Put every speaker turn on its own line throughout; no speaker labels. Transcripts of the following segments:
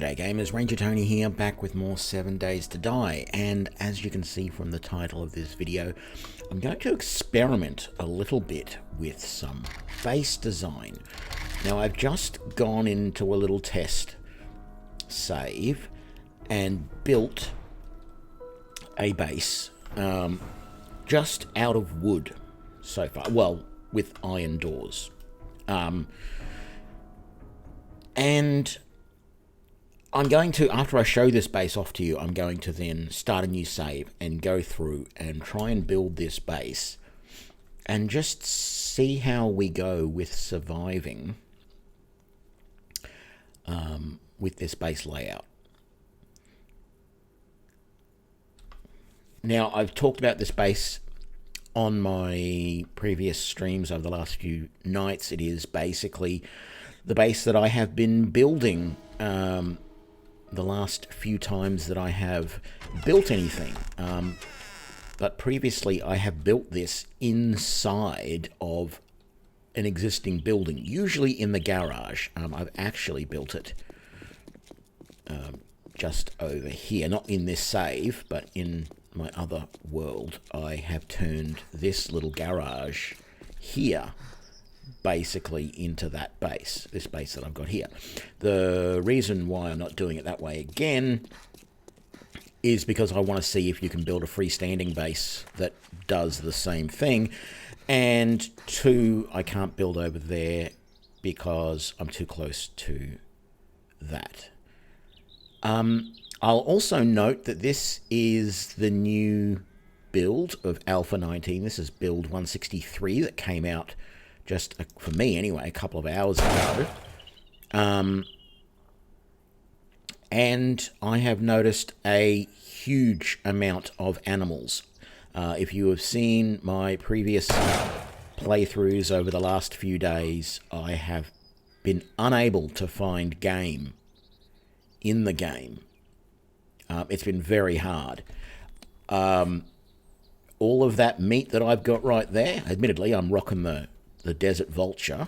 G'day gamers, Ranger Tony here, back with more 7 Days to Die, and as you can see from the title of this video, I'm going to experiment a little bit with some base design. Now I've just gone into a little test save and built a base just out of wood so far, well, with iron doors. And I'm going to, after I show this base off to you, I'm going to then start a new save and go through and try and build this base and just see how we go with surviving with this base layout. Now, I've talked about this base on my previous streams over the last few nights. It is basically the base that I have been building the last few times that I have built anything. But previously I have built this inside of an existing building, usually in the garage. I've actually built it just over here, not in this save, but in my other world. I have turned this little garage here basically into that base, this base that I've got here. The reason why I'm not doing it that way again is because I want to see if you can build a freestanding base that does the same thing. And two, I can't build over there because I'm too close to that. I'll also note that this is the new build of Alpha 19. This is build 163 that came out just, for me anyway, a couple of hours ago. And I have noticed a huge amount of animals. If you have seen my previous playthroughs over the last few days, I have been unable to find game in the game. It's been very hard. All of that meat that I've got right there, admittedly, I'm rocking the Desert Vulture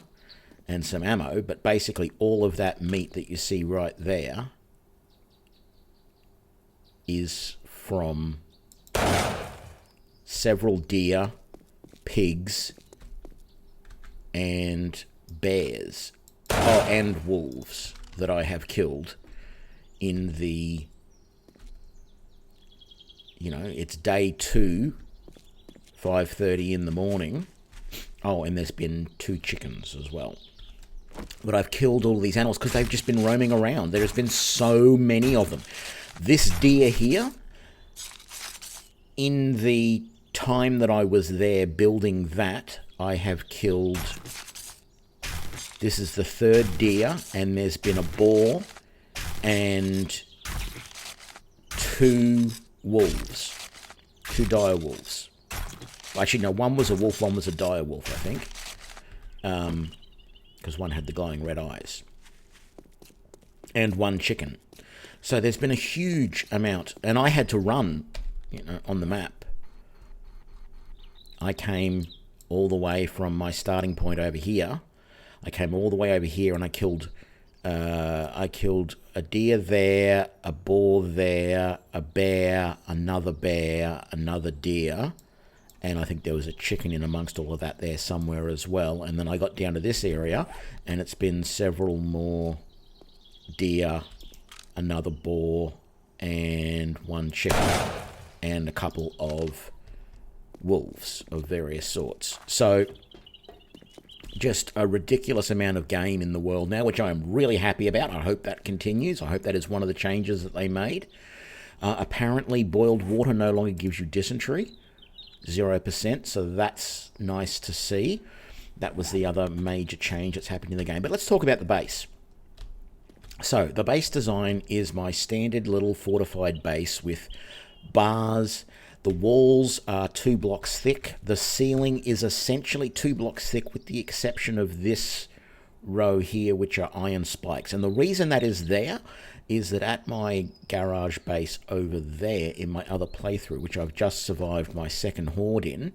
and some ammo, but basically all of that meat that you see right there is from several deer, pigs, and bears, and wolves that I have killed in the, you know, it's day 2, 5:30 in the morning. Oh, and there's been 2 chickens as well. But I've killed all of these animals because they've just been roaming around. There has been so many of them. This deer here, in the time that I was there building that, I have killed, this is the 3rd deer, and there's been a boar and 2 wolves, 2 dire wolves. Actually, no, one was a wolf, one was a dire wolf, I think. Because one had the glowing red eyes. And 1 chicken. So there's been a huge amount. And I had to run, you know, on the map. I came all the way from my starting point over here. I came all the way over here and I killed a deer there, a boar there, a bear, another deer. And I think there was a chicken in amongst all of that there somewhere as well. And then I got down to this area, and it's been several more deer, another boar, and 1 chicken, and a couple of wolves of various sorts. So, just a ridiculous amount of game in the world now, which I'm really happy about. I hope that continues. I hope that is one of the changes that they made. Apparently, boiled water no longer gives you dysentery. 0%, so that's nice to see. That was the other major change that's happened in the game. But let's talk about the base. So, the base design is my standard little fortified base with bars. The walls are 2 blocks thick. The ceiling is essentially 2 blocks thick with the exception of this row here, which are iron spikes. And the reason that is there is that at my garage base over there in my other playthrough, which I've just survived my 2nd horde in,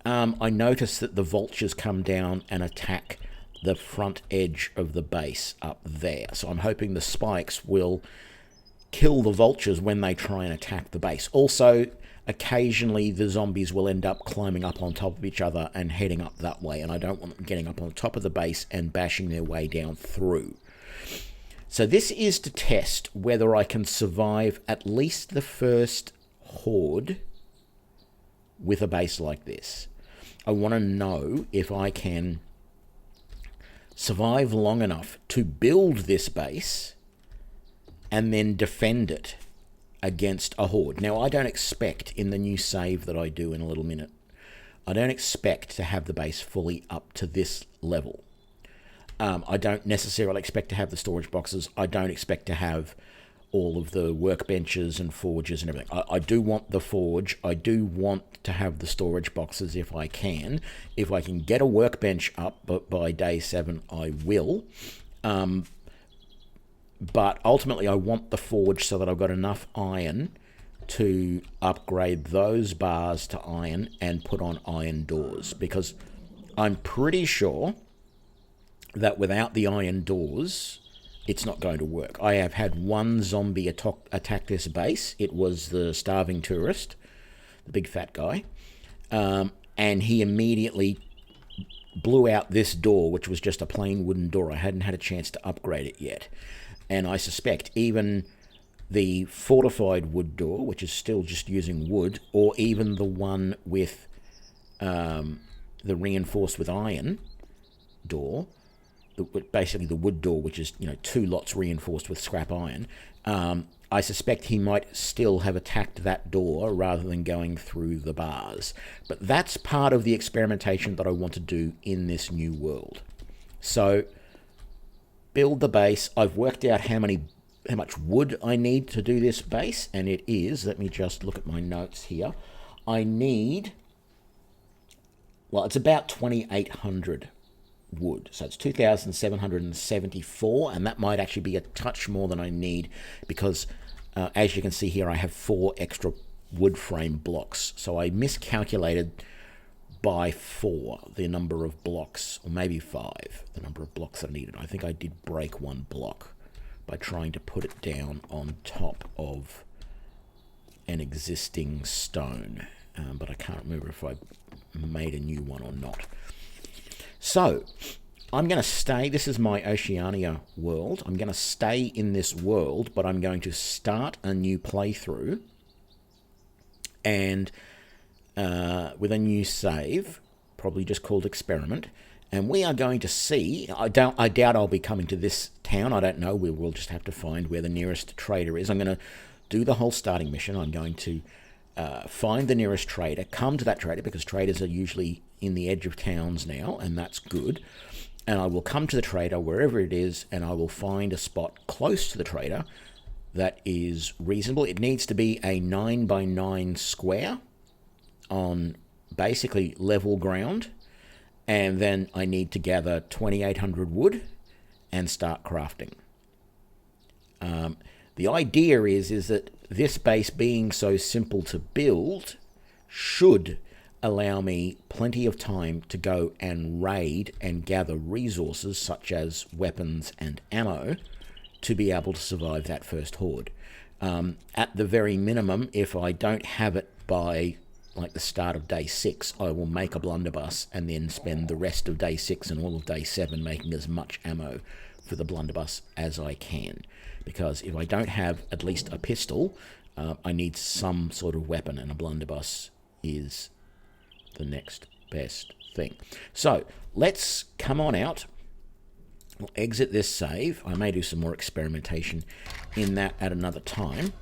I noticed that the vultures come down and attack the front edge of the base up there. So I'm hoping the spikes will kill the vultures when they try and attack the base. Also, occasionally the zombies will end up climbing up on top of each other and heading up that way, and I don't want them getting up on top of the base and bashing their way down through. So this is to test whether I can survive at least the first horde with a base like this. I want to know if I can survive long enough to build this base and then defend it against a horde. Now, I don't expect, in the new save that I do in a little minute, I don't expect to have the base fully up to this level. I don't necessarily expect to have the storage boxes. I don't expect to have all of the workbenches and forges and everything. I do want the forge. I do want to have the storage boxes if I can. If I can get a workbench up by day 7, I will. But ultimately, I want the forge so that I've got enough iron to upgrade those bars to iron and put on iron doors. Because I'm pretty sure that without the iron doors, it's not going to work. I have had one zombie attack this base. It was the starving tourist, the big fat guy. And he immediately blew out this door, which was just a plain wooden door. I hadn't had a chance to upgrade it yet. And I suspect even the fortified wood door, which is still just using wood, or even the one with the reinforced with iron door, basically the wood door, which is 2 lots reinforced with scrap iron, I suspect he might still have attacked that door rather than going through the bars. But that's part of the experimentation that I want to do in this new world. So build the base. I've worked out how much wood I need to do this base, and it is, let me just look at my notes here, I need, well, it's about 2,800 wood. So it's 2,774, and that might actually be a touch more than I need because, as you can see here, I have 4 extra wood frame blocks. So I miscalculated by 4 the number of blocks, or maybe 5, the number of blocks I needed. I think I did break 1 block by trying to put it down on top of an existing stone. But I can't remember if I made a new one or not. So, I'm going to stay, this is my Oceania world, I'm going to stay in this world, but I'm going to start a new playthrough, and with a new save, probably just called Experiment, and we are going to see, I doubt I'll be coming to this town, I don't know, we'll just have to find where the nearest trader is. I'm going to do the whole starting mission, I'm going to find the nearest trader, come to that trader, because traders are usually in the edge of towns now, and that's good. And I will come to the trader wherever it is, and I will find a spot close to the trader that is reasonable. It needs to be a 9x9 square on basically level ground, and then I need to gather 2,800 wood and start crafting. The idea is that this base being so simple to build should allow me plenty of time to go and raid and gather resources such as weapons and ammo to be able to survive that first horde. At the very minimum, if I don't have it by like the start of day 6, I will make a blunderbuss and then spend the rest of day 6 and all of day 7 making as much ammo for the blunderbuss as I can. Because if I don't have at least a pistol, I need some sort of weapon, and a blunderbuss is the next best thing. So let's come on out. We'll exit this save. I may do some more experimentation in that at another time.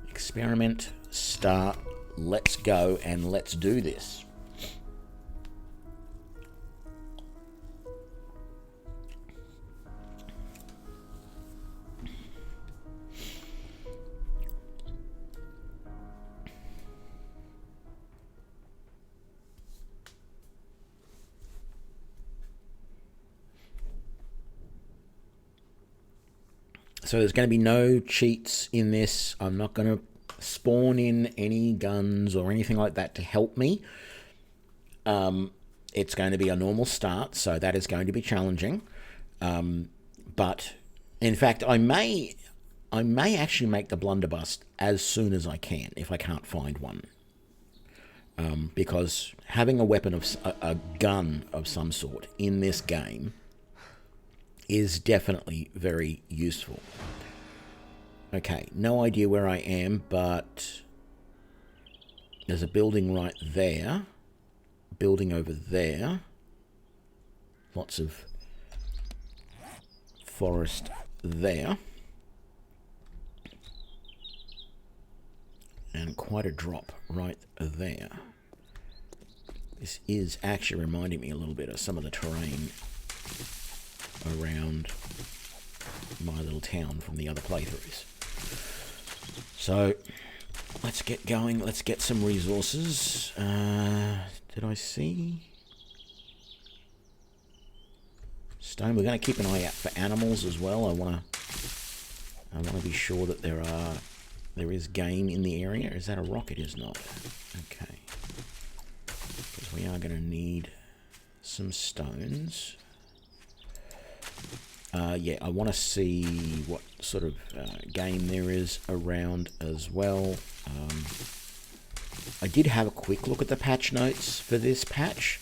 Experiment, start, let's go, and let's do this. So there's going to be no cheats in this. I'm not going to spawn in any guns or anything like that to help me. It's going to be a normal start, so that is going to be challenging. But in fact, I may actually make the blunderbuss as soon as I can if I can't find one. Because having a weapon of a gun of some sort in this game is definitely very useful. Okay, no idea where I am, but there's a building right there, building over there, lots of forest there, and quite a drop right there. This is actually reminding me a little bit of some of the terrain around my little town from the other playthroughs. So let's get going. Let's get some resources. Did I see stone? We're going to keep an eye out for animals as well. I want to be sure that there is game in the area. Is that a rock? It is not. Okay. Because we are going to need some stones. Yeah, I want to see what sort of game there is around as well. I did have a quick look at the patch notes for this patch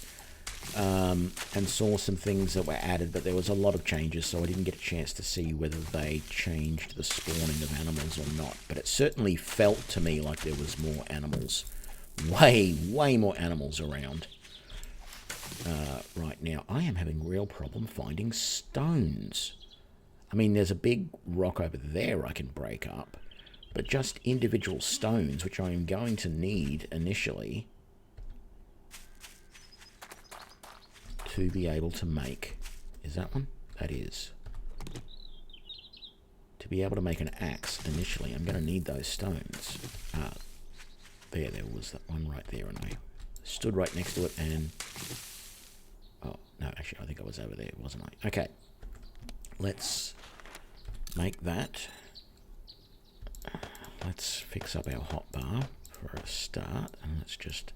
and saw some things that were added, but there was a lot of changes, so I didn't get a chance to see whether they changed the spawning of animals or not. But it certainly felt to me like there was more animals, way more animals around. Right now, I am having real problem finding stones. I mean, there's a big rock over there I can break up, but just individual stones, which I am going to need initially to be able to make... Is that one? That is. To be able to make an axe initially, I'm going to need those stones. There was that one right there, and I stood right next to it and... Oh, no, actually, I think I was over there, wasn't I? Okay. Let's make that. Let's fix up our hotbar for a start. And let's just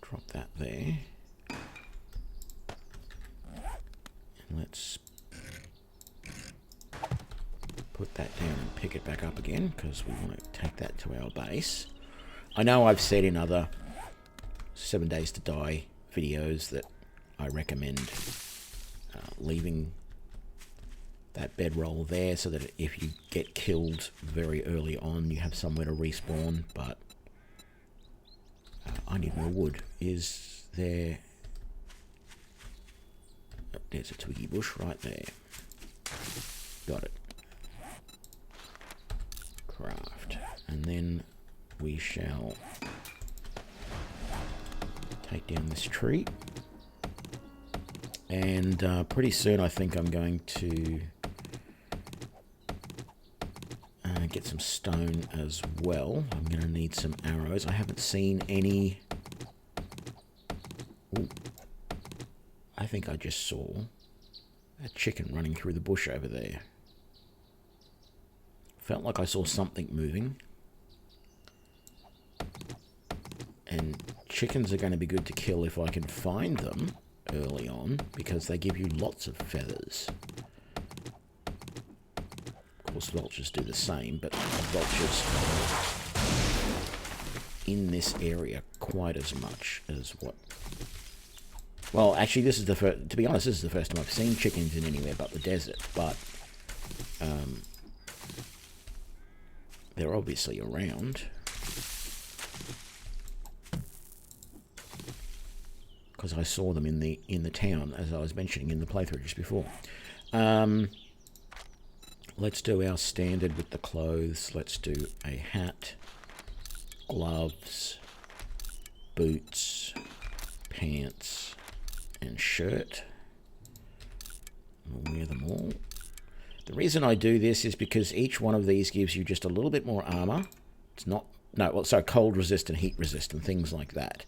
drop that there. And let's put that down and pick it back up again, because we want to take that to our base. I know I've said in other 7 Days to Die videos that I recommend leaving that bedroll there so that if you get killed very early on, you have somewhere to respawn, but I need more wood. Is there... Oh, there's a twiggy bush right there. Got it. Craft. And then we shall take down this tree. And pretty soon I think I'm going to get some stone as well. I'm going to need some arrows. I haven't seen any... Ooh. I think I just saw a chicken running through the bush over there. Felt like I saw something moving. And chickens are going to be good to kill if I can find them early on, because they give you lots of feathers. Of course, vultures do the same, but vultures in this area quite as much as what... Well, actually, this is the first... To be honest, this is the first time I've seen chickens in anywhere but the desert, but they're obviously around. Because I saw them in the town, as I was mentioning in the playthrough just before. Let's do our standard with the clothes. Let's do a hat, gloves, boots, pants, and shirt. We'll wear them all. The reason I do this is because each one of these gives you just a little bit more armor. It's not... No, well, so cold resistant, heat resistant, things like that.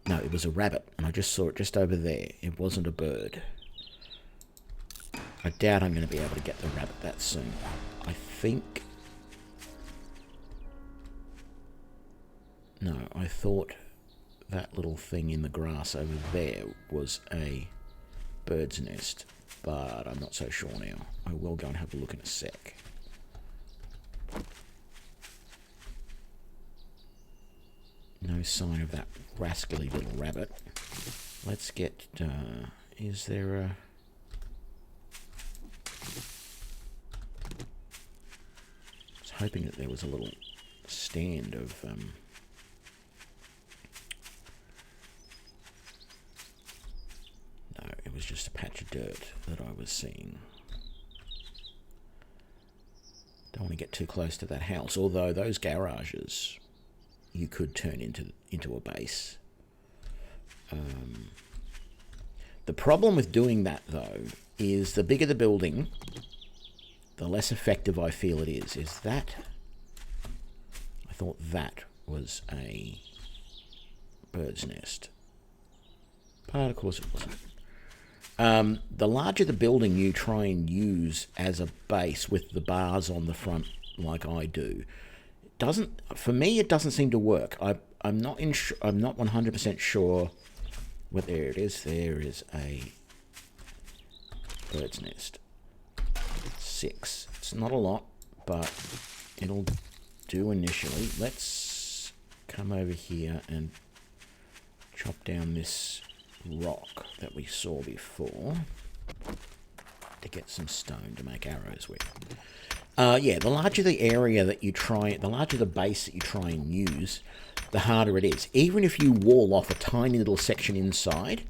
No, it was a rabbit, and I just saw it just over there. It wasn't a bird. I doubt I'm going to be able to get the rabbit that soon. I think... No, I thought that little thing in the grass over there was a bird's nest, but I'm not so sure now. I will go and have a look in a sec. No sign of that rascally little rabbit. Let's get, is there a... I was hoping that there was a little stand of, no, it was just a patch of dirt that I was seeing. Don't want to get too close to that house, although those garages you could turn into a base. The problem with doing that, though, is the bigger the building, the less effective I feel it is. Is that... I thought that was a bird's nest. But of course it wasn't. The larger the building you try and use as a base with the bars on the front like I do, for me it doesn't seem to work. I'm not 100% sure. Well, there it is. There is a bird's nest. 6. It's not a lot, but it'll do initially. Let's come over here and chop down this rock that we saw before to get some stone to make arrows with. Yeah, the larger the area that you try, the larger the base that you try and use, the harder it is. Even if you wall off a tiny little section inside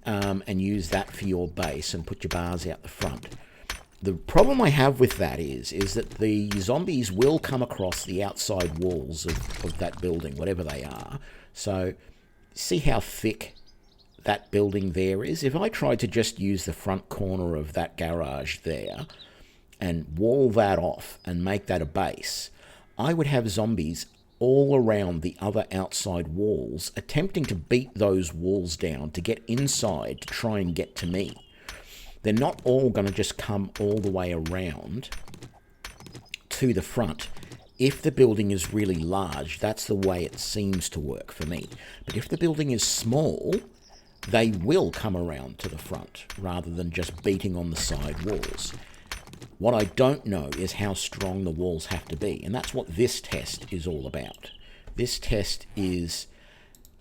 and use that for your base and put your bars out the front, the problem I have with that is that the zombies will come across the outside walls of that building, whatever they are. So see how thick that building there is? If I tried to just use the front corner of that garage there and wall that off and make that a base, I would have zombies all around the other outside walls attempting to beat those walls down to get inside to try and get to me. They're not all going to just come all the way around to the front. If the building is really large, that's the way it seems to work for me. But if the building is small, they will come around to the front rather than just beating on the side walls. What I don't know is how strong the walls have to be, and that's what this test is all about. This test is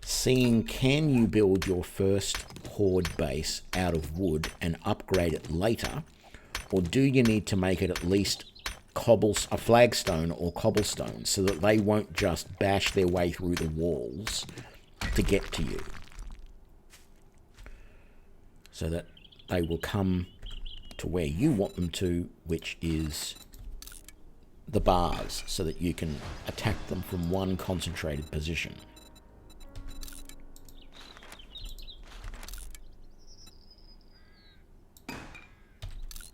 seeing, can you build your first horde base out of wood and upgrade it later, or do you need to make it at least a flagstone or cobblestone so that they won't just bash their way through the walls to get to you, so that they will come to where you want them to, which is the bars, so that you can attack them from one concentrated position.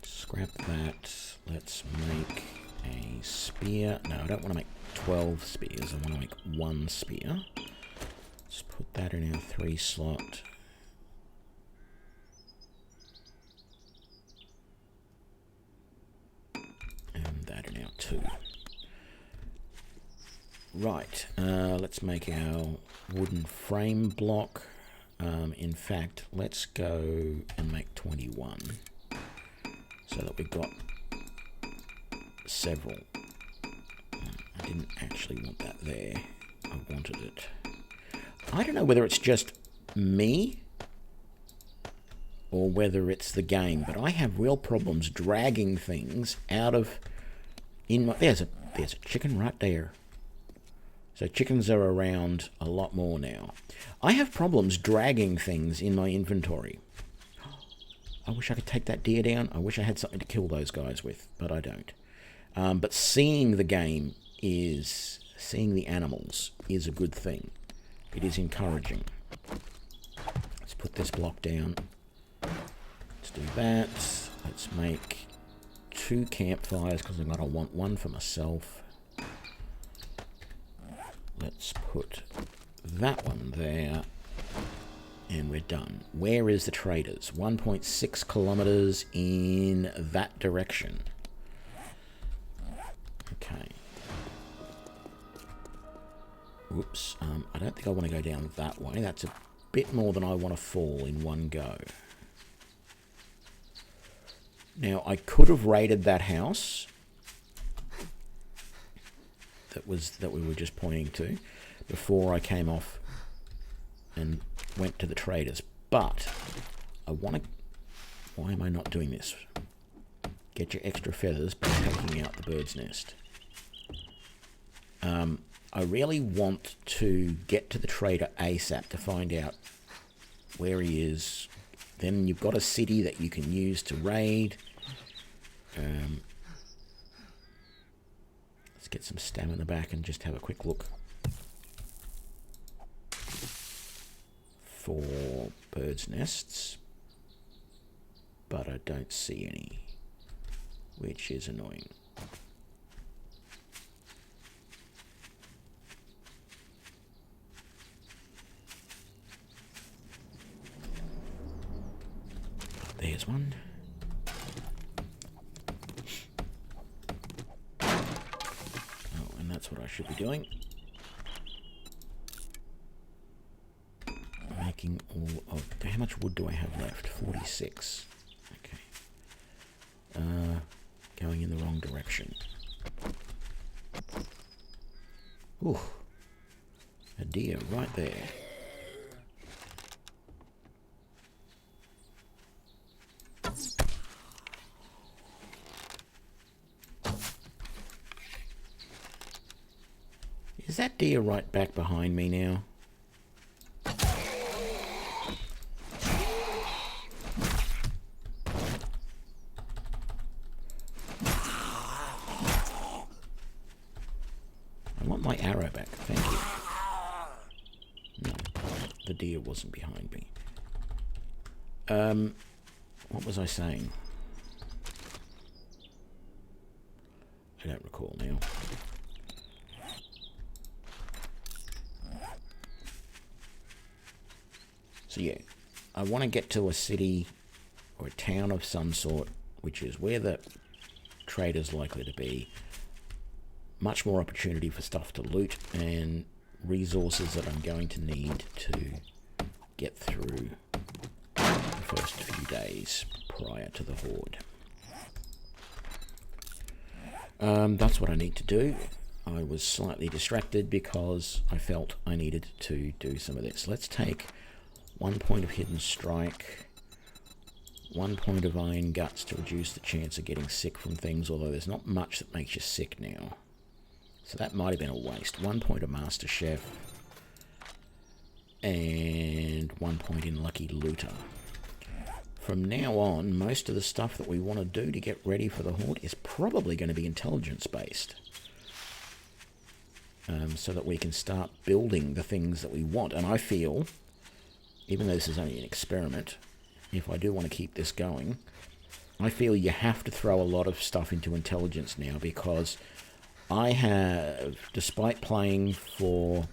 Scrap that. Let's make a spear. No, I don't want to make 12 spears. I want to make 1 spear. Let's put that in our 3 slot. And that in our 2. Right, let's make our wooden frame block. In fact, let's go and make 21 so that we've got several. I didn't actually want that there. I wanted it. I don't know whether it's just me or whether it's the game, but I have real problems dragging things out of... There's a chicken right there. So chickens are around a lot more now. I have problems dragging things in my inventory. I wish I could take that deer down. I wish I had something to kill those guys with, but I don't. But seeing the game is... Seeing the animals is a good thing. It is encouraging. Let's put this block down. Let's do that. Let's make 2 campfires because I'm going to want 1 for myself. Let's put that one there. And we're done. Where is the traders? 1.6 kilometers in that direction. Okay. Oops, I don't think I want to go down that way. That's a bit more than I want to fall in one go. Now, I could have raided that house that we were just pointing to before I came off and went to the traders. But I want to... Why am I not doing this? Get your extra feathers by taking out the bird's nest. I really want to get to the trader ASAP to find out where he is. Then you've got a city that you can use to raid. Let's get some stamina back and just have a quick look for birds' nests. But I don't see any, which is annoying. There's one. Oh, and that's what I should be doing. Making all of... How much wood do I have left? 46. Okay. Going in the wrong direction. Ooh. A deer right there. Is that deer right back behind me now? I want my arrow back, thank you. No, the deer wasn't behind me. What was I saying? I don't recall now. So yeah, I want to get to a city or a town of some sort, which is where the trader's likely to be. Much more opportunity for stuff to loot and resources that I'm going to need to get through the first few days prior to the horde. That's what I need to do. I was slightly distracted because I felt I needed to do some of this. Let's take 1 point of hidden strike, 1 point of iron guts to reduce the chance of getting sick from things, although there's not much that makes you sick now. So that might have been a waste. 1 point of Master Chef, and 1 point in Lucky Looter. From now on, most of the stuff that we want to do to get ready for the horde is probably going to be intelligence-based. So that we can start building the things that we want. And I feel, even though this is only an experiment, if I do want to keep this going, I feel you have to throw a lot of stuff into intelligence now, because I have, despite playing for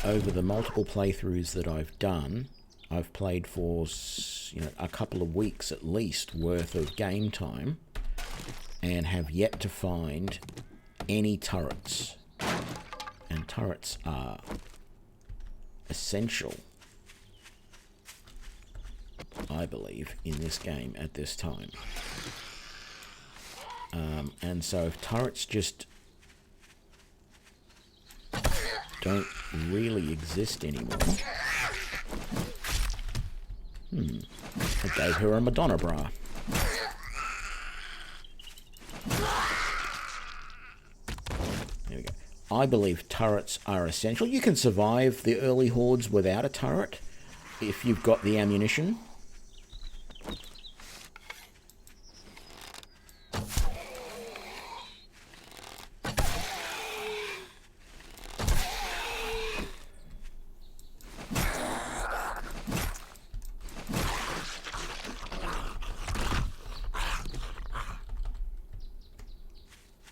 over the multiple playthroughs that I've done, I've played for, you know, a couple of weeks at least worth of game time, and have yet to find any turrets. And turrets are essential, I believe, in this game at this time. And so if turrets just don't really exist anymore... I gave her a Madonna bra. There we go. I believe turrets are essential. You can survive the early hordes without a turret if you've got the ammunition.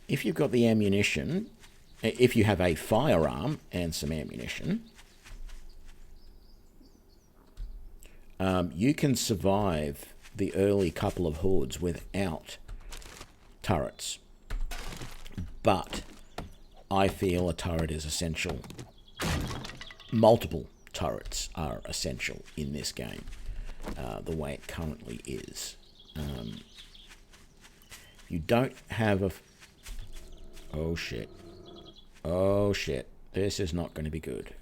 If you've got the ammunition, if you have a firearm and some ammunition, you can survive the early couple of hordes without turrets. But I feel a turret is essential. Multiple turrets are essential in this game, the way it currently is. You don't have a... Oh shit. Oh shit. This is not going to be good.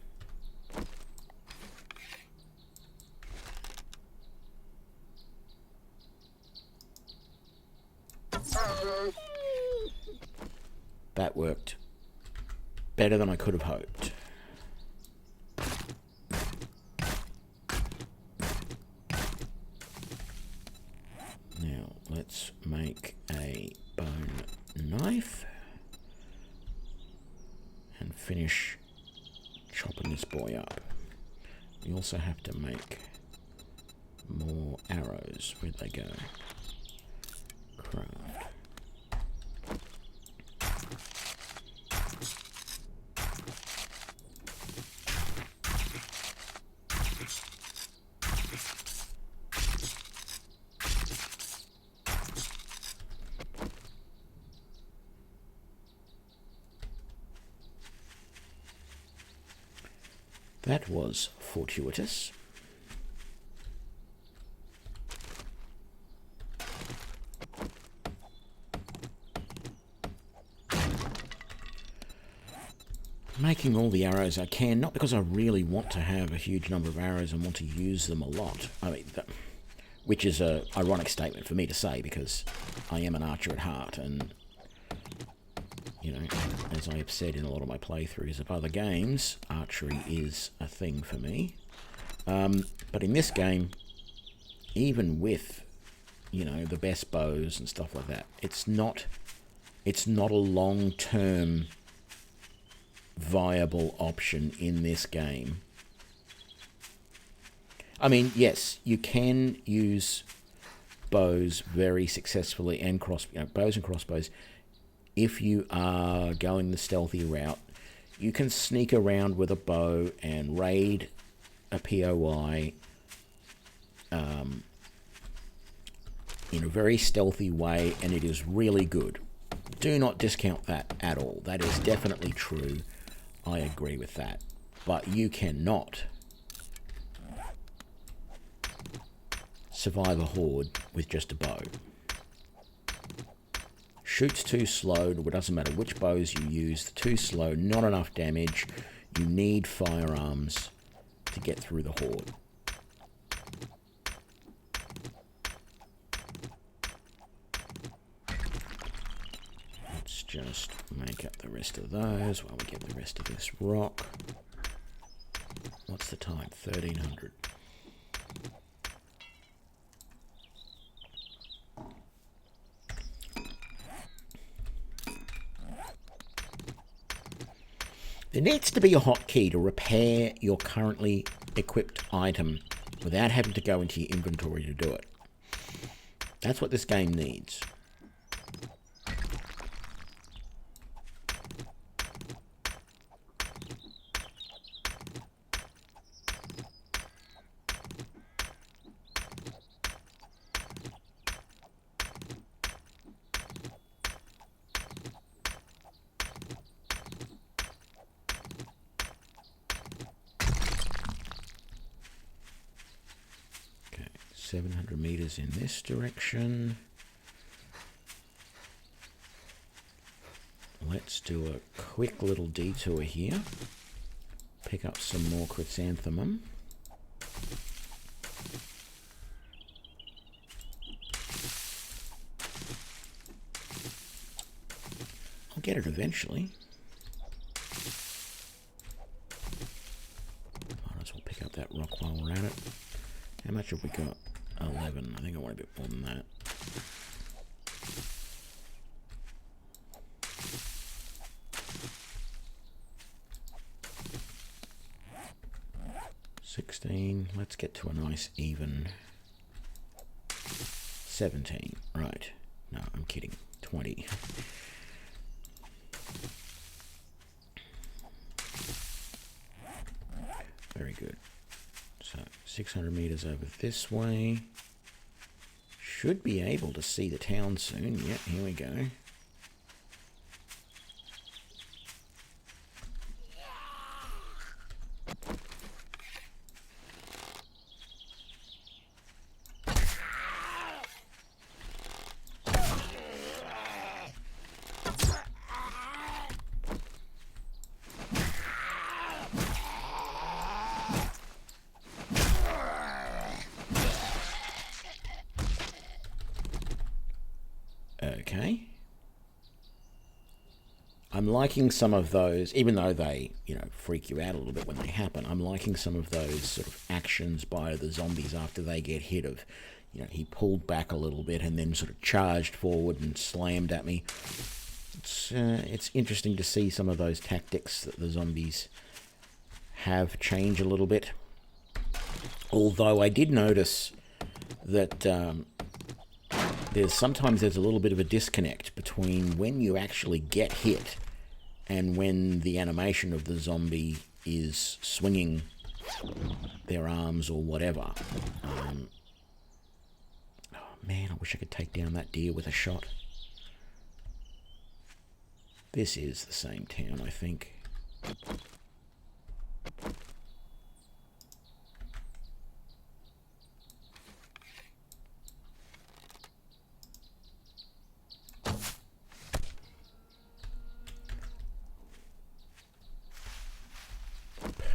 That worked better than I could have hoped. Now, let's make a bone knife and finish chopping this boy up. We also have to make more arrows. Where'd they go? Craft. That was fortuitous. Making all the arrows I can, not because I really want to have a huge number of arrows and want to use them a lot. I mean, which is a ironic statement for me to say because I am an archer at heart, and you know, as I have said in a lot of my playthroughs of other games, archery is a thing for me. But in this game, even with, you know, the best bows and stuff like that, it's not a long-term viable option in this game. I mean, yes, you can use bows very successfully and bows and crossbows. If you are going the stealthy route, you can sneak around with a bow and raid a POI in a very stealthy way, and it is really good. Do not discount that at all. That is definitely true. I agree with that. But you cannot survive a horde with just a bow. Shoots too slow, it doesn't matter which bows you use, too slow, not enough damage. You need firearms to get through the horde. Let's just make up the rest of those while we get the rest of this rock. What's the time? 1300. There needs to be a hotkey to repair your currently equipped item without having to go into your inventory to do it. That's what this game needs. Okay, 700 meters in this direction. Let's do a quick little detour here. Pick up some more chrysanthemum. I'll get it eventually. Might as well pick up that rock while we're at it. How much have we got? 11. I think I want a bit more than that. Let's get to a nice even 17. Right. No, I'm kidding. 20. Very good. So 600 meters over this way. Should be able to see the town soon. Yeah, here we go. Okay. I'm liking some of those, even though they, freak you out a little bit when they happen. I'm liking some of those sort of actions by the zombies after they get hit of, he pulled back a little bit and then sort of charged forward and slammed at me. It's interesting to see some of those tactics that the zombies have change a little bit. Although I did notice that there's a little bit of a disconnect between when you actually get hit and when the animation of the zombie is swinging their arms or whatever. Oh man, I wish I could take down that deer with a shot. This is the same town, I think.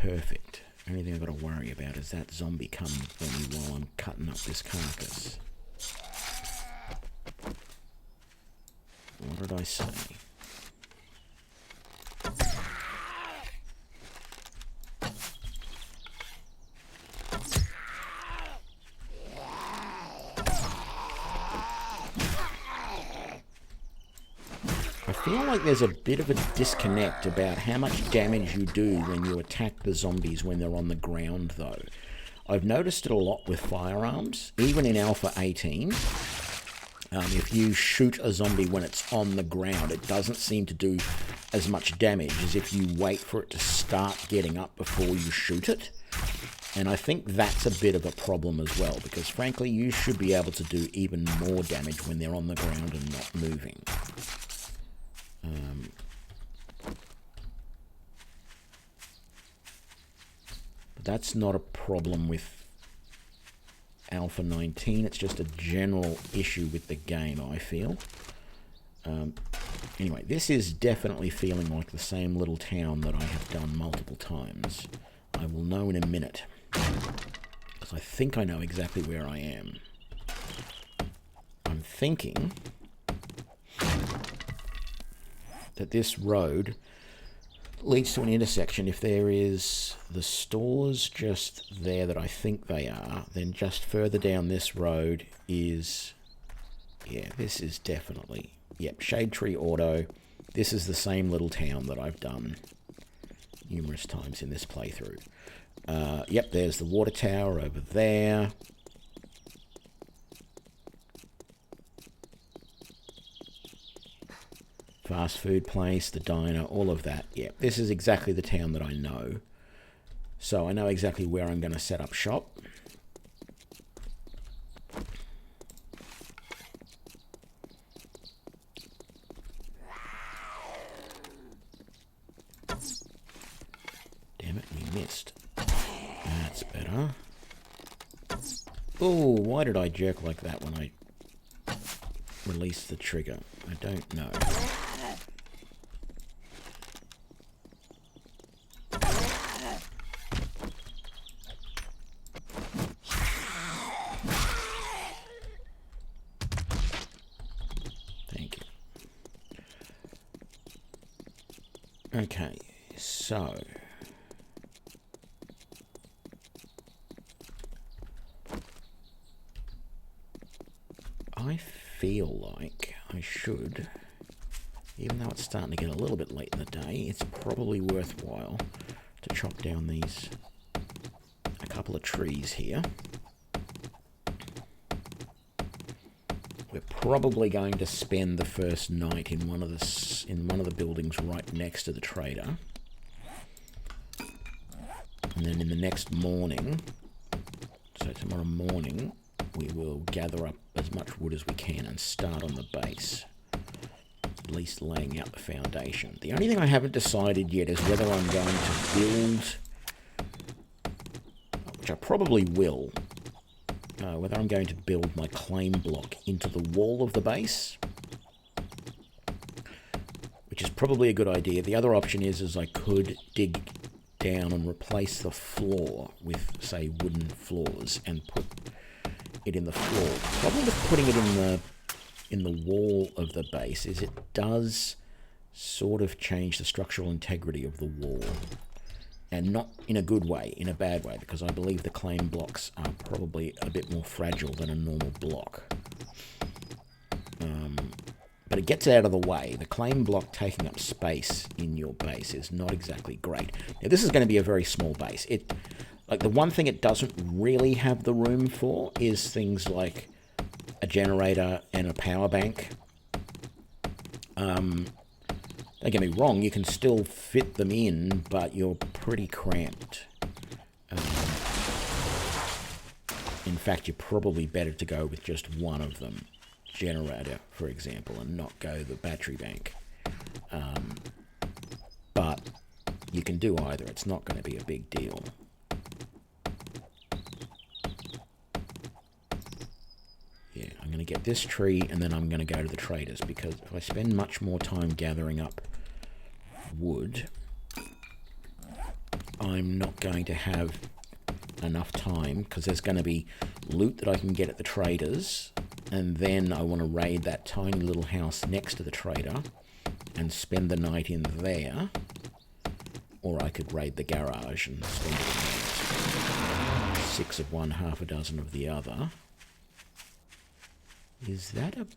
Perfect. Only thing I've got to worry about is that zombie coming for me while I'm cutting up this carcass. What did I say? I feel like there's a bit of a disconnect about how much damage you do when you attack the zombies when they're on the ground, though. I've noticed it a lot with firearms, even in Alpha 18. If you shoot a zombie when it's on the ground, it doesn't seem to do as much damage as if you wait for it to start getting up before you shoot it. And I think that's a bit of a problem as well, because frankly, you should be able to do even more damage when they're on the ground and not moving. But that's not a problem with Alpha 19. It's just a general issue with the game, I feel. Anyway, this is definitely feeling like the same little town that I have done multiple times. I will know in a minute, because I think I know exactly where I am. I'm thinking that this road leads to an intersection. If there is the stores just there that I think they are, then just further down this road is, yeah, this is definitely, yep, Shade Tree Auto. This is the same little town that I've done numerous times in this playthrough. Yep, there's the water tower over there. Fast food place, the diner, all of that. Yeah, this is exactly the town that I know. So I know exactly where I'm going to set up shop. Damn it, we missed. That's better. Oh, why did I jerk like that when I released the trigger? I don't know. Thank you. Okay, so I feel like I should, even though it's starting to get a little bit late in the day, it's probably worthwhile to chop down a couple of trees here. We're probably going to spend the first night in one of the buildings right next to the trader, and then in the next morning, so tomorrow morning, we will gather up as much wood as we can and start on the base, at least laying out the foundation. The only thing I haven't decided yet is whether I'm going to build, which I probably will, whether I'm going to build my claim block into the wall of the base, which is probably a good idea. The other option is I could dig down and replace the floor with, say, wooden floors and put it in the floor. The problem with putting it in in the wall of the base is it does sort of change the structural integrity of the wall. And not in a good way, in a bad way, because I believe the claim blocks are probably a bit more fragile than a normal block. But it gets out of the way. The claim block taking up space in your base is not exactly great. Now, this is going to be a very small base. Like the one thing it doesn't really have the room for is things like a generator and a power bank. Don't get me wrong, you can still fit them in, but you're pretty cramped. In fact, you're probably better to go with just one of them. Generator, for example, and not go the battery bank. But you can do either. It's not going to be a big deal. Yeah, I'm going to get this tree and then I'm going to go to the traders, because if I spend much more time gathering up wood, I'm not going to have enough time, because there's going to be loot that I can get at the traders, and then I want to raid that tiny little house next to the trader and spend the night in there, or I could raid the garage and spend the night. 6 of one, half a dozen of the other. Is that a...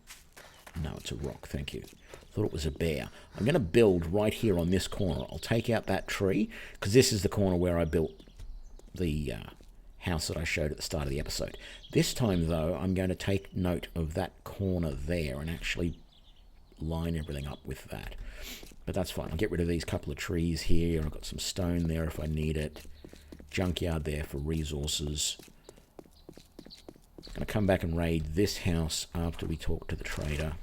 No, it's a rock, thank you. Thought it was a bear. I'm going to build right here on this corner. I'll take out that tree, because this is the corner where I built the house that I showed at the start of the episode. This time, though, I'm going to take note of that corner there and actually line everything up with that. But that's fine. I'll get rid of these couple of trees here. I've got some stone there if I need it. Junkyard there for resources. I'm going to come back and raid this house after we talk to the trader.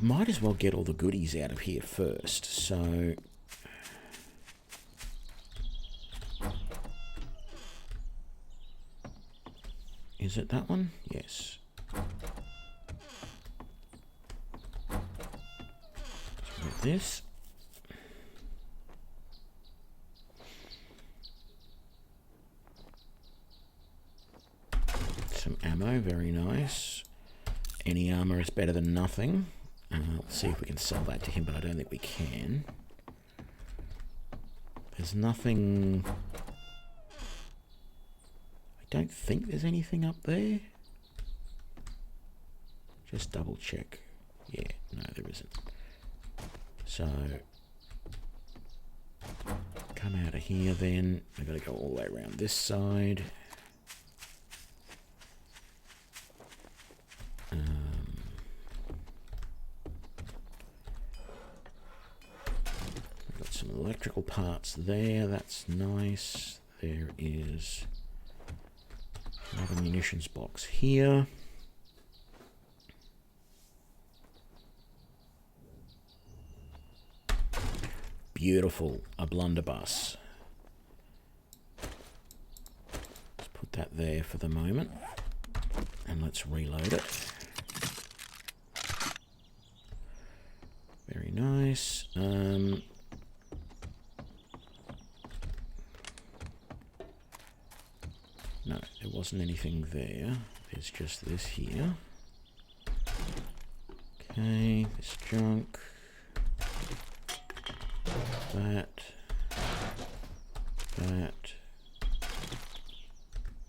Might as well get all the goodies out of here first, so... Is it that one? Yes. Like this. Some ammo, very nice. Any armor is better than nothing. Let's see if we can sell that to him, but I don't think we can. There's nothing... I don't think there's anything up there. Just double check. Yeah, no, there isn't. So, come out of here then. I've got to go all the way around this side. Got some electrical parts there. That's nice. There is another munitions box here. Beautiful, a blunderbuss. Let's put that there for the moment, and let's reload it. Very nice. No, there wasn't anything there. There's just this here. Okay, this junk. That.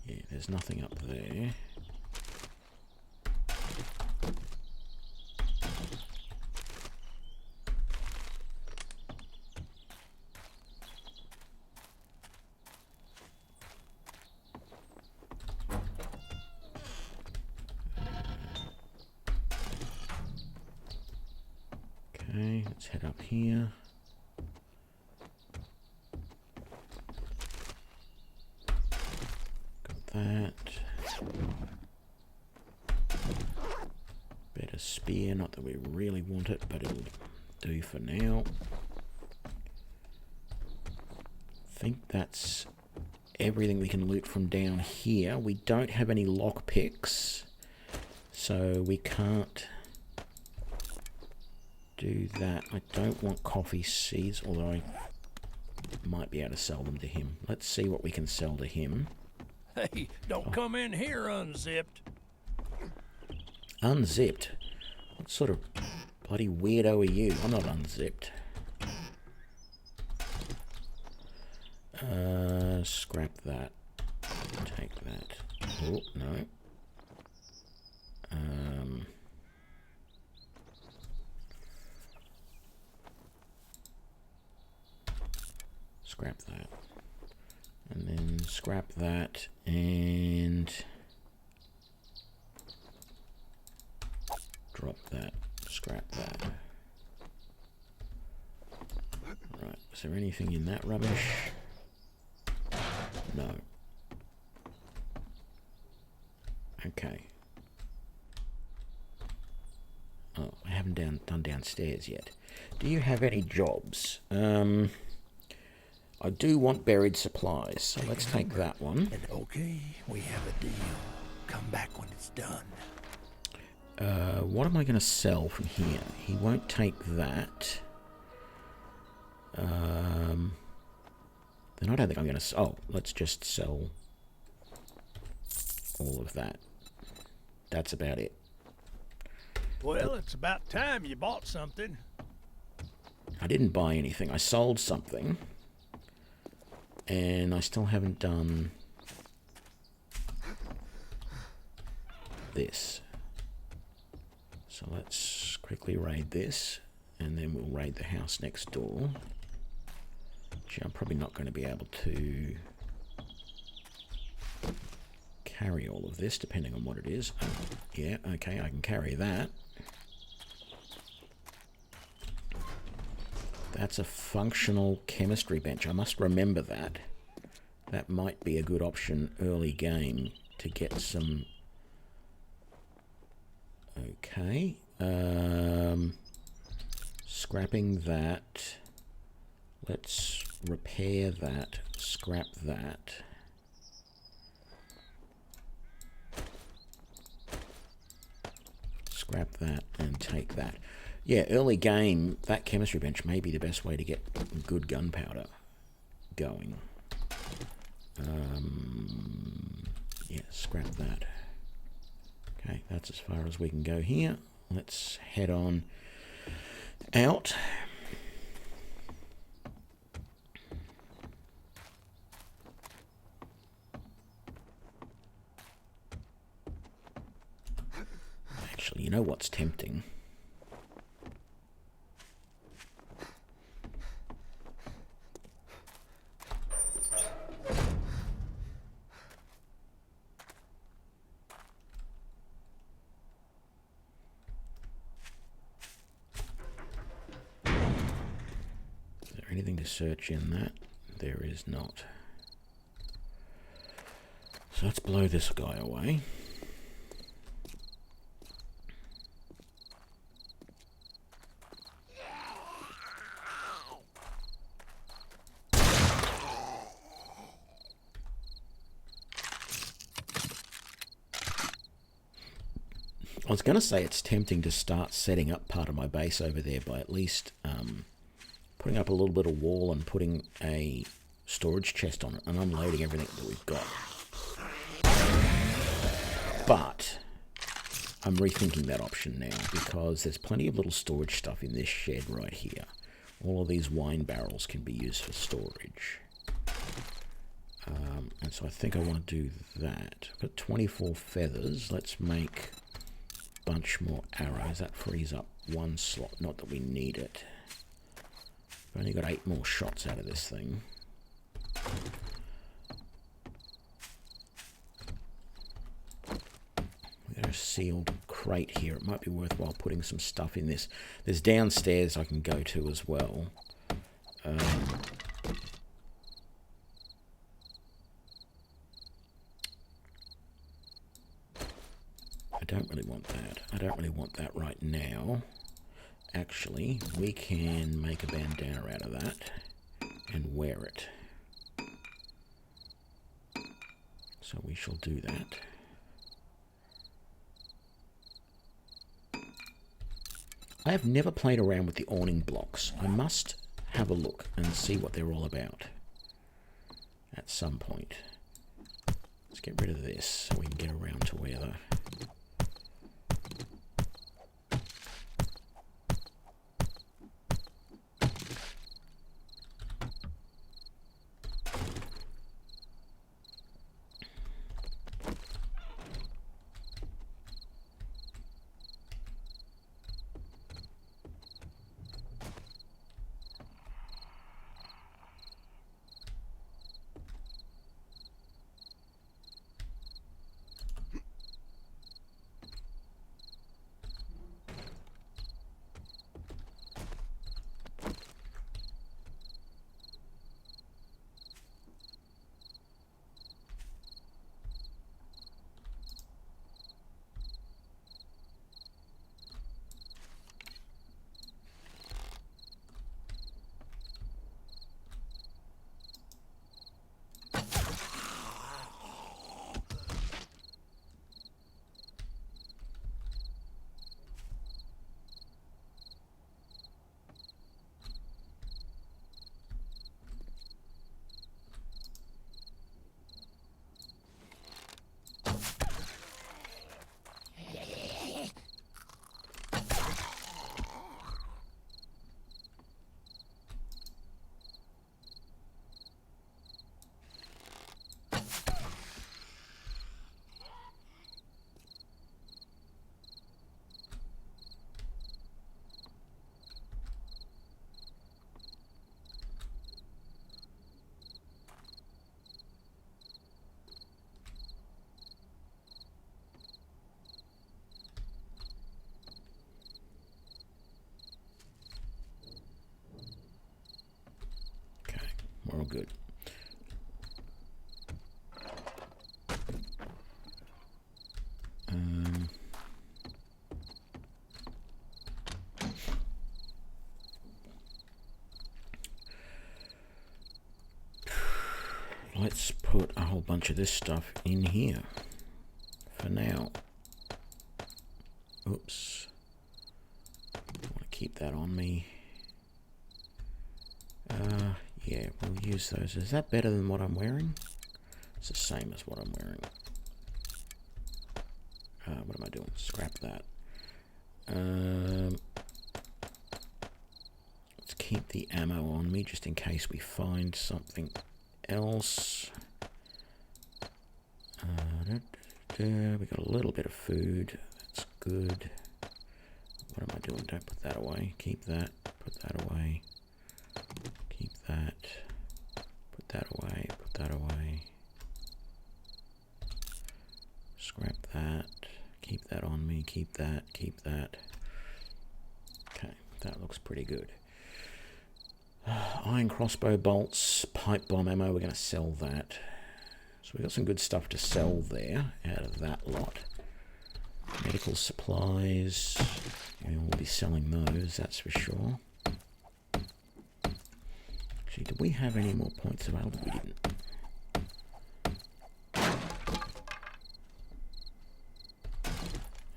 Yeah, there's nothing up there. Okay, let's head up here. That. Better spear, not that we really want it, but it'll do for now. I think that's everything we can loot from down here. We don't have any lockpicks, so we can't do that. I don't want coffee seeds, although I might be able to sell them to him. Let's see what we can sell to him.
Hey, don't come in here unzipped.
Unzipped? What sort of bloody weirdo are you? I'm not unzipped. Scrap that. Take that. Oh, no. Scrap that. And then scrap that and drop that. Scrap that. Right, is there anything in that rubbish? No. Okay. Oh, I haven't done downstairs yet. Do you have any jobs? I do want buried supplies, so let's take that one.
And okay, we have a deal. Come back when it's done.
What am I going to sell from here? He won't take that. Then I don't think I'm going to... Oh, let's just sell all of that. That's about it.
Well, it's about time you bought something.
I didn't buy anything. I sold something. And I still haven't done this. So let's quickly raid this. And then we'll raid the house next door. Which I'm probably not going to be able to carry all of this, depending on what it is. Oh, yeah, okay, I can carry that. That's a functional chemistry bench. I must remember that. That might be a good option early game to get some... Okay. Scrapping that. Let's repair that. Scrap that. Scrap that and take that. Yeah, early game, that chemistry bench may be the best way to get good gunpowder going. Yeah, scrap that. Okay, that's as far as we can go here. Let's head on out. Actually, you know what's tempting? Anything to search in that? There is not. So let's blow this guy away. I was going to say it's tempting to start setting up part of my base over there by at least putting up a little bit of wall and putting a storage chest on it and unloading everything that we've got. But I'm rethinking that option now because there's plenty of little storage stuff in this shed right here. All of these wine barrels can be used for storage. And so I think I want to do that. I've got 24 feathers. Let's make a bunch more arrows. That frees up one slot. Not that we need it. I've only got 8 more shots out of this thing. We've got a sealed crate here. It might be worthwhile putting some stuff in this. There's downstairs I can go to as well. I don't really want that. I don't really want that right now. Actually, we can make a bandana out of that and wear it. So we shall do that. I have never played around with the awning blocks. I must have a look and see what they're all about at some point. Let's get rid of this so we can get around to where the... We're all good. Let's put a whole bunch of this stuff in here for now. Oops. I want to keep that on me. Yeah, we'll use those. Is that better than what I'm wearing? It's the same as what I'm wearing. What am I doing? Scrap that. Let's keep the ammo on me just in case we find something else. We got a little bit of food. That's good. What am I doing? Don't put that away. Keep that. Put that away. Keep that. Put that away. Put that away. Scrap that. Keep that on me. Keep that. Keep that. Okay, that looks pretty good. Iron crossbow bolts, pipe bomb ammo. We're going to sell that. So we got some good stuff to sell there out of that lot. Medical supplies. And we'll be selling those, that's for sure. Actually, did we have any more points available? We didn't.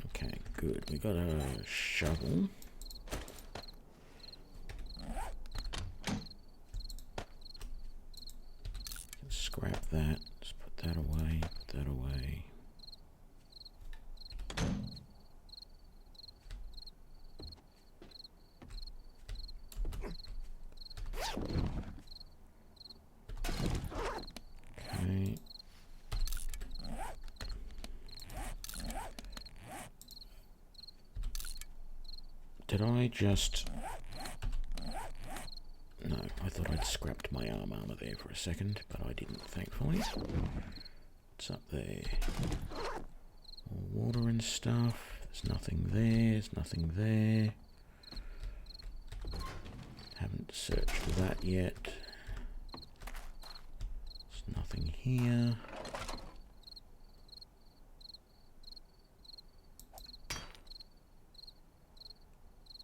Okay, good. We got a shovel. Scrap that. Let's put that away. Put that away. Okay. Did I just... No, I thought I'd scrapped my armor there for a second, but I didn't, thankfully. What's up there? More water and stuff. There's nothing there. There's nothing there. Haven't searched for that yet. There's nothing here.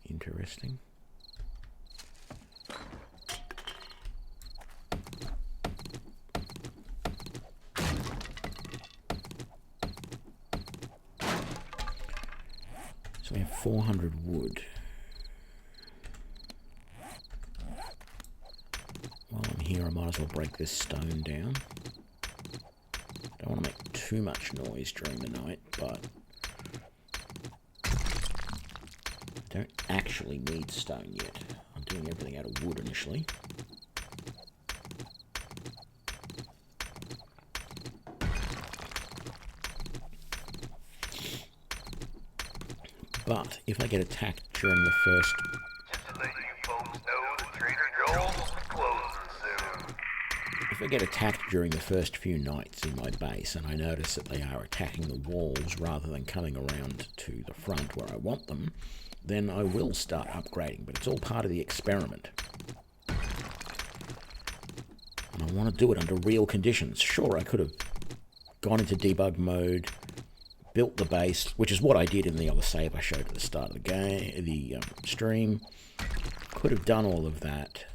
Interesting. So we have 400 wood. While I'm here, I might as well break this stone down. Don't want to make too much noise during the night, but I don't actually need stone yet. I'm doing everything out of wood initially. But if I get attacked during the first...
Just to let you folks know that Trader Joel's will be closing soon.
If I get attacked during the first few nights in my base and I notice that they are attacking the walls rather than coming around to the front where I want them, then I will start upgrading, but it's all part of the experiment. And I want to do it under real conditions. Sure, I could have gone into debug mode, built the base, which is what I did in the other save I showed at the start of the game, the stream. Could have done all of that.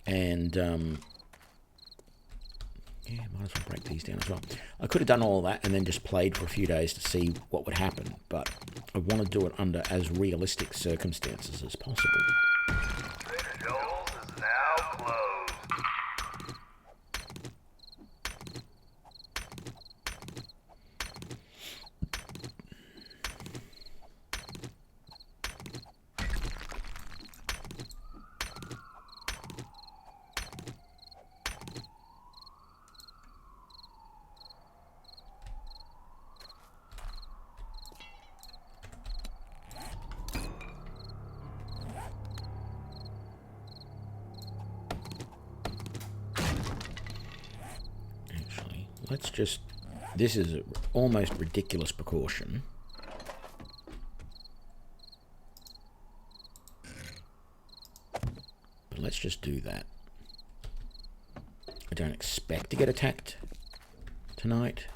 And, yeah, might as well break these down as well. I could have done all that and then just played for a few days to see what would happen, but I want to do it under as realistic circumstances as possible.
Trader Joel's is now closed.
Let's just... This is an almost ridiculous precaution. But let's just do that. I don't expect to get attacked tonight.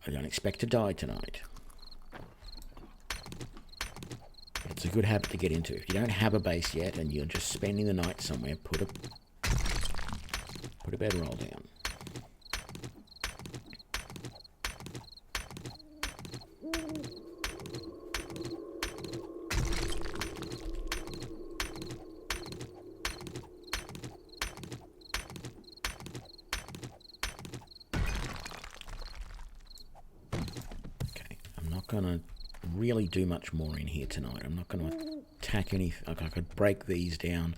I don't expect to die tonight. It's a good habit to get into. If you don't have a base yet and you're just spending the night somewhere, put a bedroll down. Going to really do much more in here tonight. I'm not going to attack anything. I could break these down.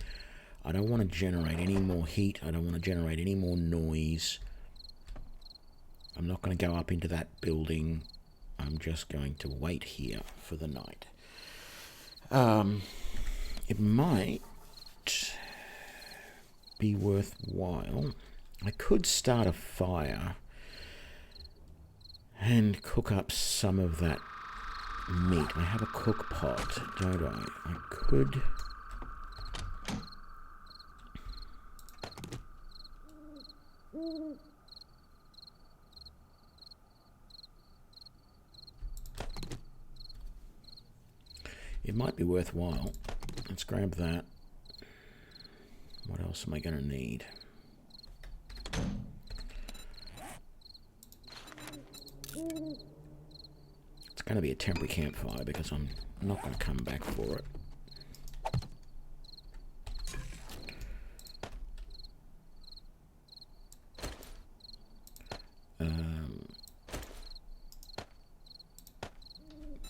I don't want to generate any more heat. I don't want to generate any more noise. I'm not going to go up into that building. I'm just going to wait here for the night. It might be worthwhile. I could start a fire and cook up some of that meat. I have a cook pot, don't I? I could... It might be worthwhile. Let's grab that. What else am I going to need? It's going to be a temporary campfire because I'm not going to come back for it.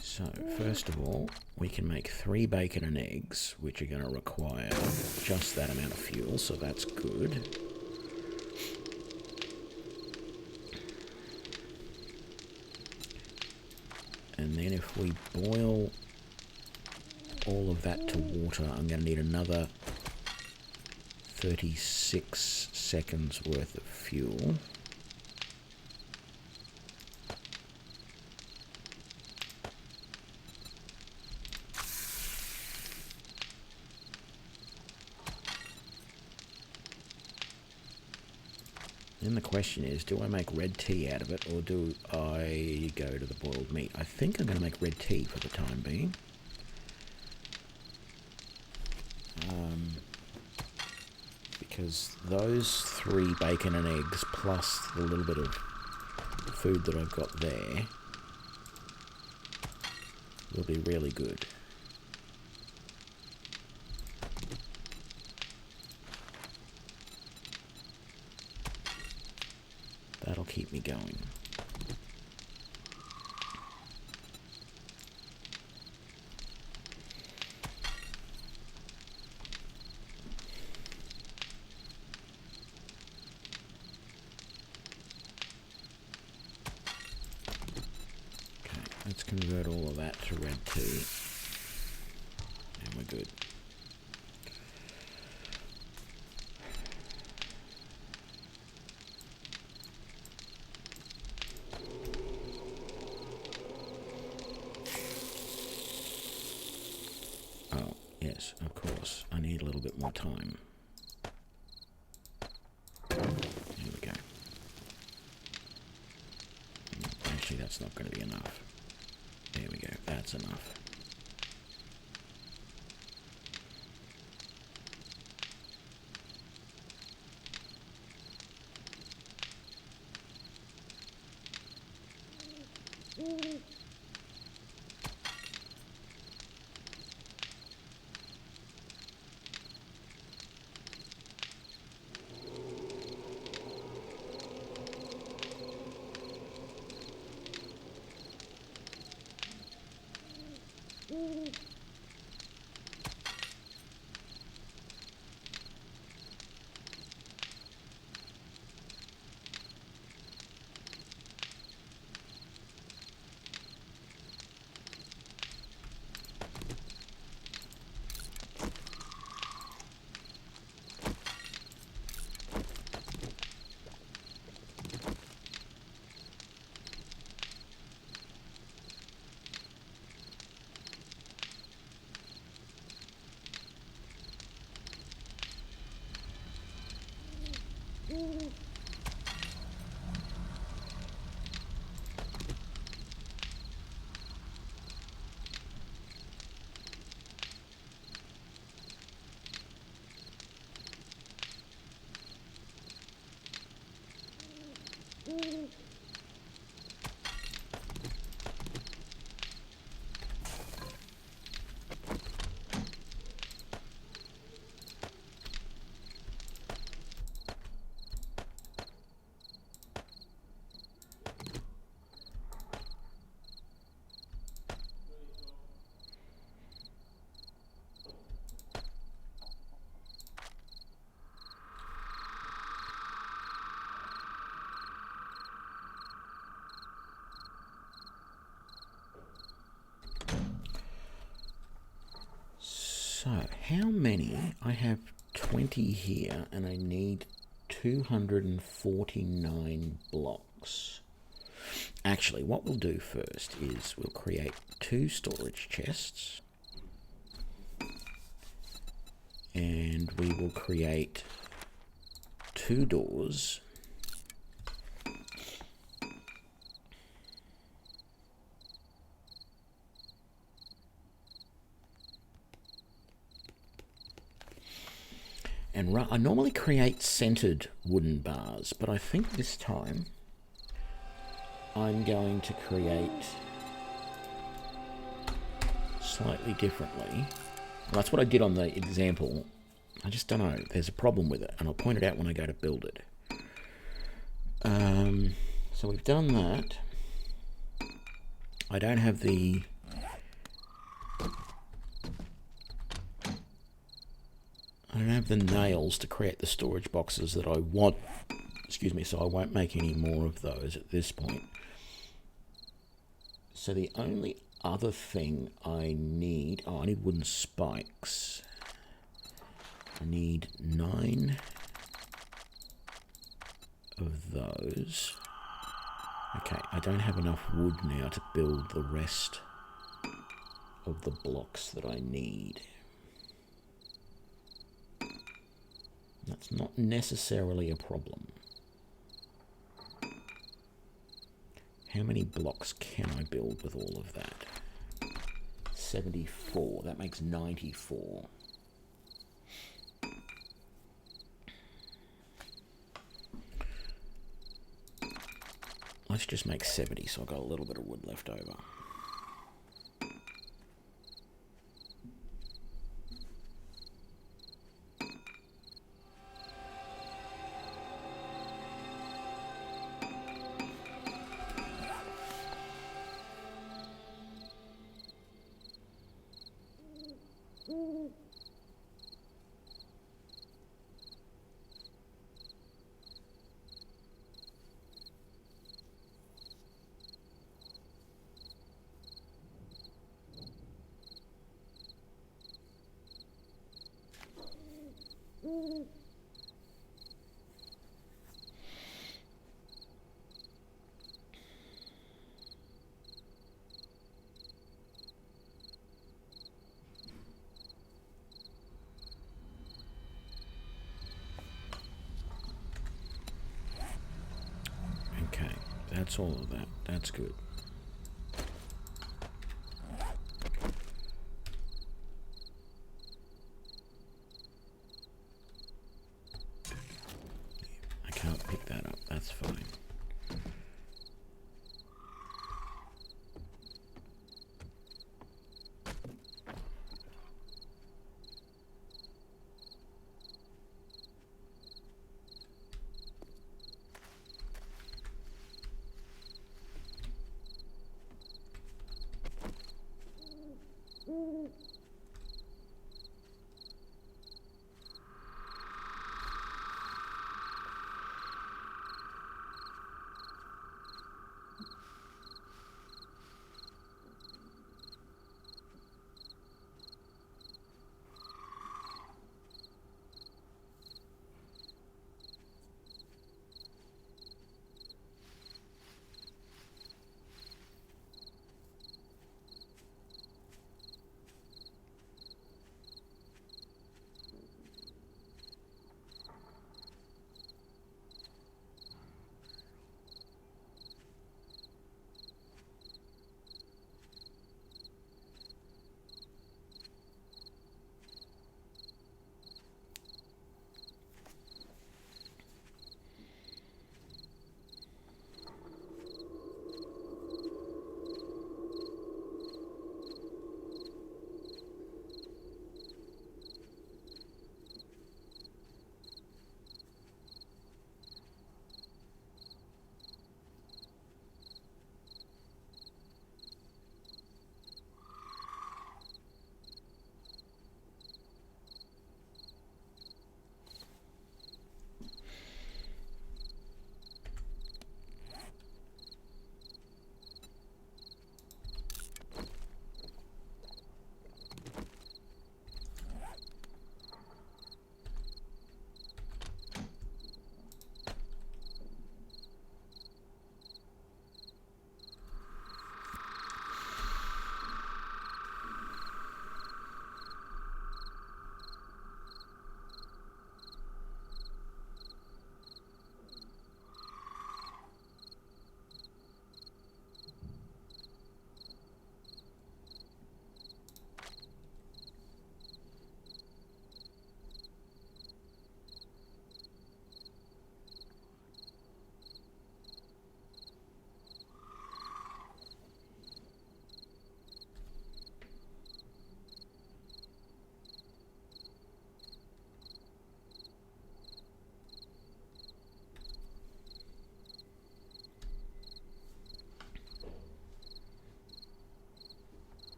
So, first of all, we can make 3 bacon and eggs, which are going to require just that amount of fuel, so that's good. And then if we boil all of that to water, I'm going to need another 36 seconds worth of fuel. Then the question is, do I make red tea out of it, or do I go to the boiled meat? I think I'm going to make red tea for the time being. Because those 3 bacon and eggs, plus the little bit of food that I've got there will be really good. That'll keep me going. Let's convert all of that to red tea. And we're good. Oh, yes, of course. I need a little bit more time. There we go. Actually, that's not going to be enough. There we go, that's enough. So, how many? I have 20 here, and I need 249 blocks. Actually, what we'll do first is we'll create 2 storage chests, and we will create 2 doors. And I normally create centered wooden bars, but I think this time I'm going to create slightly differently. Well, that's what I did on the example. I just don't know. There's a problem with it, and I'll point it out when I go to build it. So we've done that. I don't have the... I don't have the nails to create the storage boxes that I want. Excuse me, so I won't make any more of those at this point. So the only other thing I need... Oh, I need wooden spikes. I need 9 of those. Okay, I don't have enough wood now to build the rest of the blocks that I need. That's not necessarily a problem. How many blocks can I build with all of that? 74. That makes 94. Let's just make 70, so I've got a little bit of wood left over. Okay, that's all of that. That's good. I can't pick that up. That's fine.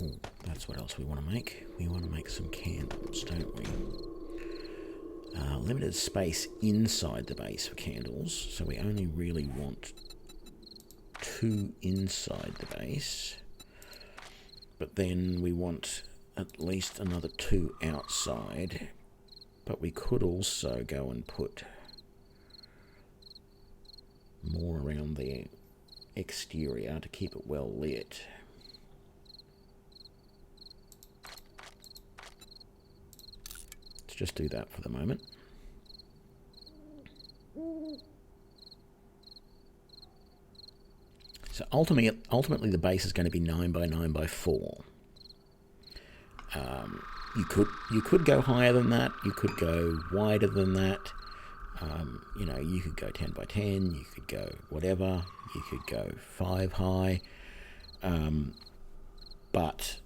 Ooh, that's what else we want to make. We want to make some candles, don't we? Limited space inside the base for candles, so we only really want 2 inside the base. But then we want at least another 2 outside. But we could also go and put more around the exterior to keep it well lit. Let's just do that for the moment. So ultimately the base is going to be 9 by 9 by 4. You could go higher than that. You could go wider than that. You know, you could go 10 by 10, you could go whatever, you could go 5 high, but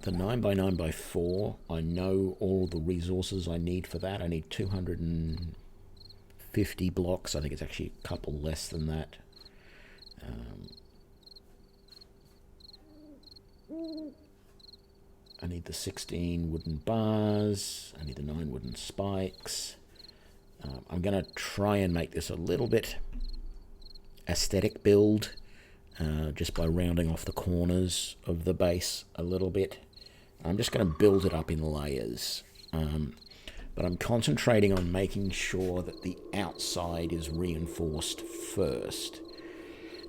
the 9 by 9 by 4, I know all the resources I need for that. I need 250 blocks. I think it's actually a couple less than that. I need the 16 wooden bars. I need the 9 wooden spikes. I'm going to try and make this a little bit aesthetic build, just by rounding off the corners of the base a little bit. I'm just going to build it up in layers, but I'm concentrating on making sure that the outside is reinforced first.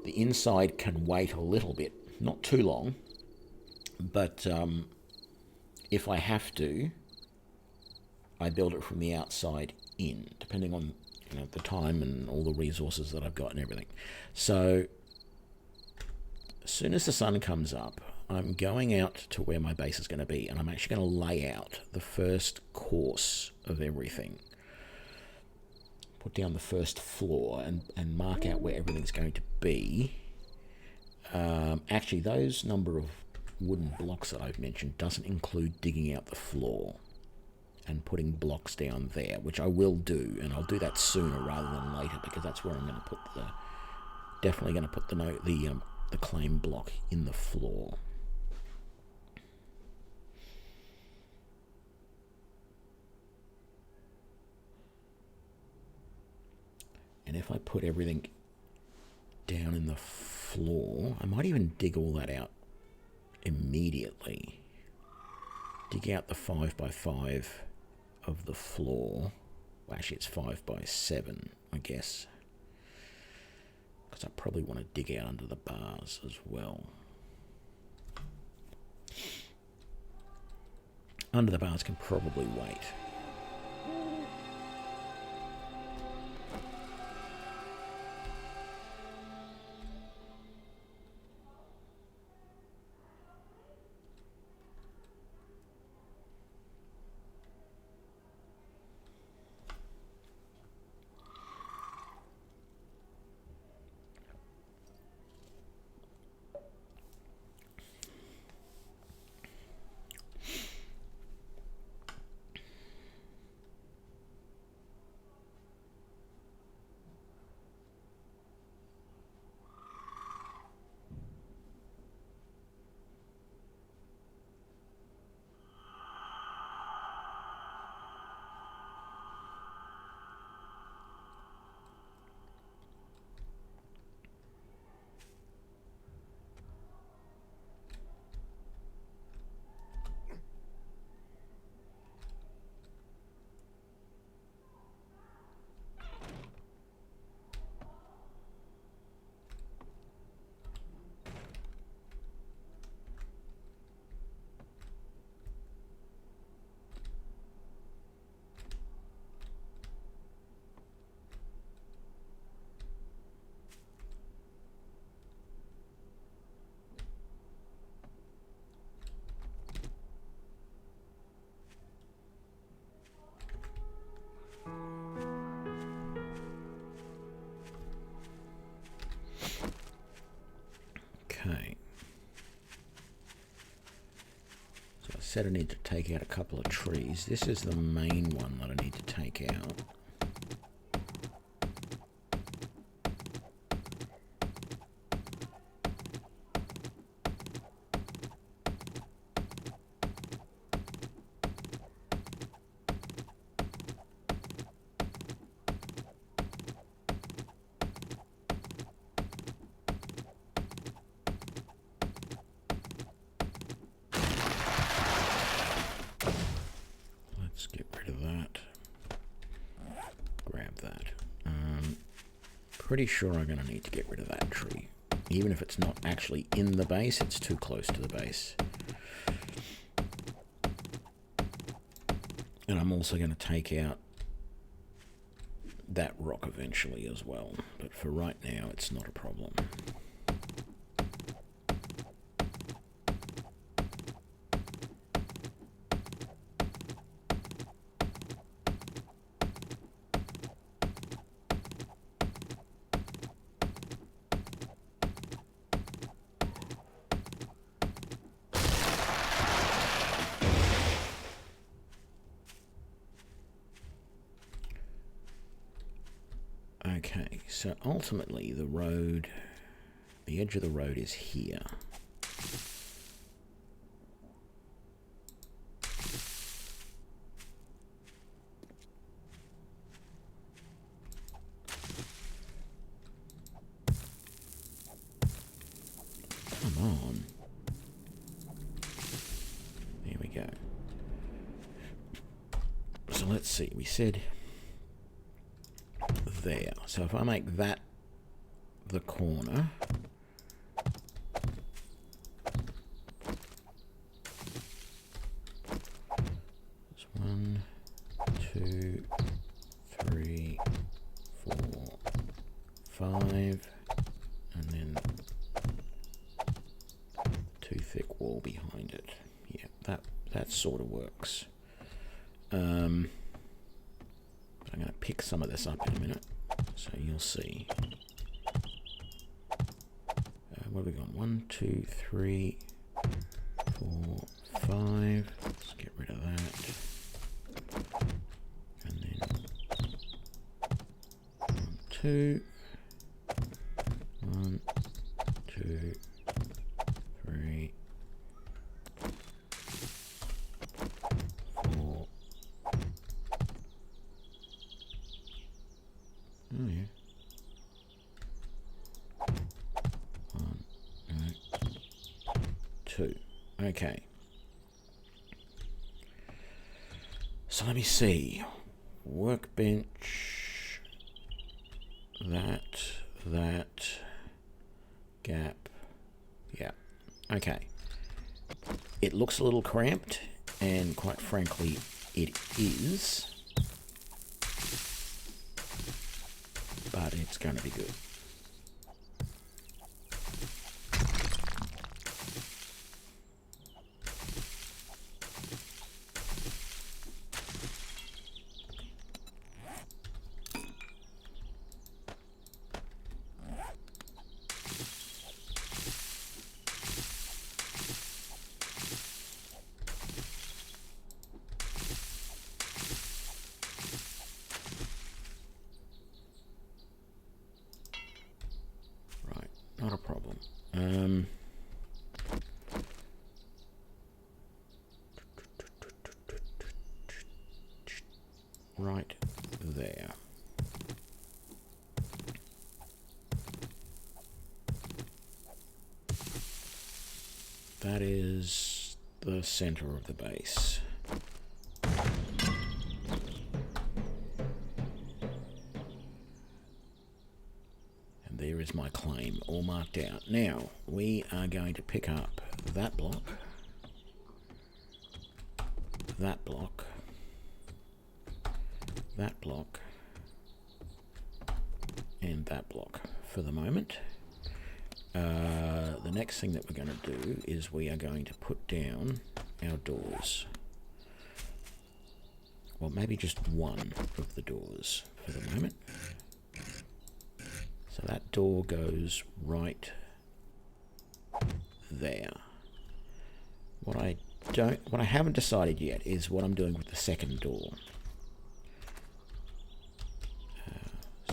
The inside can wait a little bit, not too long, but if I have to, I build it from the outside in, depending on, you know, the time and all the resources that I've got and everything. So as soon as the sun comes up, I'm going out to where my base is going to be, and I'm actually going to lay out the first course of everything. Put down the first floor and mark out where everything's going to be. Actually, those number of wooden blocks that I've mentioned doesn't include digging out the floor and putting blocks down there, which I will do, and I'll do that sooner rather than later, because that's where I'm going to put definitely going to put the claim block in the floor. And if I put everything down in the floor, I might even dig all that out immediately. Dig out the 5 by 5 of the floor. Well, actually it's 5 by 7, I guess, because I probably want to dig out under the bars as well. Under the bars can probably wait. Okay. So I said I need to take out a couple of trees. This is the main one that I need to take out. Let's get rid of that. Grab that. Pretty sure I'm going to need to get rid of that tree. Even if it's not actually in the base, it's too close to the base. And I'm also going to take out that rock eventually as well. But for right now, it's not a problem. Okay, so ultimately the road, the edge of the road is here. Come on. There we go. So let's see, we said there. So if I make that the corner, it's 1, 2, 3, 4, 5, and then too thick wall behind it. Yeah, that sort of works. I'm going to pick some of this up in a minute, so you'll see. What have we got? 1, 2, 3, 4, 5. Let's get rid of that. And then 1, 2. 1, 2, 3, 4. Oh yeah. 1, 2. Okay. So let me see. Workbench. That. Gap. Yeah. Okay. It looks a little cramped, and quite frankly, it is. But it's going to be good. Not a problem. Right there. That is the center of the base. There is my claim, all marked out. Now, we are going to pick up that block, that block, that block, and that block for the moment. The next thing that we're going to do is we are going to put down our doors. Well, maybe just one of the doors for the moment. So that door goes right there. What I haven't decided yet is what I'm doing with the second door.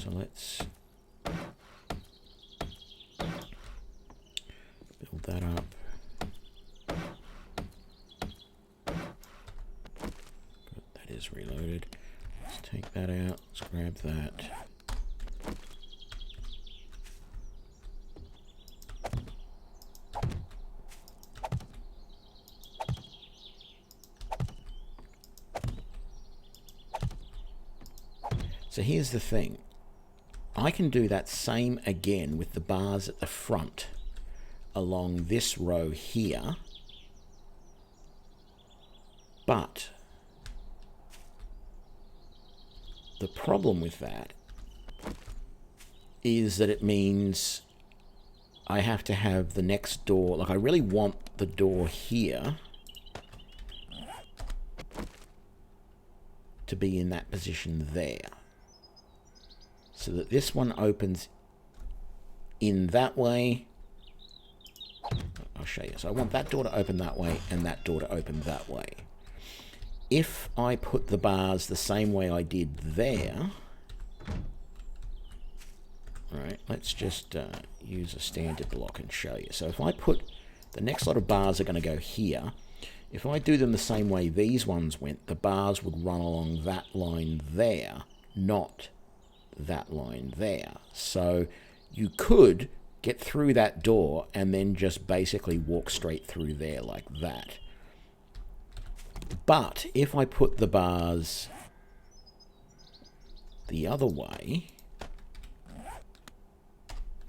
So let's build that up. Good, that is reloaded. Let's take that out. Let's grab that. So here's the thing. I can do that same again with the bars at the front along this row here. But the problem with that is that it means I have to have the next door. Like, I really want the door here to be in that position there, so that this one opens in that way. I'll show you. So I want that door to open that way and that door to open that way. If I put the bars the same way I did there, Right, let's just use a standard block and show you. So if I put the next lot of bars are going to go here. If I do them the same way these ones went, the bars would run along that line there, not that line there. So you could get through that door and then just basically walk straight through there like that. But if I put the bars the other way,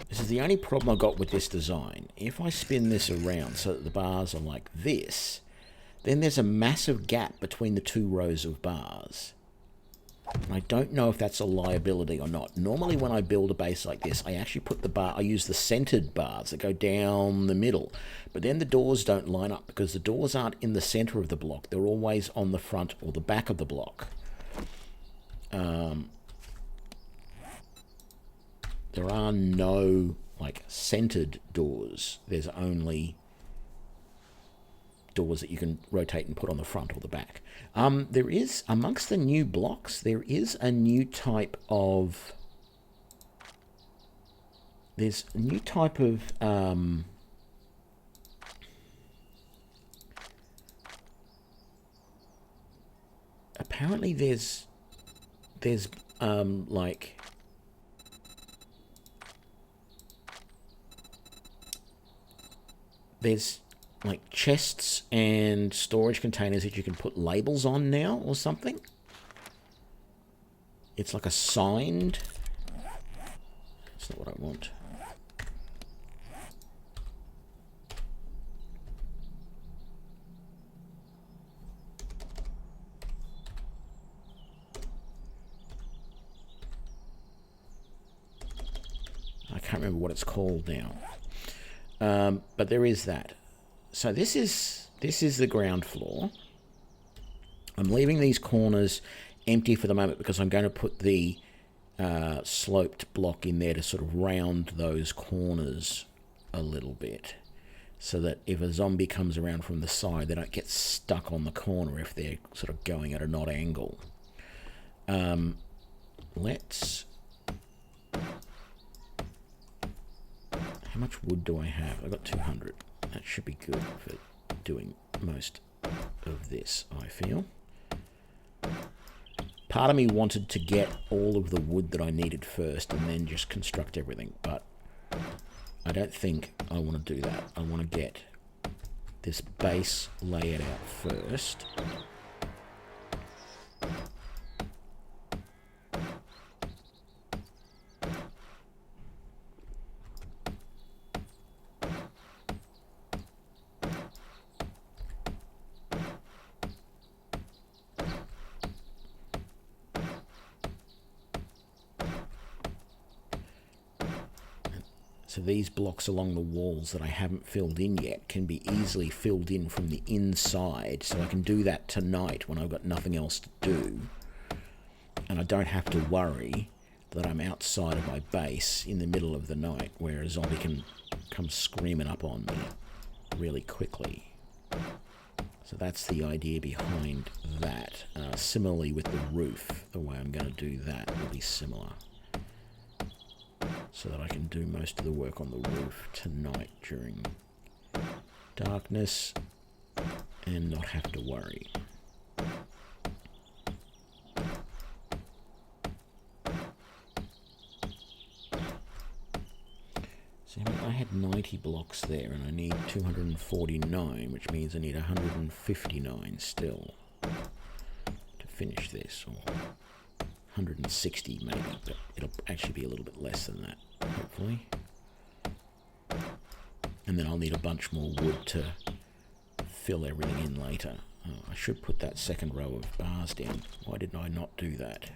this is the only problem I got with this design. If I spin this around so that the bars are like this, then there's a massive gap between the two rows of bars. And I don't know if that's a liability or not. Normally when I build a base like this, I actually put the bar, I use the centered bars that go down the middle. But then the doors don't line up because the doors aren't in the center of the block. They're always on the front or the back of the block. There are no like centered doors. There's only doors that you can rotate and put on the front or the back. There is, amongst the new blocks, there is a new type of... There's a new type of... apparently there's like... There's like chests and storage containers that you can put labels on now or something. It's like a signed. That's not what I want. I can't remember what it's called now. But there is that. So this is the ground floor. I'm leaving these corners empty for the moment because I'm going to put the sloped block in there to sort of round those corners a little bit, so that if a zombie comes around from the side, they don't get stuck on the corner if they're sort of going at an odd angle. Let's... How much wood do I have? I've got 200. That should be good for doing most of this, I feel. Part of me wanted to get all of the wood that I needed first and then just construct everything, but I don't think I want to do that. I want to get this base laid out first. So these blocks along the walls that I haven't filled in yet can be easily filled in from the inside. So I can do that tonight when I've got nothing else to do. And I don't have to worry that I'm outside of my base in the middle of the night where a zombie can come screaming up on me really quickly. So that's the idea behind that. Similarly with the roof, the way I'm going to do that will be similar. So that I can do most of the work on the roof tonight during darkness and not have to worry. So I had 90 blocks there and I need 249, which means I need 159 still to finish this, or 160 maybe, but it'll actually be a little bit less than that, hopefully. And then I'll need a bunch more wood to fill everything in later. Oh, I should put that second row of bars down. Why did I not do that?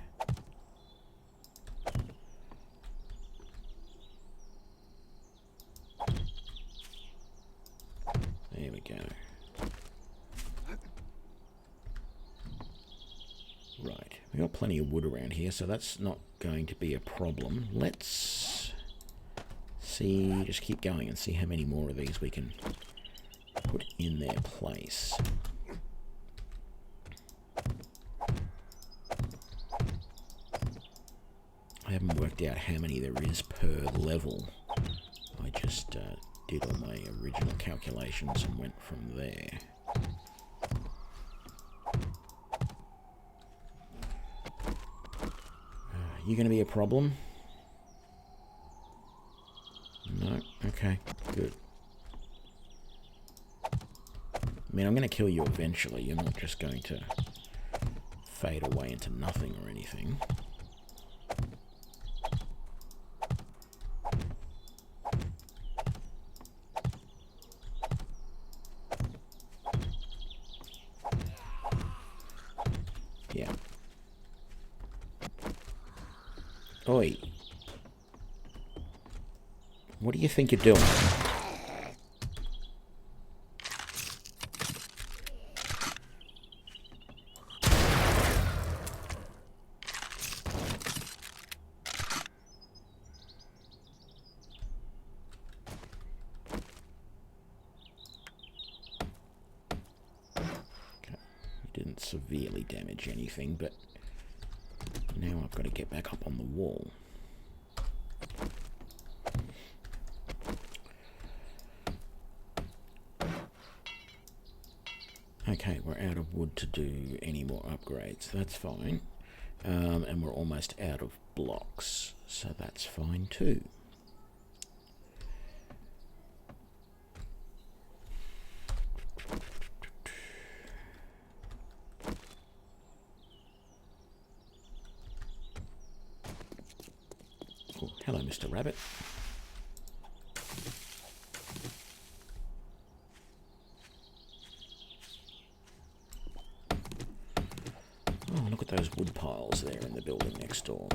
There we go. Right, we've got plenty of wood around here, so that's not going to be a problem. Let's see, just keep going and see how many more of these we can put in their place. I haven't worked out how many there is per level. I just did all my original calculations and went from there. You going to be a problem? No? Okay, good. I mean, I'm going to kill you eventually. You're not just going to fade away into nothing or anything. Yeah. Oi. What do you think you're doing? Didn't severely damage anything, but now I've got to get back up on the wall. Okay, we're out of wood to do any more upgrades. That's fine. And we're almost out of blocks, so that's fine too. Oh, hello, Mr. Rabbit. Oh, look at those wood piles there in the building next door.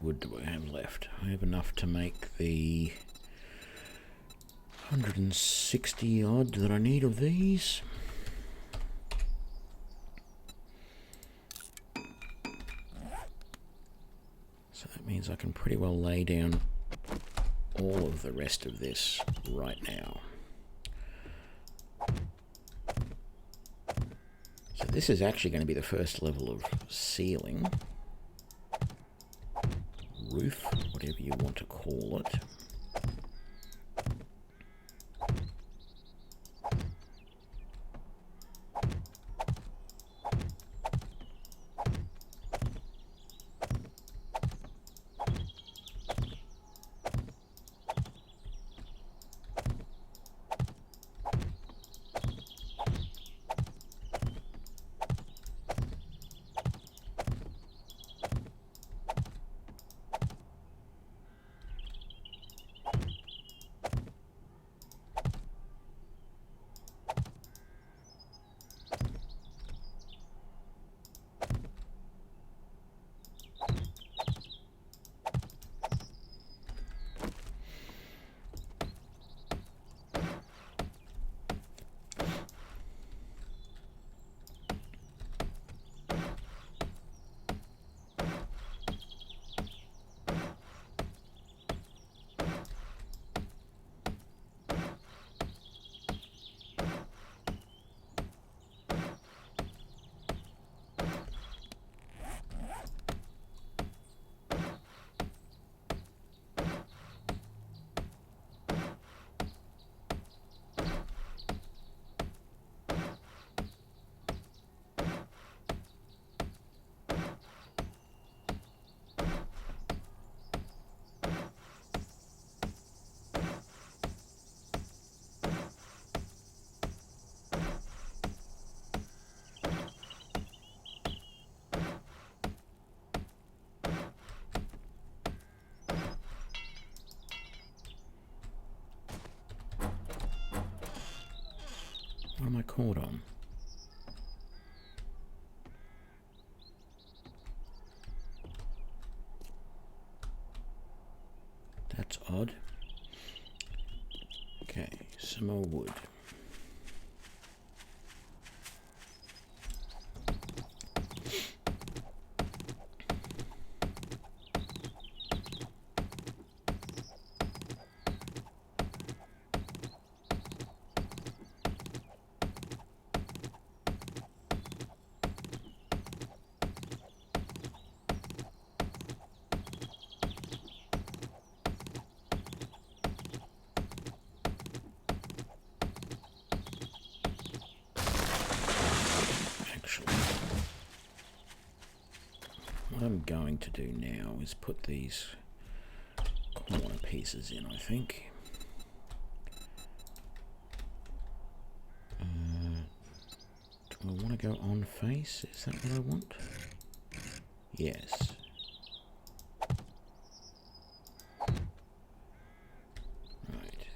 wood do I have left? I have enough to make the 160 odd that I need of these. So that means I can pretty well lay down all of the rest of this right now. So this is actually going to be the first level of ceiling, roof, whatever you want to call it. What am I caught on? That's odd. Okay, some more wood. What I'm going to do now is put these corner pieces in, I think. Do I want to go on face? Is that what I want? Yes. Right.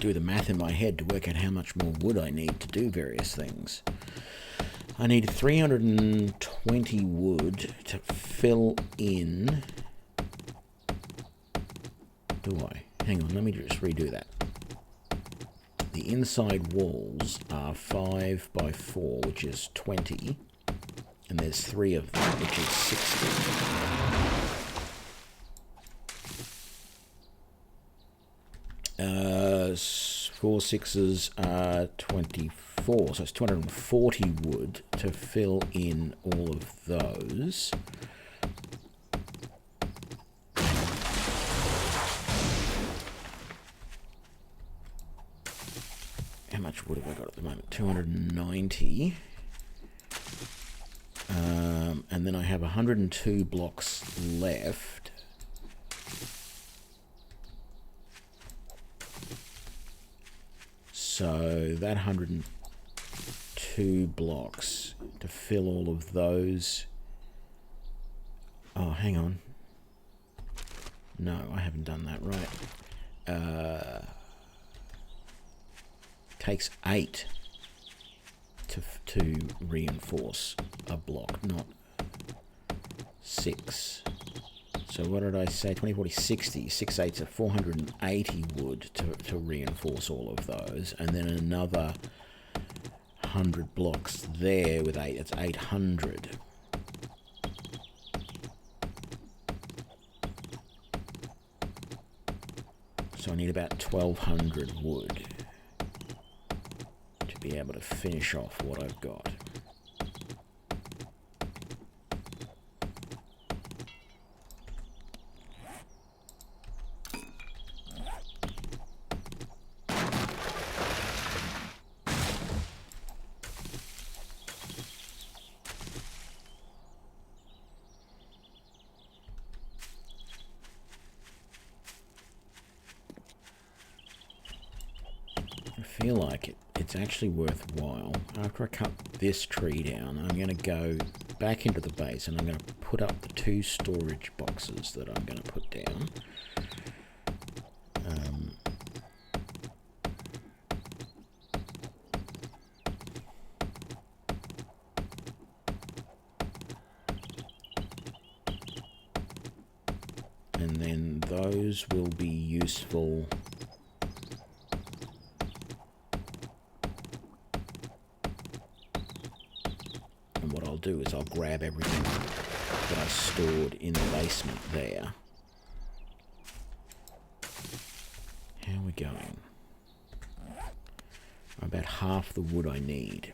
do the math in my head to work out how much more wood I need to do various things. I need 320 wood to fill in... Do I? Hang on, let me just redo that. The inside walls are 5 by 4, which is 20. And there's 3 of them, which is 60. 4 6s are 24, so it's 240 wood to fill in all of those. How much wood have I got at the moment? 290. And then I have 102 blocks left. So that 102 blocks to fill all of those. Oh, hang on. No, I haven't done that right. Takes 8 to reinforce a block, not 6. So what did I say? 20, 40, 60. 6 8s are 480 wood to reinforce all of those. And then another 100 blocks there with 8. That's 800. So I need about 1200 wood to be able to finish off what I've got. I feel like it's actually worthwhile. After I cut this tree down, I'm going to go back into the base and I'm going to put up the 2 storage boxes that I'm going to put down. And then those will be useful. And what I'll do is I'll grab everything that I stored in the basement there. How are we going? About half the wood I need.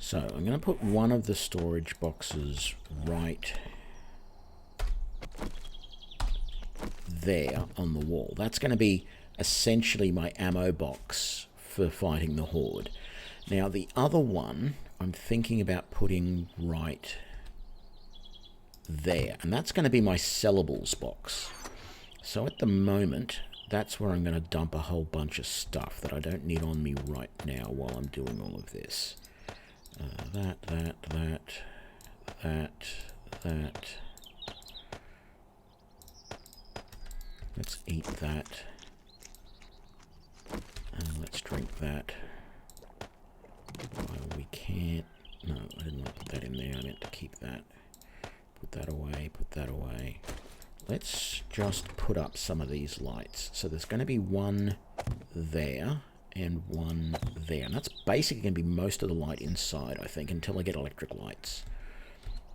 So I'm going to put one of the storage boxes right there on the wall. That's going to be essentially my ammo box for fighting the Horde. Now the other one I'm thinking about putting right there, and that's going to be my sellables box. So at the moment, that's where I'm going to dump a whole bunch of stuff that I don't need on me right now while I'm doing all of this. That. Let's eat that. And let's drink that. Well, we can't... No, I didn't want to put that in there. I meant to keep that. Put that away, put that away. Let's just put up some of these lights. So there's going to be one there and one there. And that's basically going to be most of the light inside, I think, until I get electric lights.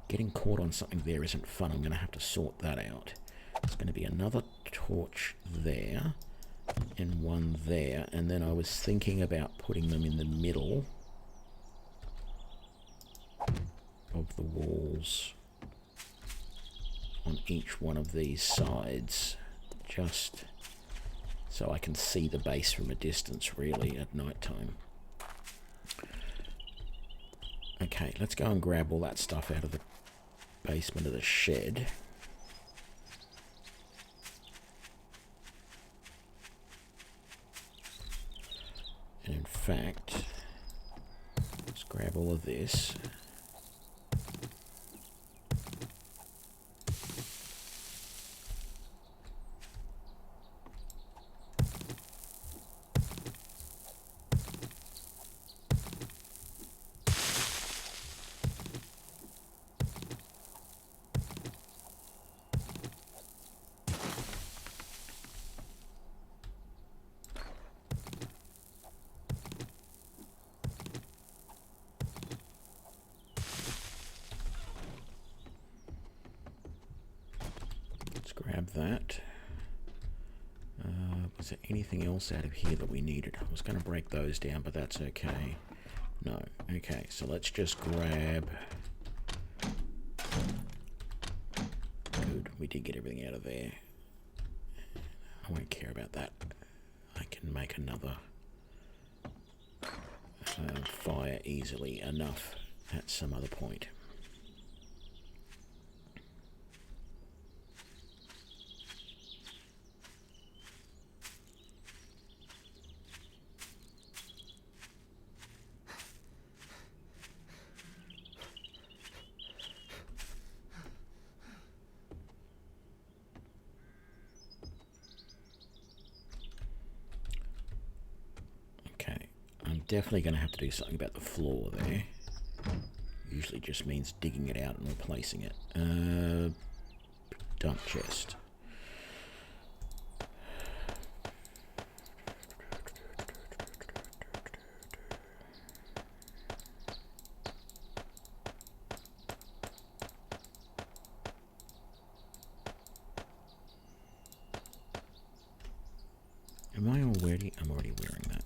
Getting caught on something there isn't fun. I'm going to have to sort that out. There's going to be another torch there and one there. And then I was thinking about putting them in the middle of the walls on each one of these sides, just so I can see the base from a distance, really, at night time. Okay, let's go and grab all that stuff out of the basement of the shed. And in fact, let's grab all of this. Grab that. Was there anything else out of here that we needed? I was going to break those down, but that's okay. No. Okay, so let's just grab... Good, we did get everything out of there. I won't care about that. I can make another fire easily enough at some other point. Definitely going to have to do something about the floor there. Usually just means digging it out and replacing it. Dump chest. Am I already? I'm already wearing that.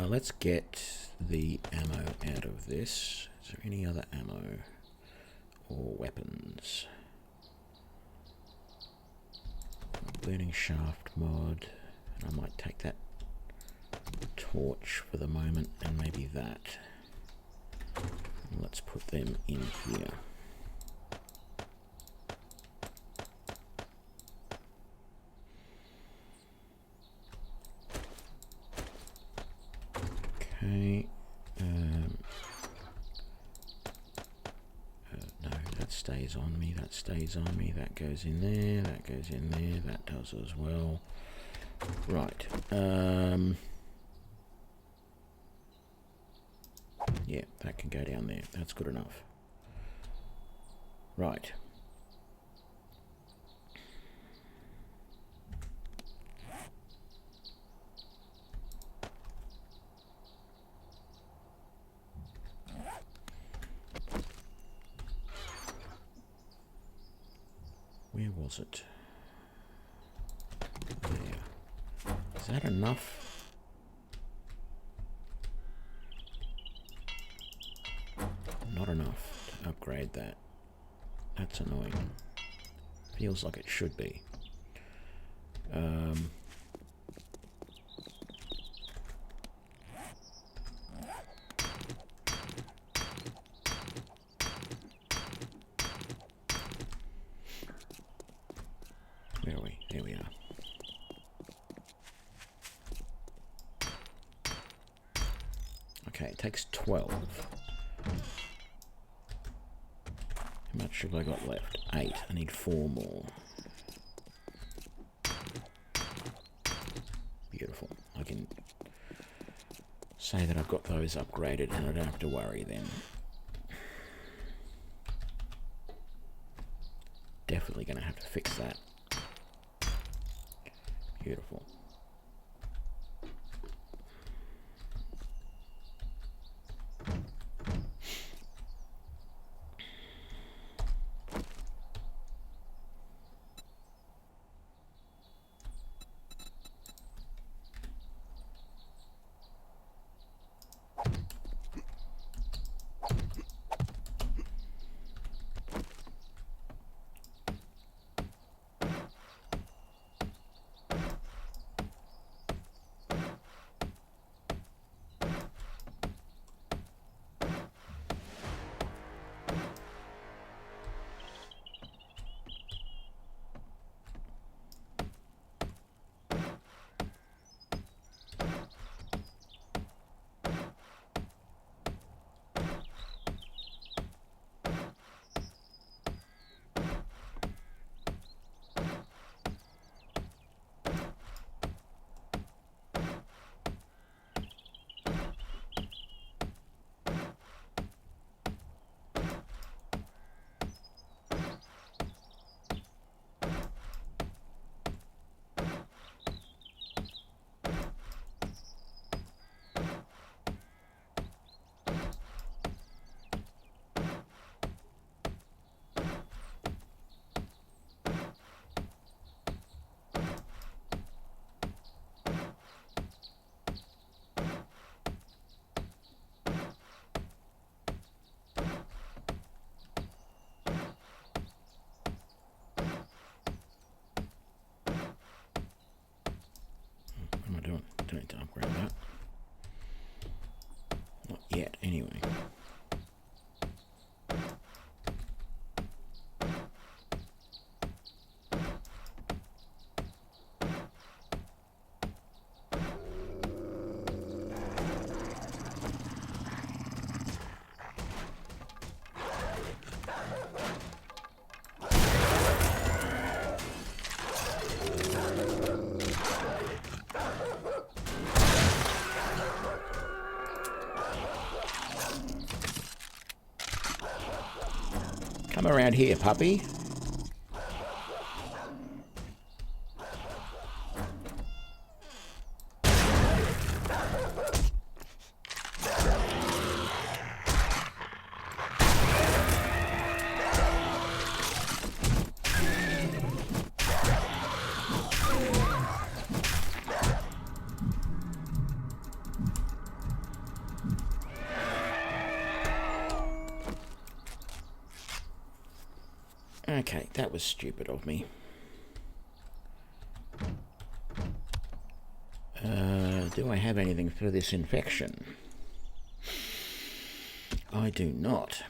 Let's get the ammo out of this. Is there any other ammo or weapons? Burning shaft mod. I might take that torch for the moment and maybe that. Let's put them in here. Okay, no, that stays on me, that stays on me, that goes in there, that goes in there, that does as well. Right, yeah, that can go down there, that's good enough. Right. Where was it? There. Is that enough? Not enough to upgrade that. That's annoying. Feels like it should be. Where are we? There we are. Okay, it takes 12. How much have I got left? 8. I need 4 more. Beautiful. I can say that I've got those upgraded and I don't have to worry then. Definitely going to have to fix that. Beautiful. don't need to upgrade that. Not yet, anyway. Come around here, puppy. Okay, that was stupid of me. Do I have anything for this infection? I do not.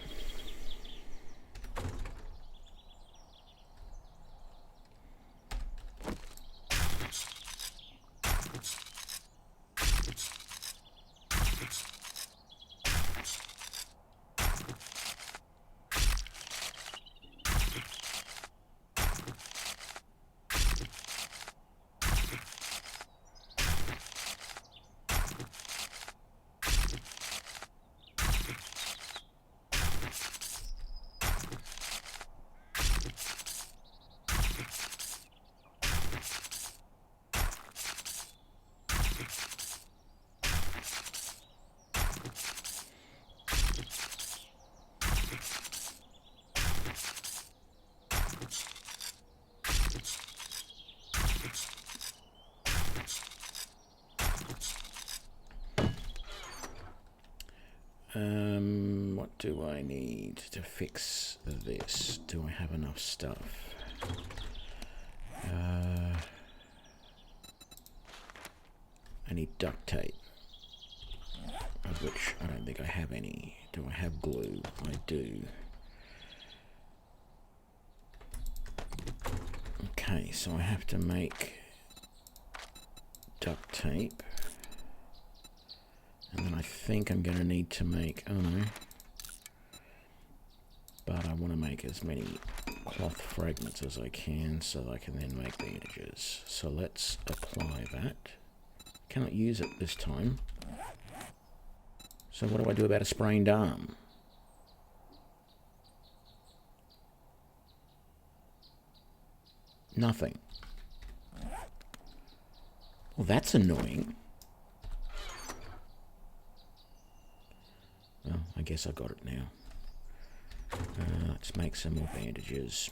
What do I need to fix this? Do I have enough stuff? I need duct tape, of which I don't think I have any. Do I have glue? I do. Okay, so I have to make duct tape. And then I think I'm going to need to make, oh no, but I want to make as many cloth fragments as I can so that I can then make bandages. So let's apply that. Cannot use it this time. So what do I do about a sprained arm? Nothing. Well, that's annoying. Well, I guess I got it now. Let's make some more bandages.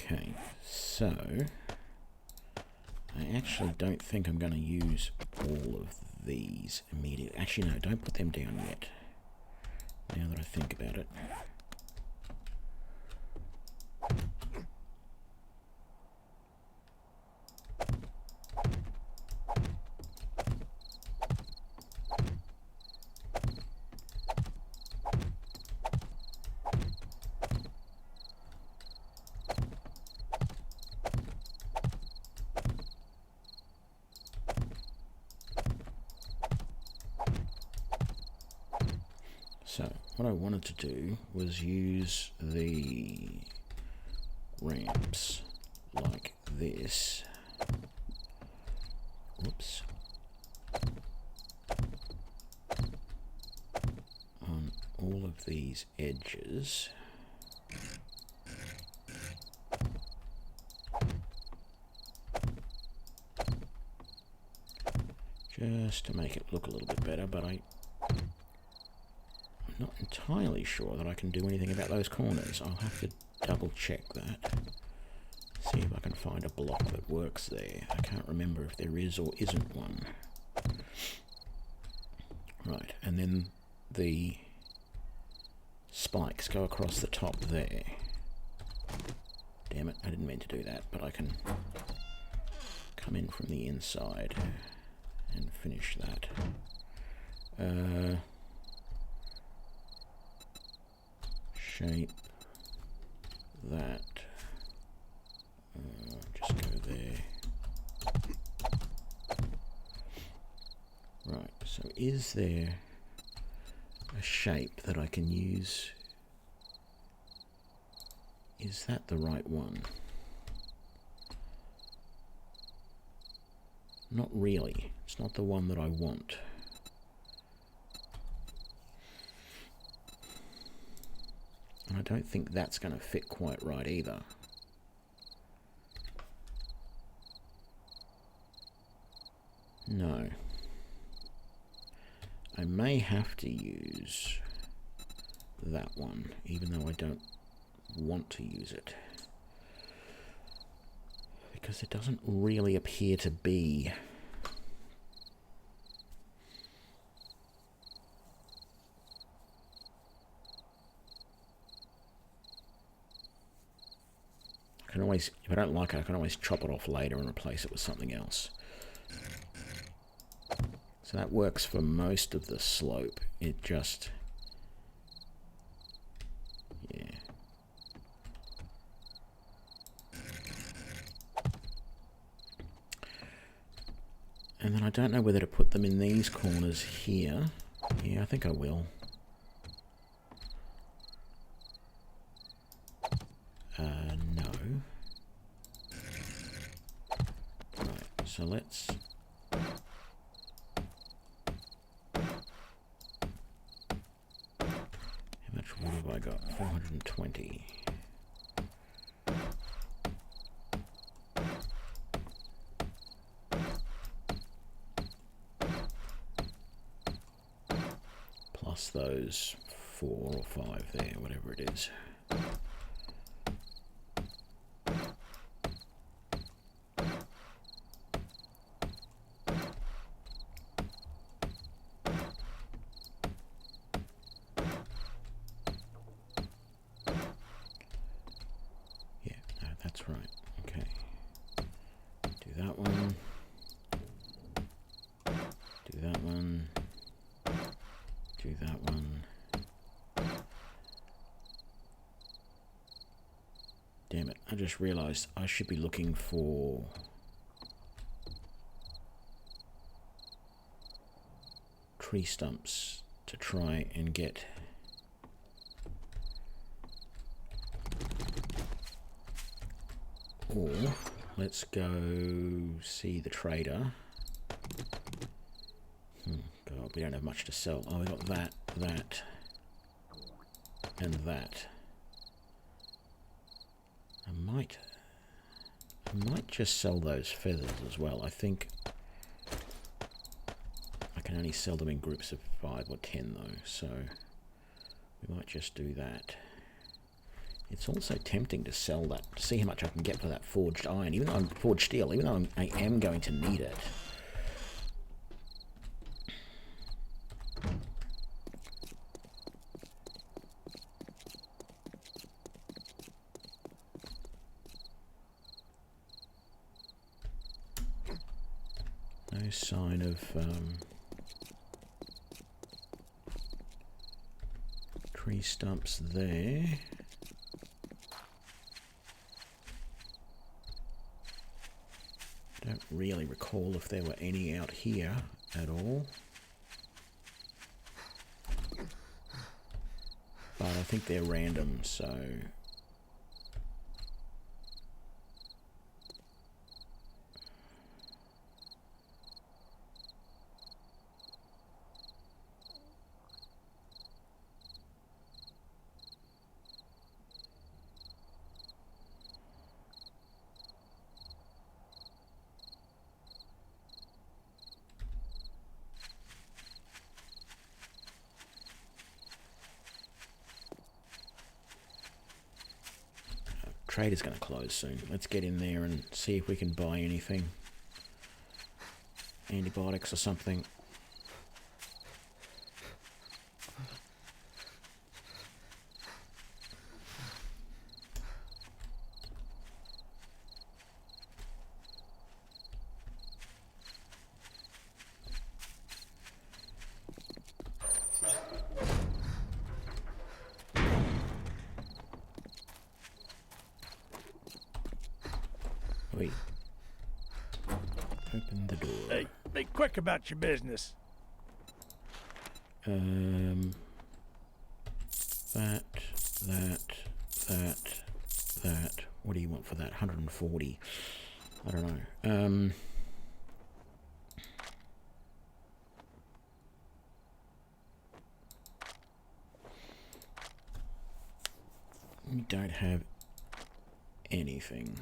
Okay, so I actually don't think I'm going to use all of these immediately. Actually, no, don't put them down yet. Now that I think about it. So, what I wanted to do was use the ramps like this. Whoops. On all of these edges. just to make it look a little bit better, but I'm not entirely sure that I can do anything about those corners. I'll have to double check that. See if I can find a block that works there. I can't remember if there is or isn't one. Right, and then the spikes go across the top there. Damn it, I didn't mean to do that, but I can come in from the inside and finish that. Shape that. Just go there. Right, so is there a shape that I can use? Is that the right one? Not really. It's not the one that I want. And I don't think that's going to fit quite right either. No. I may have to use that one, even though I don't want to use it. Because it doesn't really appear to be I can always, if I don't like it, I can always chop it off later and replace it with something else. So that works for most of the slope. It just, yeah. And then I don't know whether to put them in these corners here. Yeah, I think I will. No. Right, so let's... How much wood have I got? 420. Plus those 4 or 5 there, whatever it is. That's right. Okay. Do that one. Do that one. Do that one. Damn it. I just realized I should be looking for tree stumps to try and get or let's go see the trader. God, we don't have much to sell. Oh, we got that, that, and that. I might just sell those feathers as well. I think I can only sell them in groups of 5 or 10 though, so we might just do that. It's also tempting to sell that, to see how much I can get for that forged iron, even though I'm forged steel, even though I am going to need it. No sign of tree stumps there. Don't really recall if there were any out here at all. But I think they're random, so... Trader's going to close soon. Let's get in there and see if we can buy anything. Antibiotics or something. Wait. Open the door.
Hey, be quick about your business.
That. What do you want for that? 140. I don't know. We don't have anything.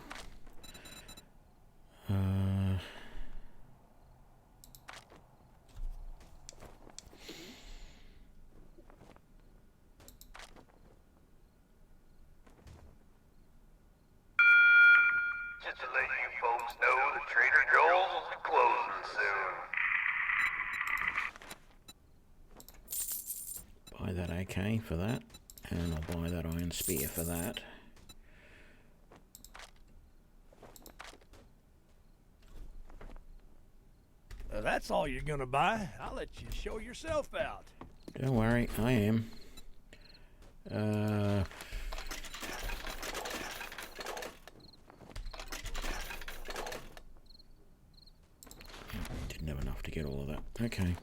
Just to let you folks know that Trader Joel's will be closing soon.
Buy that AK for that, and I'll buy that iron spear for that.
That's all you're gonna buy. I'll let you show yourself out.
Don't worry, I am. Didn't have enough to get all of that. Okay.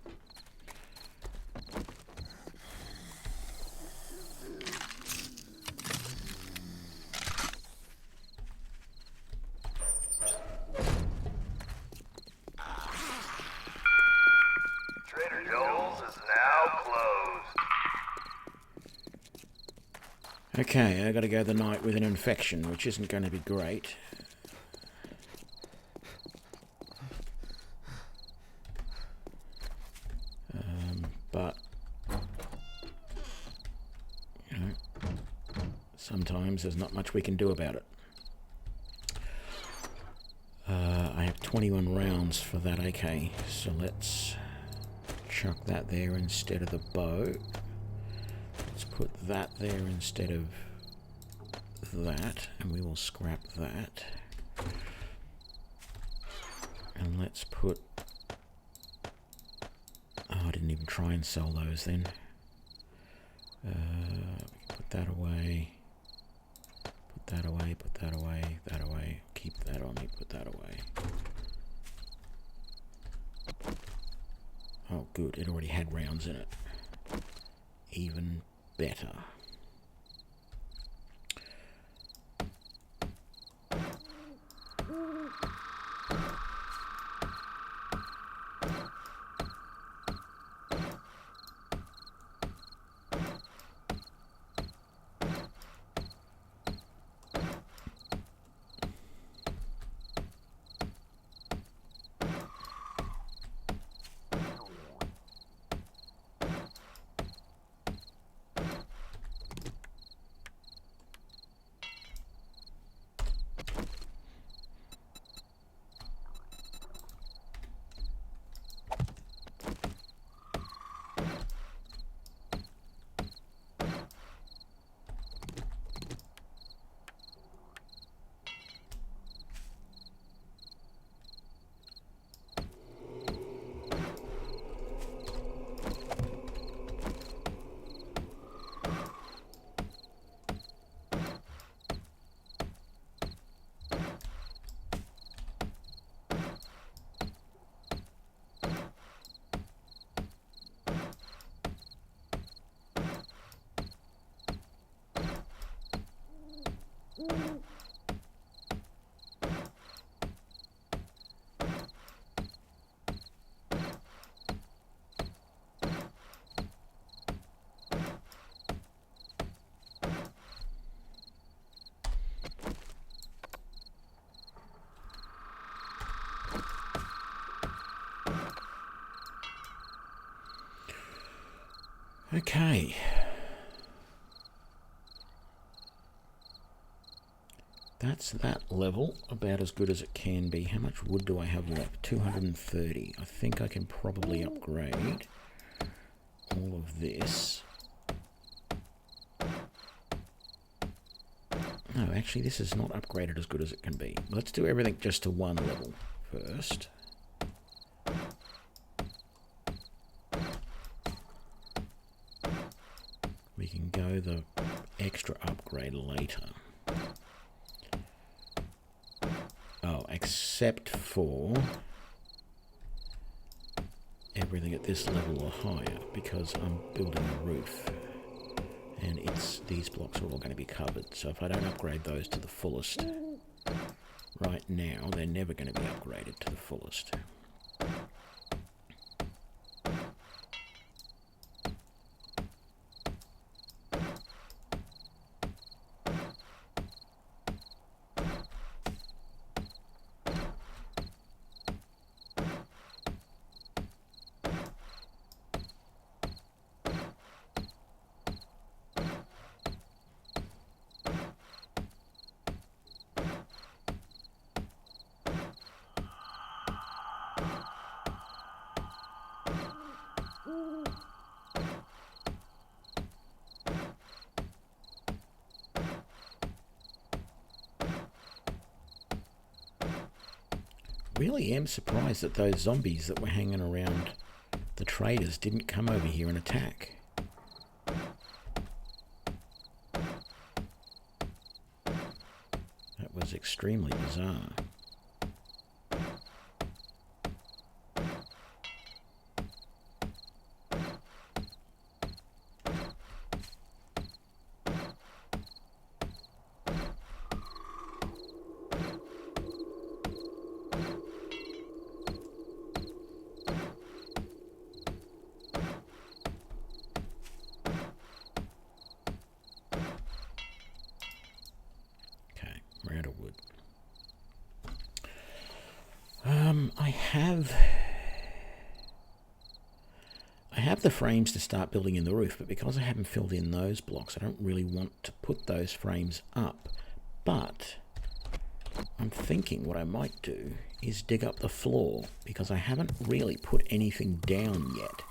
Trader Joel's is now closed.
Okay, I gotta go the night with an infection, which isn't going to be great. But, you know, sometimes there's not much we can do about it. I have 21 rounds for that AK, so let's chuck that there instead of the bow. Let's put that there instead of that, and we will scrap that. And let's put... Oh, I didn't even try and sell those then. Put that away. Put that away, put that away, that away. Keep that on me, put that away. Oh, good, it already had rounds in it. Even better. Okay. that's that level, about as good as it can be. How much wood do I have left? 230. I think I can probably upgrade all of this. No, actually, this is not upgraded as good as it can be. Let's do everything just to one level first. We can go the extra upgrade later. Oh, except for everything at this level or higher, because I'm building a roof. And these blocks are all going to be covered. So if I don't upgrade those to the fullest right now, they're never going to be upgraded to the fullest. Really am surprised that those zombies that were hanging around the traders didn't come over here and attack. That was extremely bizarre. We're out of wood. I have the frames to start building in the roof, but because I haven't filled in those blocks, I don't really want to put those frames up. But I'm thinking what I might do is dig up the floor, because I haven't really put anything down yet.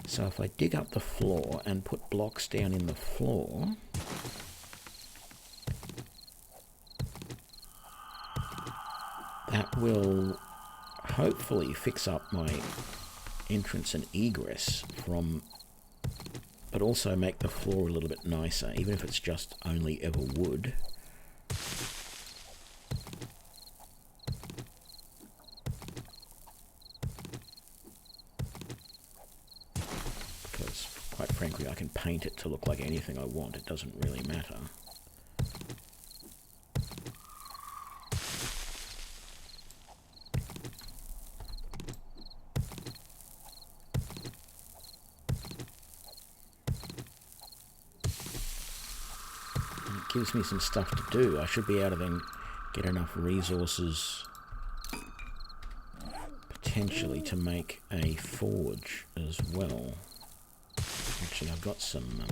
So if I dig up the floor and put blocks down in the floor, that will hopefully fix up my entrance and egress from, but also make the floor a little bit nicer, even if it's just only ever wood. Because, quite frankly, I can paint it to look like anything I want. It doesn't really matter. Gives me some stuff to do. I should be able to then get enough resources potentially to make a forge as well. Actually, I've got some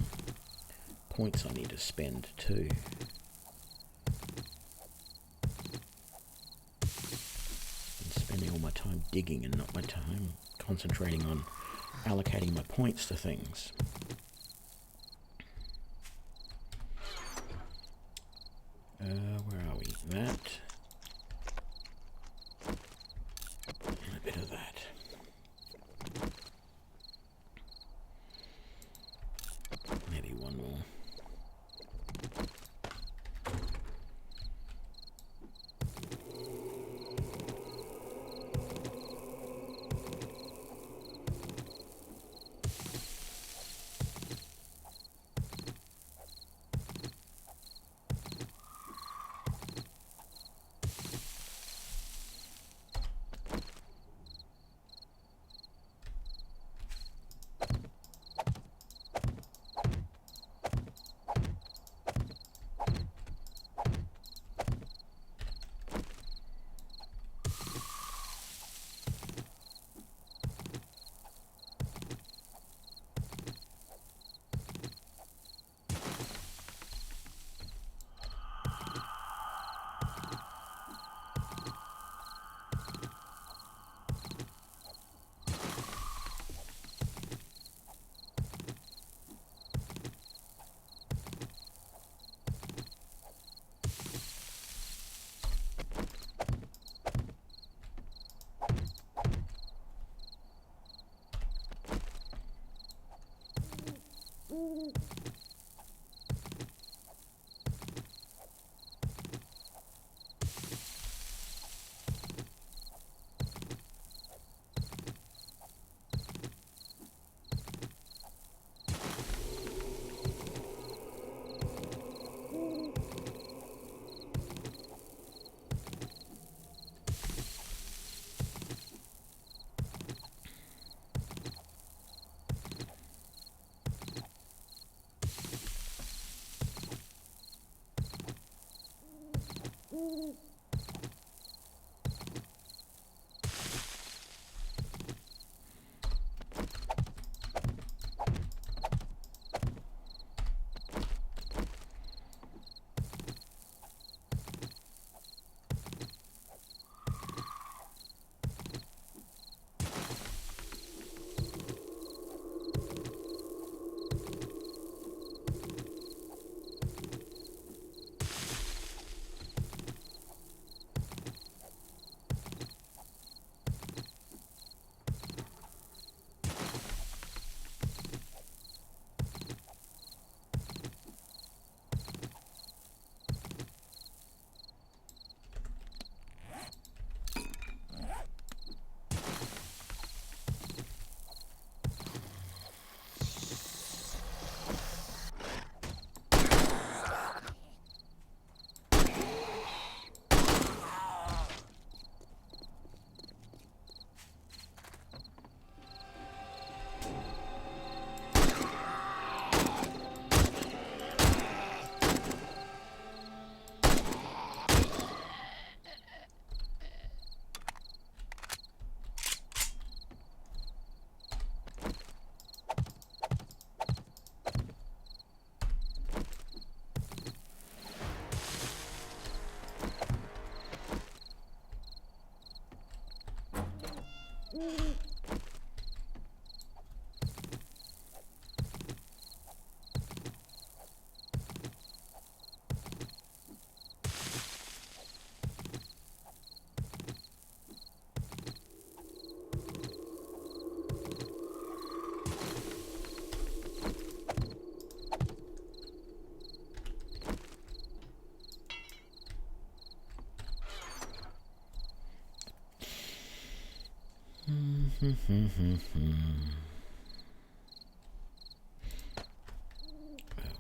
points I need to spend too. I'm spending all my time digging and not my time concentrating on allocating my points to things. Where are we? That. And a bit of that. Maybe one more.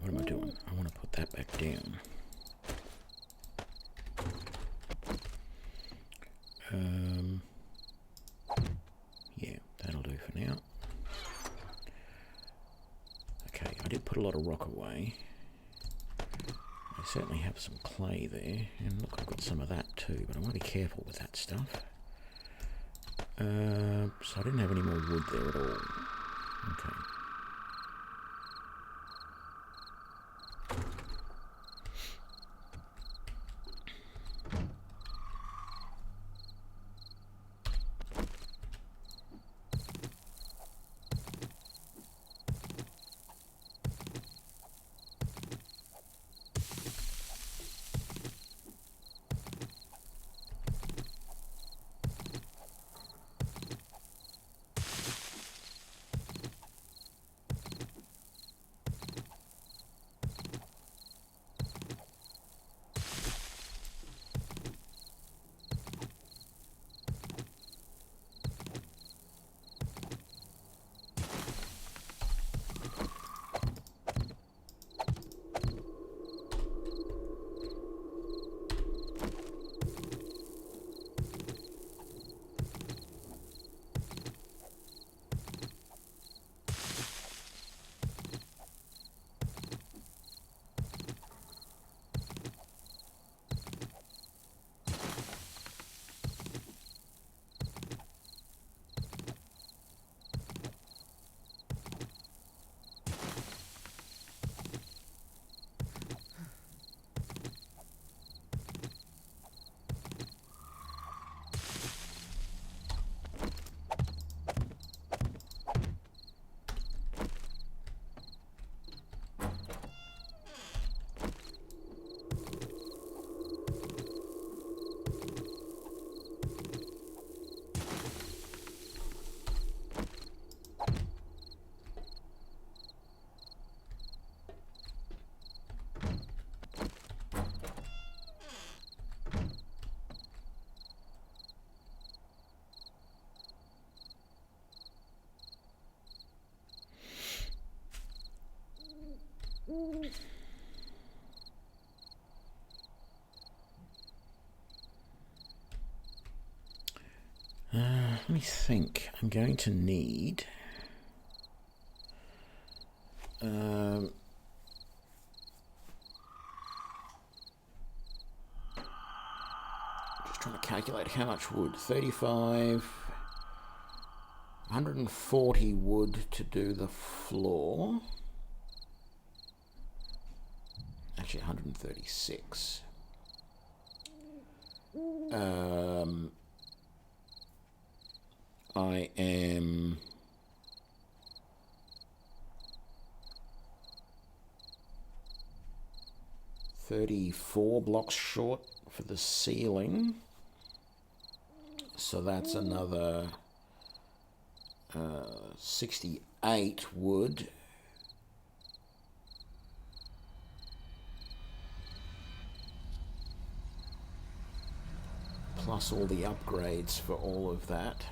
What am I doing? I want to put that back down. Yeah, that'll do for now. Okay, I did put a lot of rock away. I certainly have some clay there, and look, I've got some of that too, but I want to be careful with that stuff. So I didn't have any more wood there at all. Okay. Let me think. I'm going to need... just trying to calculate how much wood. 35... 140 wood to do the floor. Actually, 136. I am 34 blocks short for the ceiling. So that's another 68 wood. Plus all the upgrades for all of that.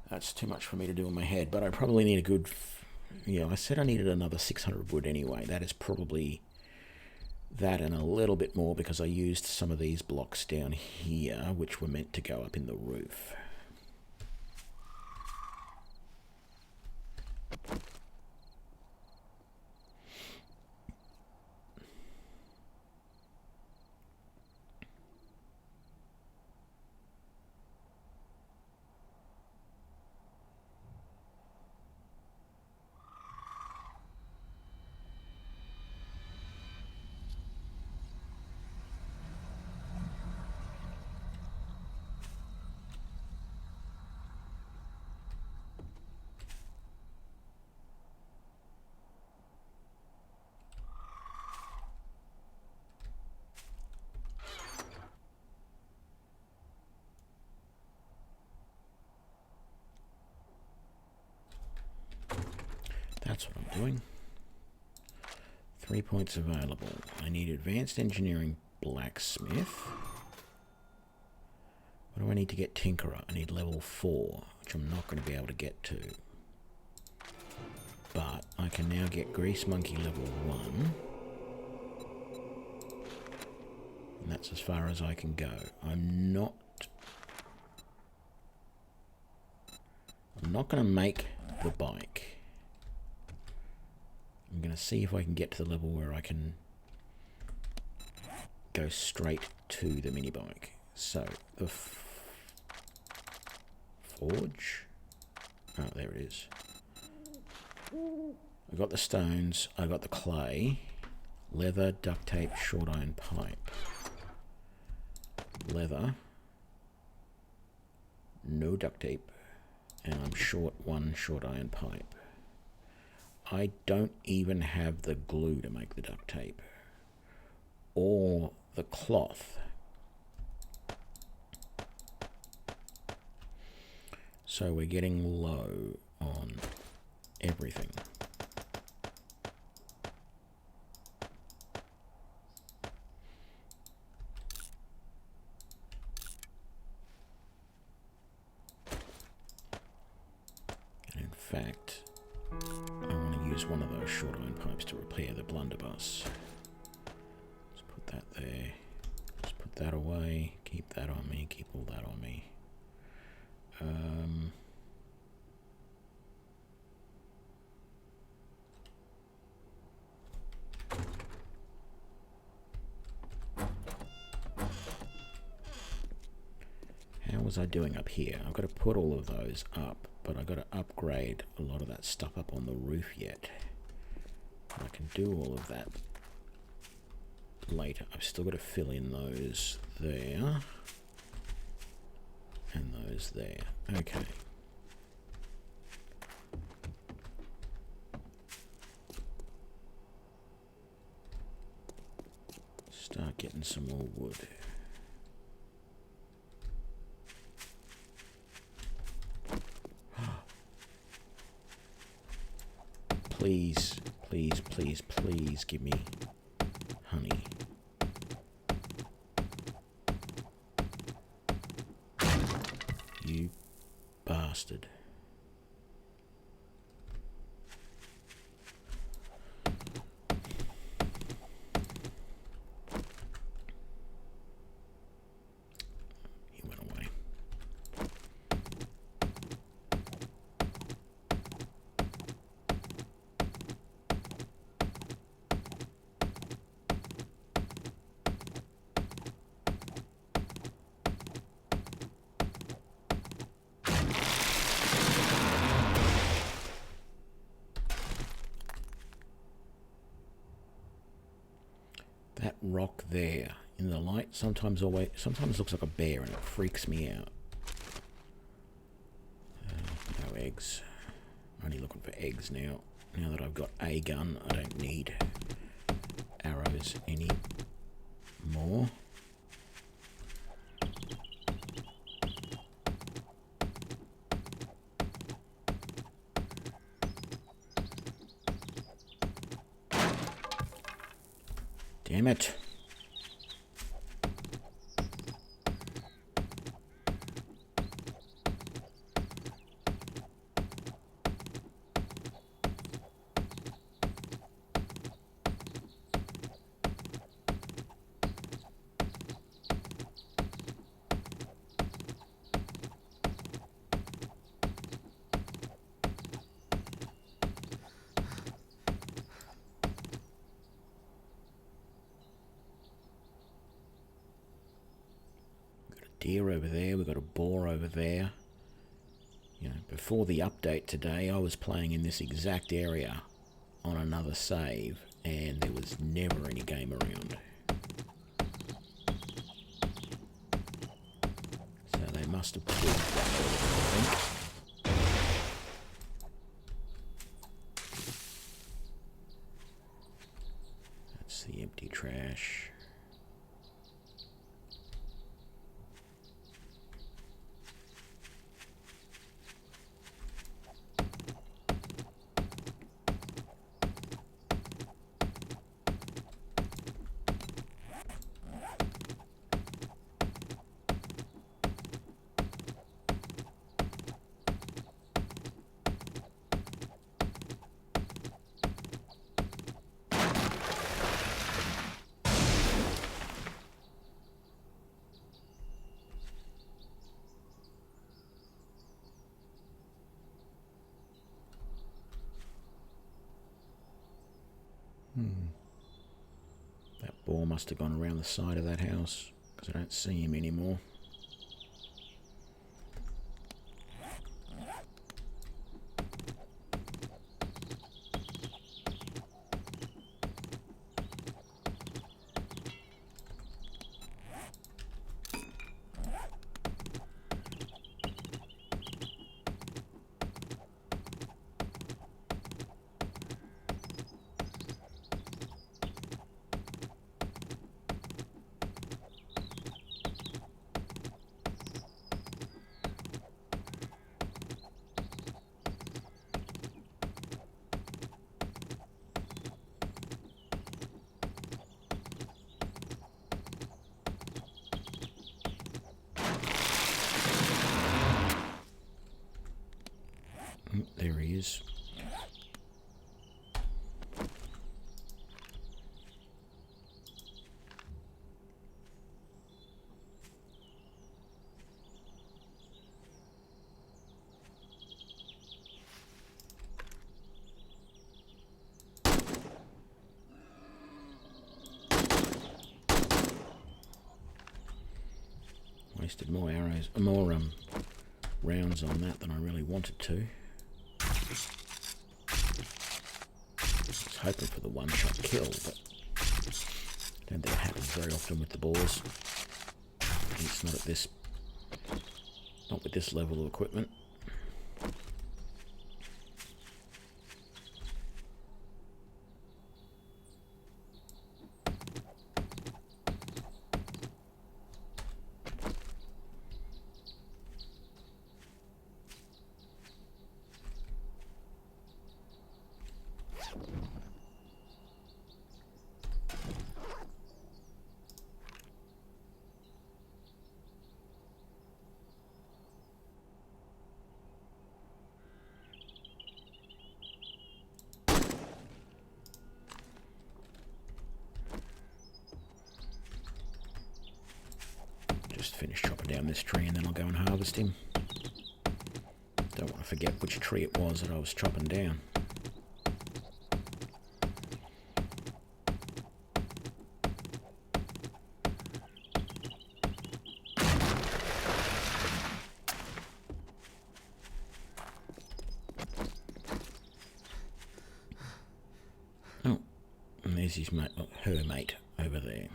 That's too much for me to do in my head, but I probably need a good... I said I needed another 600 wood anyway. That is probably that and a little bit more because I used some of these blocks down here, which were meant to go up in the roof. That's what I'm doing. 3 points available. I need advanced engineering blacksmith. What do I need to get tinkerer? I need level 4, which I'm not going to be able to get to. But I can now get grease monkey level 1. And that's as far as I can go. I'm not going to make the bike. I'm going to see if I can get to the level where I can go straight to the mini bike. So, the forge. Oh, there it is. I got the stones, I got the clay, leather, duct tape, short iron pipe. Leather, no duct tape, and I'm short 1 short iron pipe. I don't even have the glue to make the duct tape or the cloth. So we're getting low on everything. And in fact, I want to use one of those short iron pipes to repair the blunderbuss. Let's put that there. Let's put that away. Keep that on me. Keep all that on me. How was I doing up here? I've got to put all of those up, but I've got to upgrade a lot of that stuff up on the roof yet. I can do all of that later. I've still got to fill in those there and those there. Okay. Start getting some more wood. Please, please, please, please give me honey. You bastard. rock there in the light. Sometimes looks like a bear and it freaks me out. No eggs. I'm only looking for eggs now. Now that I've got a gun, I don't need arrows anymore. Damn it. Deer over there, we've got a boar over there. You know, before the update today, I was playing in this exact area on another save, and there was never any game around. So they must have tweaked that a little bit, I think. That's the empty trash. That boar must have gone around the side of that house, because I don't see him anymore. There he is. Wasted more arrows, more rounds on that than I really wanted to. I was hoping for the one-shot kill, but I don't think it happens very often with the boars. At least not with this level of equipment. Just finish chopping down this tree and then I'll go and harvest him. Don't want to forget which tree it was that I was chopping down. Oh, and there's his mate, her mate over there.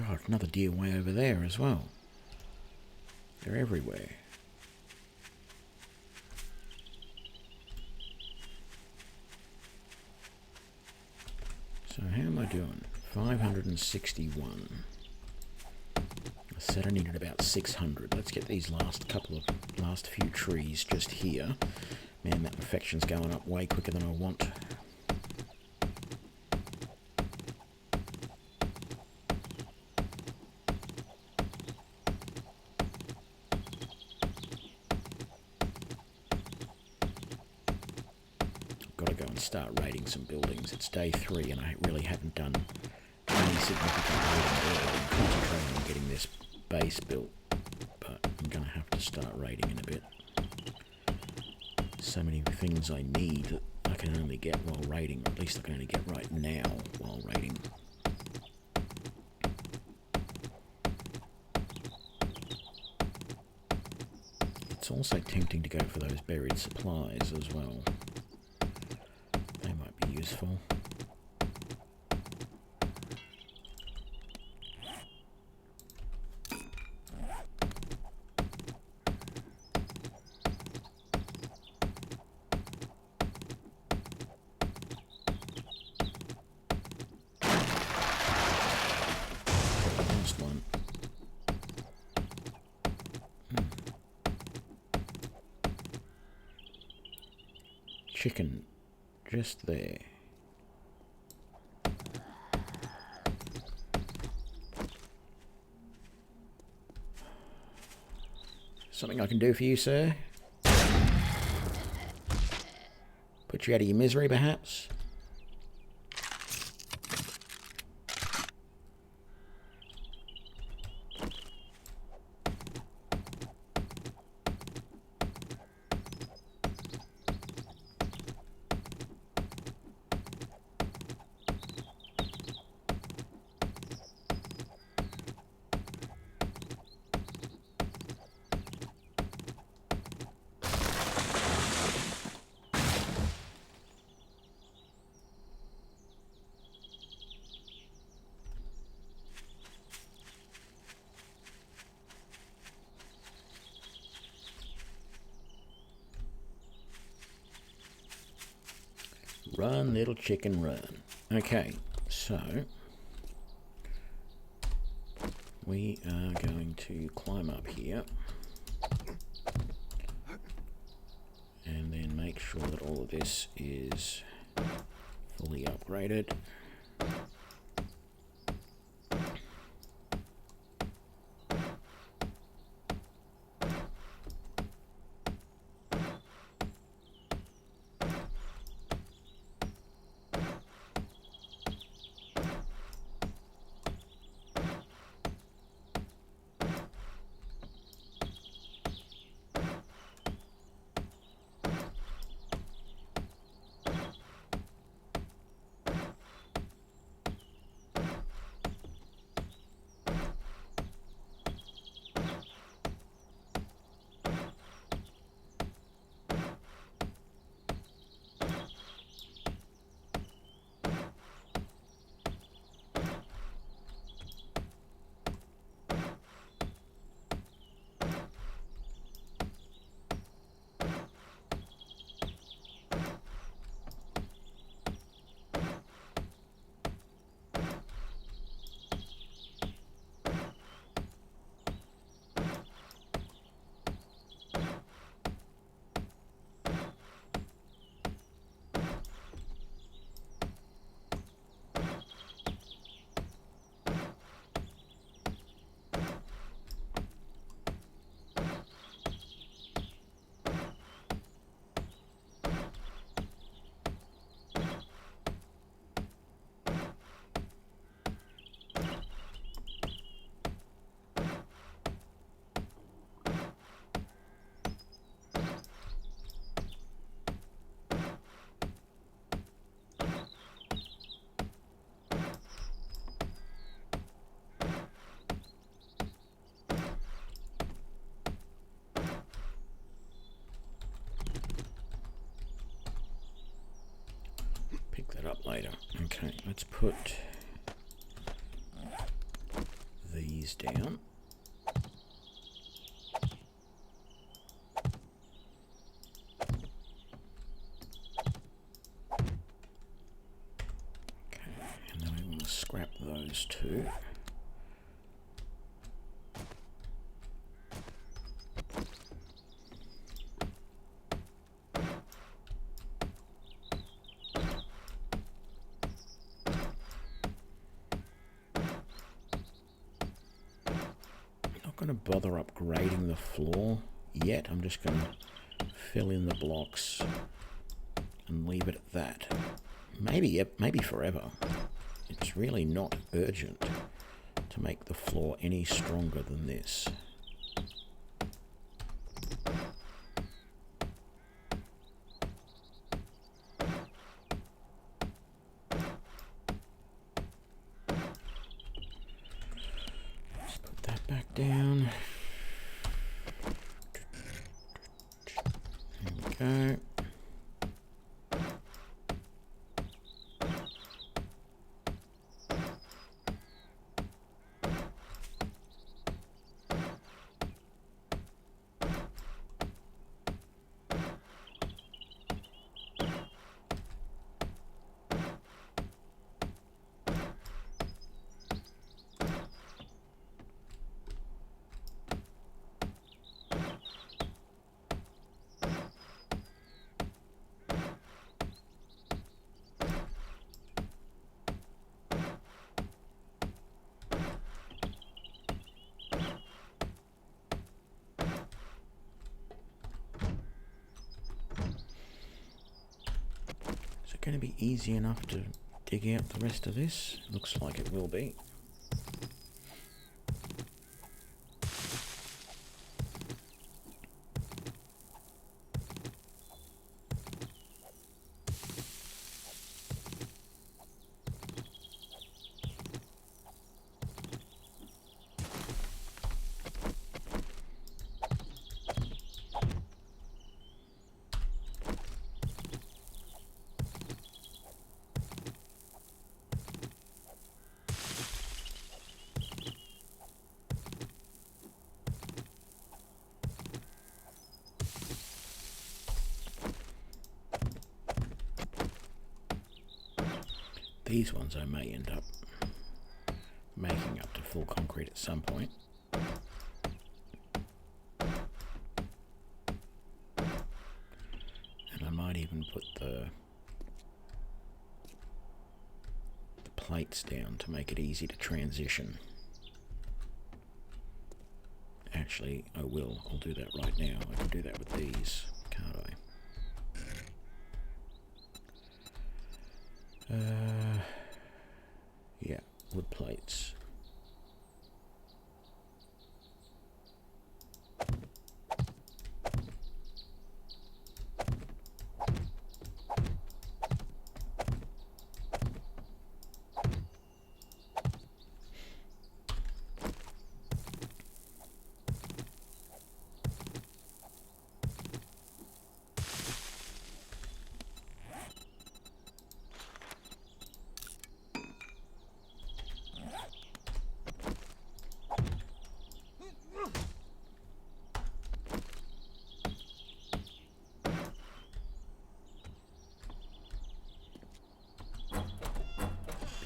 God, another deer way over there as well. They're everywhere. So how am I doing? 561. I said I needed about 600. Let's get these last few trees just here. Man, that infection's going up way quicker than I want. Got to go and start raiding some buildings. It's day 3 and I really haven't done any significant raiding at all. I'm concentrating on getting this base built, but I'm going to have to start raiding in a bit. So many things I need that I can only get while raiding, or at least I can only get right now while raiding. It's also tempting to go for those buried supplies as well. They might be useful. Last one. Chicken just there. Something I can do for you, sir? Put you out of your misery, perhaps? Run, little chicken, run. Okay, so we are going to climb up here and then make sure that all of this is fully upgraded. Pick that up later. Okay, let's put these down. Okay, and then we want to scrap those two. Going to bother upgrading the floor yet. I'm just going to fill in the blocks and leave it at that. Maybe forever. It's really not urgent to make the floor any stronger than this. Back down. There we go. Going to be easy enough to dig out the rest of this? Looks like it will be. These ones I may end up making up to full concrete at some point. And I might even put the plates down to make it easy to transition. Actually, I will. I'll do that right now. I can do that with these, can't I? Yeah, wood plates.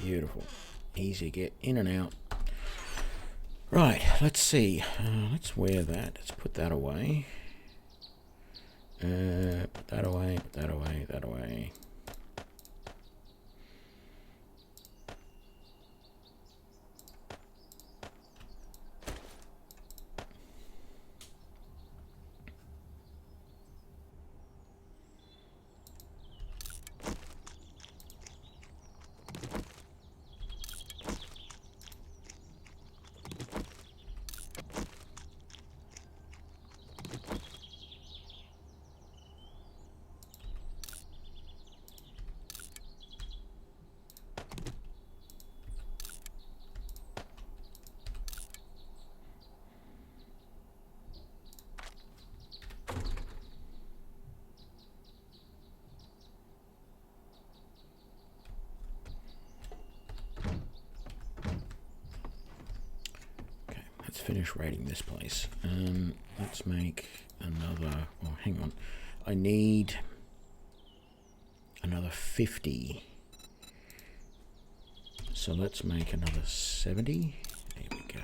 Beautiful. Easy to get in and out. Right, let's see. Let's wear that. Let's put that away. Put that away, put that away, that away. finish raiding this place. Let's make another... Oh, hang on. I need another 50. So let's make another 70. There we go.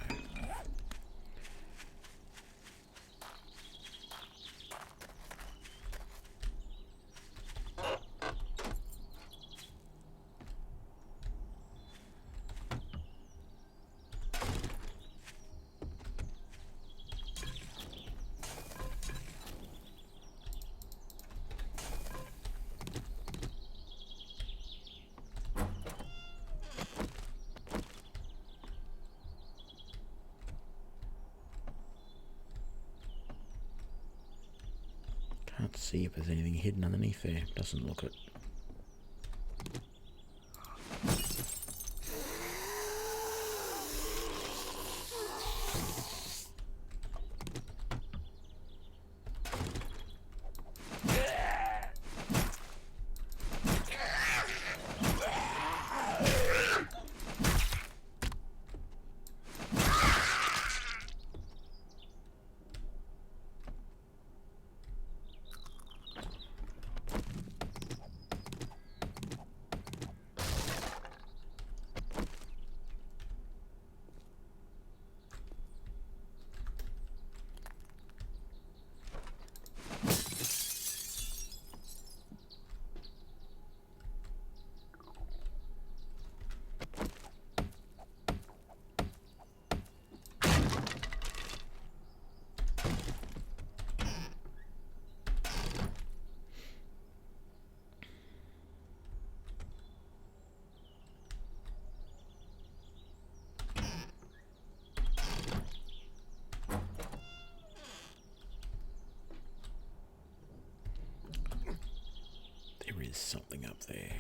Can't see if there's anything hidden underneath there. Doesn't look it. There is something up there.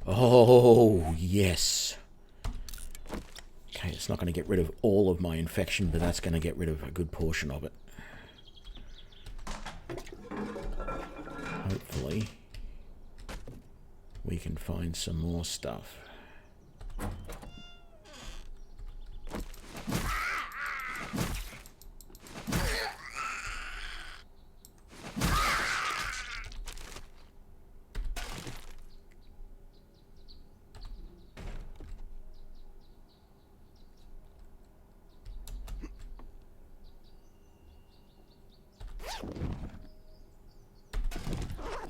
Oh, yes. Okay, it's not going to get rid of all of my infection, but that's going to get rid of a good portion of it. Hopefully, we can find some more stuff.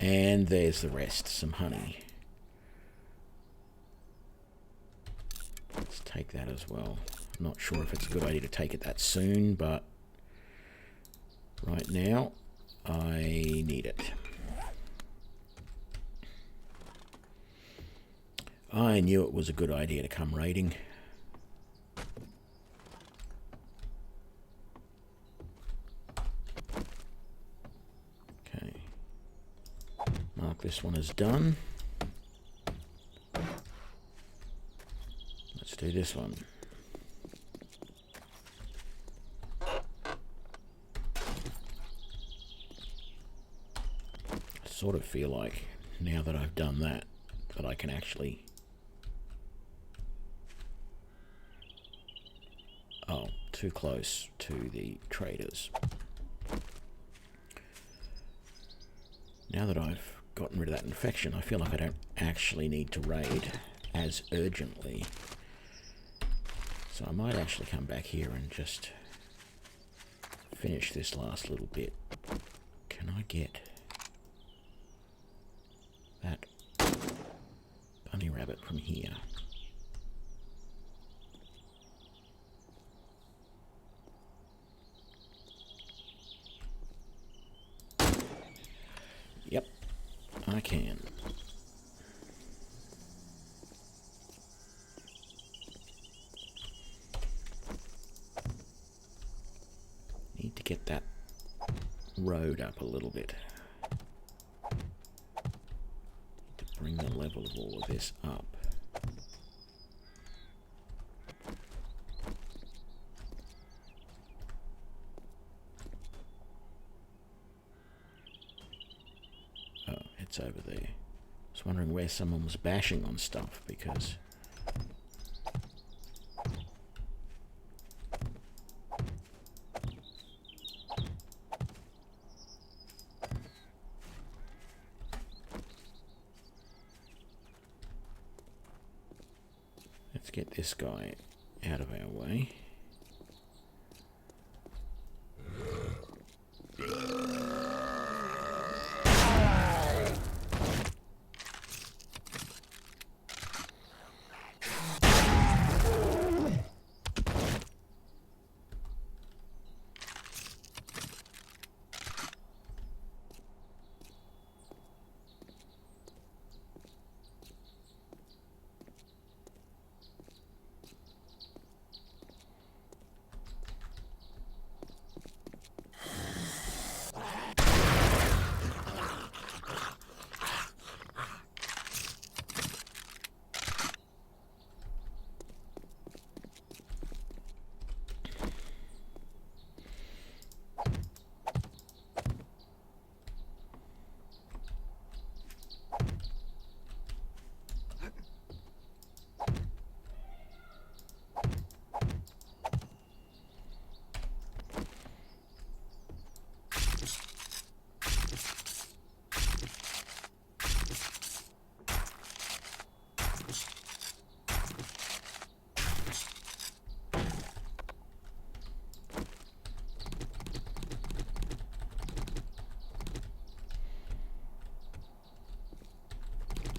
And there's the rest, some honey. Let's take that as well. I'm not sure if it's a good idea to take it that soon, but right now I need it. I knew it was a good idea to come raiding. This one is done. Let's do this one. I sort of feel like now that I've done that, that I can actually... Oh, too close to the traders. Now that I've gotten rid of that infection, I feel like I don't actually need to raid as urgently. So I might actually come back here and just finish this last little bit. Can I get that bunny rabbit from here? Yep, I can. Need to get that road up a little bit. Need to bring the level of all of this up. It's over there. I was wondering where someone was bashing on stuff, because get this guy out of our way.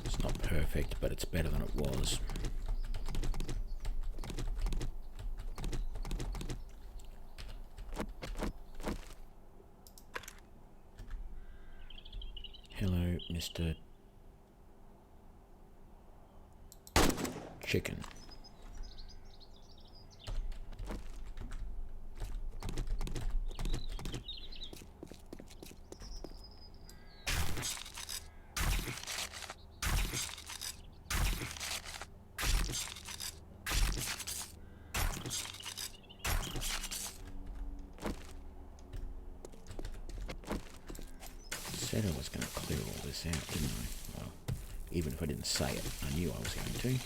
It's not perfect, but it's better than it was. Hello, Mr. Chicken. Said I was going to clear all this out, didn't I? Well, even if I didn't say it, I knew I was going to.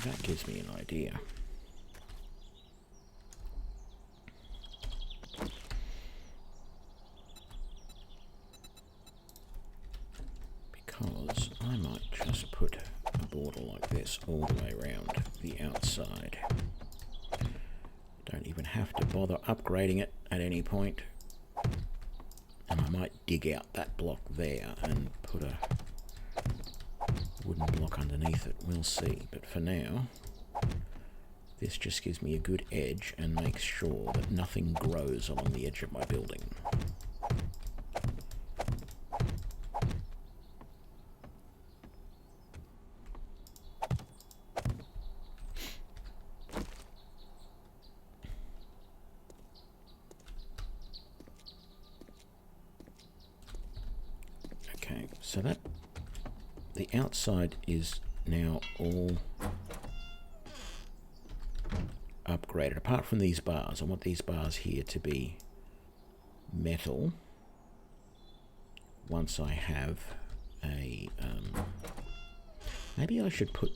That gives me an idea. Because I might just put a border like this all the way around the outside. Don't even have to bother upgrading it at any point. And I might dig out that block there and put a wooden block underneath it. We'll see, but for now this just gives me a good edge and makes sure that nothing grows along the edge of my building. Okay, so that the outside is now all upgraded. Apart from these bars, I want these bars here to be metal. Once I have a... maybe I should put...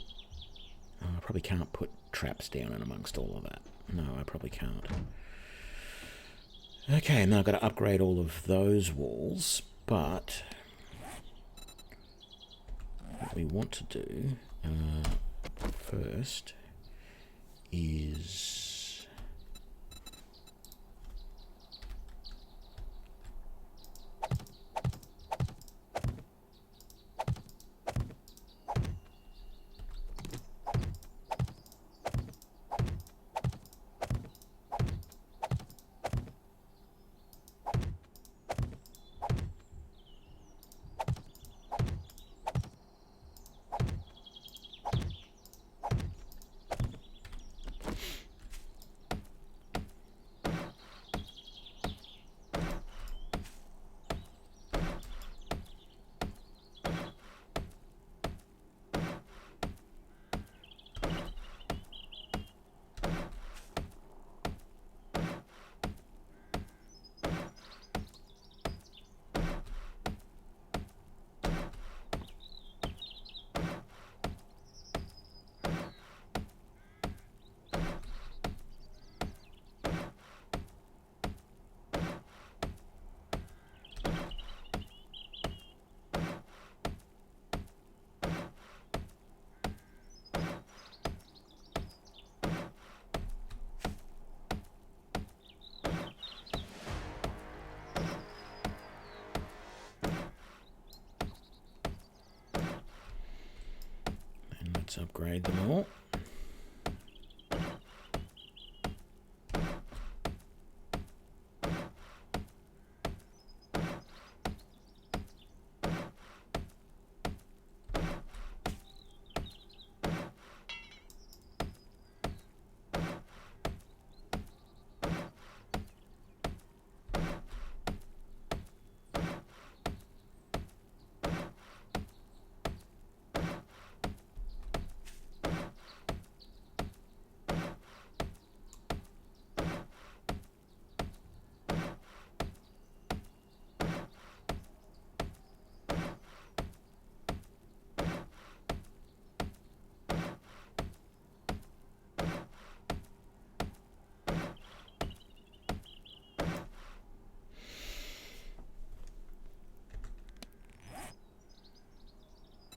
Oh, I probably can't put traps down in amongst all of that. No, I probably can't. Okay, now I've got to upgrade all of those walls, but... what we want to do first is upgrade them all.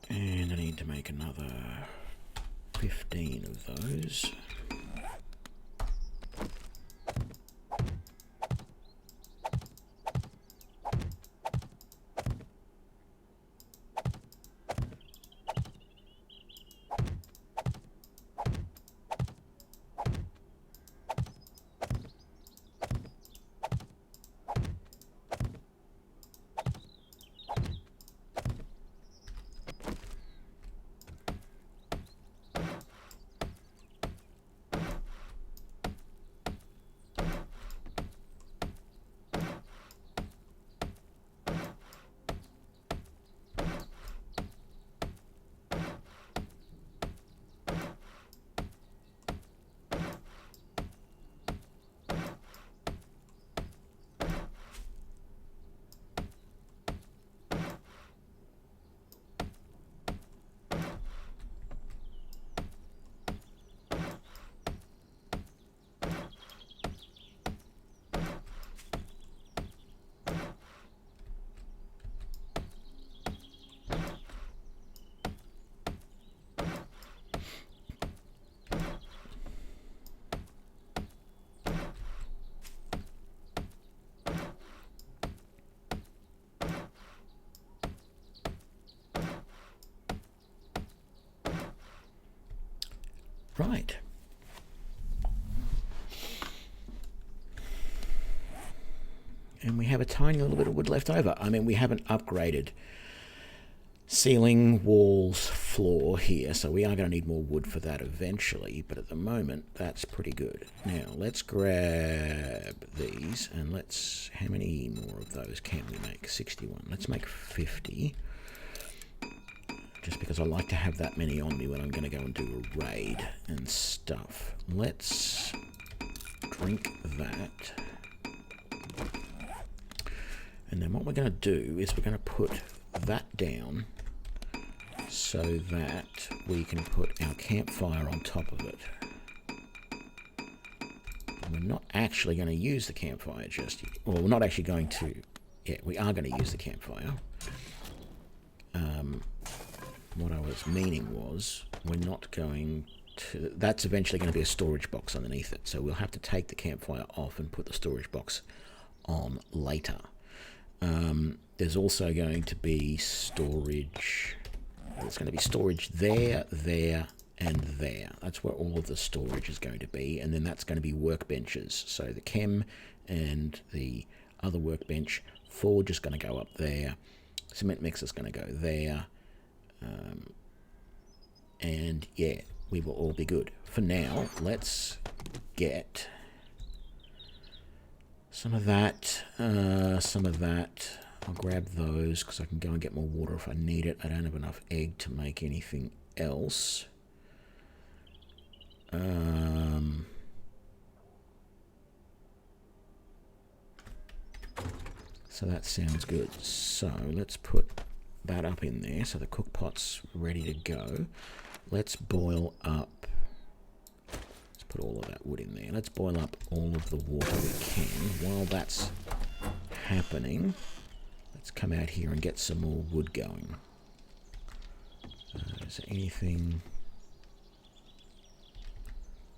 And I need to make another 15 of those. Right. And we have a tiny little bit of wood left over. I mean, we haven't upgraded ceiling, walls, floor here, so we are going to need more wood for that eventually, but at the moment, that's pretty good. Now, let's grab these, and let's... How many more of those can we make? 61. Let's make 50. Just because I like to have that many on me when I'm going to go and do a raid and stuff. Let's drink that. And then what we're going to do is we're going to put that down so that we can put our campfire on top of it. And we're not actually going to use the campfire just yet. Well, we're not actually going to... Yeah, we are going to use the campfire. What I was meaning was we're not going to... That's eventually going to be a storage box underneath it. So we'll have to take the campfire off and put the storage box on later. There's also going to be storage... There's going to be storage there, there, and there. That's where all of the storage is going to be. And then that's going to be workbenches. So the chem and the other workbench, forge is going to go up there. Cement mixer is going to go there. And yeah, we will all be good. For now, let's get some of that, some of that. I'll grab those because I can go and get more water if I need it. I don't have enough egg to make anything else. So that sounds good. So let's put that up in there so the cook pot's ready to go. Let's boil up, let's put all of that wood in there. Let's boil up all of the water we can. While that's happening, let's come out here and get some more wood going. Is there anything?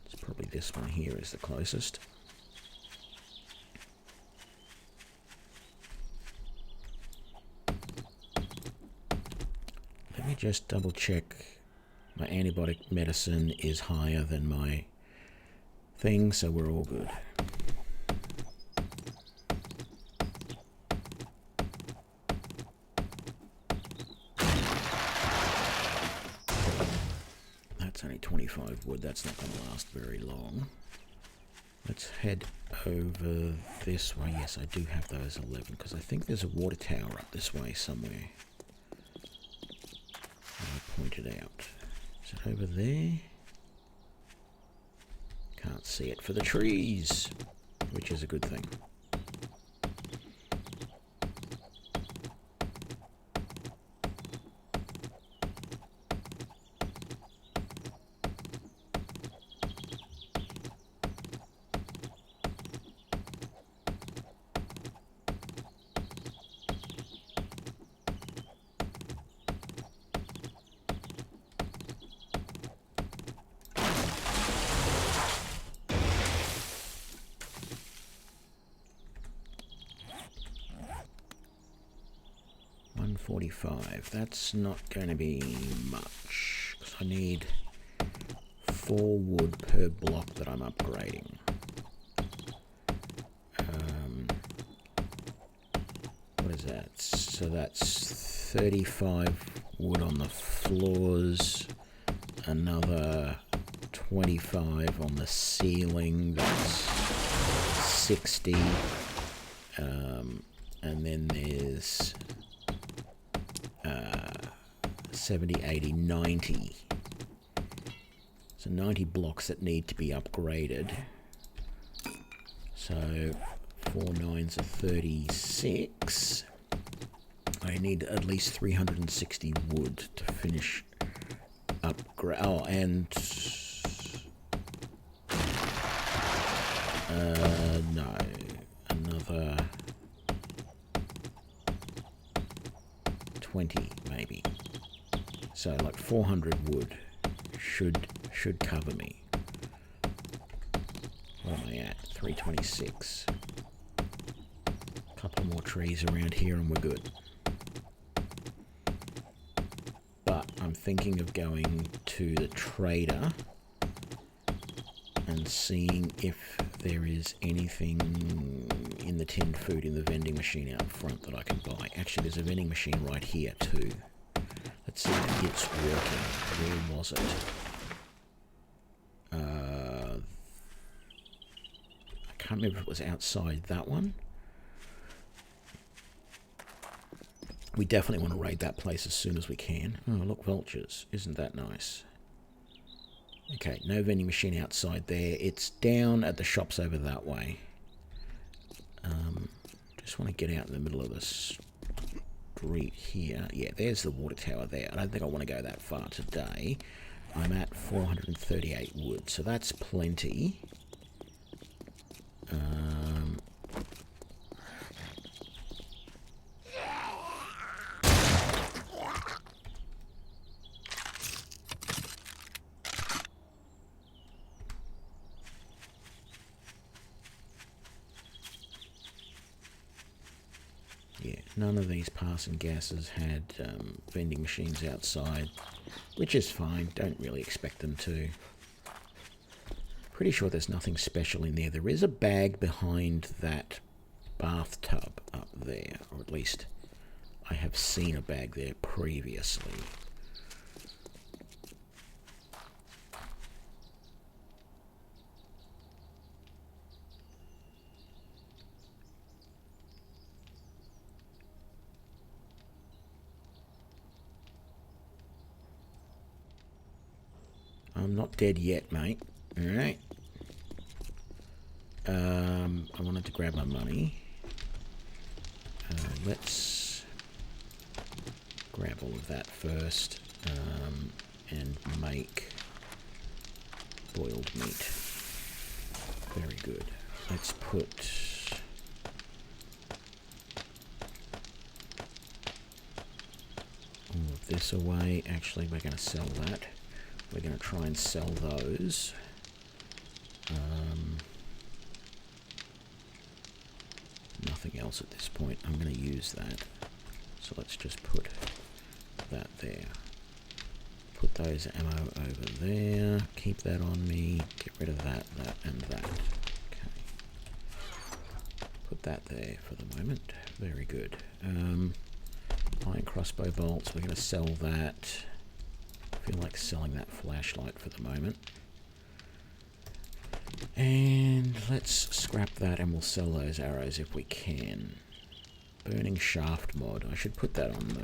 It's probably this one here is the closest. Let me just double check My antibiotic medicine is higher than my thing, so we're all good. That's only 25 wood. That's not going to last very long. Let's head over this way. Yes, I do have those 11, because I think there's a water tower up this way somewhere. I pointed out. Is it over there? Can't see it for the trees, which is a good thing. That's not going to be much, because I need 4 wood per block that I'm upgrading. What is that? So that's 35 wood on the floors, another 25 on the ceiling, that's 60, and then there's 70, 80, 90. So 90 blocks that need to be upgraded. So 4 9s are 36. I need at least 360 wood to finish upgrade. Oh, and no, another 20 maybe. So like 400 wood should cover me. What am I at? 326. Couple more trees around here and we're good. But I'm thinking of going to the trader and seeing if there is anything in the tinned food in the vending machine out front that I can buy. Actually, there's a vending machine right here too. Let's see if it's working. Where was it? I can't remember if it was outside that one. We definitely want to raid that place as soon as we can. Oh, look, vultures. Isn't that nice? Okay, no vending machine outside there. It's down at the shops over that way. Just want to get out in the middle of the street here. Yeah, there's the water tower there. I don't think I want to go that far today. I'm at 438 wood, so that's plenty. Yeah, none of these passing gases had vending machines outside, which is fine. Don't really expect them to. Pretty sure there's nothing special in there. There is a bag behind that bathtub up there, or at least I have seen a bag there previously. I'm not dead yet, mate. Alright. I wanted to grab my money. Let's grab all of that first, and make boiled meat. Very good. Let's put all of this away. Actually, we're going to sell that. We're going to try and sell those. Nothing else at this point. I'm going to use that. So let's just put that there. Put those ammo over there. Keep that on me. Get rid of that, that, and that. Okay. Put that there for the moment. Very good. Iron crossbow bolts. We're going to sell that. I feel like selling that flashlight for the moment. And let's scrap that and we'll sell those arrows if we can. Burning shaft mod. I should put that on the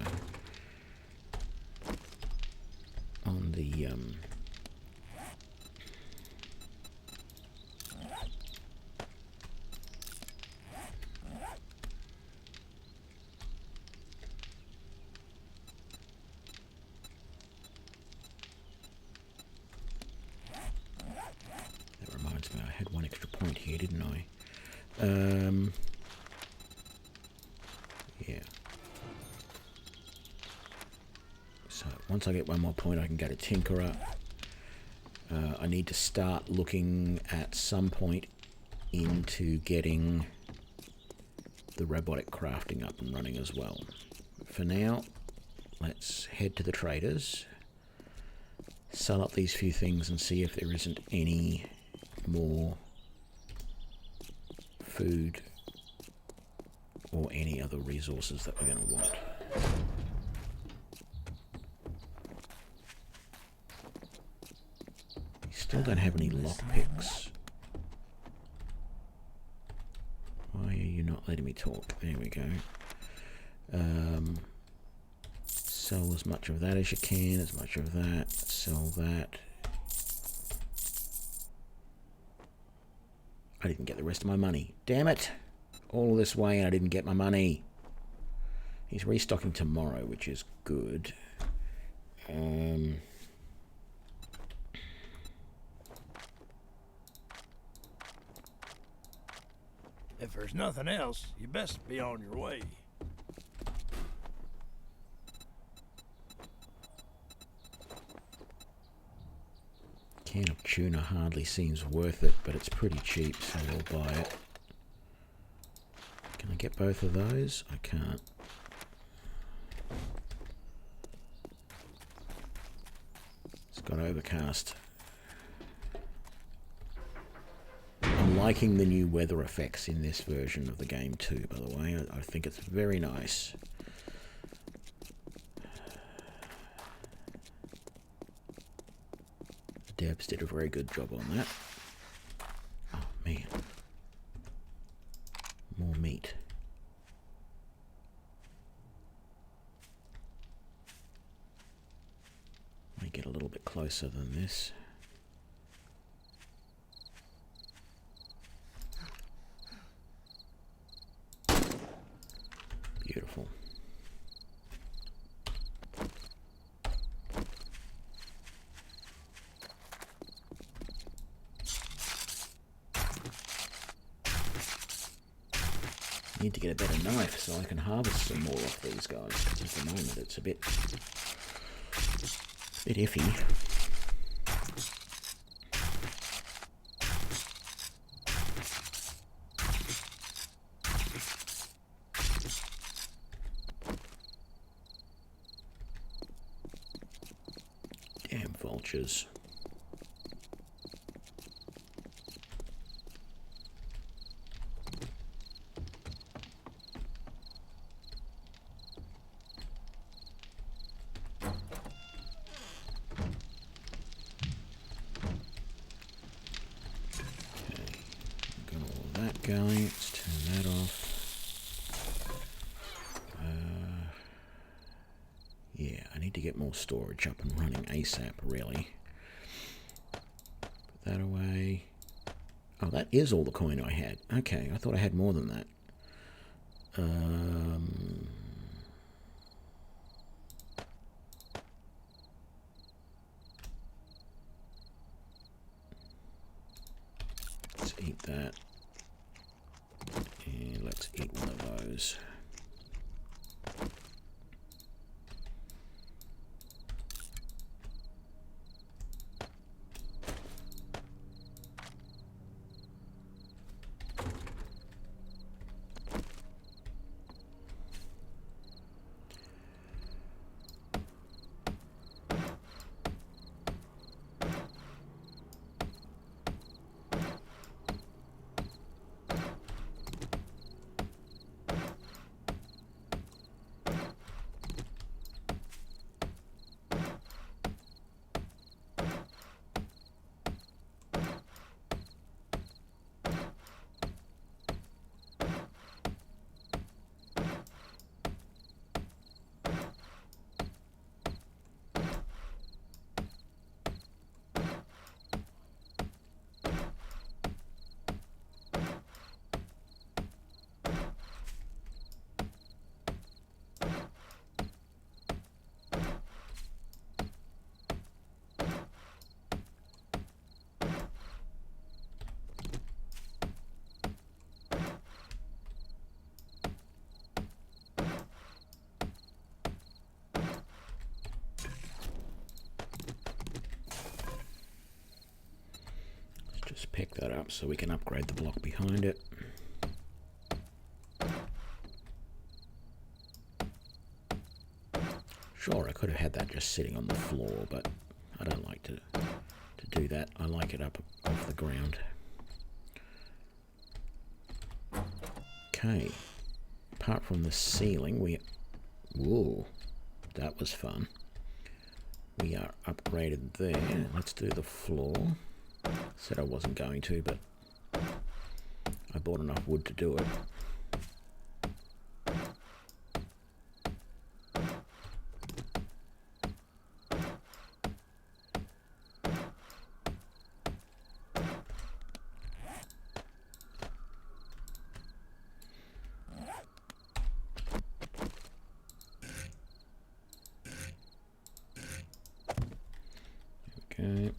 that reminds me, I had one extra point here, didn't I? Yeah. So once I get one more point, I can go to Tinkerer. I need to start looking at some point into getting the robotic crafting up and running as well. For now, let's head to the traders, sell up these few things and see if there isn't any more food or any other resources that we're going to want. Still don't have any lockpicks. Why are you not letting me talk? There we go. Sell as much of that as you can, as much of that. Sell that. I didn't get the rest of my money. Damn it! All this way and I didn't get my money. He's restocking tomorrow, which is good.
If there's nothing else, you best be on your way.
Can of tuna hardly seems worth it, but it's pretty cheap, so we'll buy it. Can I get both of those? I can't. It's got overcast. I'm liking the new weather effects in this version of the game too, by the way. I think it's very nice. The devs did a very good job on that. Oh man. More meat. Let me get a little bit closer than this. Beautiful. Need to get a better knife so I can harvest some more off these guys, because at the moment it's a bit iffy. Damn vultures. Going. Let's turn that off. Yeah, I need to get more storage up and running ASAP, really. Put that away. Oh, that is all the coin I had. Okay, I thought I had more than that. Let's eat that. And let's eat one of those. Just pick that up so we can upgrade the block behind it. Sure, I could have had that just sitting on the floor, but I don't like to do that. I like it up off the ground. Okay. Apart from the ceiling, whoa, that was fun. We are upgraded there. Let's do the floor. Said I wasn't going to, but I bought enough wood to do it. Okay.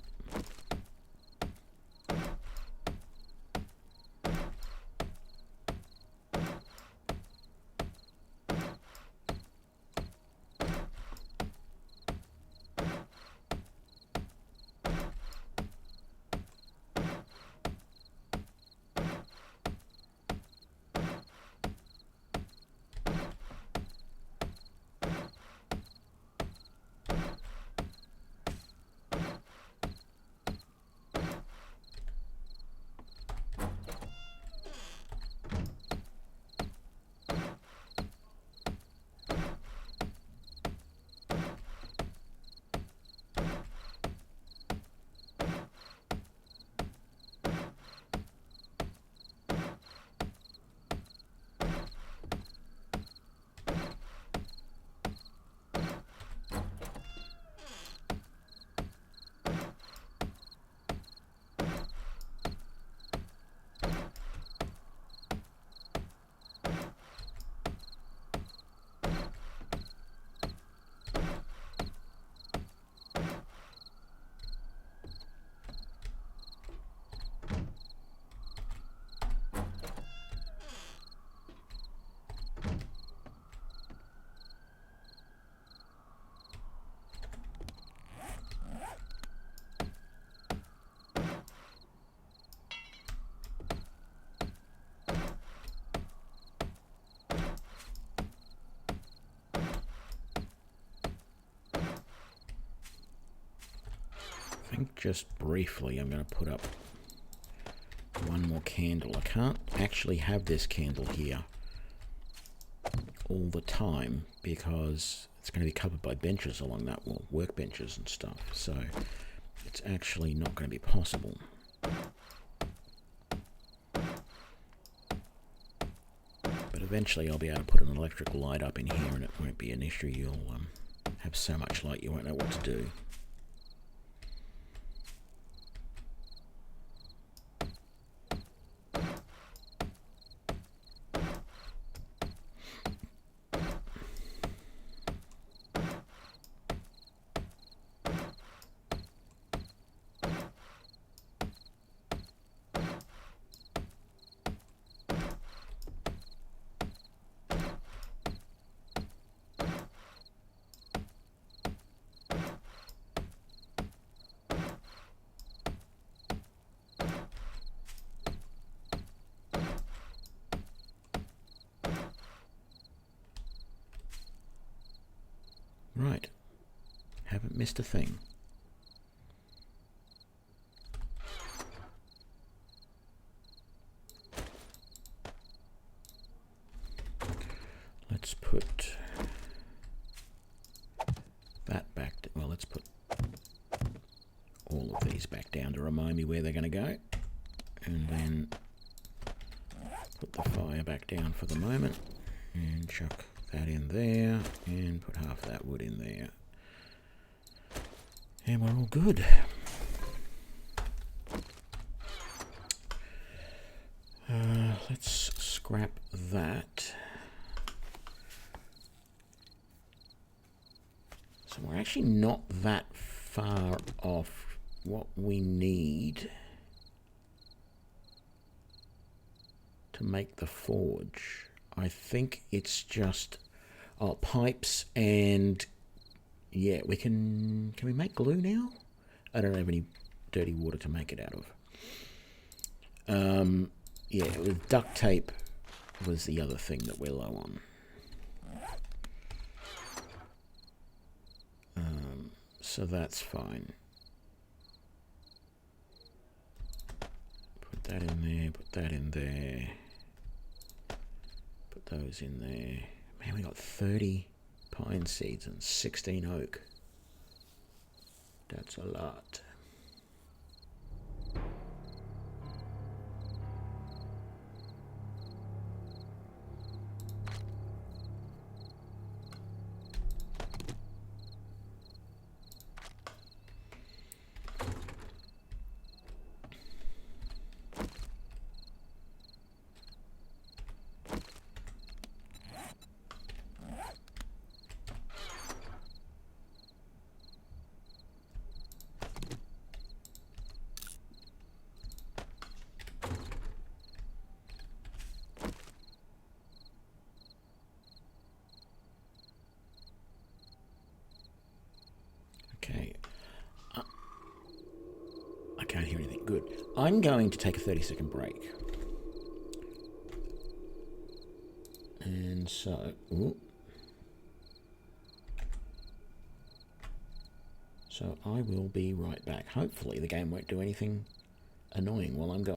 I think just briefly I'm going to put up one more candle. I can't actually have this candle here all the time because it's going to be covered by benches along that wall, workbenches and stuff, so it's actually not going to be possible. But eventually I'll be able to put an electrical light up in here and it won't be an issue. You'll have so much light you won't know what to do. Right, haven't missed a thing. Let's put that back, well, let's put all of these back down to remind me where they're going to go. And then put the fire back down for the moment and chuck that in there and put half that wood in there. And we're all good. Let's scrap that. So we're actually not that far off what we need to make the forge. I think it's just pipes and yeah, can we make glue now? I don't have any dirty water to make it out of. Yeah, with duct tape was the other thing that we're low on. So that's fine. Put that in there, put that in there. Put those in there. Man, we got 30 pine seeds and 16 oak. That's a lot. Okay. I can't hear anything. Good. I'm going to take a 30-second break. And so... Ooh. So I will be right back. Hopefully the game won't do anything annoying while I'm going.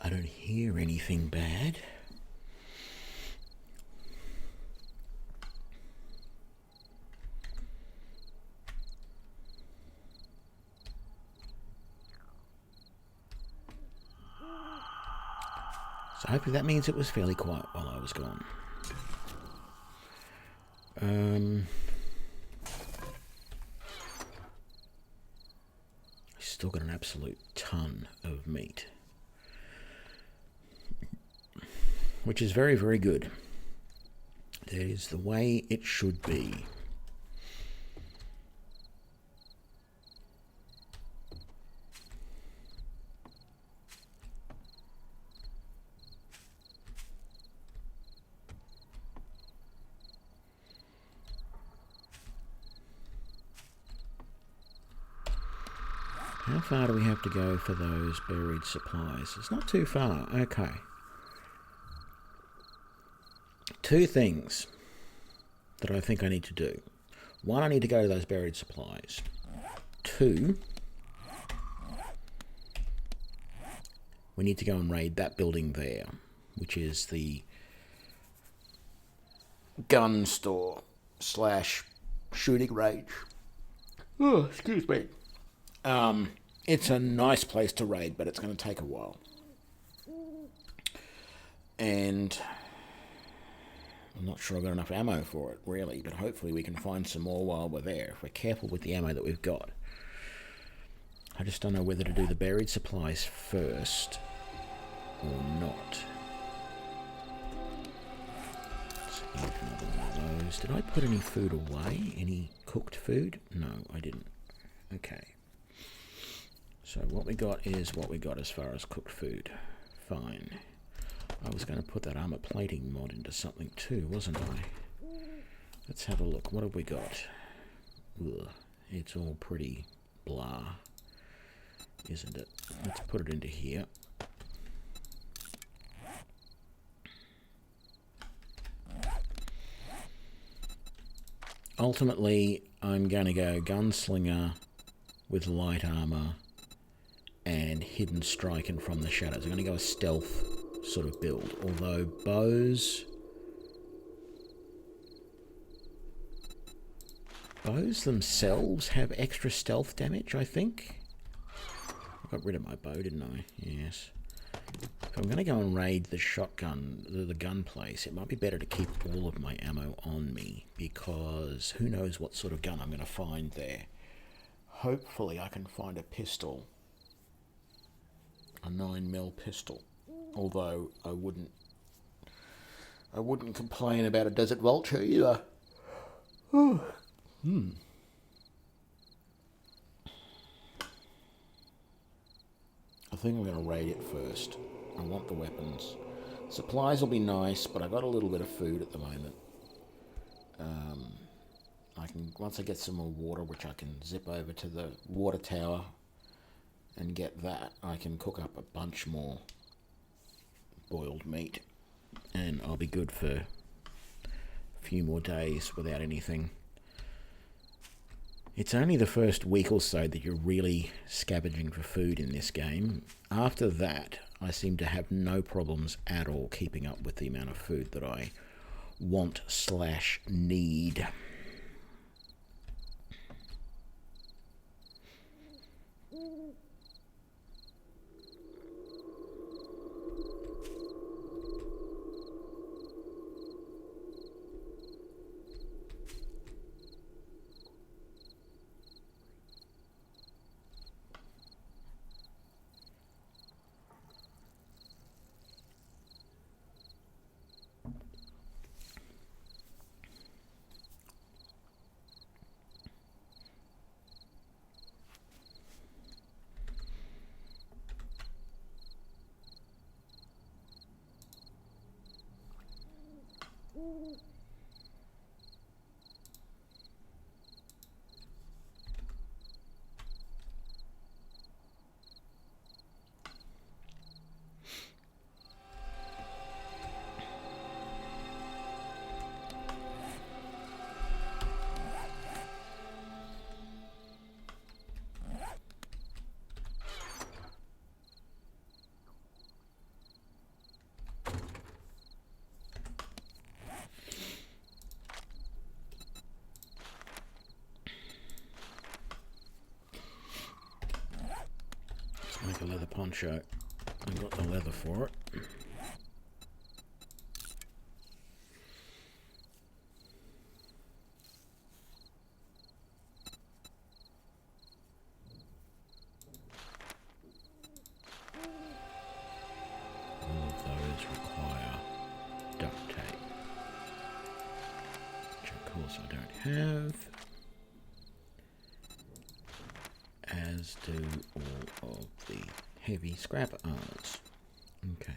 I don't hear anything bad. So hopefully that means it was fairly quiet while I was gone. Still got an absolute ton of meat, which is very, very good. That is the way it should be. How far do we have to go for those buried supplies? It's not too far. Okay. Two things that I think I need to do. One, I need to go to those buried supplies. Two, we need to go and raid that building there, which is the gun store / shooting range. Oh, excuse me. It's a nice place to raid, but it's going to take a while. And I'm not sure I've got enough ammo for it, really, but hopefully we can find some more while we're there, if we're careful with the ammo that we've got. I just don't know whether to do the buried supplies first or not. Let's eat another one of those. Did I put any food away? Any cooked food? No, I didn't. Okay. So what we got is what we got as far as cooked food. Fine. I was going to put that armor plating mod into something too, wasn't I? Let's have a look. What have we got? Ugh, it's all pretty blah, isn't it? Let's put it into here. Ultimately, I'm going to go gunslinger with light armor and hidden strike and from the shadows. I'm going to go a stealth sort of build, although bows themselves have extra stealth damage, I think. I got rid of my bow, didn't I? Yes. If I'm going to go and raid the shotgun, the gun place, it might be better to keep all of my ammo on me, because who knows what sort of gun I'm going to find there. Hopefully I can find a pistol. A 9mm pistol. Although I wouldn't complain about a Desert Vulture either. I think I'm going to raid it first. I want the weapons. Supplies will be nice, but I got a little bit of food at the moment. Once I get some more water, which I can zip over to the water tower and get that, I can cook up a bunch more boiled meat, and I'll be good for a few more days without anything. It's only the first week or so that you're really scavenging for food in this game. After that, I seem to have no problems at all keeping up with the amount of food that I want / need. Make a leather poncho. I've got the leather for it. All of those require duct tape, which of course I don't have, as do all of the heavy scrap armors. Okay.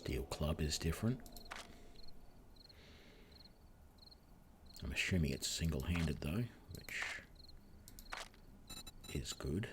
Steel club is different. I'm assuming it's single-handed though, which is good.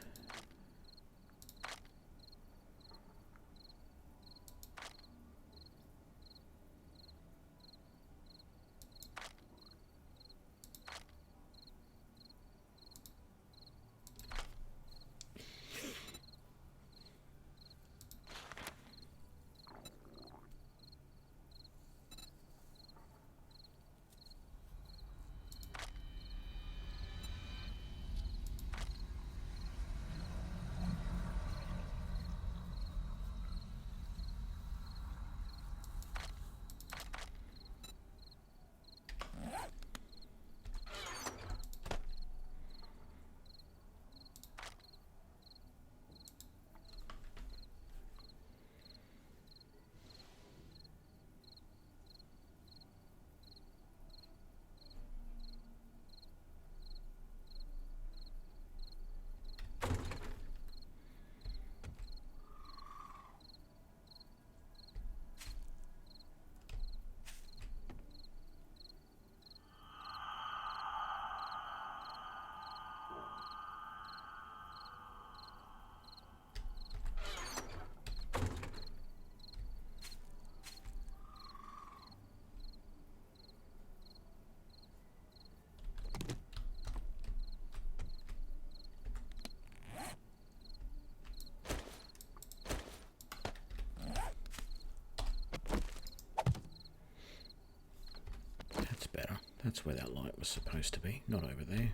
That's better. That's where that light was supposed to be, not over there.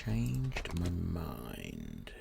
changed my mind.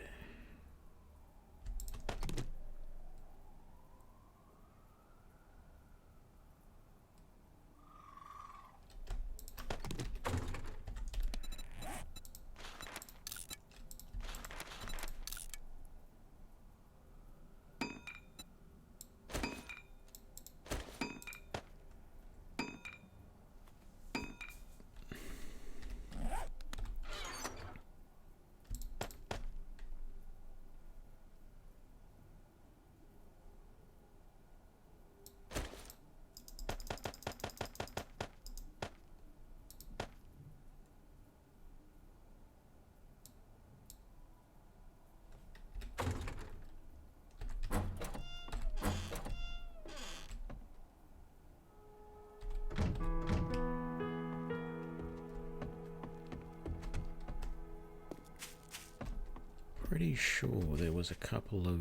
Pretty sure there was a couple of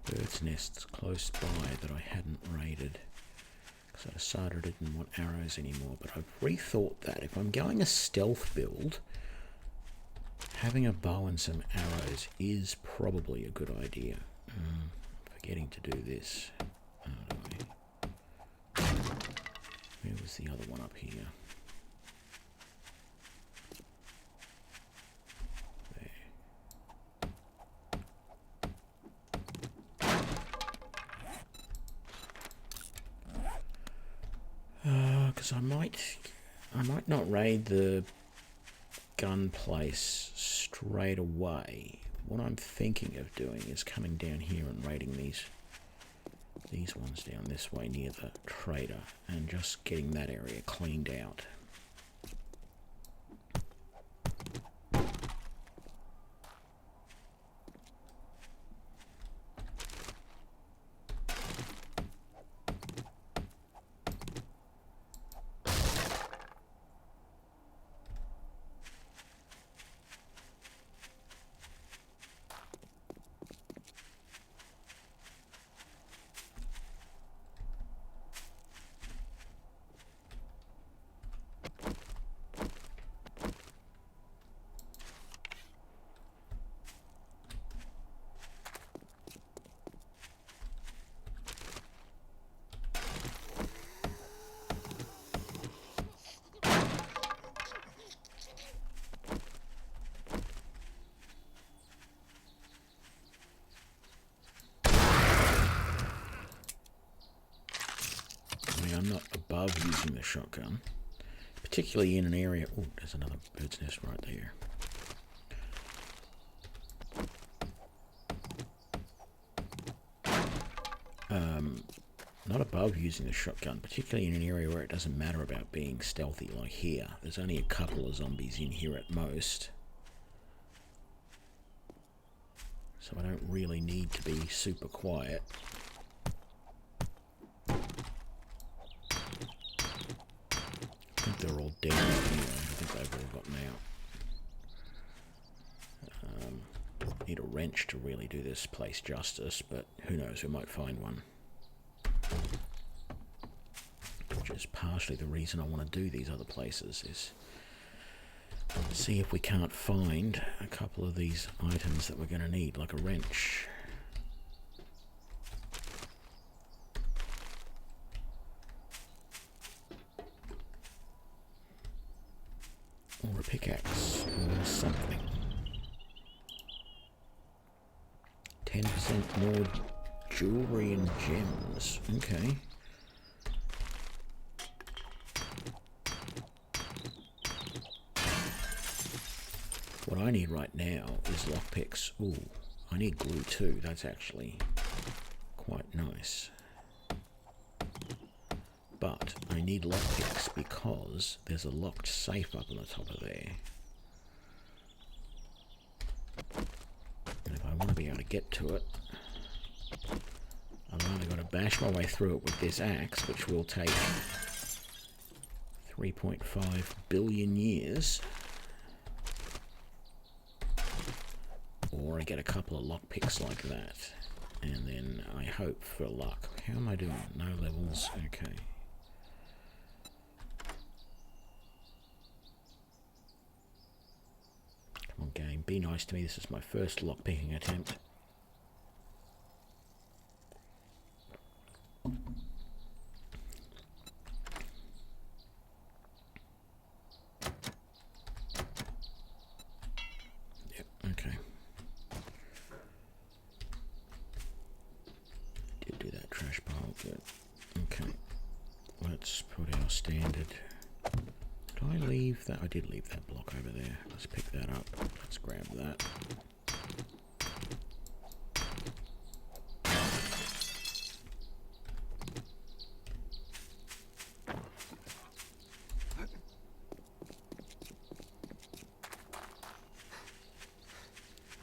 birds' nests close by that I hadn't raided because I decided I didn't want arrows anymore, but I've rethought that. If I'm going a stealth build, having a bow and some arrows is probably a good idea. Forgetting to do this. Where was the other one up here? There. Because I might not raid the gun place straight away. What I'm thinking of doing is coming down here and raiding these ones down this way near the trader and just getting that area cleaned out. I'm not above using the shotgun, particularly in an area. Oh, there's another bird's nest right there. Not above using the shotgun, particularly in an area where it doesn't matter about being stealthy, like here. There's only a couple of zombies in here at most, so I don't really need to be super quiet. I think they're all dead anyway. I think they've all gotten out. Need a wrench to really do this place justice, but who knows, we might find one. Which is partially the reason I want to do these other places, is see if we can't find a couple of these items that we're going to need, like a wrench. Or a pickaxe, or something. 10% more jewelry and gems. Okay. What I need right now is lockpicks. Ooh, I need glue too. That's actually quite nice. But I need lockpicks because there's a locked safe up on the top of there. And if I want to be able to get to it, I've either got to bash my way through it with this axe, which will take 3.5 billion years, Or I get a couple of lockpicks like that. And then I hope for luck. How am I doing? No levels. Okay. Come on, game. Be nice to me. This is my first lockpicking attempt. Yep, okay. Did do that trash pile, good. Okay. Let's put our standard. Did I leave that? I did leave that block over there. Let's pick that up. Let's grab that.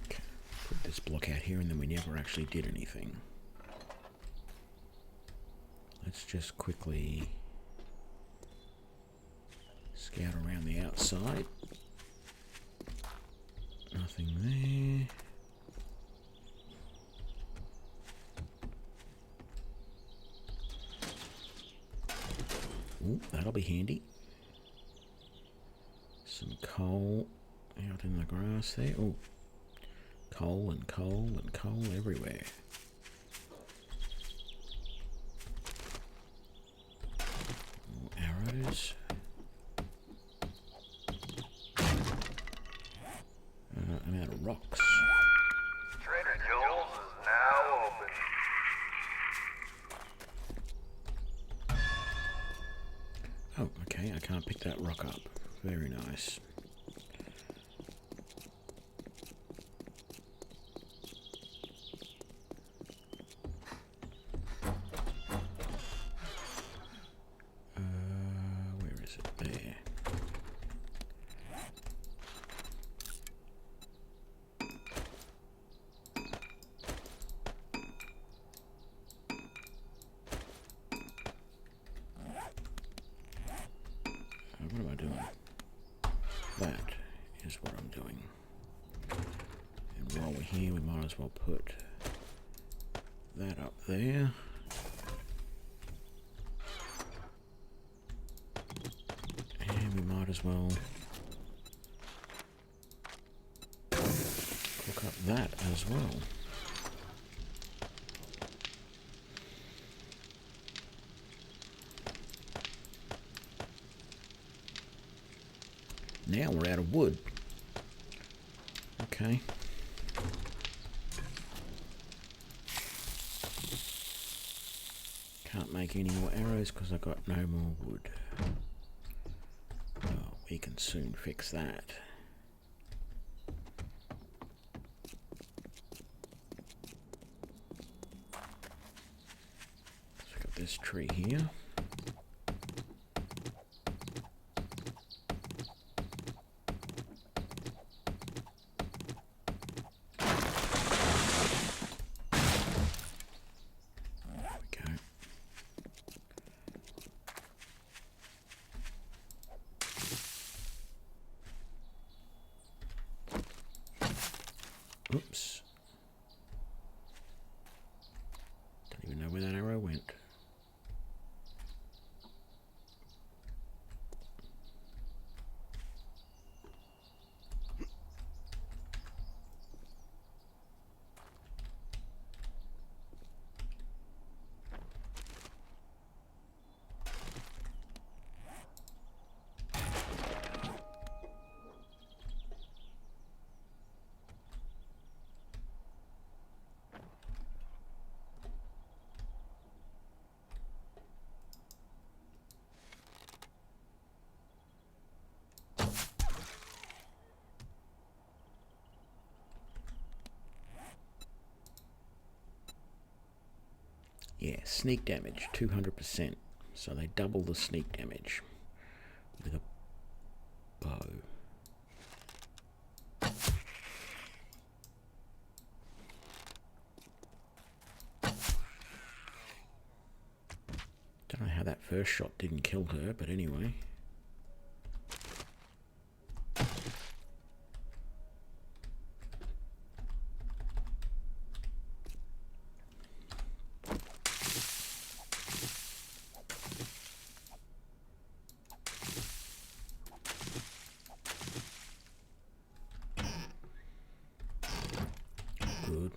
Okay. Put this block out here, and then we never actually did anything. Let's just quickly scout around the outside. Nothing there. Ooh, that'll be handy. Some coal out in the grass there. Oh, coal and coal and coal everywhere. More arrows. I'm out of rocks.
Trader Joel's is now open.
Oh, okay, I can't pick that rock up. Very nice. Where is it? There. What am I doing? That is what I'm doing. And while we're here, we might as well put that up there. And we might as well cook up that as well. Now we're out of wood. Okay. Can't make any more arrows because I got no more wood. Well, we can soon fix that. So we've got this tree here. Oops. Don't even know where that arrow went. Yeah, sneak damage, 200%. So they double the sneak damage with a bow. Don't know how that first shot didn't kill her, but anyway.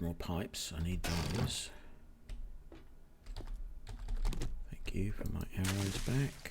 more pipes. I need those. Thank you for my arrows back.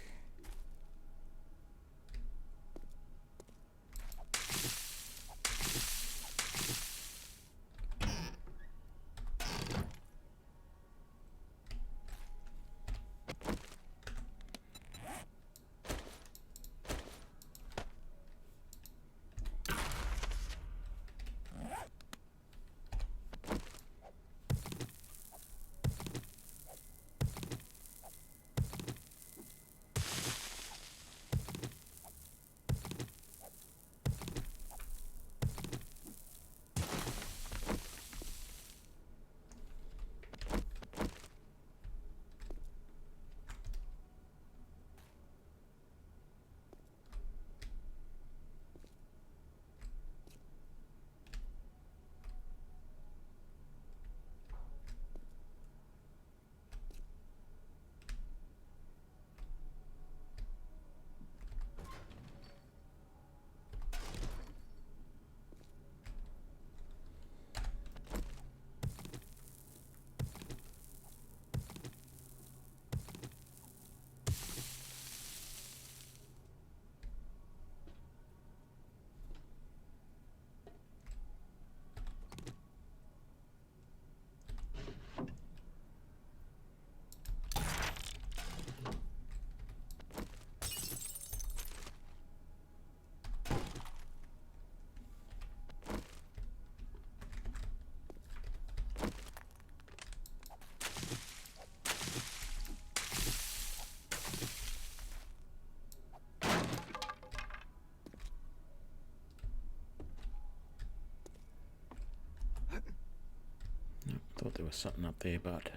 Thought there was something up there, but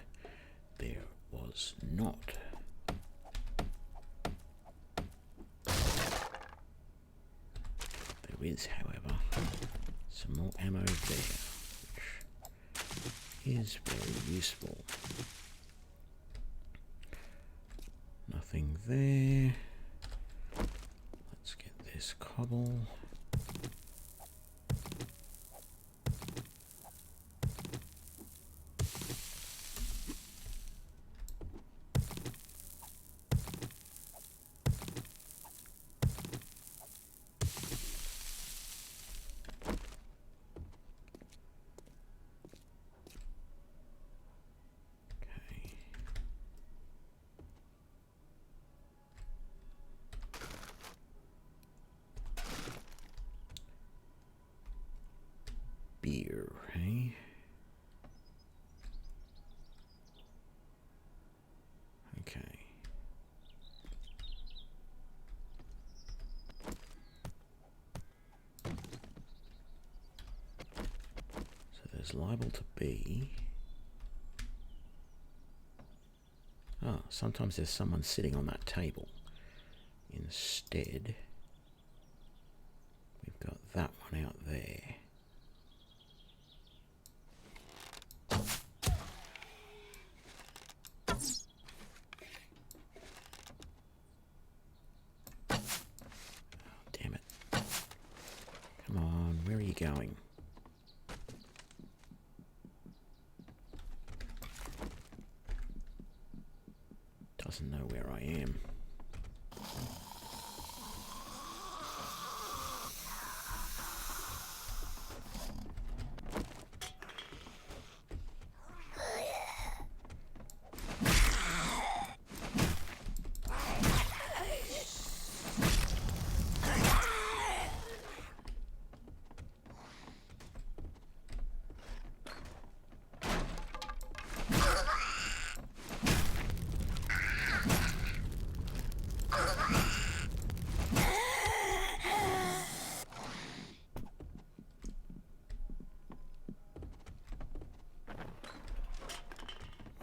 there was not. There is, however, some more ammo there, which is very useful. Nothing there. Let's get this cobble. Beer, hey? Okay. So there's liable to be... Oh, sometimes there's someone sitting on that table. Instead, we've got that one out there. Come on, where are you going? Doesn't know where I am.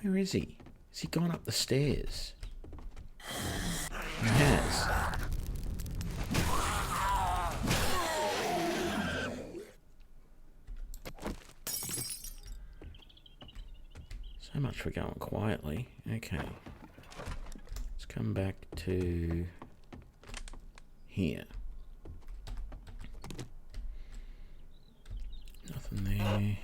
Where is he? Has he gone up the stairs? He has. So much for going quietly. Okay. Let's come back to here. Nothing there.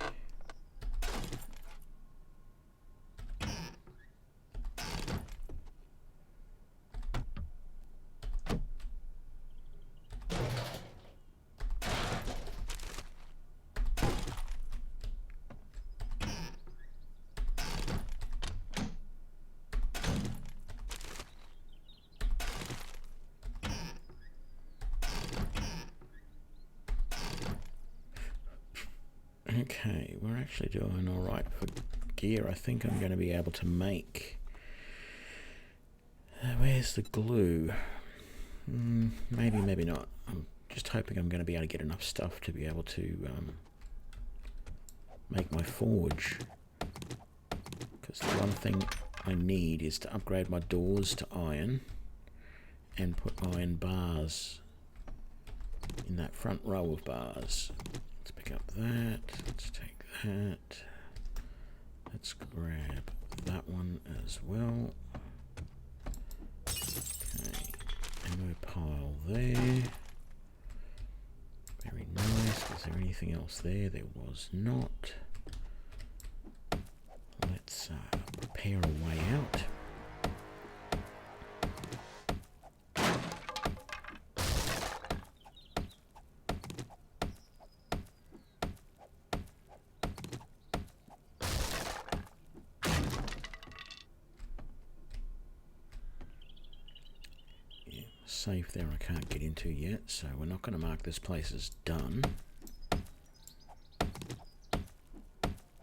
Okay, we're actually doing all right for gear. I think I'm going to be able to make... where's the glue? Maybe, maybe not. I'm just hoping I'm going to be able to get enough stuff to be able to make my forge. Because the one thing I need is to upgrade my doors to iron and put iron bars in that front row of bars. Let's pick up that. Let's take that. Let's grab that one as well. Okay, ammo pile there. Very nice. Was there anything else there? There was not. Let's prepare a way out. Safe there I can't get into yet, so we're not going to mark this place as done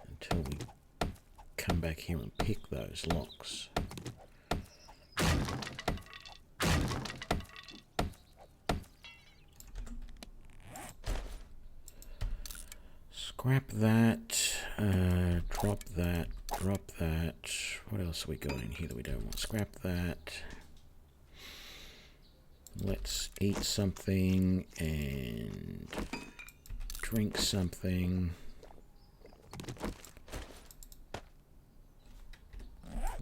until we come back here and pick those locks. Scrap that, drop that, drop that. What else have we got in here that we don't want? Scrap that. Let's eat something and drink something.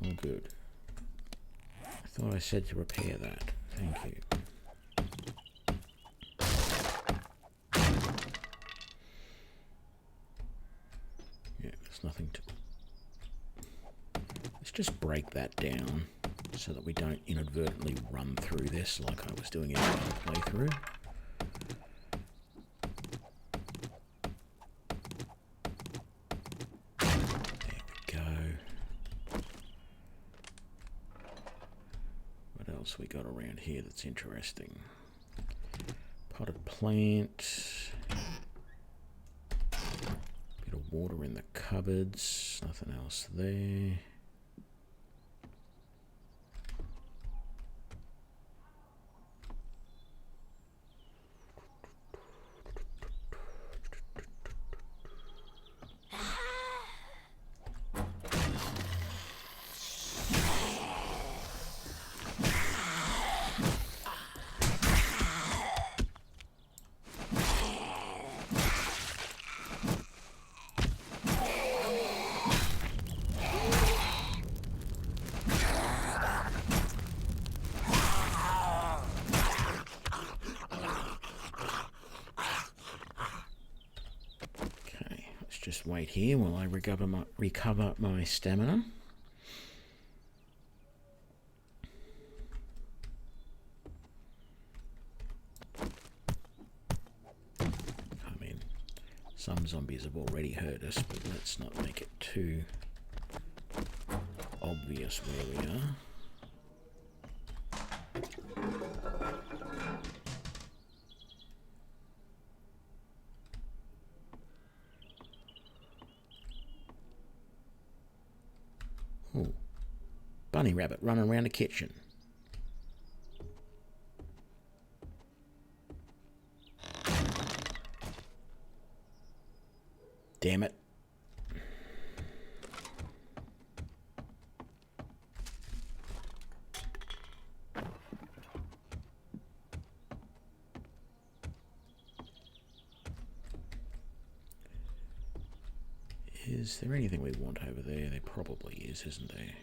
All good. I thought I said to repair that. Thank you. Yeah, there's nothing to... Let's just break that down, so that we don't inadvertently run through this like I was doing in the other playthrough. There we go. What else we got around here that's interesting? Potted plant. Bit of water in the cupboards. Nothing else there. Just wait here while I recover my stamina. I mean, some zombies have already heard us, but let's not make it too obvious where we are. Ooh. Bunny rabbit running around the kitchen. Damn it. Is there anything we want over there? There probably is, isn't there?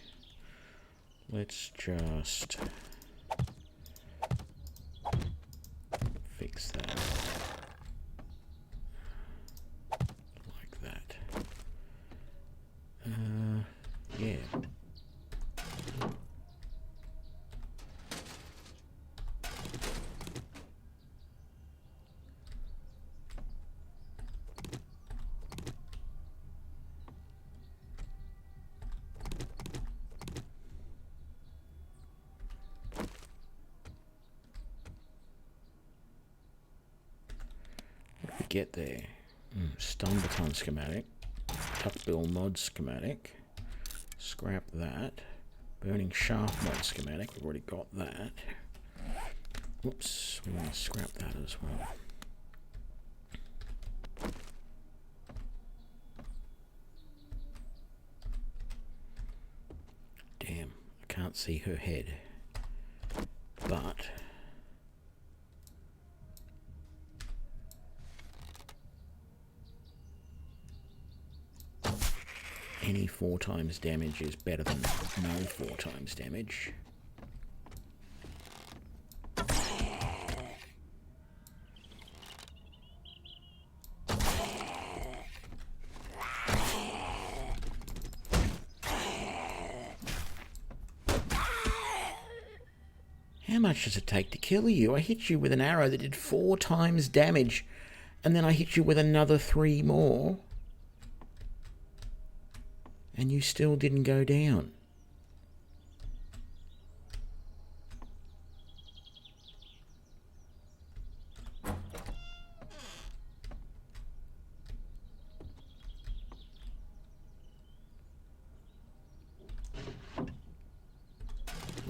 Let's just fix that. Like that. Yeah. Get there. Stun baton schematic. Duckbill mod schematic. Scrap that. Burning shaft mod schematic. We've already got that. Whoops. We want to scrap that as well. Damn. I can't see her head. But... any 4 times damage is better than no 4 times damage. How much does it take to kill you? I hit you with an arrow that did 4 times damage, and then I hit you with another 3 more. And you still didn't go down.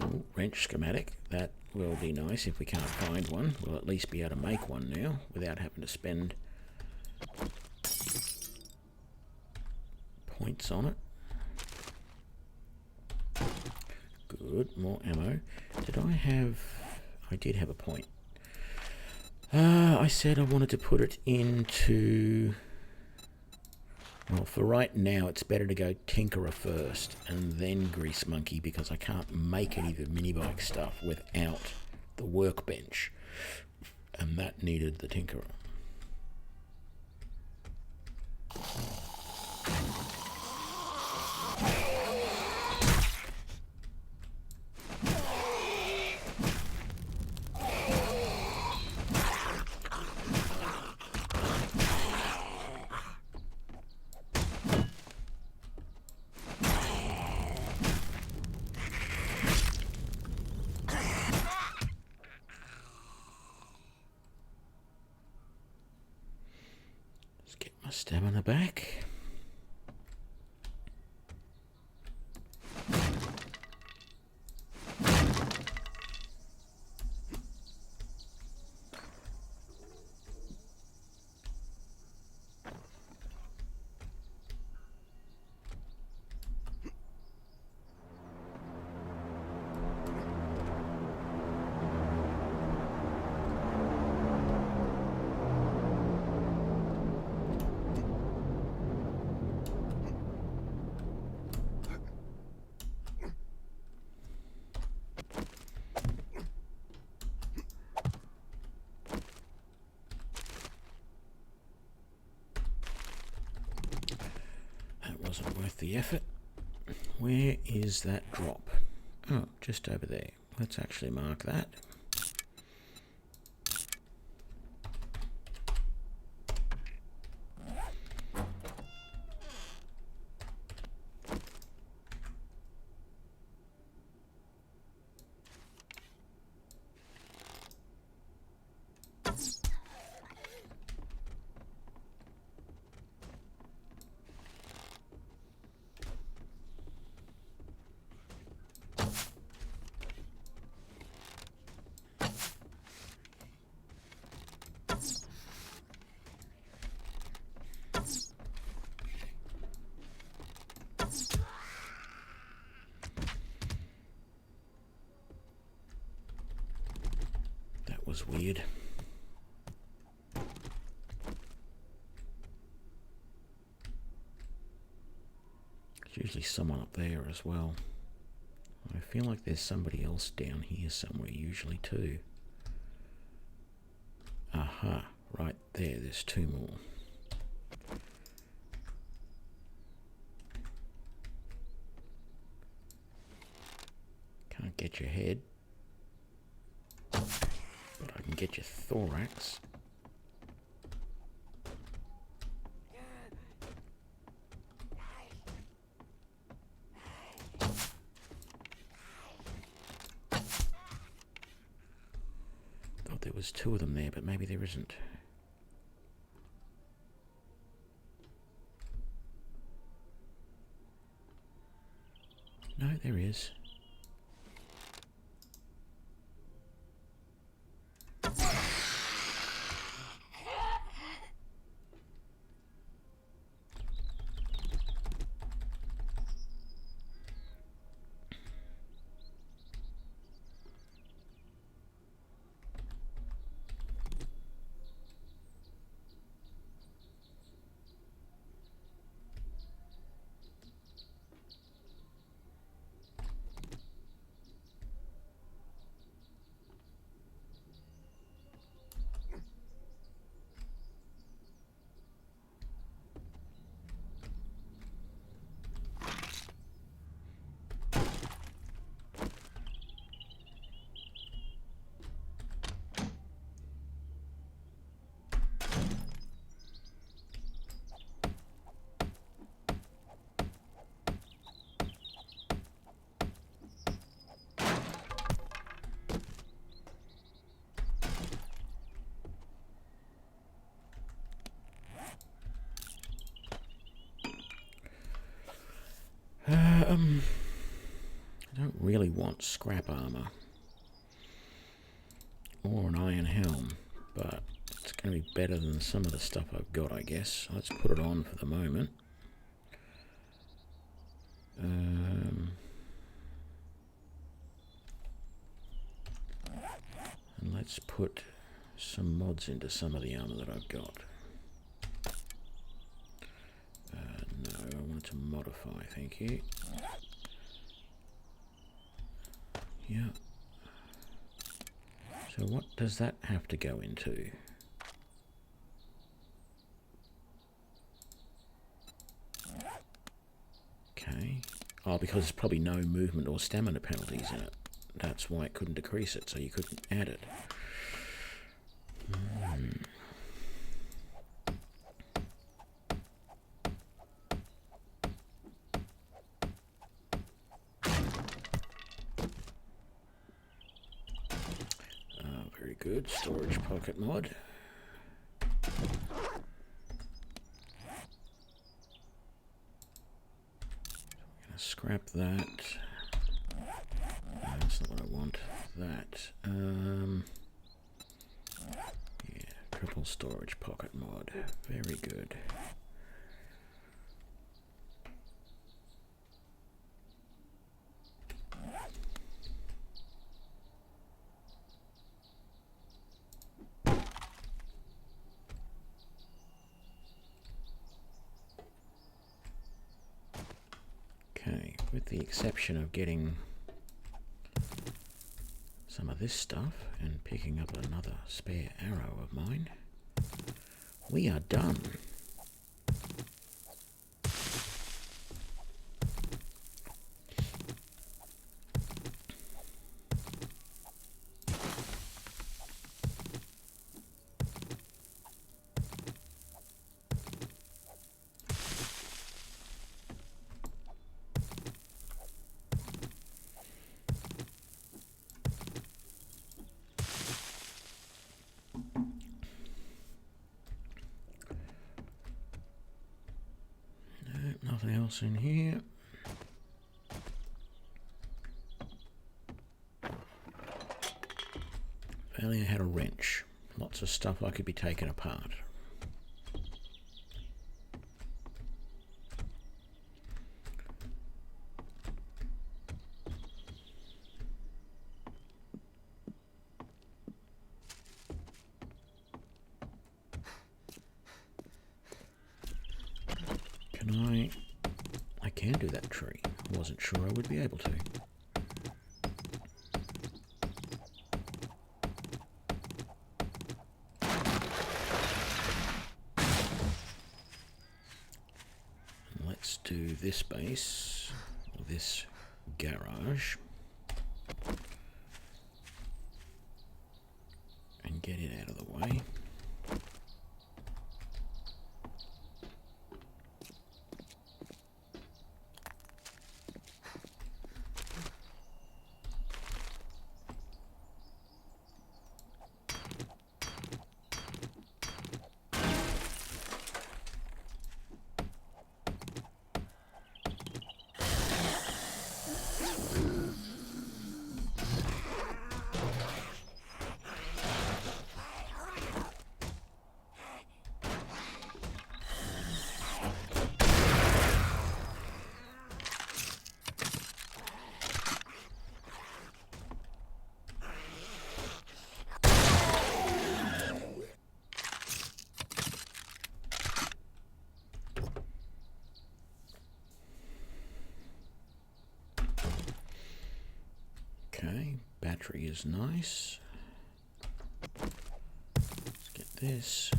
Ooh, wrench schematic. That will be nice if we can't find one. We'll at least be able to make one now without having to spend points on it. Good, more ammo. Did I have... I did have a point. I said I wanted to put it into... well, for right now, it's better to go Tinkerer first and then Grease Monkey, because I can't make any of the mini-bike stuff without the workbench. And that needed the Tinkerer. Stamina back. Wasn't worth the effort. Where is that drop? Oh, just over there. Let's actually mark that. Was weird. There's usually someone up there as well. I feel like there's somebody else down here somewhere usually too. Aha, right there, there's 2 more. Can't get your head. But I can get your thorax. Thought there was 2 of them there, but maybe there isn't. there he is. I don't really want scrap armor or an iron helm, but it's going to be better than some of the stuff I've got, I guess. Let's put it on for the moment. And let's put some mods into some of the armor that I've got. No, I want to modify, thank you. Yeah. So what does that have to go into? Okay. Oh, because there's probably no movement or stamina penalties in it. That's why it couldn't decrease it, so you couldn't add it. Very good. Storage pocket mod. Scrap that. That's not what I want. That. Yeah, triple storage pocket mod. Very good. Okay, with the exception of getting some of this stuff and picking up another spare arrow of mine, we are done. Nothing else in here. If only I had a wrench. Lots of stuff I could be taken apart. I can do that tree. I wasn't sure I would be able to. Let's do this base, or this garage, and get it out of the way. battery is nice. Let's get this.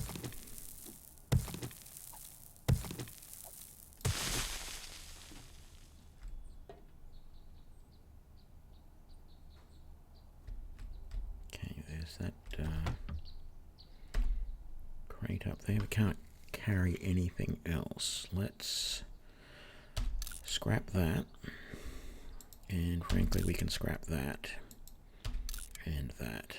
Okay, there's that crate up there. We can't carry anything else. Let's scrap that. And frankly, we can scrap that and that.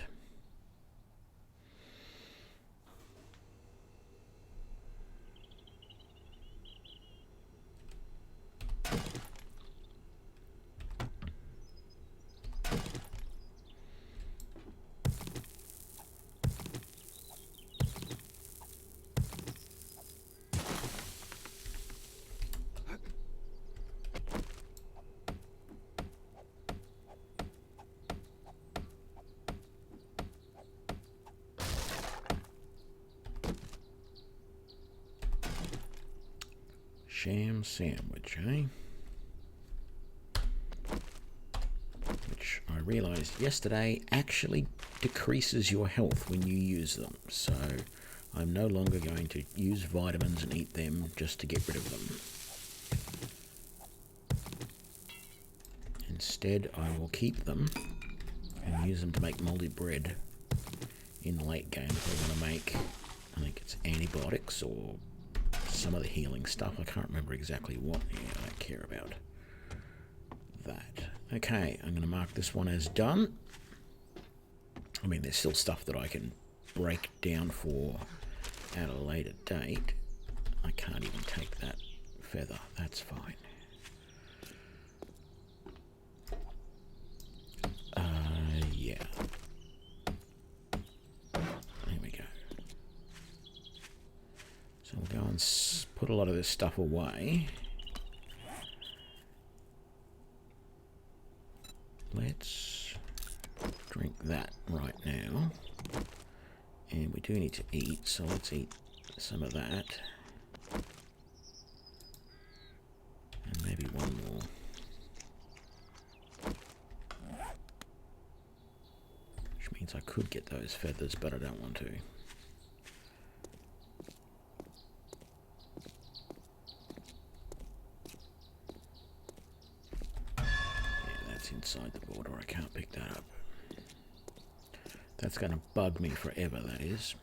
Sham sandwich, eh? Which I realised yesterday actually decreases your health when you use them. So I'm no longer going to use vitamins and eat them just to get rid of them. Instead, I will keep them and use them to make mouldy bread in the late game if I want to make, I think it's antibiotics or some of the healing stuff. I can't remember exactly what. Yeah, I don't care about that. Okay, I'm going to mark this one as done. I mean, there's still stuff that I can break down for at a later date. I can't even take that feather. That's fine. Yeah. There we go. So we'll go and put a lot of this stuff away. Let's drink that right now. And we do need to eat, so let's eat some of that. And maybe one more. Which means I could get those feathers, but I don't want to. Inside the border, I can't pick that up. That's going to bug me forever, that is.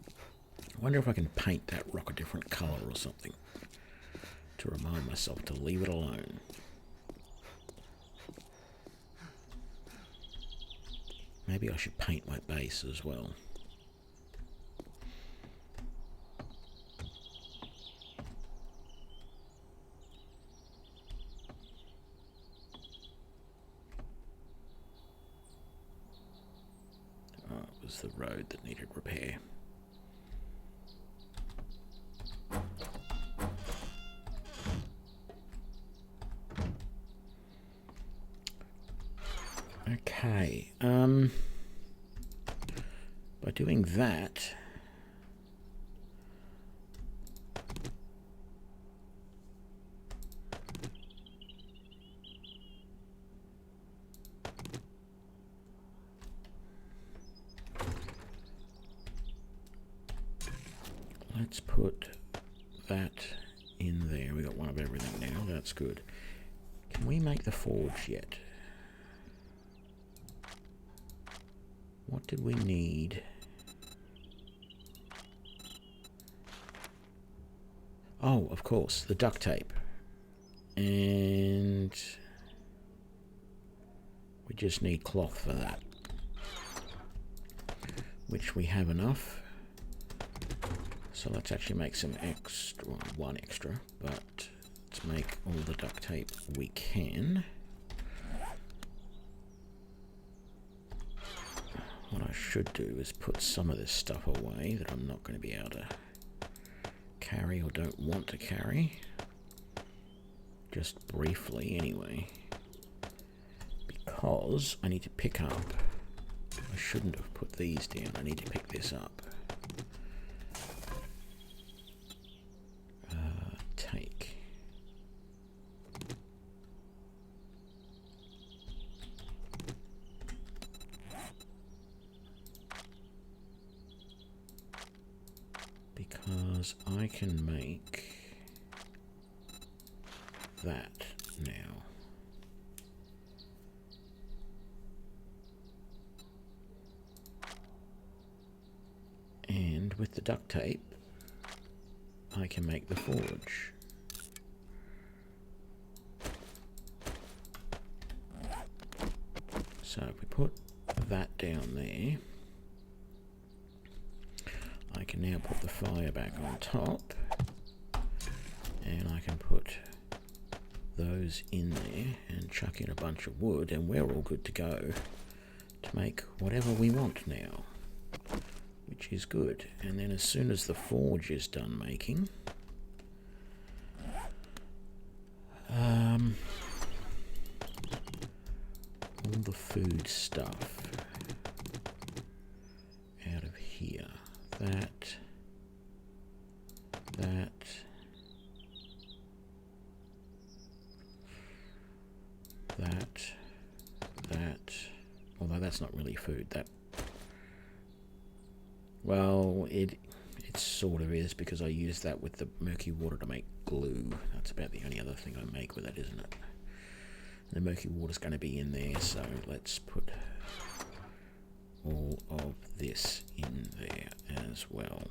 I wonder if I can paint that rock a different colour or something to remind myself to leave it alone. Maybe I should paint my base as well. The road that needed repair. Okay, by doing that, let's put that in there. We got one of everything now. That's good. Can we make the forge yet? What did we need? Oh, of course, the duct tape. And we just need cloth for that, which we have enough. So let's actually make some extra, well, one extra, but let's make all the duct tape we can. What I should do is put some of this stuff away that I'm not going to be able to carry or don't want to carry. Just briefly anyway. Because I need to pick up, I shouldn't have put these down, I need to pick this up. Take. because I can make that now. And with the duct tape, I can make the forge. So if we put that down there, I can now put the fire back on top, and I can put those in there and chuck in a bunch of wood, and we're all good to go to make whatever we want now, which is good. And then as soon as the forge is done making, all the food stuff out of here, that, although that's not really food, that, well, it sort of is, because I use that with the murky water to make glue. That's about the only other thing I make with it, isn't it? The murky water's going to be in there, so let's put all of this in there as well.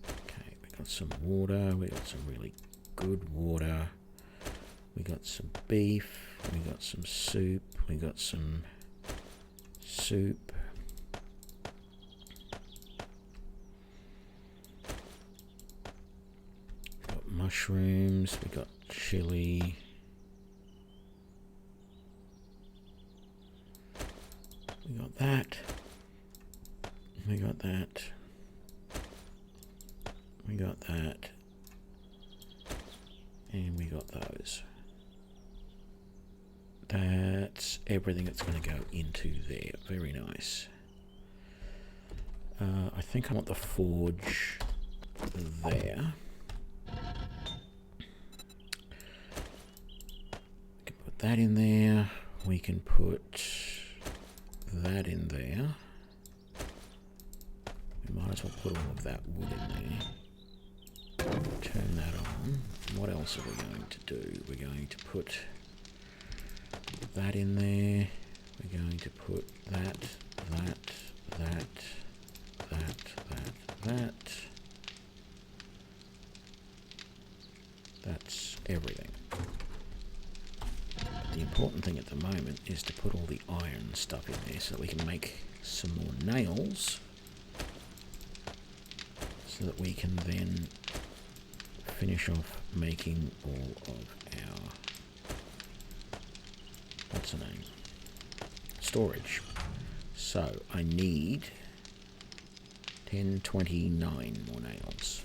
Okay, we got some water, we got some really good water, we got some beef, we got some soup, we got some soup. Got mushrooms, we got chili. We got that. We got that. We got that. And we got those. That's everything that's going to go into there. Very nice. I think I want the forge there. We can put that in there. We can put that in there. We might as well put all of that wood in there. Turn that on. What else are we going to do? We're going to put that in there. We're going to put that. That's everything. The important thing at the moment is to put all the iron stuff in there so that we can make some more nails, so that we can then finish off making all of our, what's the name, storage. So I need 1029 more nails.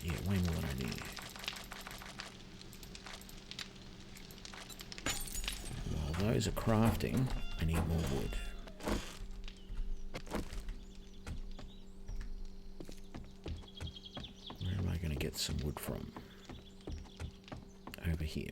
Yeah, way more than I need. While those are crafting, I need more wood. Where am I going to get some wood from? Over here.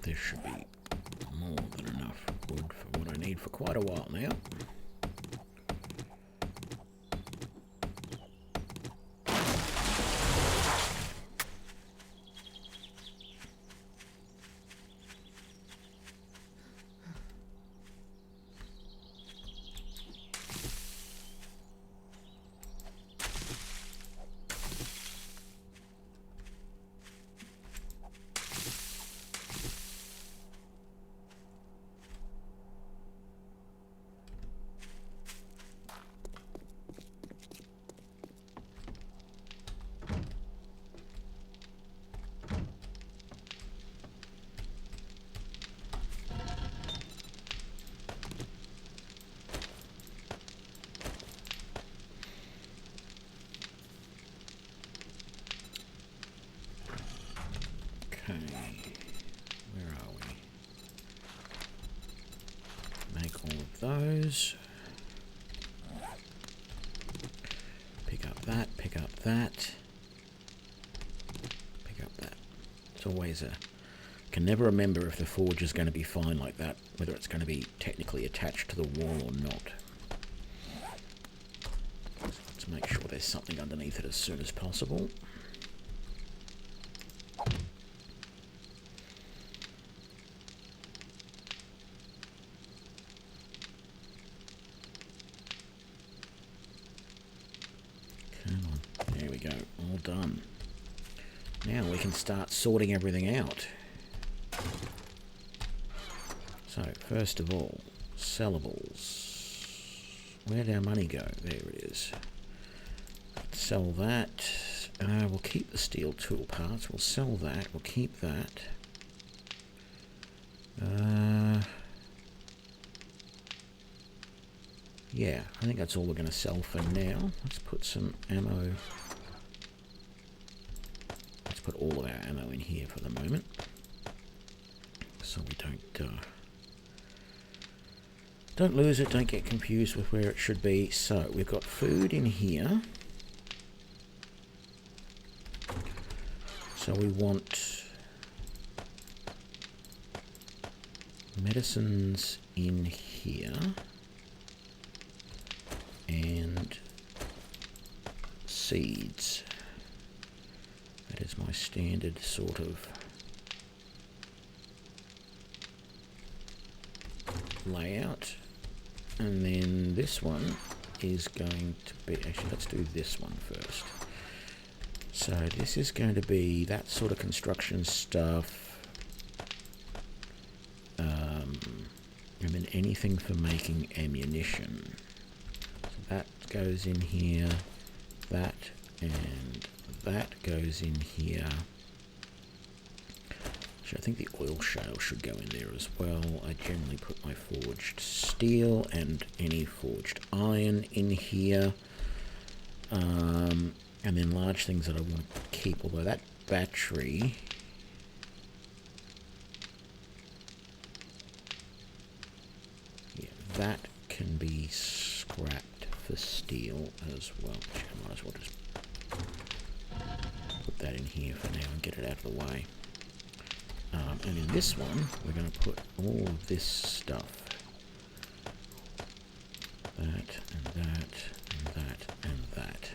There should be more than enough wood for what I need for quite a while now. Okay, where are we? Make all of those. Pick up that, pick up that. Pick up that. It's always a... Can never remember if the forge is going to be fine like that, whether it's going to be technically attached to the wall or not. Let's make sure there's something underneath it as soon as possible. There we go, all done. Now we can start sorting everything out. So, first of all, sellables. Where'd our money go? There it is. Let's sell that. We'll keep the steel tool parts. We'll sell that. We'll keep that. Yeah, I think that's all we're going to sell for now. Let's put some ammo. Let's put all of our ammo in here for the moment, so we don't lose it, don't get confused with where it should be. So we've got food in here. So we want medicines in here. And seeds. That is my standard sort of layout. And then this one is going to be... Actually, let's do this one first. So this is going to be that sort of construction stuff. And then anything for making ammunition. That goes in here, that and that goes in here. Actually, I think the oil shale should go in there as well. I generally put my forged steel and any forged iron in here. And then large things that I want to keep, although that battery... Yeah, that can be scrapped for steel as well. I might as well just put that in here for now and get it out of the way. And in this one, we're going to put all of this stuff. That, and that, and that, and that.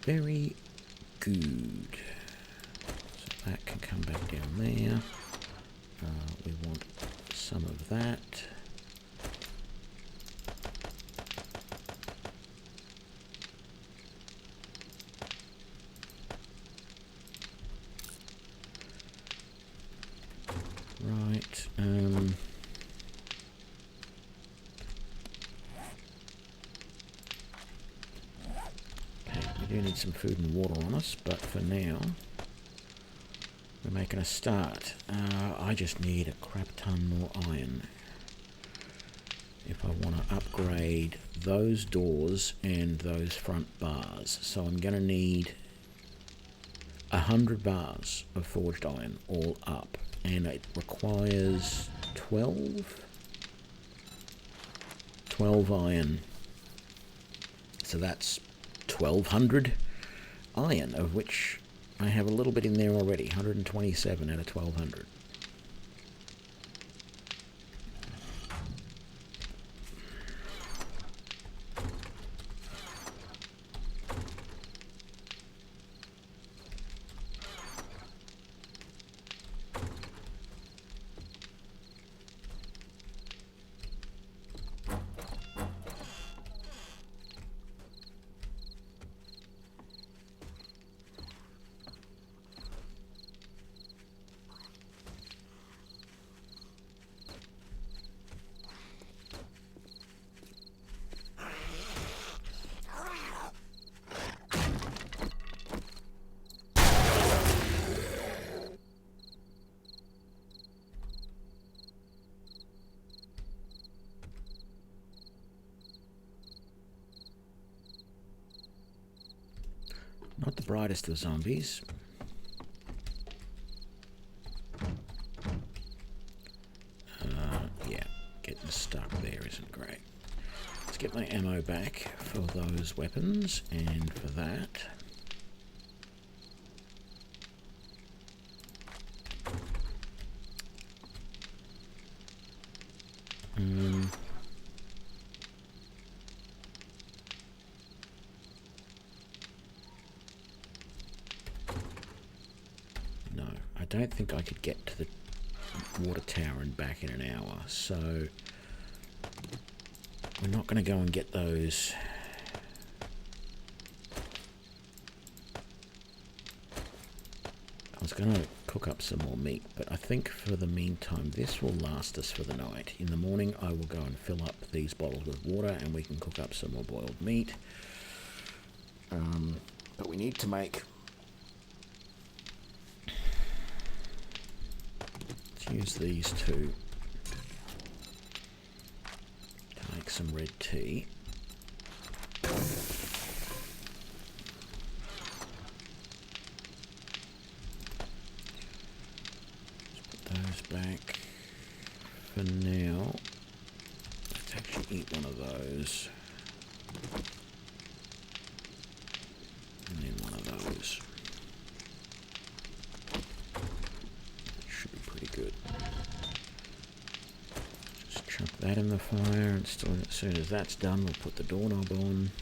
Very good. So that can come back down there. We want some of that. Right. Okay, we do need some food and water on us, but for now, we're making a start. I just need a crap ton more iron if I want to upgrade those doors and those front bars. So I'm going to need 100 bars of forged iron all up. And it requires 12 iron. So that's 1200 iron, of which I have a little bit in there already, 127 out of 1200. Not the brightest of zombies. Yeah, getting stuck there isn't great. Let's get my ammo back for those weapons, and for that. No, I don't think I could get to the water tower and back in an hour, so we're not going to go and get those. I was going to cook up some more meat, but I think for the meantime this will last us for the night. In the morning I will go and fill up these bottles with water and we can cook up some more boiled meat. But we need to make... Let's use these two to make some red tea. Back for now. Let's actually eat one of those. And then one of those. Should be pretty good. Just chuck that in the fire, and still, as soon as that's done, we'll put the doorknob on.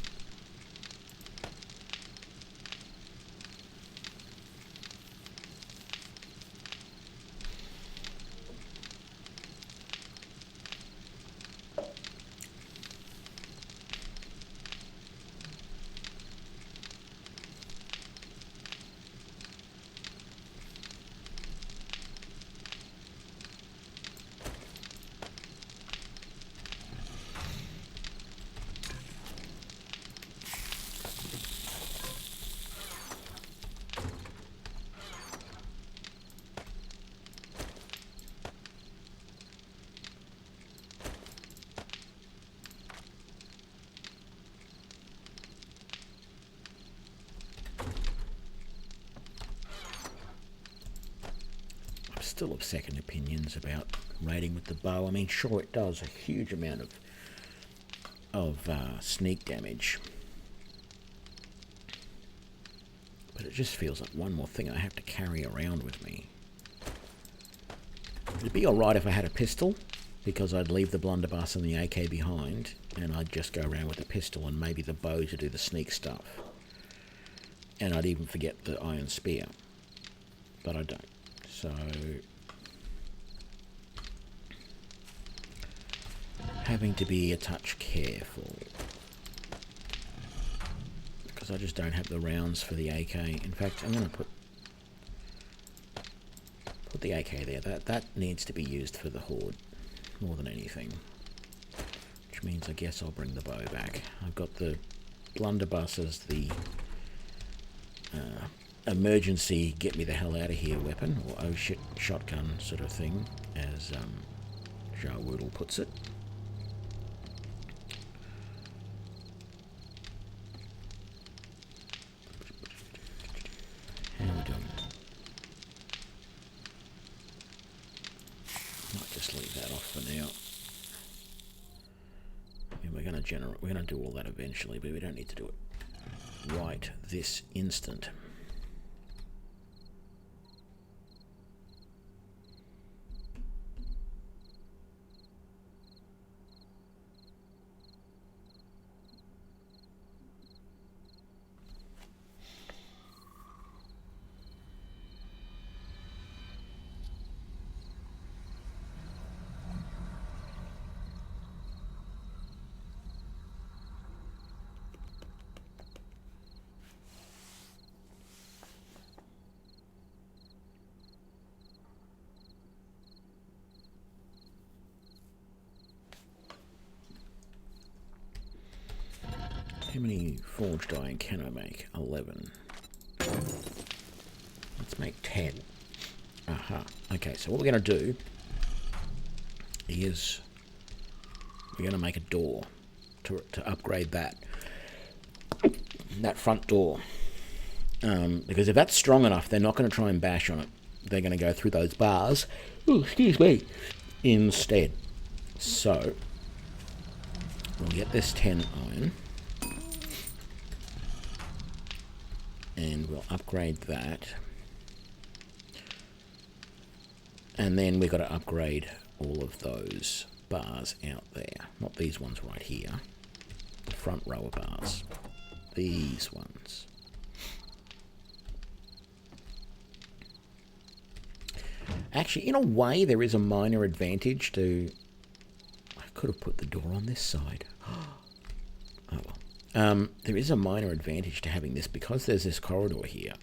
Still of second opinions about raiding with the bow. I mean, sure, it does a huge amount of sneak damage, but it just feels like one more thing I have to carry around with me. It'd be alright if I had a pistol, because I'd leave the blunderbuss and the AK behind, and I'd just go around with the pistol and maybe the bow to do the sneak stuff. And I'd even forget the iron spear, but I don't. So, having to be a touch careful, because I just don't have the rounds for the AK. In fact, I'm going to put the AK there. That needs to be used for the horde more than anything, which means I guess I'll bring the bow back. I've got the blunderbuss as the emergency get me the hell out of here weapon, or oh shit shotgun sort of thing, as Jarwoodle puts it. How are we doing? Might just leave that off for now. I mean, we're going to do all that eventually, but we don't need to do it right this instant. How many forged iron can I make? 11. Let's make 10. Aha. Okay, so what we're going to do is we're going to make a door to upgrade that front door. Because if that's strong enough, they're not going to try and bash on it. They're going to go through those bars. Oh, excuse me. Instead. So, we'll get this 10 iron. And we'll upgrade that. And then we've got to upgrade all of those bars out there. Not these ones right here. The front row of bars. These ones. Actually, in a way, there is a minor advantage to... I could have put the door on this side. Oh well. There is a minor advantage to having this. Because there's this corridor here,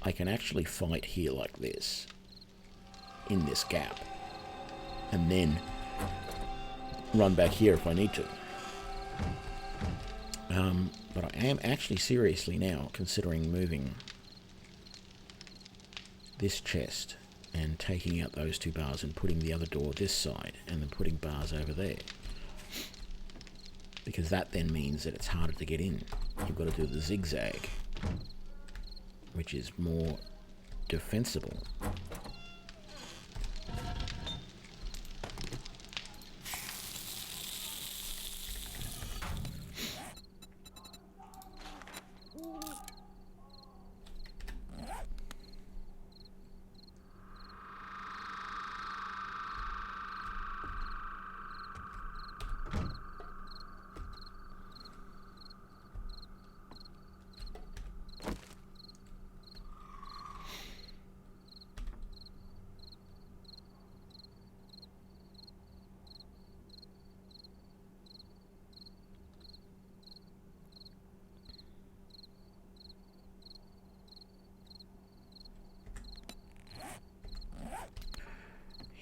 I can actually fight here like this. In this gap. And then run back here if I need to. But I am actually seriously now considering moving this chest and taking out those 2 bars and putting the other door this side and then putting bars over there. Because that then means that it's harder to get in. You've got to do the zigzag, which is more defensible.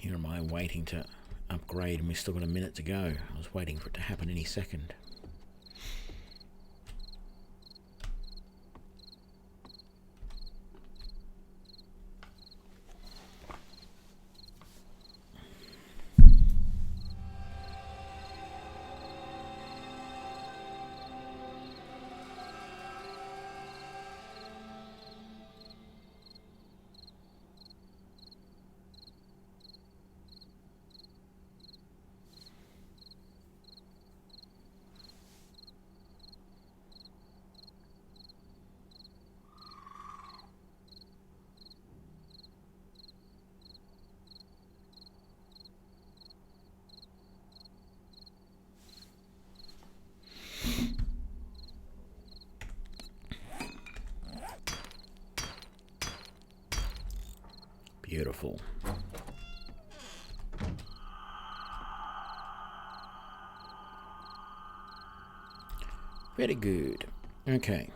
Here am I waiting to upgrade and we've still got a minute to go. I was waiting for it to happen any second. Beautiful. Very good. Okay.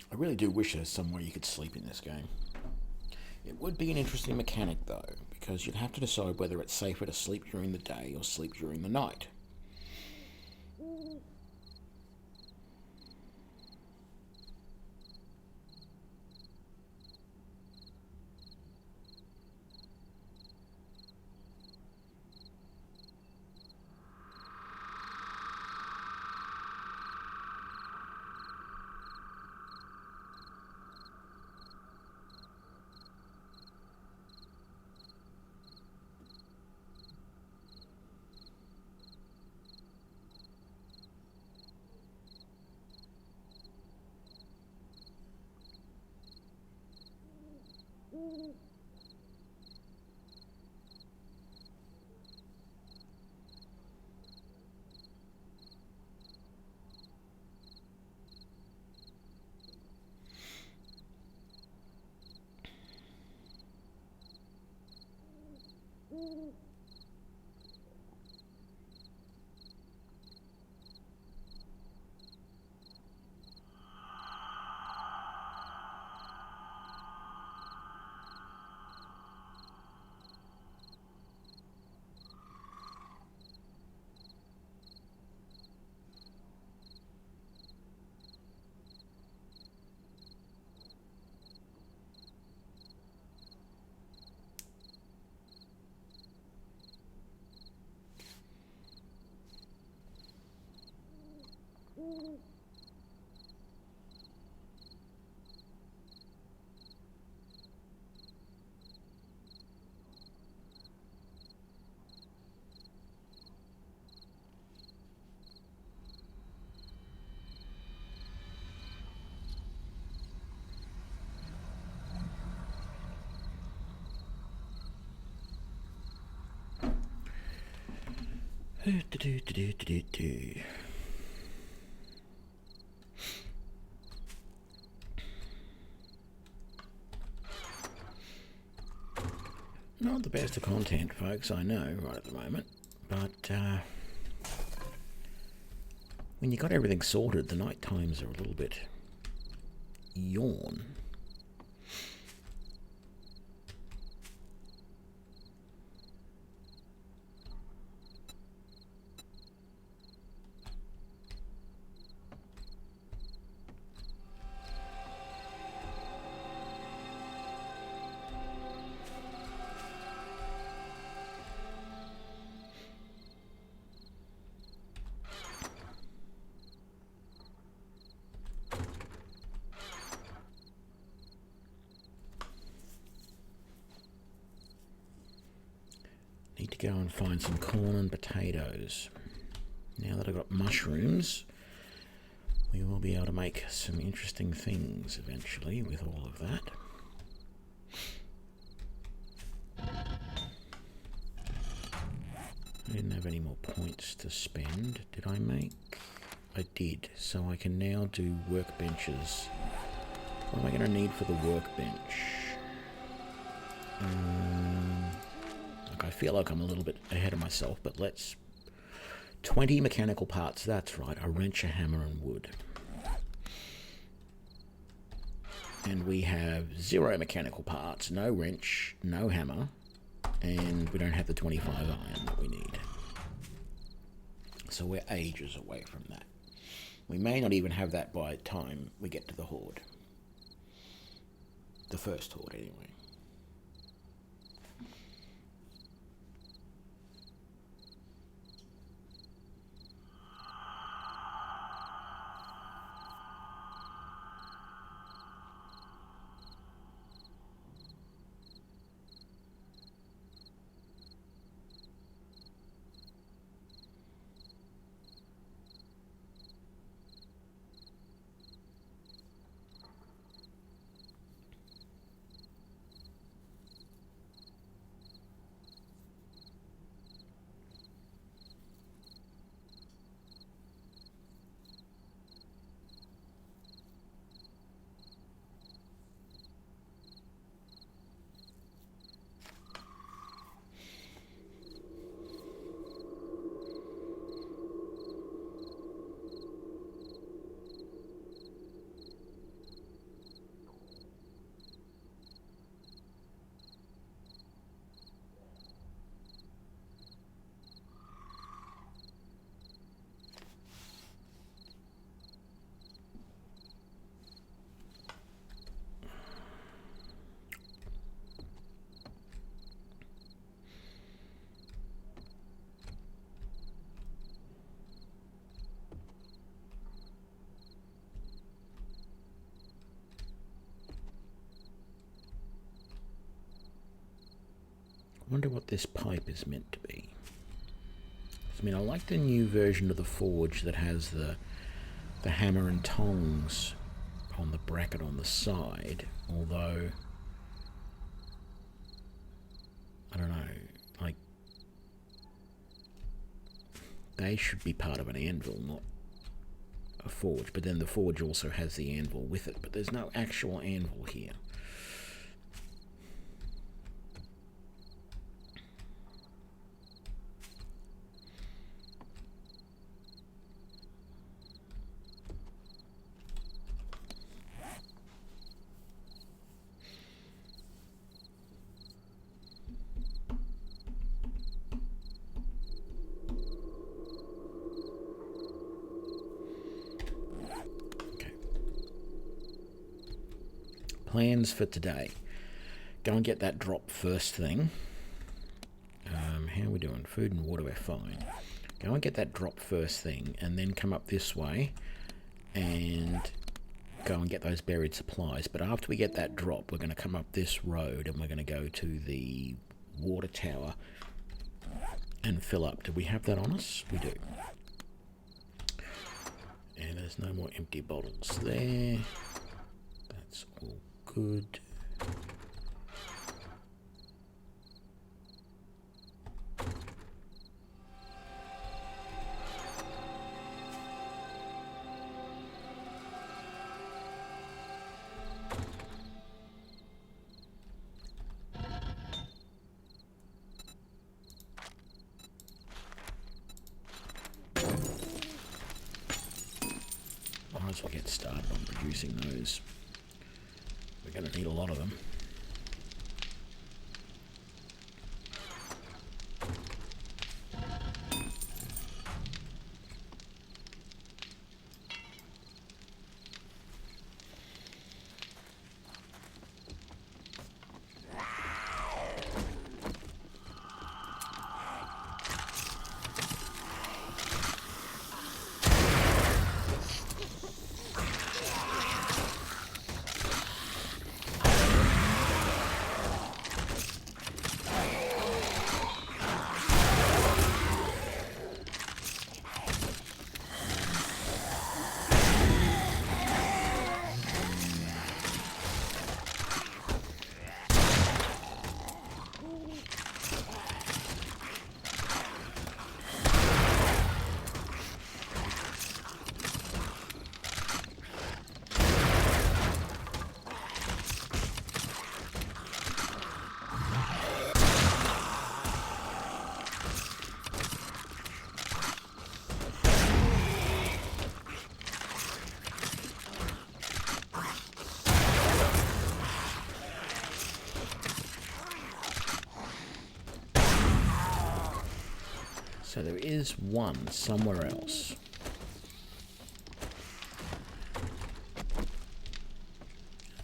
I really do wish there's somewhere you could sleep in this game. It would be an interesting mechanic though, because you'd have to decide whether it's safer to sleep during the day or sleep during the night. Not the best of content, folks, I know, right at the moment. But when you got everything sorted, the night times are a little bit yawn. Need to go and find some corn and potatoes. Now that I've got mushrooms, we will be able to make some interesting things eventually with all of that. I didn't have any more points to spend, did I make? I did, so I can now do workbenches. What am I going to need for the workbench? I feel like I'm a little bit ahead of myself, but let's... 20 mechanical parts, that's right. A wrench, a hammer, and wood. And we have 0 mechanical parts, no wrench, no hammer, and we don't have the 25 iron that we need. So we're ages away from that. We may not even have that by the time we get to the horde. The first horde, anyway. I wonder what this pipe is meant to be. I mean, I like the new version of the forge that has the hammer and tongs on the bracket on the side, although I don't know, like, they should be part of an anvil, not a forge. But then the forge also has the anvil with it, but there's no actual anvil here. Plans for today. Go and get that drop first thing. How are we doing? Food and water, we're fine. Go and get that drop first thing, and then come up this way and go and get those buried supplies. But after we get that drop, we're going to come up this road and we're going to go to the water tower and fill up. Do we have that on us? We do. And there's no more empty bottles there. That's all good. Might as well get started on producing those. We're going to need a lot of them. So there is one somewhere else.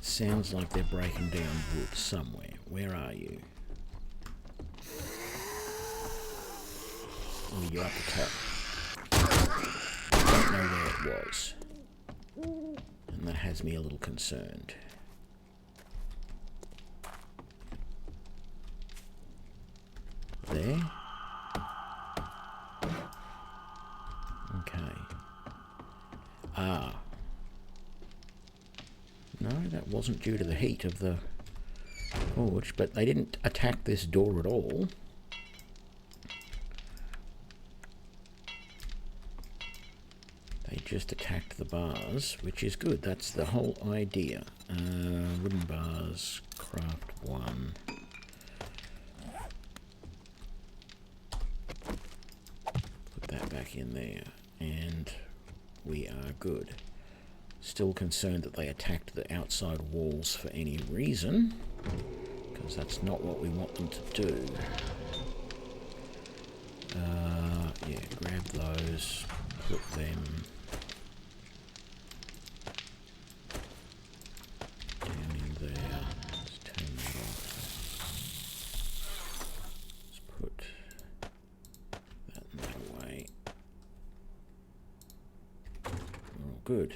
Sounds like they're breaking down wood somewhere. Where are you? Oh, you're up the top. I don't know where it was. And that has me a little concerned. There? Okay. Ah. No, that wasn't due to the heat of the forge, but they didn't attack this door at all. They just attacked the bars, which is good. That's the whole idea. Wooden bars, craft 1. Put that back in there, and we are good. Still concerned that they attacked the outside walls for any reason, because that's not what we want them to do. Yeah, grab those, put them down in there. Let's turn that off. Let's put that and that away. We're all good.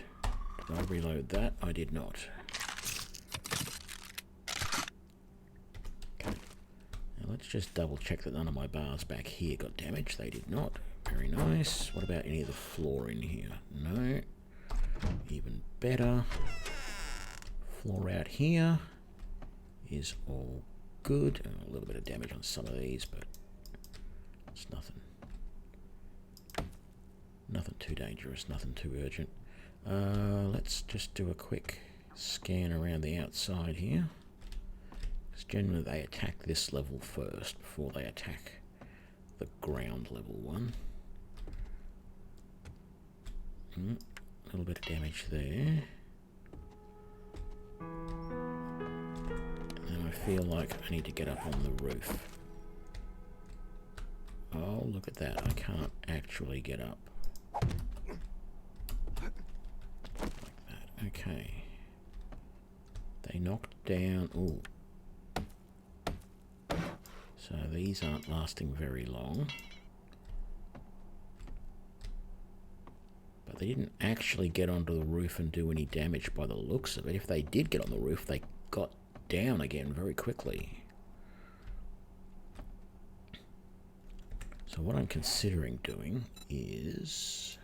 Did I reload that? I did not. Okay. Now let's just double check that none of my bars back here got damaged. They did not. Very nice. What about any of the floor in here? No. Even better. Floor out here is all good. A little bit of damage on some of these, but it's nothing. Nothing too dangerous, nothing too urgent. Let's just do a quick scan around the outside here. Because generally they attack this level first before they attack the ground level one. A little bit of damage there. And I feel like I need to get up on the roof. Oh, look at that. I can't actually get up. Like that. Okay. They knocked down... Ooh. So these aren't lasting very long. But they didn't actually get onto the roof and do any damage by the looks of it. If they did get on the roof, they got down again very quickly. So what I'm considering doing is...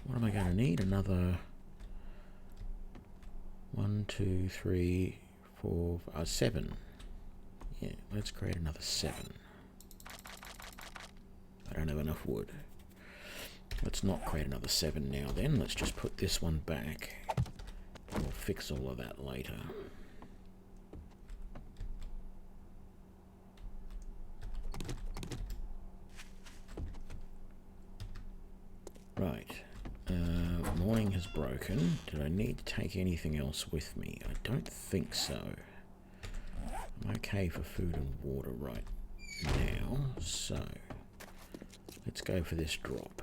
What am I going to need? Another... 1, 2, 3, 4, 7. Yeah, let's create another 7. I don't have enough wood. Let's not create another 7 now then. Let's just put this one back. We'll fix all of that later. Right. Morning has broken. Did I need to take anything else with me? I don't think so. I'm okay for food and water right now, so let's go for this drop.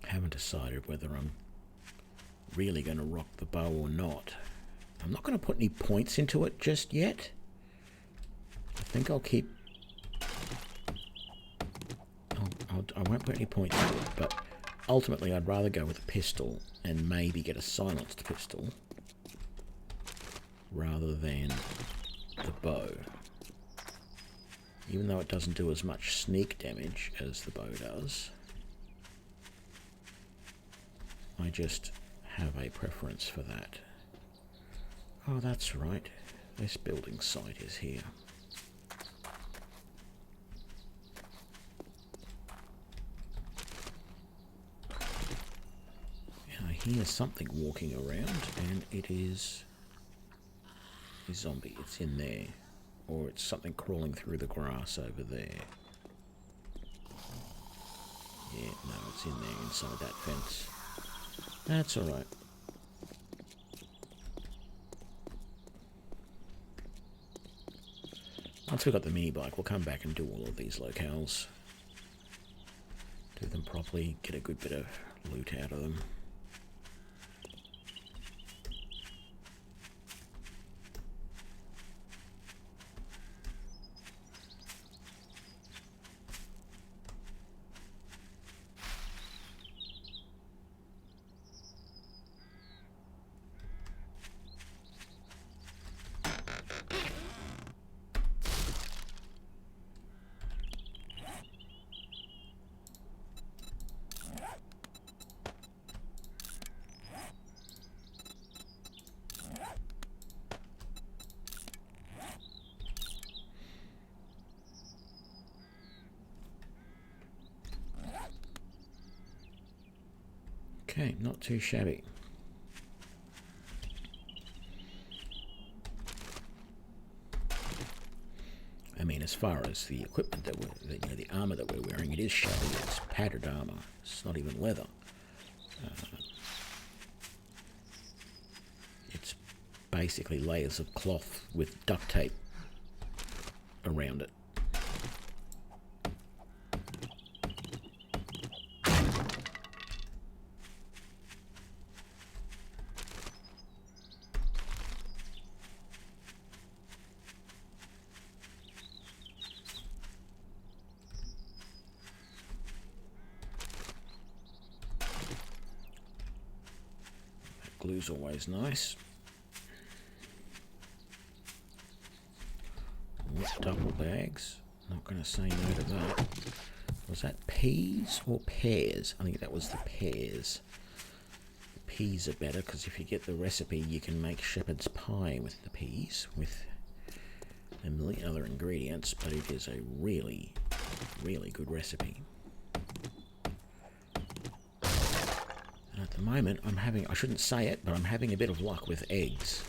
Haven't decided whether I'm really going to rock the bow or not. I'm not going to put any points into it just yet. I think I'll keep... I won't put any points into it, but ultimately I'd rather go with a pistol and maybe get a silenced pistol rather than the bow. Even though it doesn't do as much sneak damage as the bow does. I just have a preference for that. Oh, that's right. This building site is here. And I hear something walking around, and it is a zombie. It's in there. Or it's something crawling through the grass over there. Yeah, no, it's in there inside that fence. That's alright. Once we've got the mini bike, we'll come back and do all of these locales. Do them properly, get a good bit of loot out of them. Okay, not too shabby. I mean, as far as the equipment that we're, the armor that we're wearing, it is shabby. It's padded armor. It's not even leather. It's basically layers of cloth with duct tape around it. glue's always nice. Double bags. Not going to say no to that. Was that peas or pears? I think that was the pears. The peas are better because if you get the recipe, you can make shepherd's pie with the peas, with a million other ingredients, but it is a really, really good recipe. And at the moment, I'm having, I shouldn't say it, but I'm having a bit of luck with eggs.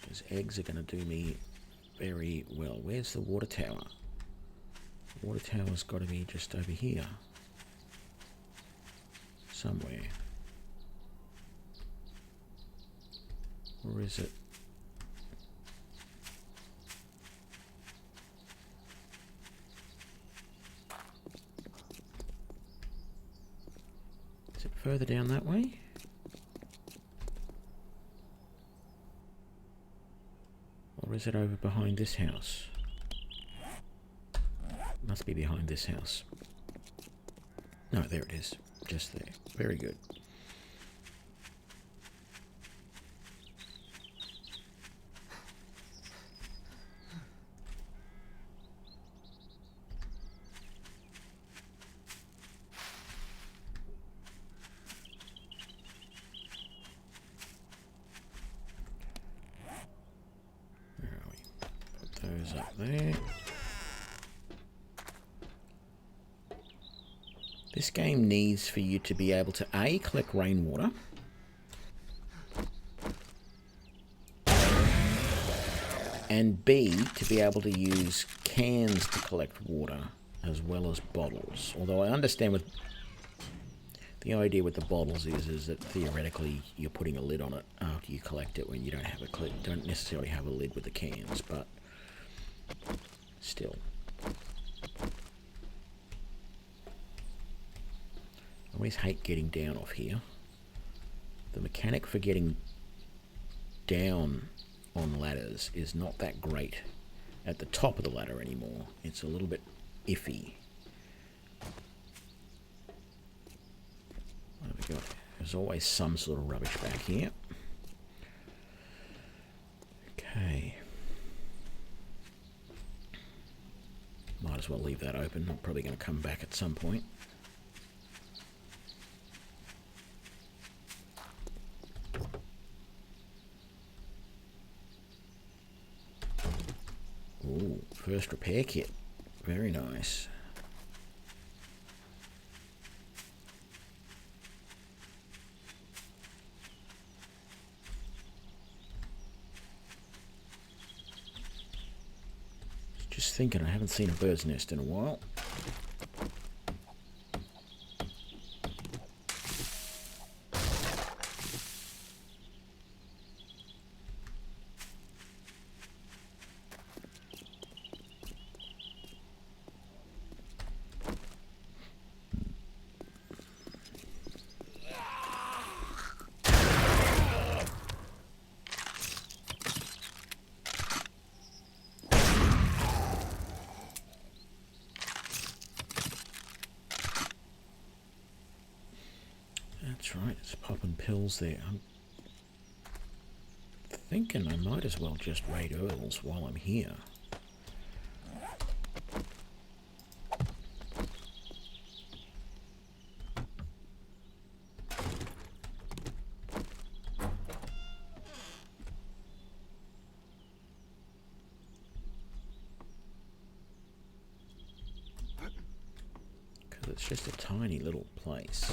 Because eggs are going to do me very well. Where's the water tower? The water tower's got to be just over here. Somewhere. Or is it? Is it further down that way? Or is it over behind this house? Must be behind this house. No, there it is. Just there. Very good. Where are we? Put those up there. This game needs for you to be able to A, collect rainwater, and B, to be able to use cans to collect water as well as bottles. Although I understand with the idea with the bottles is that theoretically you're putting a lid on it after you collect it when you don't necessarily have a lid with the cans, but still. I always hate getting down off here. The mechanic for getting down on ladders is not that great at the top of the ladder anymore. It's a little bit iffy. What have we got? There's always some sort of rubbish back here. Okay. Might as well leave that open. I'm probably going to come back at some point. Ooh, first repair kit. Very nice. Just thinking, I haven't seen a bird's nest in a while. That's right, it's popping pills there. I'm thinking I might as well just raid Earls while I'm here. Because it's just a tiny little place.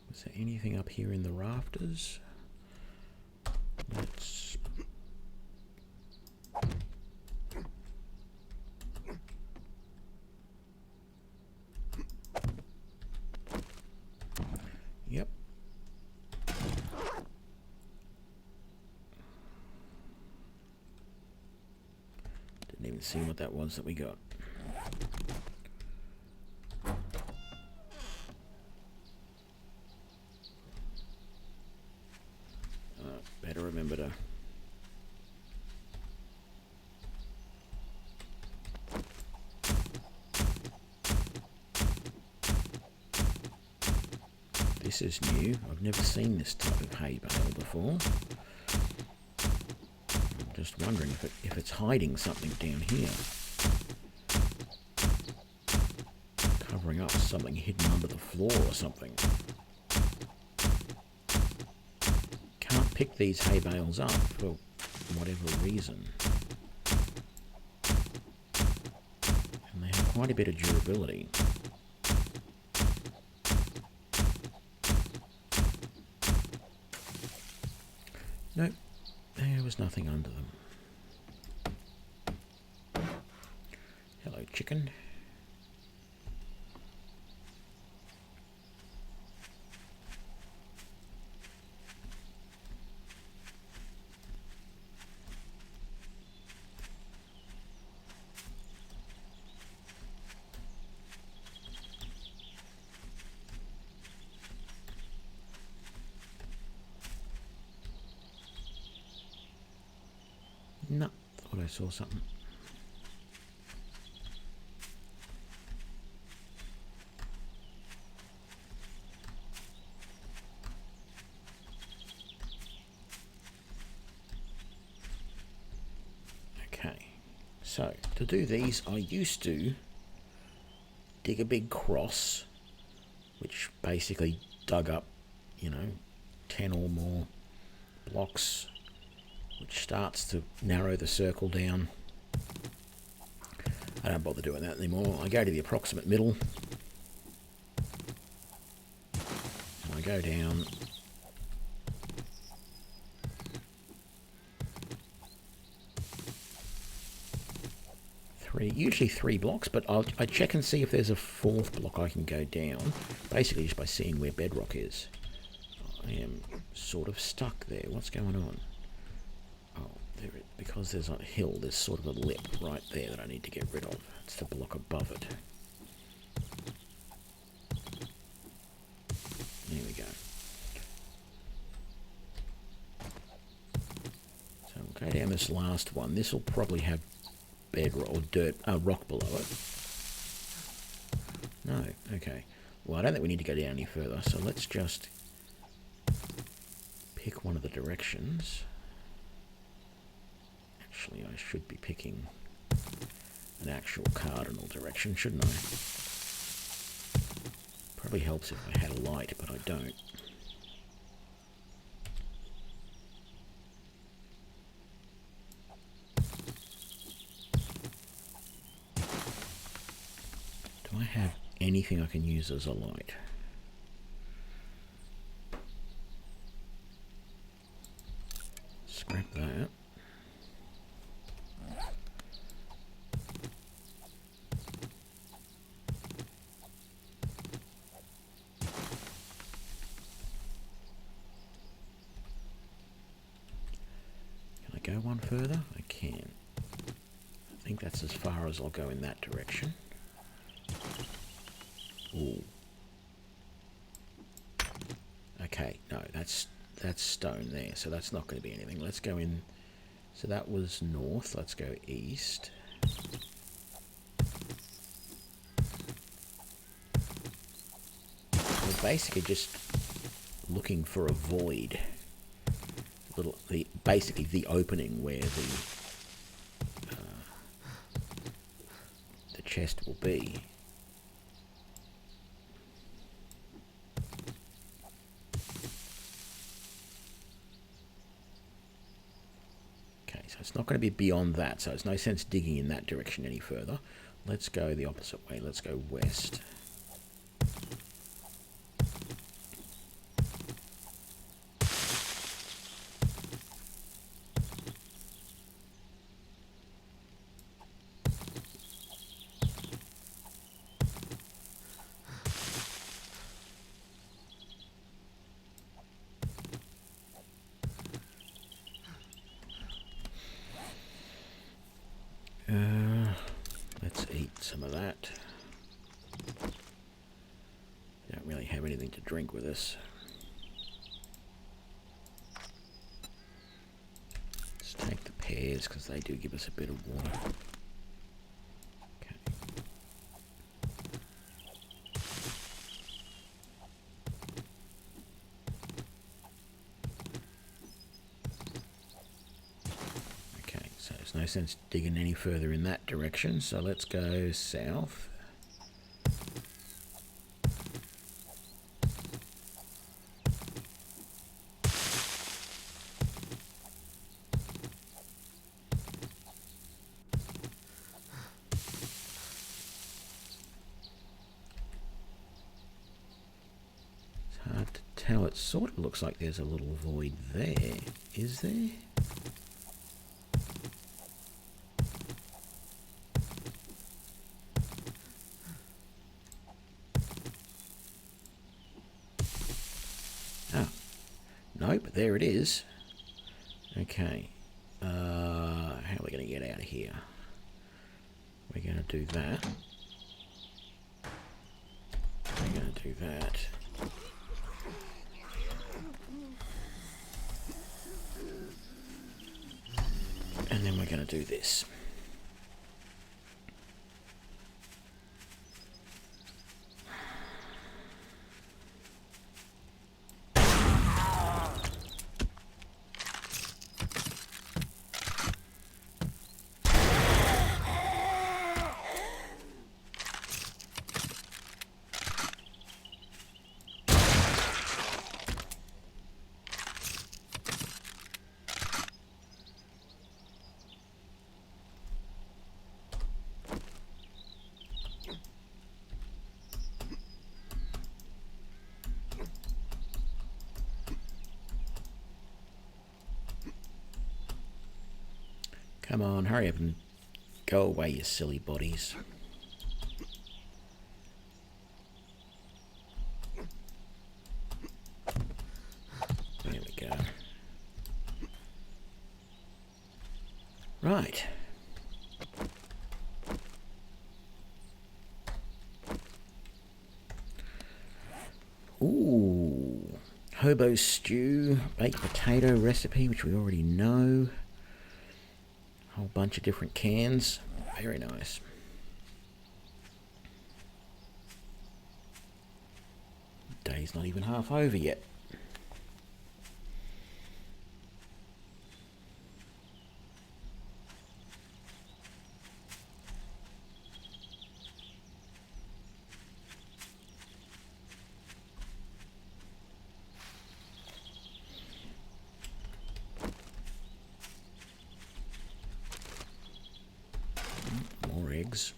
Is there anything up here in the rafters? Let's... Yep. Didn't even see what that was that we got. This is new. I've never seen this type of hay bale before. I'm just wondering if it's hiding something down here. Covering up something hidden under the floor or something. Can't pick these hay bales up for whatever reason. And they have quite a bit of durability. Nope, there was nothing under them. Hello, chicken. No, thought I saw something. Okay, so to do these, I used to dig a big cross, which basically dug up, 10 or more blocks, which starts to narrow the circle down. I don't bother doing that anymore. I go to the approximate middle. And I go down. Usually three blocks, but I check and see if there's a fourth block I can go down. Basically just by seeing where bedrock is. I am sort of stuck there. What's going on? Oh, because there's a hill, there's sort of a lip right there that I need to get rid of. It's the block above it. There we go. So we'll go down this last one. This will probably have bedrock or rock below it. No, okay. Well, I don't think we need to go down any further, so let's just pick one of the directions. Actually, I should be picking an actual cardinal direction, shouldn't I? Probably helps if I had a light, but I don't. Do I have anything I can use as a light? Scrap that. Go one further? I can. I think that's as far as I'll go in that direction. Ooh. Okay, no, that's stone there, so that's not going to be anything. Let's go in. So that was north. Let's go east. We're basically just looking for a void. Basically the opening where the chest will be. Okay, so it's not going to be beyond that, so it's no sense digging in that direction any further. Let's go the opposite way. Let's go west. Let's eat some of that. Don't really have anything to drink with us. Let's take the pears because they do give us a bit of water. Okay. no sense digging any further in that direction, so let's go south. Hard to tell. It sort of looks like there's a little void there. Is there? Oh. No, but there it is. Okay. How are we going to get out of here? We're going to do that. We're going to do that. And then we're going to do this. Come on, hurry up and go away, you silly bodies. There we go. Right. Ooh. Hobo stew, baked potato recipe, which we already know. Whole bunch of different cans. Very nice. Day's not even half over yet. More eggs.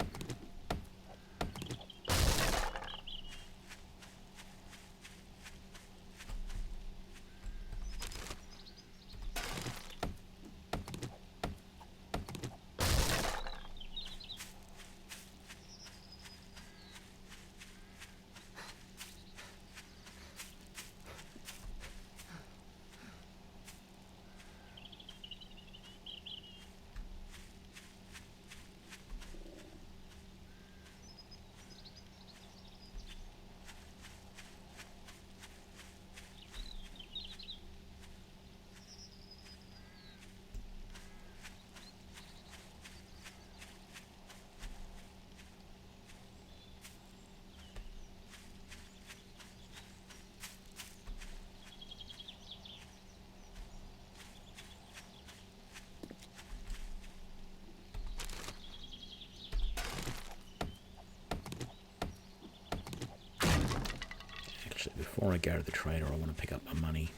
Actually, before I go to the trader, I want to pick up my money.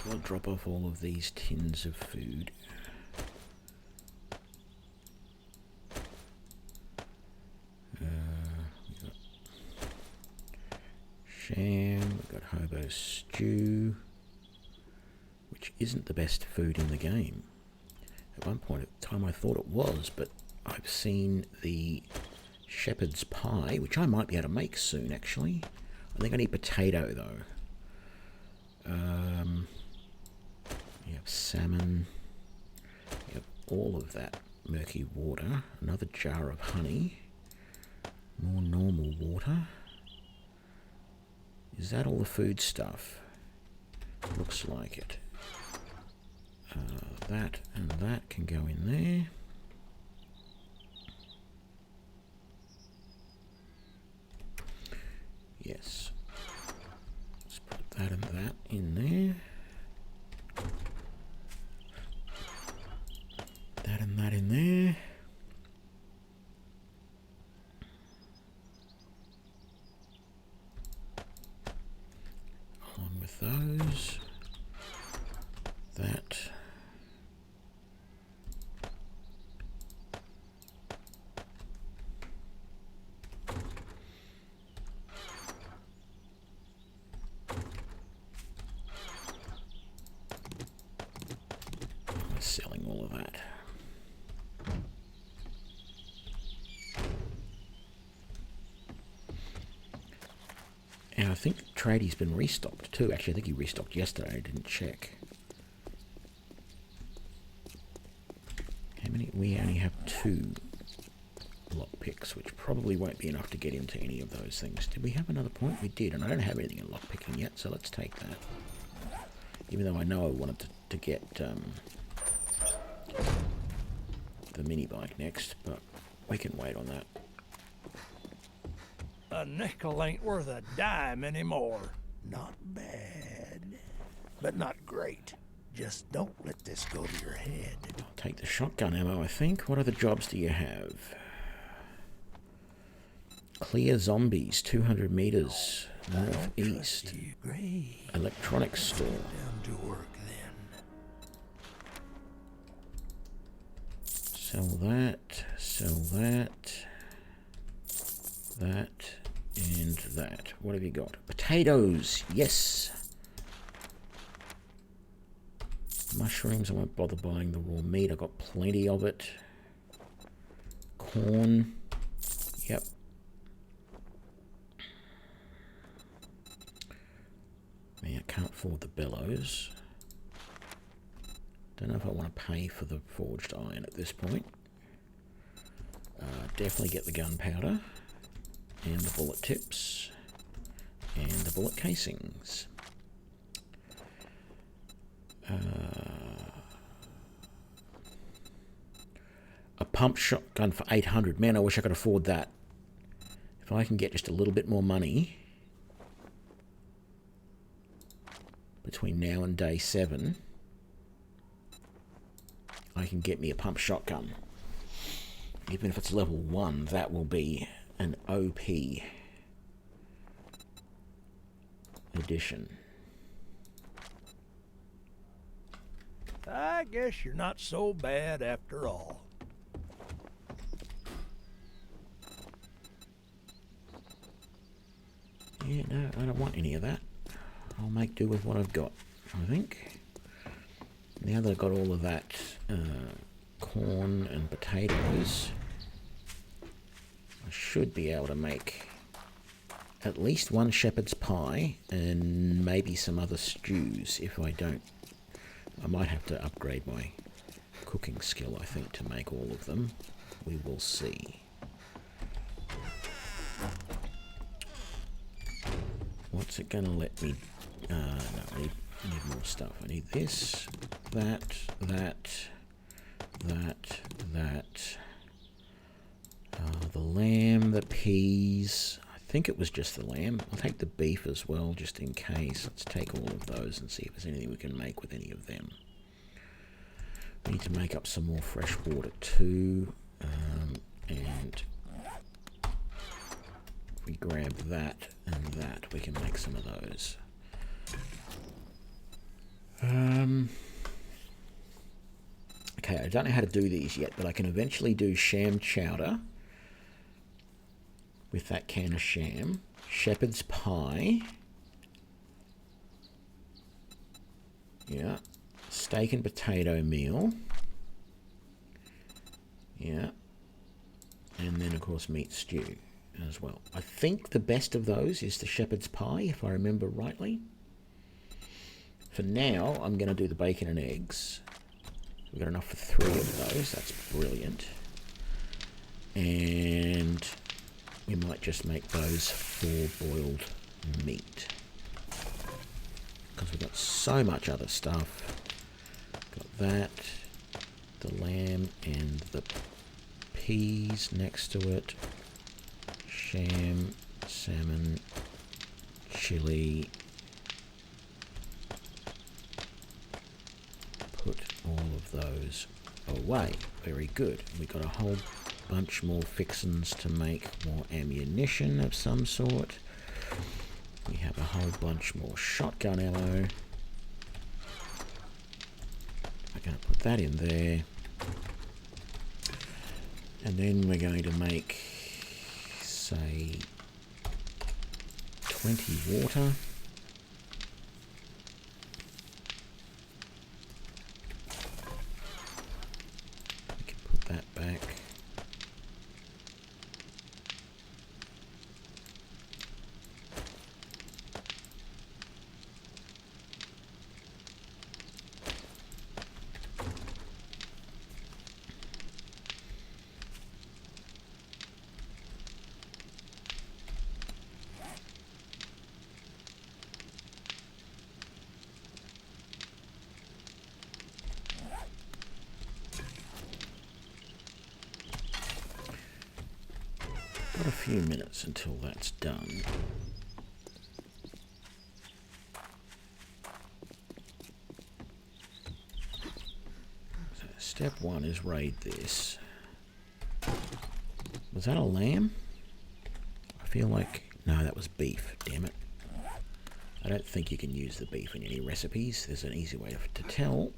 I'll drop off all of these tins of food. We've got sham, we've got hobo stew, which isn't the best food in the game. At one point in time I thought it was, but I've seen the shepherd's pie, which I might be able to make soon actually. I think I need potato though. You have salmon, you have all of that murky water, another jar of honey, More normal water. Is that all the food stuff? Looks like it. That and that can go in there. Yes. Let's put that and that in there. That and that in there. Along with those. That. Selling all of that. And I think Tradie's been restocked too. Actually, I think he restocked yesterday. I didn't check. How many? We only have 2 lockpicks, which probably won't be enough to get into any of those things. Did we have another point? We did, and I don't have anything in lockpicking yet, so let's take that. Even though I know I wanted to get the mini bike next, but we can wait on that.
A nickel ain't worth a dime anymore. Not bad, but not great. Just don't let this go to your head.
I'll take the shotgun ammo, I think. What other jobs do you have? Clear zombies, 200 meters northeast.
Great.
Electronics store.
Down to work then.
Sell that, that, and that. What have you got? Potatoes, yes. Mushrooms, I won't bother buying the raw meat. I've got plenty of it. Corn, yep. I can't afford the bellows. Don't know if I want to pay for the forged iron at this point. Definitely get the gunpowder and the bullet tips and the bullet casings. A pump shotgun for 800. Man, I wish I could afford that. If I can get just a little bit more money between now and day 7, I can get me a pump shotgun. Even if it's level 1, that will be an OP edition.
I guess you're not so bad after all.
Yeah, no, I don't want any of that. I'll make do with what I've got, I think. Now that I've got all of that corn and potatoes, I should be able to make at least one shepherd's pie and maybe some other stews. If I don't, I might have to upgrade my cooking skill, I think, to make all of them. We will see. What's it gonna let me? No, I need more stuff. I need this, that. The lamb, the peas. I think it was just the lamb. I'll take the beef as well, just in case. Let's take all of those and see if there's anything we can make with any of them. We need to make up some more fresh water too. And if we grab that and that, we can make some of those. Okay, I don't know how to do these yet, but I can eventually do sham chowder with that can of sham. Shepherd's pie. Yeah. Steak and potato meal. Yeah. And then, of course, meat stew as well. I think the best of those is the shepherd's pie, if I remember rightly. For now, I'm going to do the bacon and eggs. We've got enough for 3 of those. That's brilliant. And we might just make those for boiled meat. Because we've got so much other stuff. Got that, the lamb and the peas next to it. Sham, salmon, chili. Put all of those away. Very good. We got a whole bunch more fixins to make more ammunition of some sort. We have a whole bunch more shotgun ammo. We're going to put that in there. And then we're going to make, say, 20 water. We can put that back. Got a few minutes until that's done. So step one is raid this. Was that a lamb? I feel like... No, that was beef, damn it. I don't think you can use the beef in any recipes. There's an easy way to tell.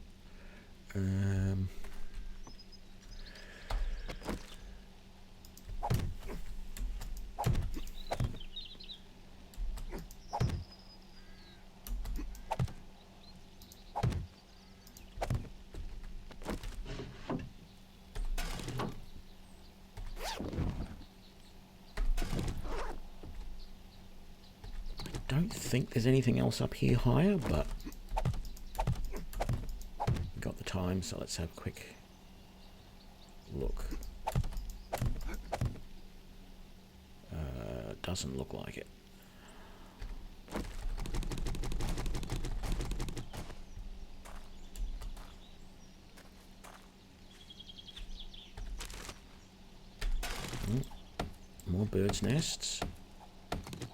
Don't think there's anything else up here higher, but we've got the time, so let's have a quick look. Doesn't look like it. More birds' nests.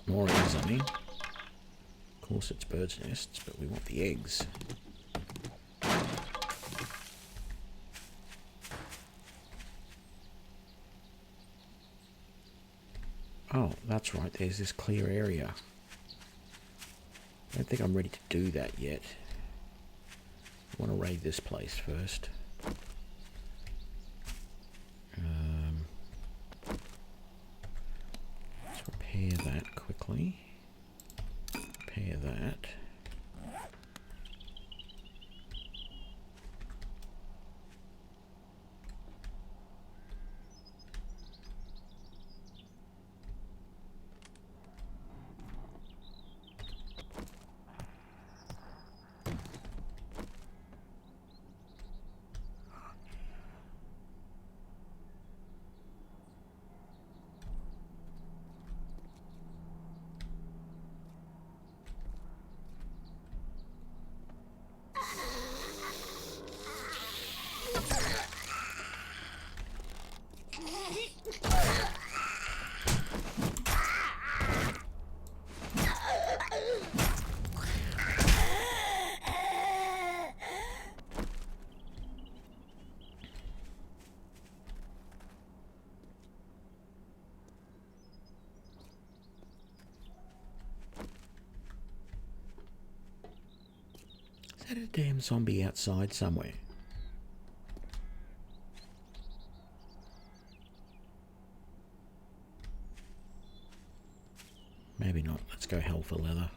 More eggs, I mean. Of course it's birds' nests, but we want the eggs. Oh, that's right, there's this clear area. I don't think I'm ready to do that yet. I want to raid this place first. Let's repair that quickly. Repair that. Is that a damn zombie outside somewhere? Maybe not. Let's go hell for leather.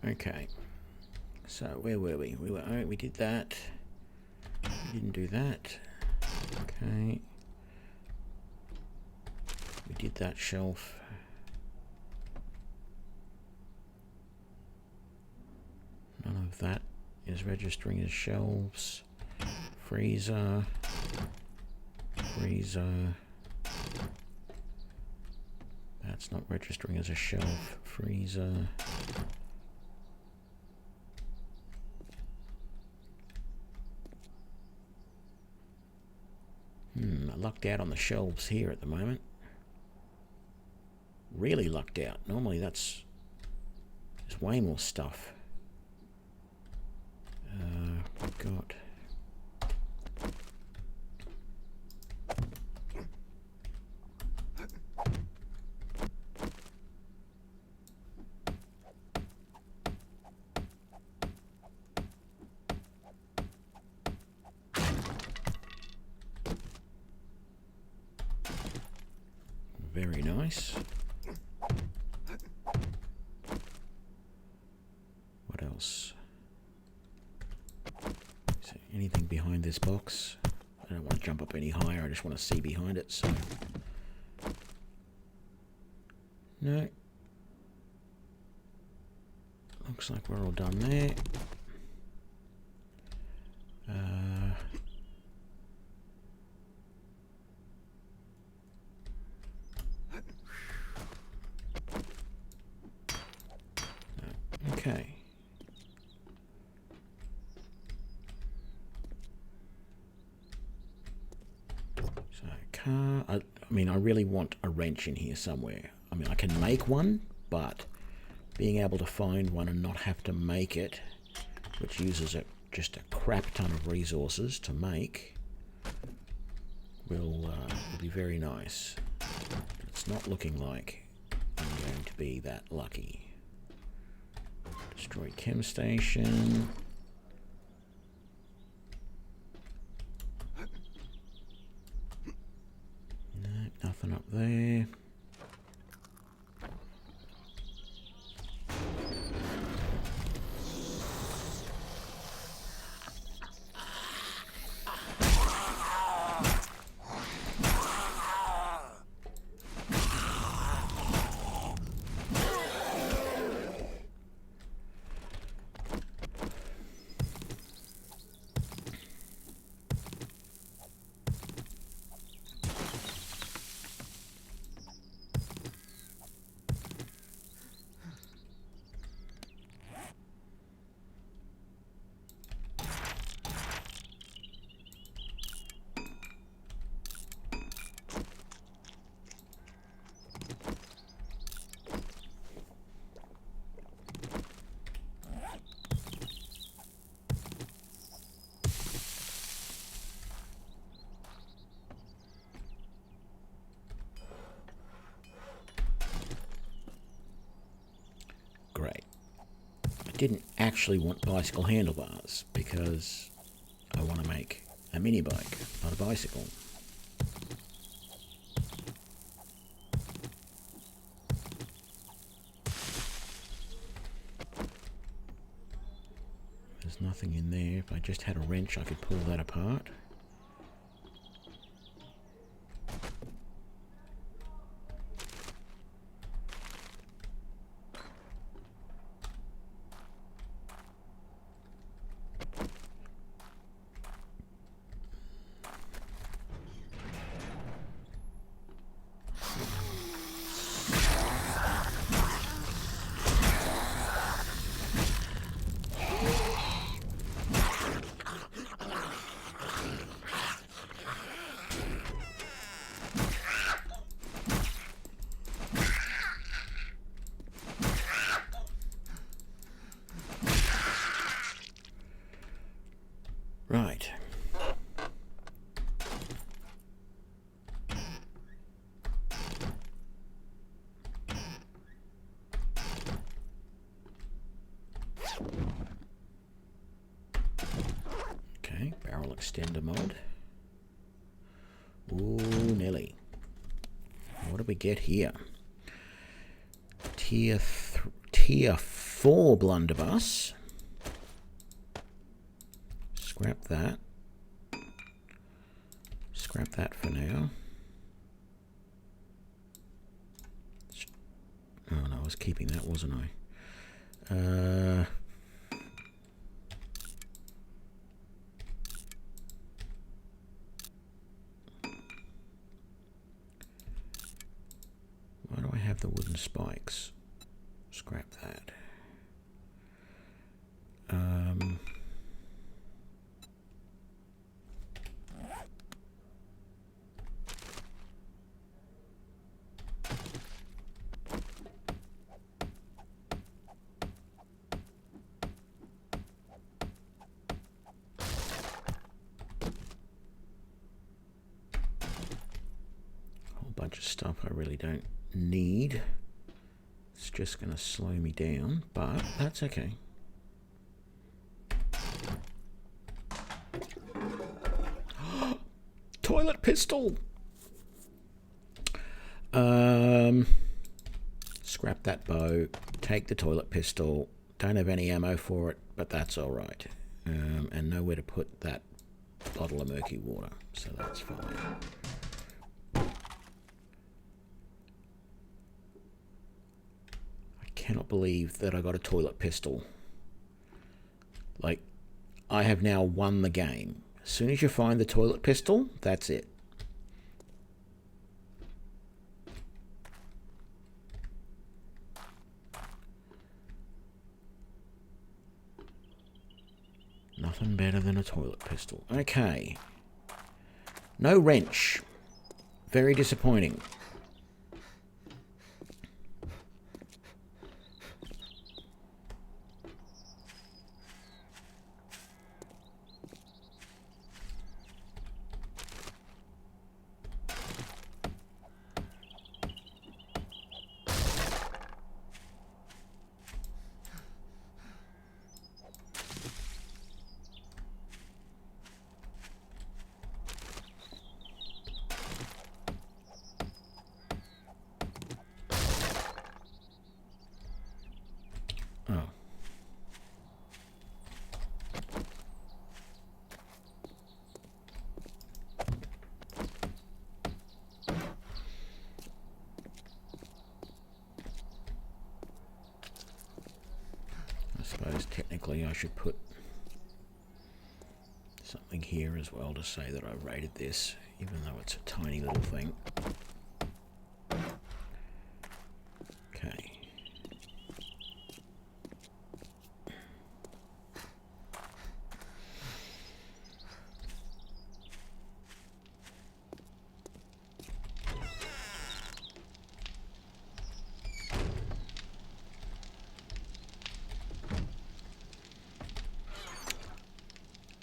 Okay. So where were we? We did that. We didn't do that. Okay. We did that shelf. None of that is registering as shelves. Freezer. Freezer. That's not registering as a shelf. Freezer. I lucked out on the shelves here at the moment. Really lucked out. Normally there's way more stuff. We've got... Very nice. What else? Is there anything behind this box? I don't want to jump up any higher, I just want to see behind it, so... No. Looks like we're all done there. Okay. So, car... I mean, I really want a wrench in here somewhere. I mean, I can make one, but being able to find one and not have to make it, which uses just a crap ton of resources to make, will be very nice. It's not looking like I'm going to be that lucky. Destroy chem station. No, nothing up there. Great. I didn't actually want bicycle handlebars because I want to make a mini bike, not a bicycle. There's nothing in there. If I just had a wrench, I could pull that apart. Right. Okay, barrel extender mod. Ooh, Nelly. What do we get here? Tier 4 blunderbuss. Scrap that. Scrap that for now. Oh no, I was keeping that, wasn't I? Why do I have the wooden spikes? Scrap that. Bunch of stuff I really don't need. It's just going to slow me down, but that's okay. Toilet pistol. Scrap that bow. Take the toilet pistol. Don't have any ammo for it, but that's all right. And nowhere to put that bottle of murky water, so that's fine. Cannot believe that I got a toilet pistol. Like, I have now won the game. As soon as you find the toilet pistol, that's it. Nothing better than a toilet pistol. Okay. No wrench. Very disappointing. Technically I should put something here as well to say that I rated this, even though it's a tiny little thing. Okay.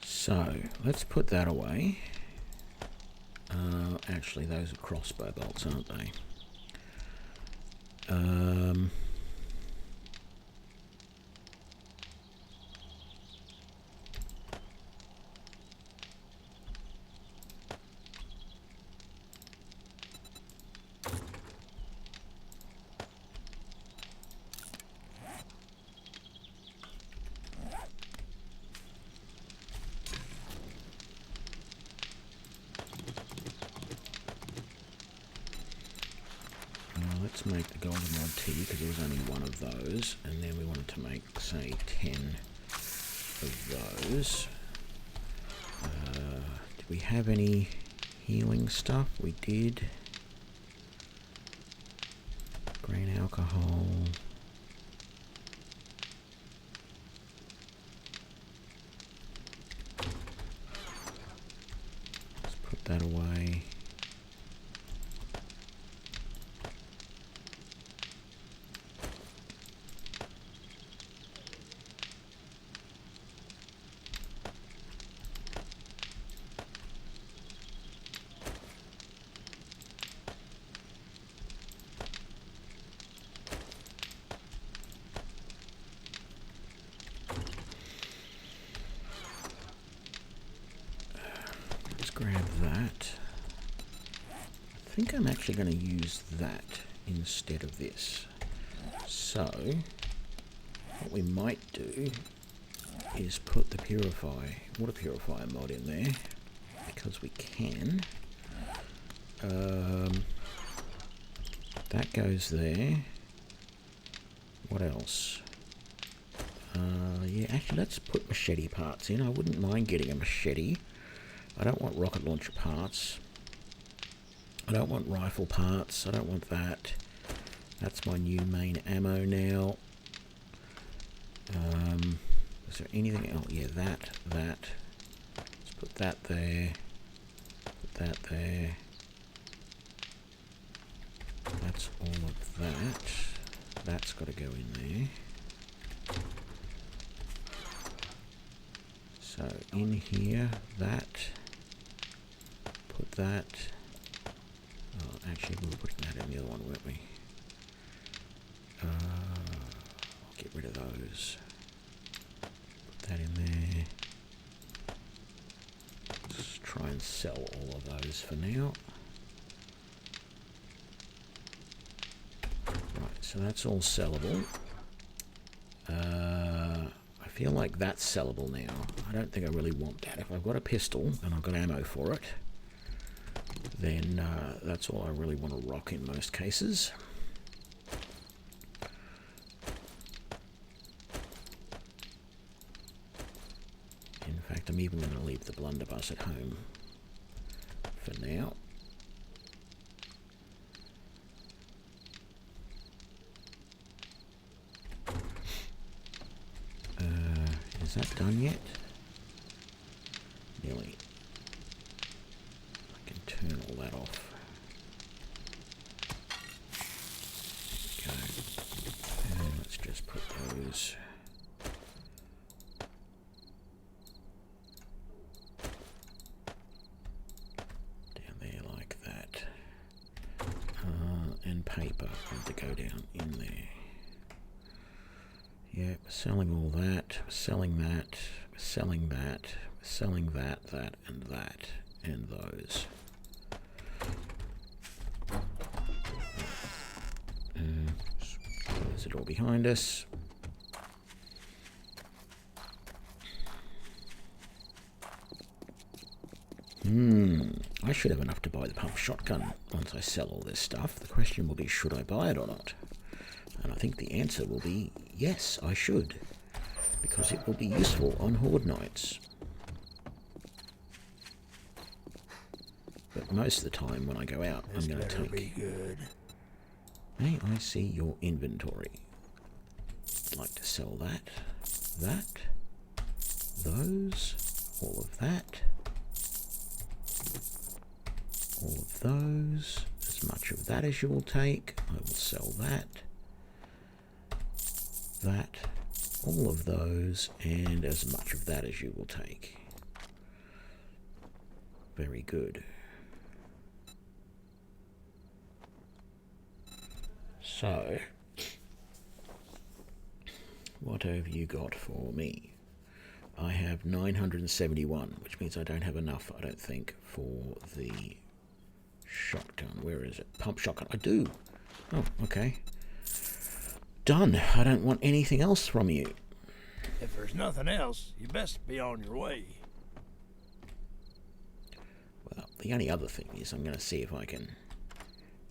So, let's put that away. Actually, those are crossbow bolts, aren't they? Let's make the golden rod tea because there was only one of those, and then we wanted to make, say, 10 of those. Did we have any healing stuff? We did. Grain alcohol. Let's put that away. Grab that. I think I'm actually going to use that instead of this. So, what we might do is put the water purifier mod in there, because we can. That goes there. What else? Yeah, actually, let's put machete parts in. I wouldn't mind getting a machete. I don't want rocket launcher parts. I don't want rifle parts. I don't want that. That's my new main ammo now. Is there anything else? Yeah, that. Let's put that there. Put that there. That's all of that. That's got to go in there. So in here, that. Put that. Oh, actually, we were putting that in the other one, weren't we? I'll get rid of those. Put that in there. Let's try and sell all of those for now. Right, so that's all sellable. I feel like that's sellable now. I don't think I really want that. If I've got a pistol and I've got ammo for it, then that's all I really want to rock in most cases. In fact, I'm even going to leave the blunderbuss at home for now. Is that done yet? Nearly. I can turn all that off. Okay. And let's just put those. Down there like that. And paper want to go down in there. Yeah, we're selling all that, we're selling that, we're selling that, we're selling that, and those. Close it all behind us. I should have enough to buy the pump shotgun once I sell all this stuff. The question will be, should I buy it or not? And I think the answer will be, yes, I should. Because it will be useful on horde nights. But most of the time when I go out, I'm going to take...
Be good.
May I see your inventory? I'd like to sell that, those, all of that, all of those, as much of that as you will take. I will sell that, all of those, and as much of that as you will take. Very good. So, what have you got for me? I have 971, which means I don't have enough, I don't think, for the shotgun. Where is it? Pump shotgun. I do. Oh, okay. Done. I don't want anything else from you.
If there's nothing else, you best be on your way.
Well, the only other thing is I'm going to see if I can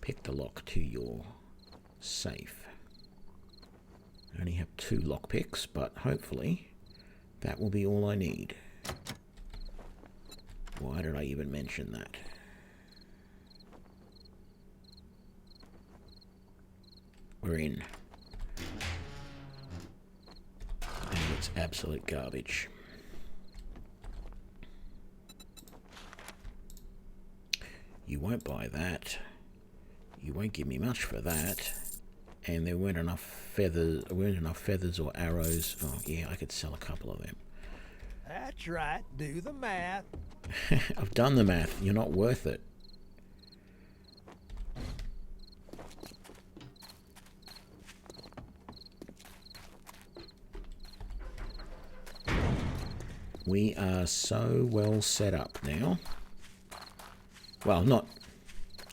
pick the lock to your safe. I only have 2 lockpicks, but hopefully that will be all I need. Why did I even mention that? We're in. And it's absolute garbage. You won't buy that. You won't give me much for that. And there weren't enough feathers or arrows. Oh yeah, I could sell a couple of them.
That's right. Do the math.
I've done the math. You're not worth it. We are so well set up now. Well, not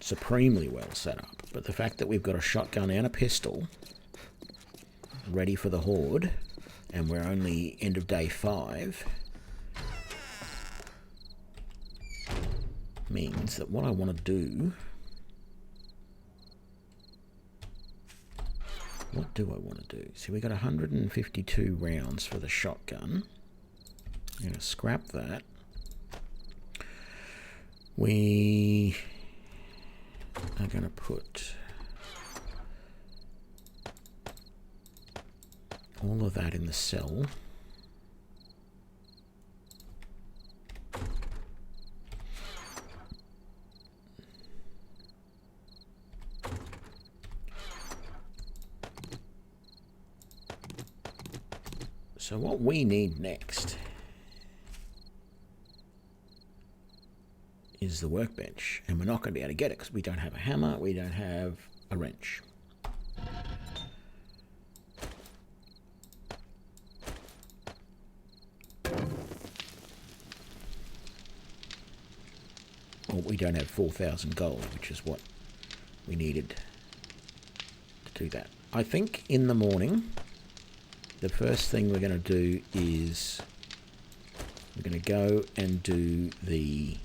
supremely well set up, but the fact that we've got a shotgun and a pistol ready for the horde and we're only end of day 5, means that what I want to do... What do I want to do? See, we got 152 rounds for the shotgun. I'm going to scrap that. We are going to put all of that in the cell. So what we need next is the workbench, and we're not going to be able to get it because we don't have a hammer, we don't have a wrench. Well, we don't have 4,000 gold, which is what we needed to do that. I think in the morning, the first thing we're going to do is we're going to go and do the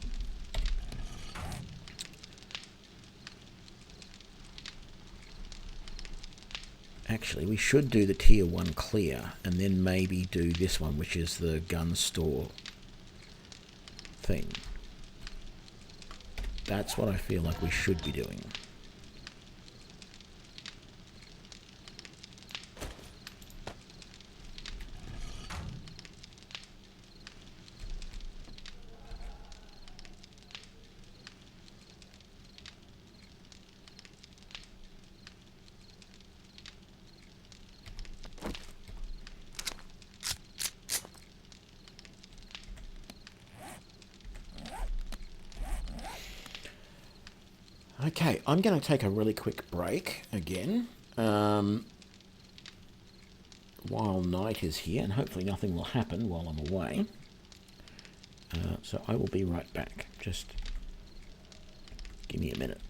actually we should do the tier 1 clear and then maybe do this one, which is the gun store thing. That's what I feel like we should be doing. Okay, I'm going to take a really quick break again while night is here, and hopefully nothing will happen while I'm away. So I will be right back. Just give me a minute.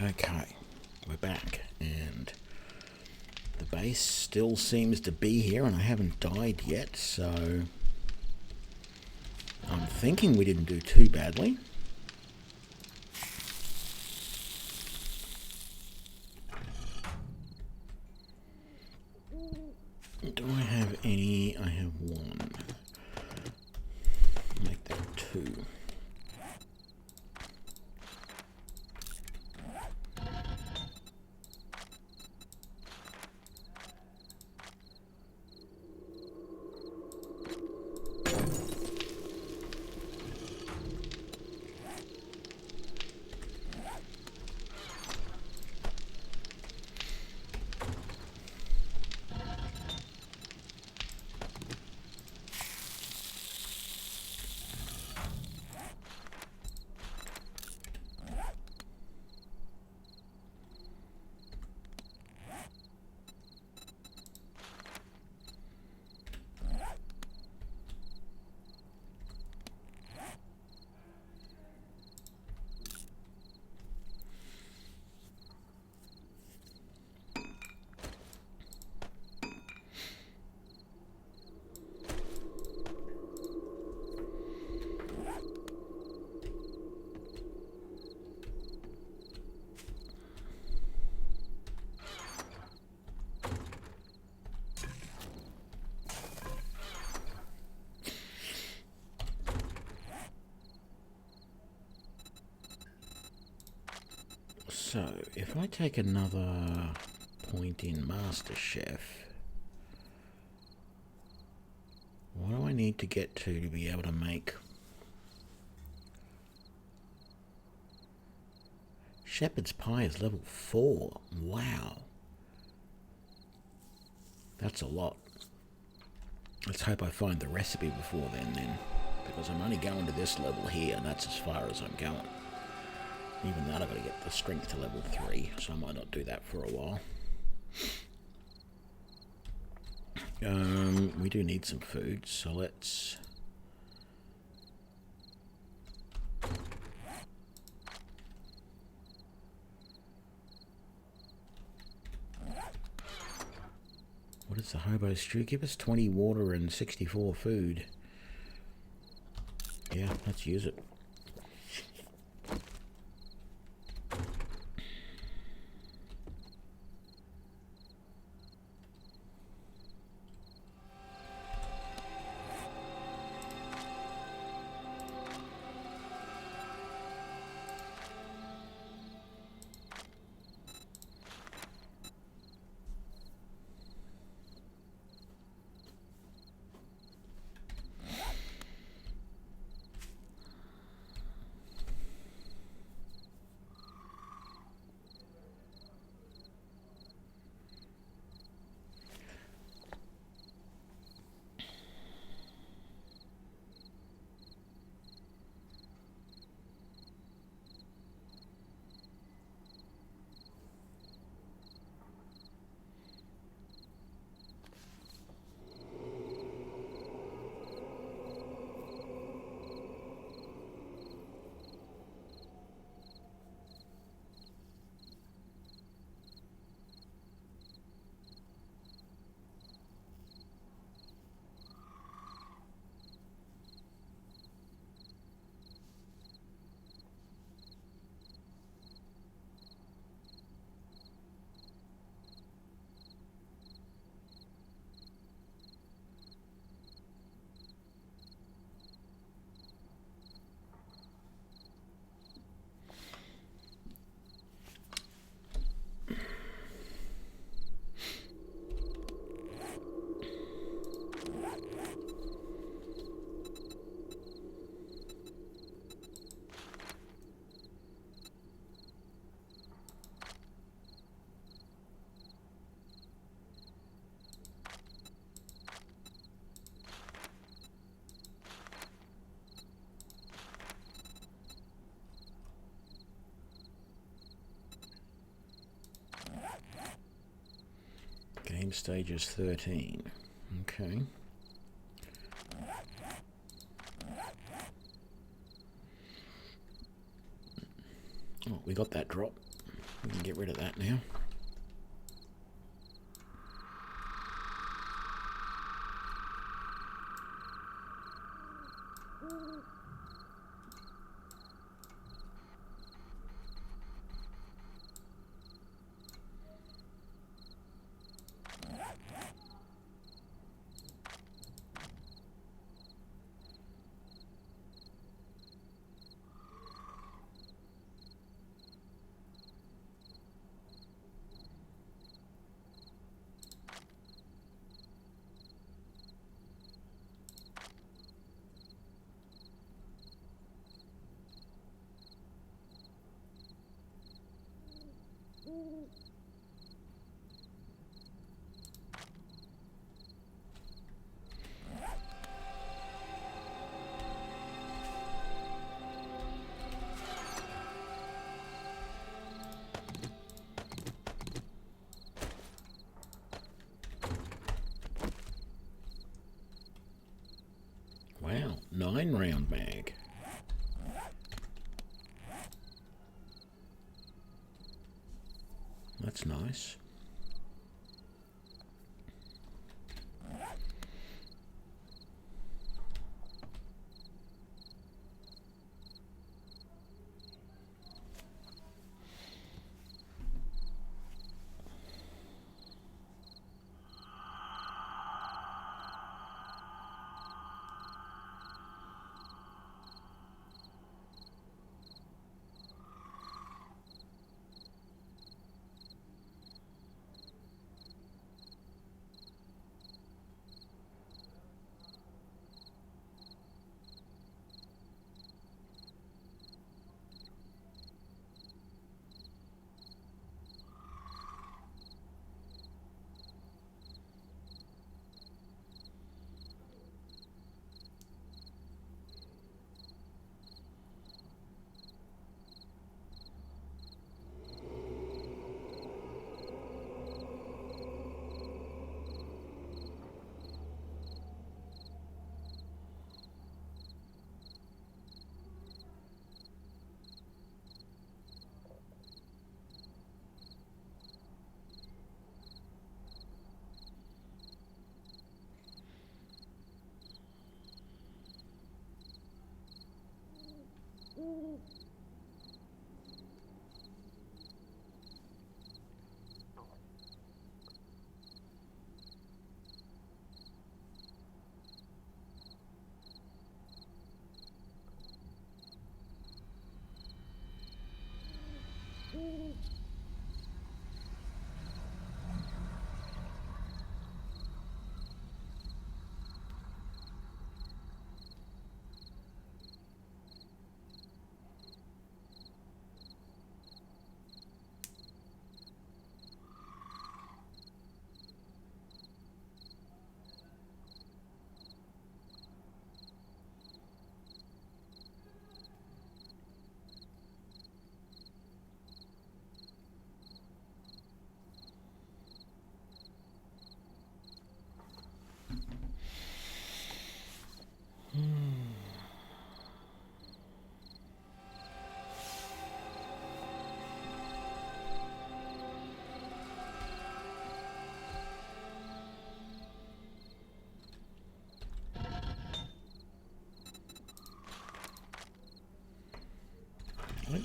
Okay, we're back, and the base still seems to be here, and I haven't died yet, so I'm thinking we didn't do too badly. Do I have any? I have one. Make that 2. So, if I take another point in MasterChef, what do I need to get to be able to make shepherd's pie is level 4? Wow. That's a lot. Let's hope I find the recipe before then, because I'm only going to this level here, and that's as far as I'm going. Even that, I've got to get the strength to level 3, so I might not do that for a while. We do need some food, so let's... What does the hobo stew give us? 20 water and 64 food. Yeah, let's use it. Game stage is 13. Okay. Oh, we got that drop. We can get rid of that now. Wow, 9-round mag. That's nice.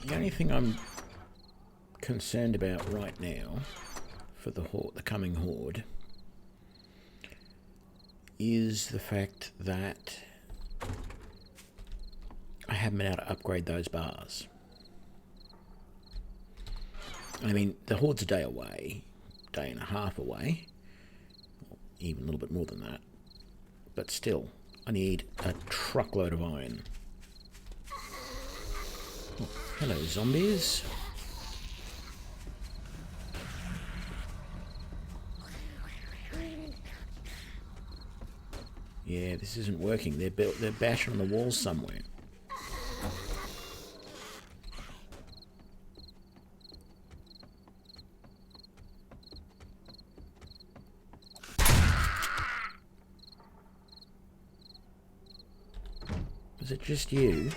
The only thing I'm concerned about right now for the coming horde is the fact that I haven't been able to upgrade those bars. I mean, the horde's a day away, day and a half away, even a little bit more than that, but still, I need a truckload of iron. Oh, hello, zombies. Yeah, this isn't working. They're bashing on the walls somewhere. Is it just you?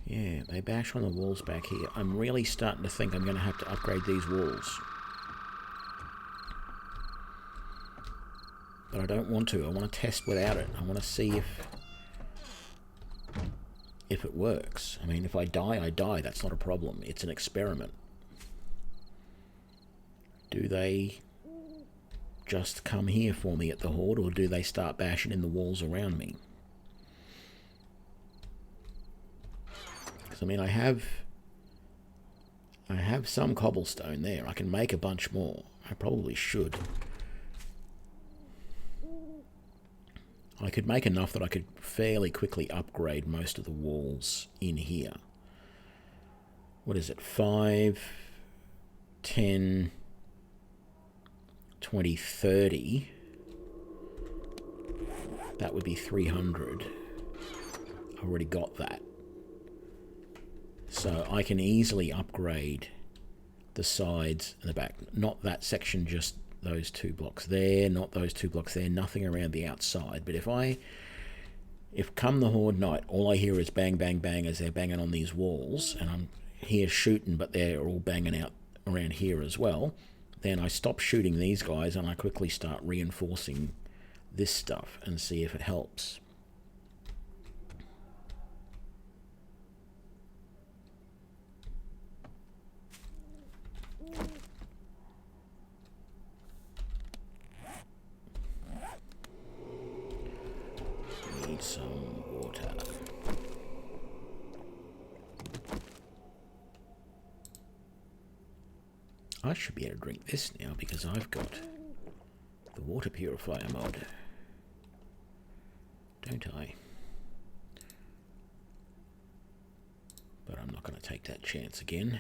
Yeah, they bash on the walls back here. I'm really starting to think I'm going to have to upgrade these walls. But I don't want to. I want to test without it. I want to see if it works. I mean, if I die, I die. That's not a problem. It's an experiment. Do they just come here for me at the Horde, or do they start bashing in the walls around me? Because, I mean, I have some cobblestone there. I can make a bunch more. I probably should. I could make enough that I could fairly quickly upgrade most of the walls in here. What is it? 5, 10, 20, 30. That would be 300. I already got that. So I can easily upgrade the sides and the back. Not that section, just those 2 blocks there, not those 2 blocks there, nothing around the outside. But if come the Horde night, all I hear is bang, bang, bang as they're banging on these walls, and I'm here shooting, but they're all banging out around here as well, then I stop shooting these guys and I quickly start reinforcing this stuff and see if it helps. Need some water. I should be able to drink this now because I've got the water purifier mod. Don't I? But I'm not going to take that chance again.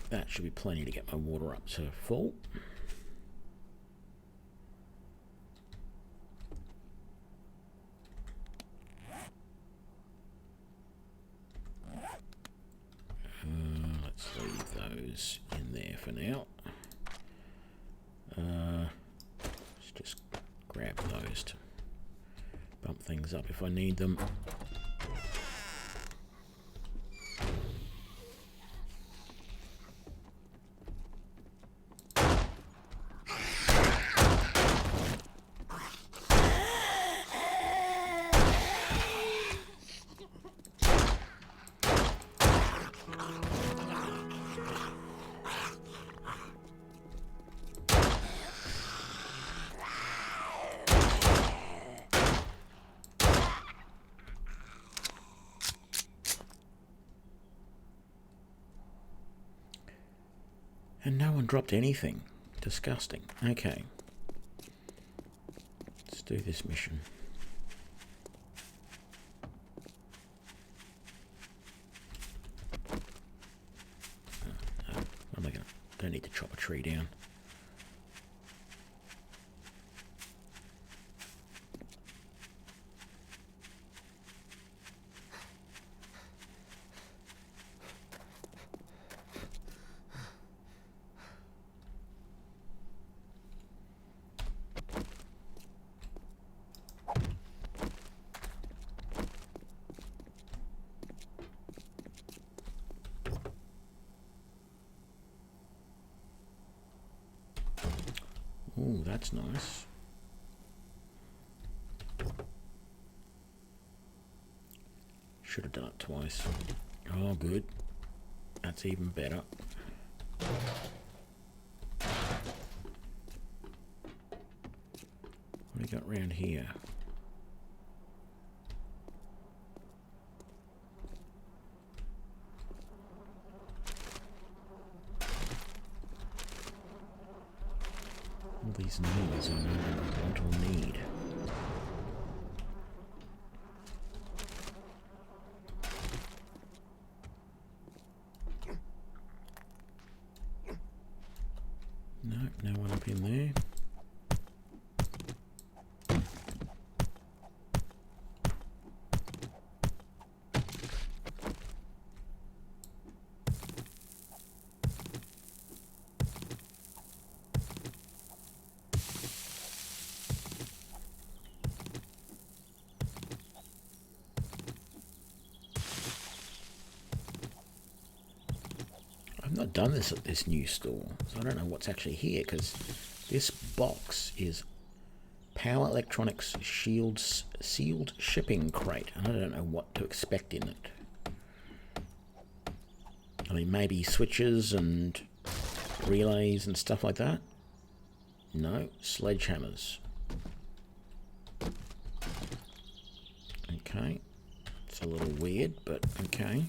That should be plenty to get my water up to full. Let's leave those in there for now. Let's just grab those to bump things up if I need them. And no one dropped anything. Disgusting. Okay. Let's do this mission. No. What am I gonna... Don't need to chop a tree down. Ooh, that's nice. Should have done it twice. Oh, good. That's even better. What do we got round here? All these needs I no longer want or need. Nope, no one up in there. not done this at this new store, so I don't know what's actually here, because this box is Power Electronics Shields sealed shipping crate, and I don't know what to expect in it. I mean, maybe switches and relays and stuff like that? No, sledgehammers. Okay, it's a little weird, but okay.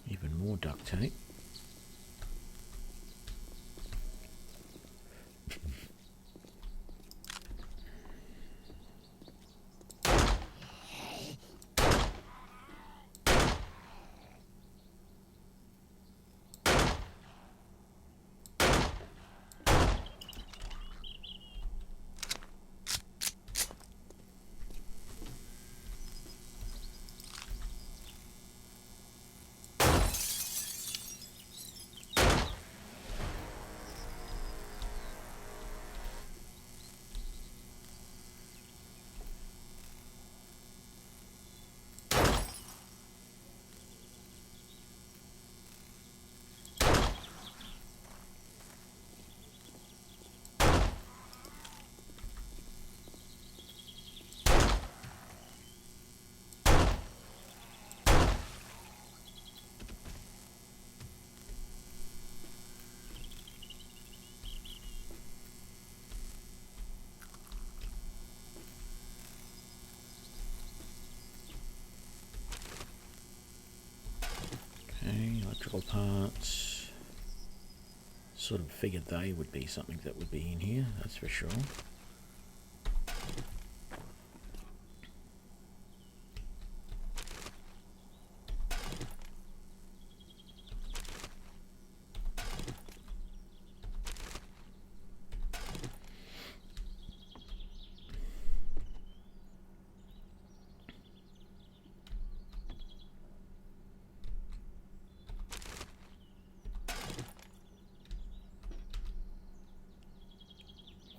Even more duct tape. Okay, electrical parts. Sort of figured they would be something that would be in here, that's for sure.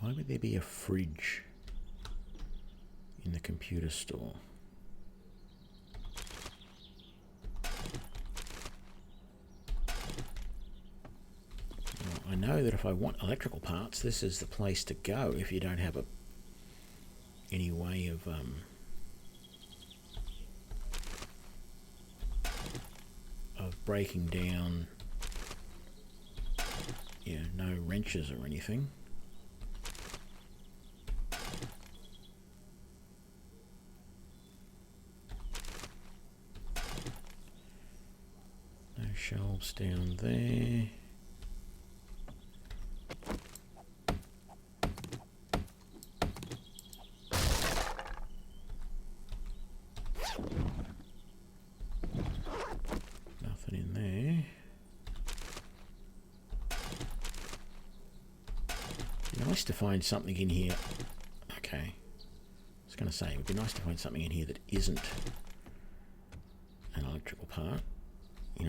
Why would there be a fridge in the computer store? Well, I know that if I want electrical parts, this is the place to go if you don't have any way of breaking down, no wrenches or anything. Shelves down there. Nothing in there. It'd be nice to find something in here. Okay. I was going to say, it would be nice to find something in here that isn't an electrical part.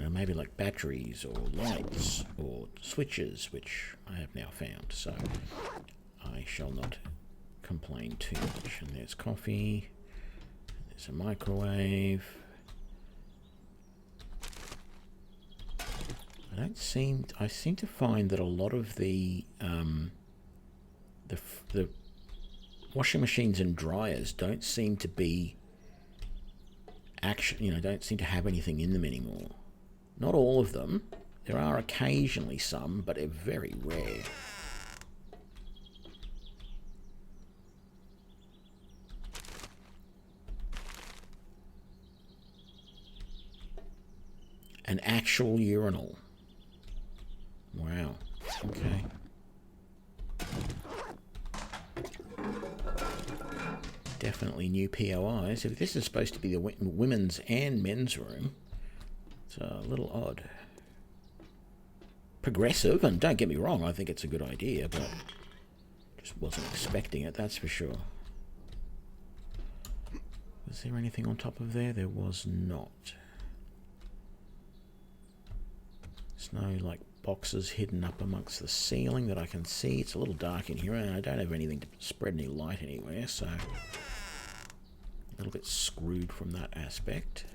Maybe like batteries or lights or switches, which I have now found, so I shall not complain too much. And there's coffee, there's a microwave. I seem to find that a lot of the washing machines and dryers don't seem to be don't seem to have anything in them anymore. Not all of them. There are occasionally some, but they're very rare. An actual urinal. Wow. Okay. Definitely new POIs. If this is supposed to be the women's and men's room, It's a little odd. Progressive, and don't get me wrong, I think it's a good idea, but just wasn't expecting it, that's for sure. Was there anything on top of there? There was not. There's no, like, boxes hidden up amongst the ceiling that I can see. It's a little dark in here, and I don't have anything to spread any light anywhere, so a little bit screwed from that aspect.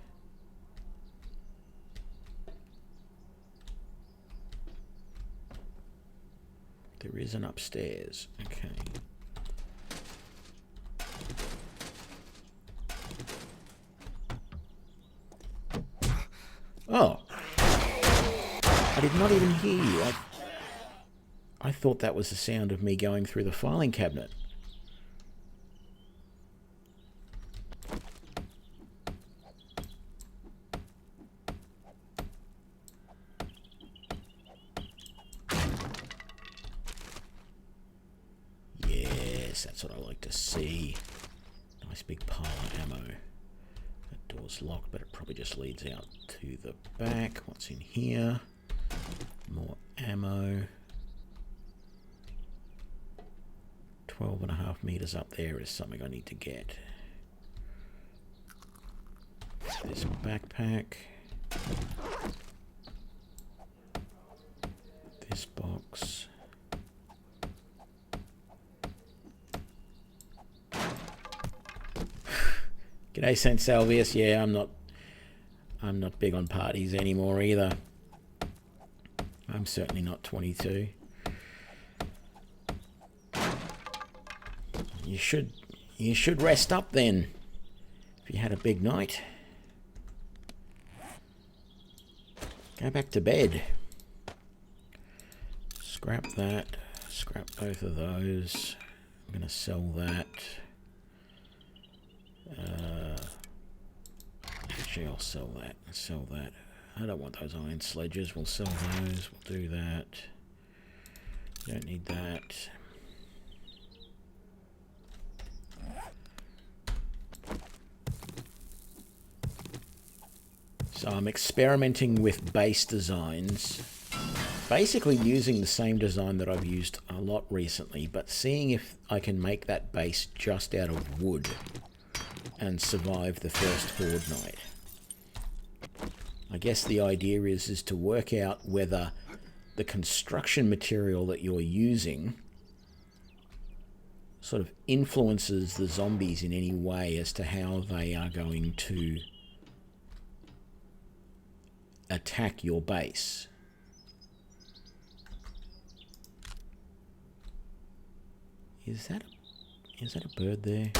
There is an upstairs. Okay. Oh. I did not even hear you. I thought that was the sound of me going through the filing cabinet. Yes, that's what I like to see. Nice big pile of ammo. That door's locked, but it probably just leads out to the back. What's in here? More ammo. 12.5 meters up there is something I need to get. This backpack. This box. G'day, St. Salvius. Yeah, I'm not big on parties anymore either. I'm certainly not 22. You should rest up then. If you had a big night. Go back to bed. Scrap that. Scrap both of those. I'm gonna sell that. Actually, I'll sell that. Sell that. I don't want those iron sledges. We'll sell those. We'll do that. Don't need that. So I'm experimenting with base designs. Basically using the same design that I've used a lot recently, but seeing if I can make that base just out of wood and survive the first horde night. I guess the idea is to work out whether the construction material that you're using sort of influences the zombies in any way as to how they are going to attack your base. Is that a bird there?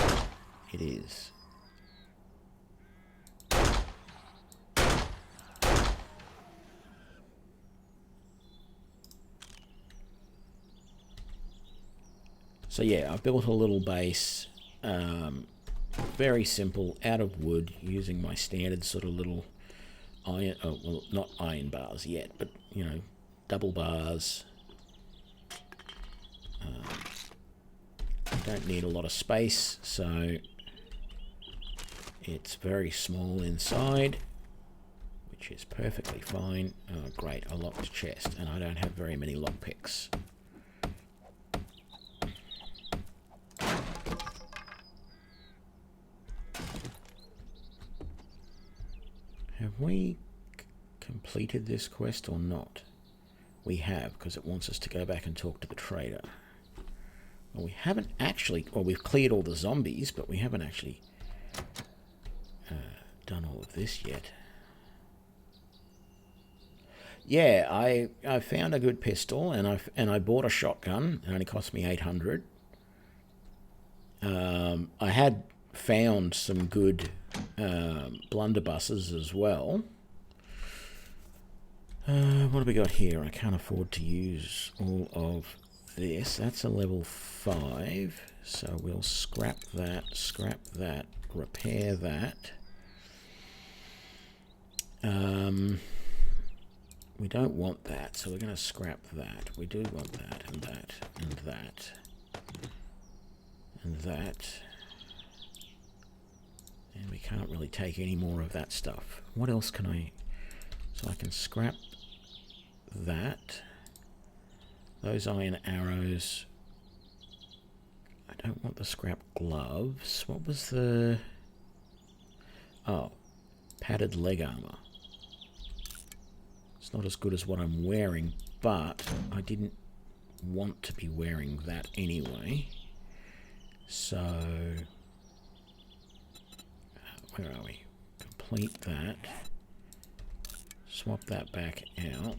It is. So yeah, I've built a little base, very simple, out of wood, using my standard sort of little iron, oh, well, not iron bars yet, but, you know, double bars. Don't need a lot of space, so it's very small inside, which is perfectly fine. Oh, great, a locked chest, and I don't have very many lockpicks. Have we completed this quest or not? We have, because it wants us to go back and talk to the trader. Well, we haven't actually... Well, we've cleared all the zombies, but we haven't actually done all of this yet. Yeah, I found a good pistol, and I bought a shotgun. It only cost me 800. I had found some good blunderbusses as well. What have we got here? I can't afford to use all of this. That's a level 5, so we'll scrap that, repair that. We don't want that, so we're going to scrap that. We do want that, and that, and that, and that. And we can't really take any more of that stuff. What else can I So I can scrap that. Those iron arrows. I don't want the scrap gloves. What was the... Oh, padded leg armor. It's not as good as what I'm wearing, but I didn't want to be wearing that anyway. So, where are we? Complete that. Swap that back out.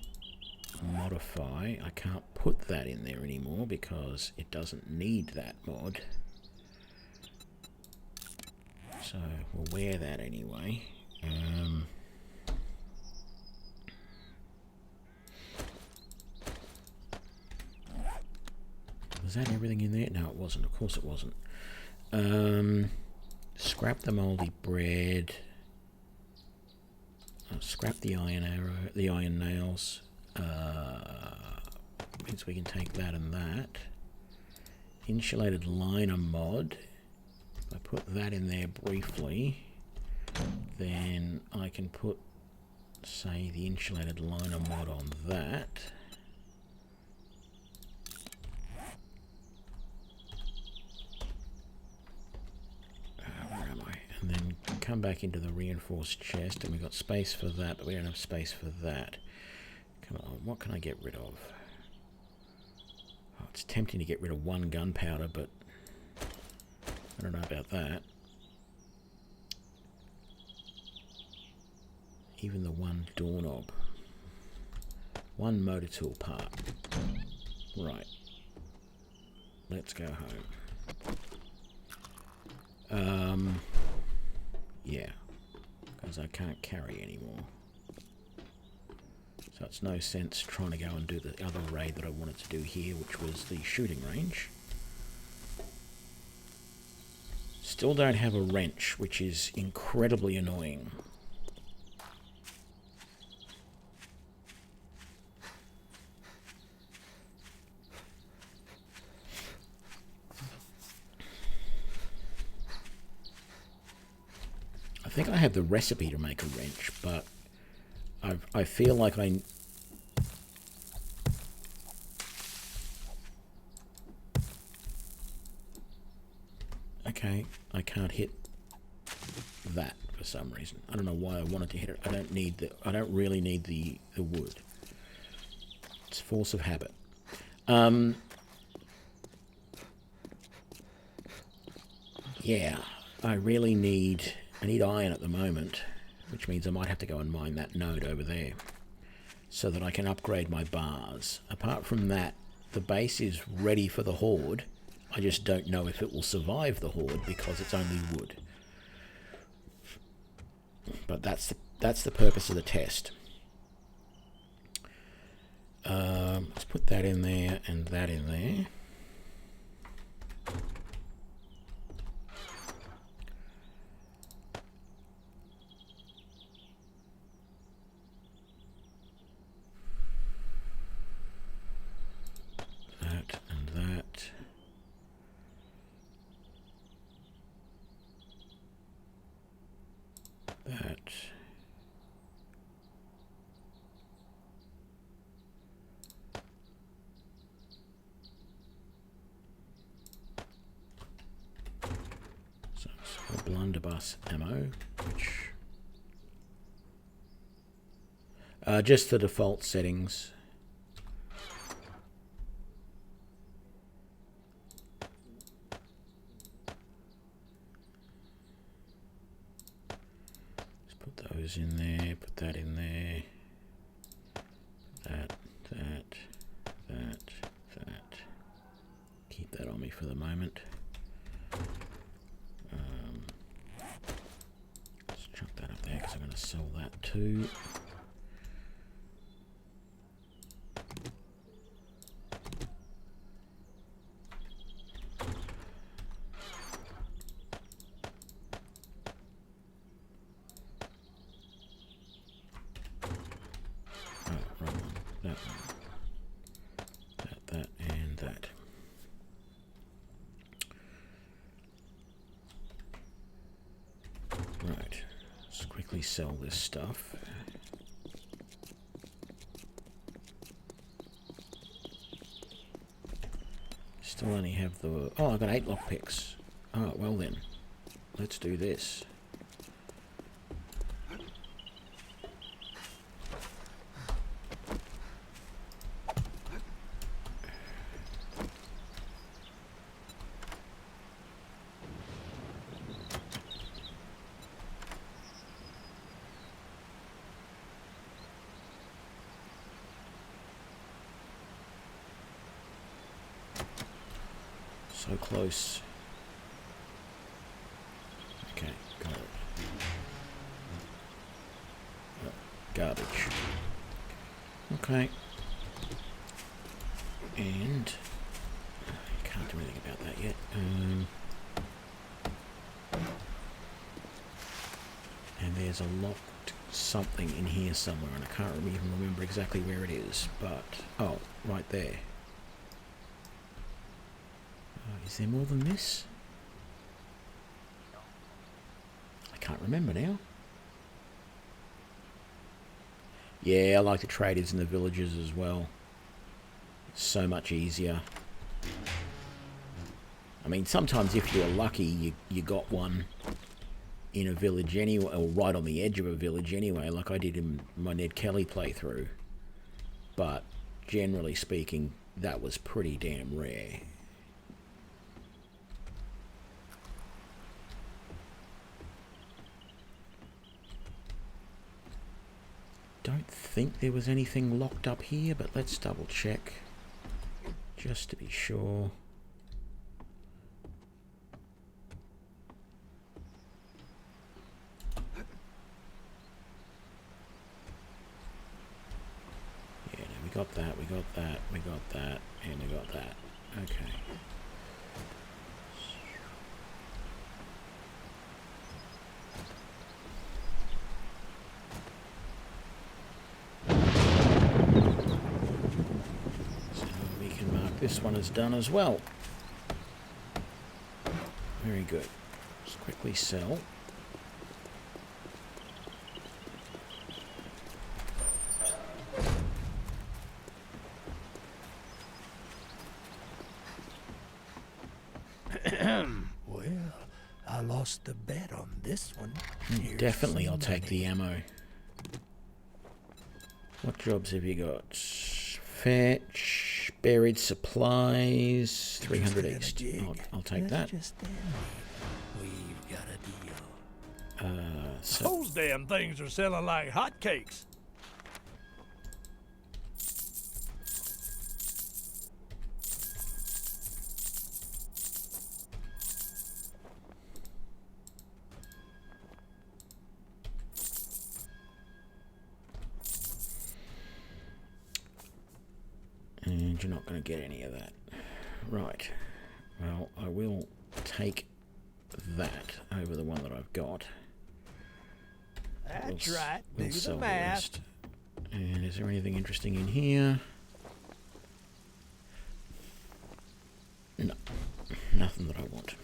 Modify. I can't put that in there anymore because it doesn't need that mod. So we'll wear that anyway. Was that everything in there? No, it wasn't. Of course it wasn't. Scrap the moldy bread. Scrap the iron arrow, the iron nails. Means we can take that and that. Insulated liner mod. If I put that in there briefly, then I can put, say, the insulated liner mod on that. Where am I? And then come back into the reinforced chest, and we've got space for that, but we don't have space for that. Come on, what can I get rid of? Oh, it's tempting to get rid of one gunpowder, but I don't know about that. Even the one doorknob. One motor tool part. Right. Let's go home. Yeah. Because I can't carry anymore. So it's no sense trying to go and do the other raid that I wanted to do here, which was the shooting range. Still don't have a wrench, which is incredibly annoying. I think I have the recipe to make a wrench, but I feel like okay, I can't hit that for some reason. I don't know why I wanted to hit it. I don't really need the wood. It's force of habit. Yeah, I need iron at the moment, which means I might have to go and mine that node over there so that I can upgrade my bars. Apart from that, the base is ready for the horde. I just don't know if it will survive the horde because it's only wood. But that's the purpose of the test. Let's put that in there and that in there. That and that. That. So it's blunderbuss ammo, which just the default settings. Those in there, put that in there, that. Keep that on me for the moment. Let's chuck that up there because I'm going to sell that too. That, and that. Right, let's quickly sell this stuff. Still only have the... Oh, I've got 8 lockpicks. Oh, well then. Let's do this. So close. Okay, got it. Oh, garbage. Okay. And can't do anything about that yet. And there's a locked something in here somewhere, and I can't even remember exactly where it is. But oh, right there. Is there more than this? I can't remember now. Yeah, I like the traders in the villages as well. It's so much easier. I mean, sometimes if you're lucky, you got one in a village anyway, or right on the edge of a village anyway, like I did in my Ned Kelly playthrough. But generally speaking, that was pretty damn rare. Don't think there was anything locked up here, but let's double check just to be sure. Yeah, no, we got that, we got that, we got that, and we got that. Okay. This one is done as well. Very good. Let's quickly sell.
Well, I lost the bet on this one. Here's
Definitely
some
I'll take
money.
the ammo. What jobs have you got? Fetch, buried supplies, 300 east. I'll take that.
Just we've got a deal.
So
Those damn things are selling like hotcakes.
and you're not going to get any of that. Right. Well, I will take that over the one that I've got.
That's
We'll
right.
We'll
Do
sell
the
the
math.
rest. And is there anything interesting in here? No. Nothing that I want.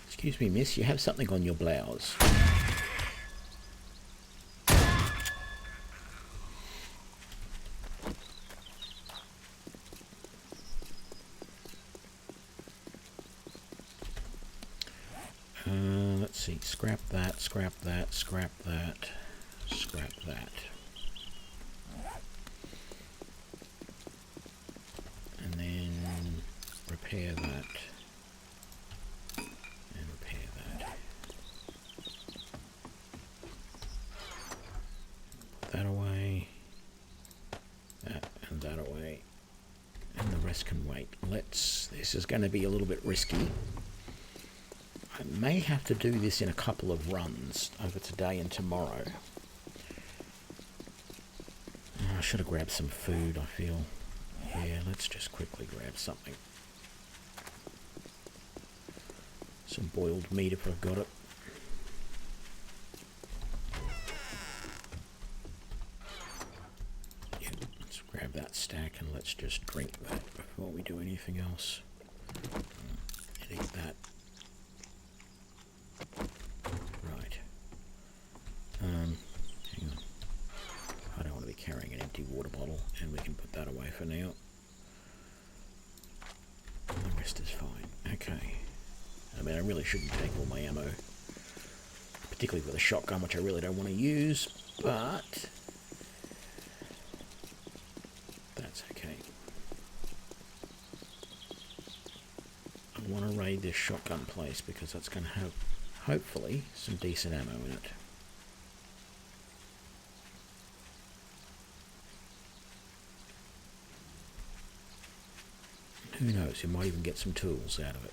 Excuse me, miss, you have something on your blouse. Let's see, scrap that, scrap that, scrap that, scrap that. And then repair that. That away, that and that away, and the rest can wait. This is going to be a little bit risky. I may have to do this in a couple of runs over today and tomorrow. I should have grabbed some food, I feel. Yeah, let's just quickly grab something. Some boiled meat if I've got it. grab that stack and let's just drink that before we do anything else. And eat that. Right. Hang on. I don't want to be carrying an empty water bottle, and we can put that away for now. And the rest is fine. Okay. I mean, I really shouldn't take all my ammo, particularly with a shotgun, which I really don't want to use, but that's okay. I want to raid this shotgun place because that's going to have, hopefully, some decent ammo in it. Who knows, you might even get some tools out of it.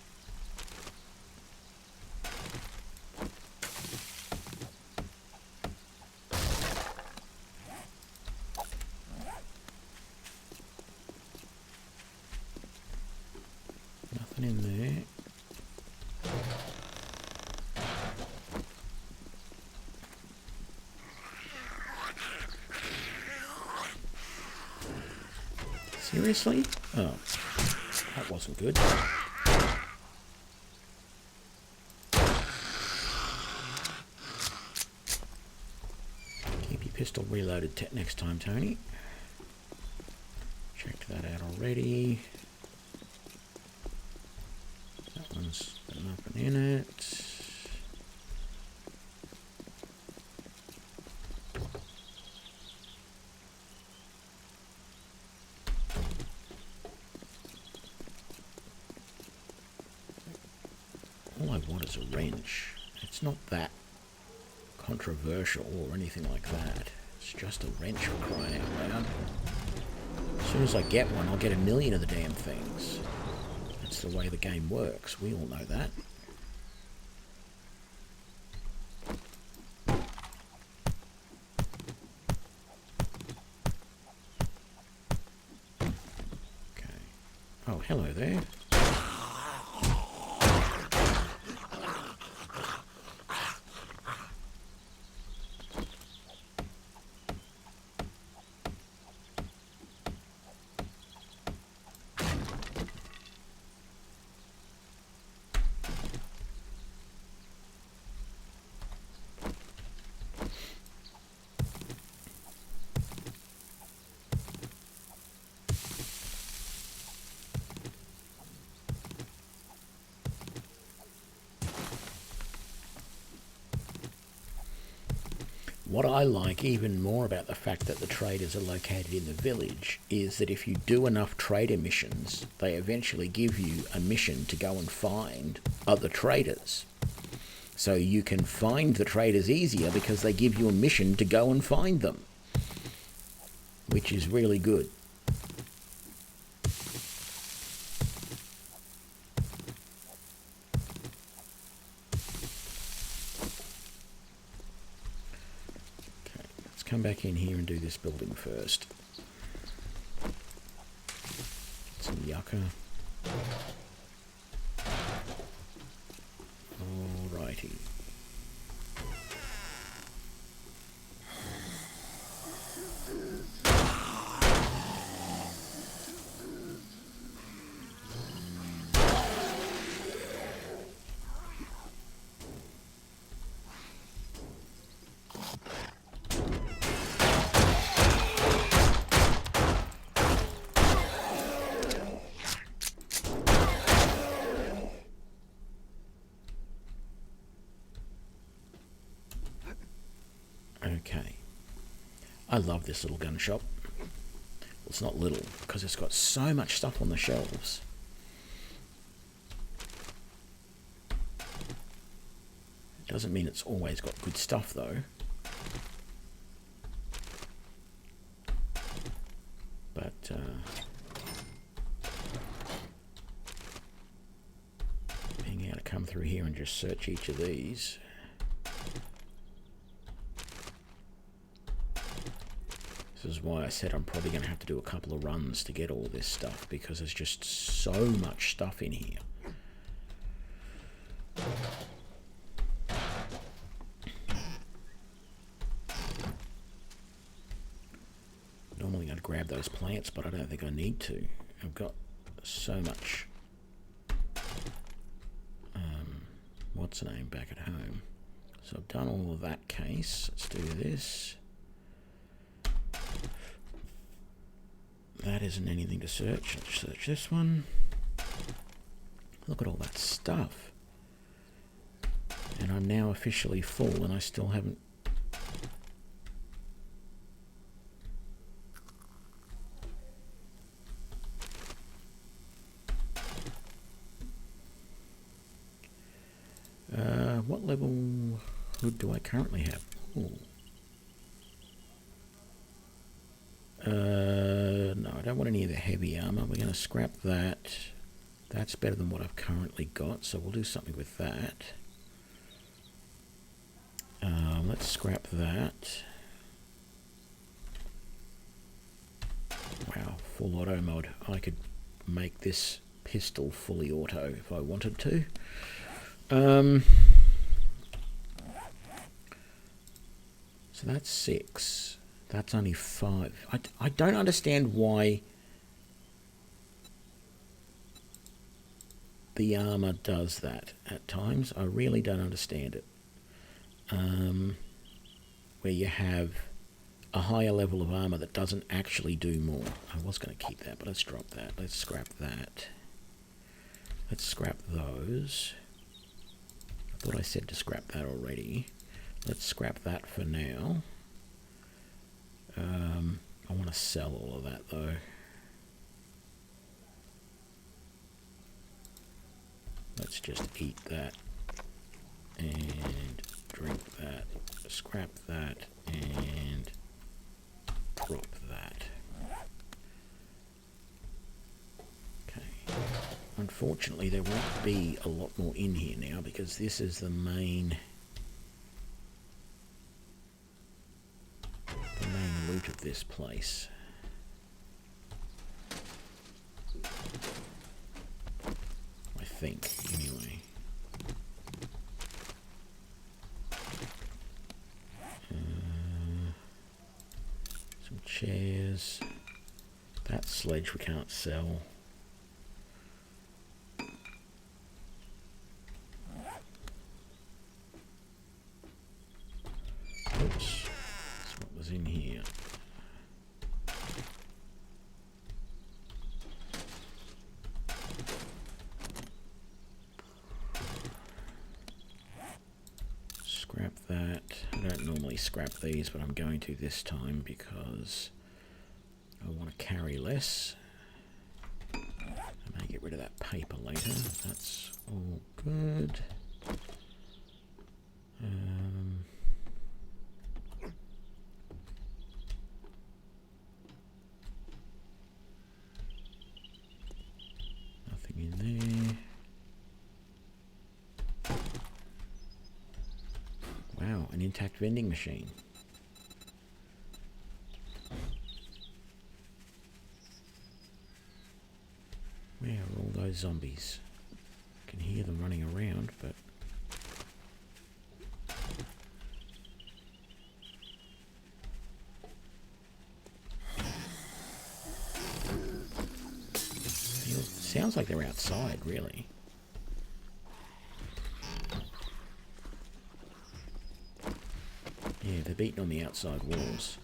Nothing in there. Seriously? Oh, that wasn't good. Keep your pistol reloaded next time, Tony. Checked that out already. That one's got nothing in it. All I want is a wrench. It's not that controversial or anything like that. It's just a wrench, for crying out loud. As soon as I get one, I'll get a million of the damn things. That's the way the game works. We all know that. Okay. Oh, hello there. What I like even more about the fact that the traders are located in the village is that if you do enough trader missions, they eventually give you a mission to go and find other traders. So you can find the traders easier because they give you a mission to go and find them, which is really good. Come back in here and do this building first. Get some yucca. Alrighty. Okay. I love this little gun shop. Well, it's not little, because it's got so much stuff on the shelves. It doesn't mean it's always got good stuff, though. But, being able to come through here and just search each of these... This is why I said I'm probably going to have to do a couple of runs to get all this stuff, because there's just so much stuff in here. Normally I'd grab those plants, but I don't think I need to. I've got so much what's the name back at home. So I've done all of that case. Let's do this. That isn't anything to search. Let's search this one. Look at all that stuff. And I'm now officially full, and I still haven't... what level hood do I currently have? Ooh. No, I don't want any of the heavy armor. We're going to scrap that. That's better than what I've currently got, so we'll do something with that. Let's scrap that. Wow, full auto mod. I could make this pistol fully auto if I wanted to. So that's 6. That's only 5. I don't understand why the armor does that at times. I really don't understand it. Where you have a higher level of armor that doesn't actually do more. I was going to keep that, but let's drop that. Let's scrap that. Let's scrap those. I thought I said to scrap that already. Let's scrap that for now. I want to sell all of that though. Let's just eat that and drink that, scrap that, and drop that. Okay. Unfortunately, there won't be a lot more in here now because this is the main loot of this place. I think, anyway. Some chairs. That sledge we can't sell. Oops. That's what was in here. Scrap that. I don't normally scrap these, but I'm going to this time because I want to carry less. I may get rid of that paper later. That's all good. Nothing in there. Wow, an intact vending machine. Where are all those zombies? I can hear them running around, but... sounds like they're outside, really. Yeah, they're beating on the outside walls.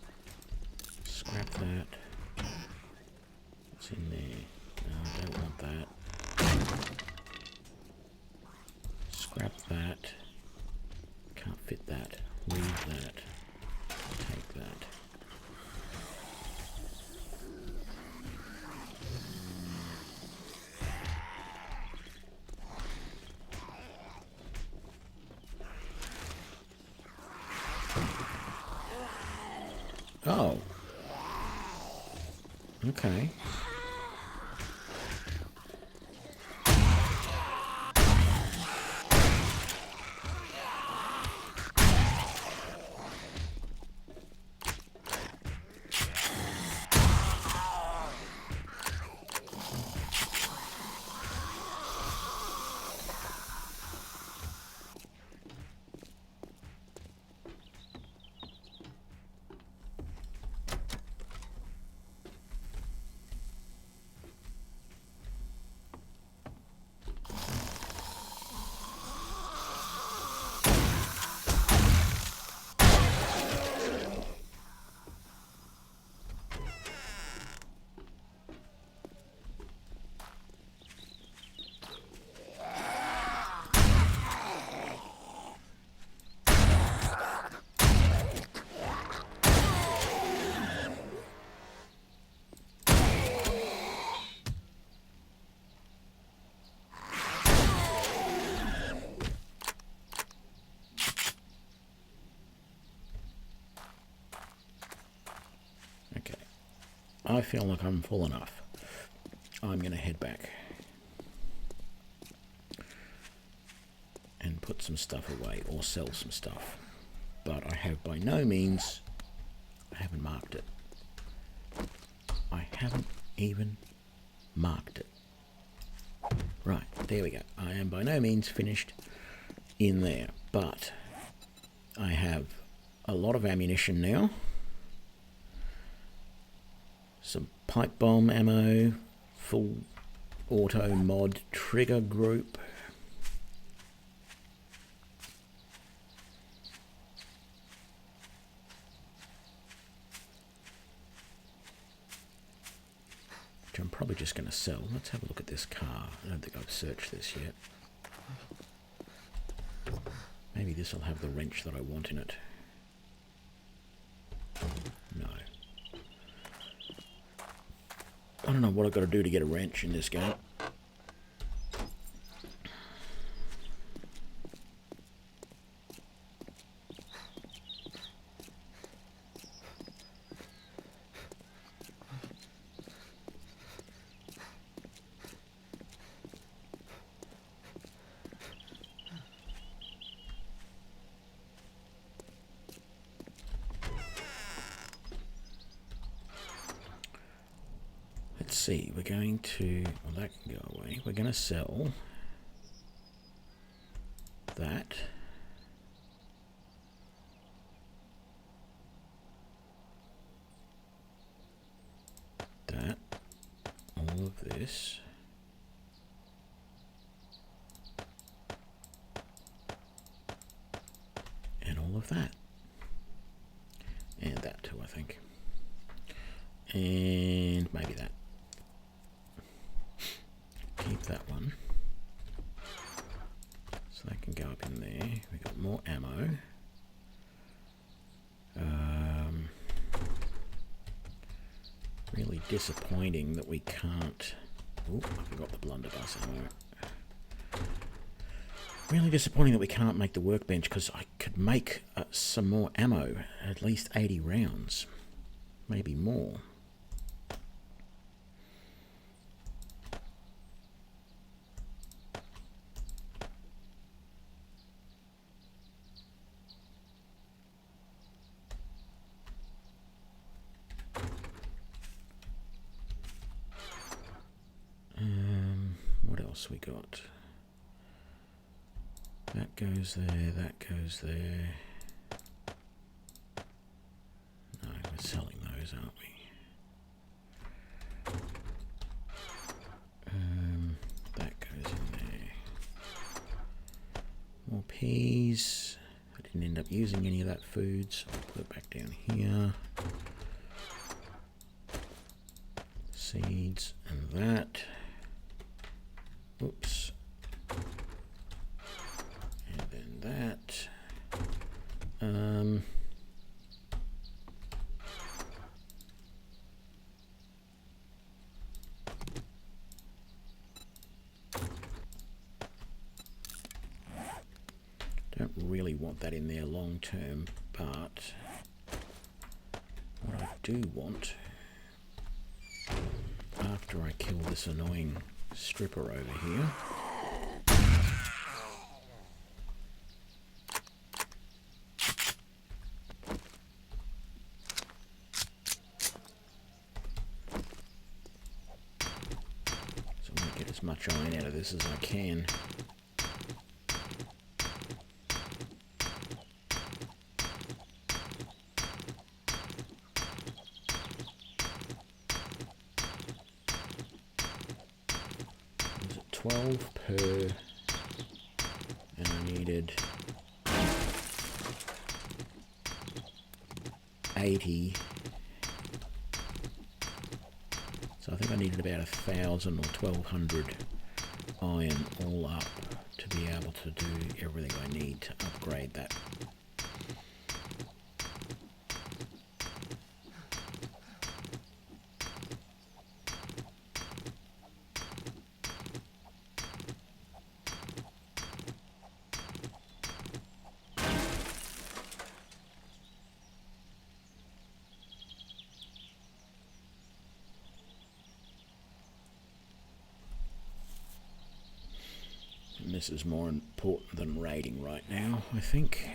Scrap that. What's in there? No, I don't want that. Scrap that. Can't fit that. Leave that. Take that. Oh. Okay. I feel like I'm full enough. I'm going to head back and put some stuff away or sell some stuff. But I have by no means, I haven't marked it. I haven't even marked it. Right, there we go. I am by no means finished in there, but I have a lot of ammunition now. Some pipe bomb ammo, full auto mod trigger group. Which I'm probably just going to sell. Let's have a look at this car. I don't think I've searched this yet. Maybe this will have the wrench that I want in it. No. I don't know what I've got to do to get a wrench in this game. Let's see, we're going to, well, that can go away. We're going to sell that. That. All of this. And all of that. And that too, I think. And maybe that. Keep that one. So that can go up in there. We got more ammo. Really disappointing that we can't. Oh, I forgot the blunderbuss ammo. Really disappointing that we can't make the workbench, because I could make some more ammo, at least 80 rounds, maybe more. What else we got? That goes there, that goes there. No, we're selling those, aren't we? That goes in there. More peas. I didn't end up using any of that food, so I'll put it back down here. Seeds and that. Oops. And then that. Don't really want that in there long term, but what I do want, after I kill this annoying stripper over here, so I'm going to get as much iron out of this as I can. Was it 12 per, and I needed 80. So I think I needed about 1,000 or 1,200 iron all up to be able to do everything I need to upgrade that. And this is more important than raiding right now, I think.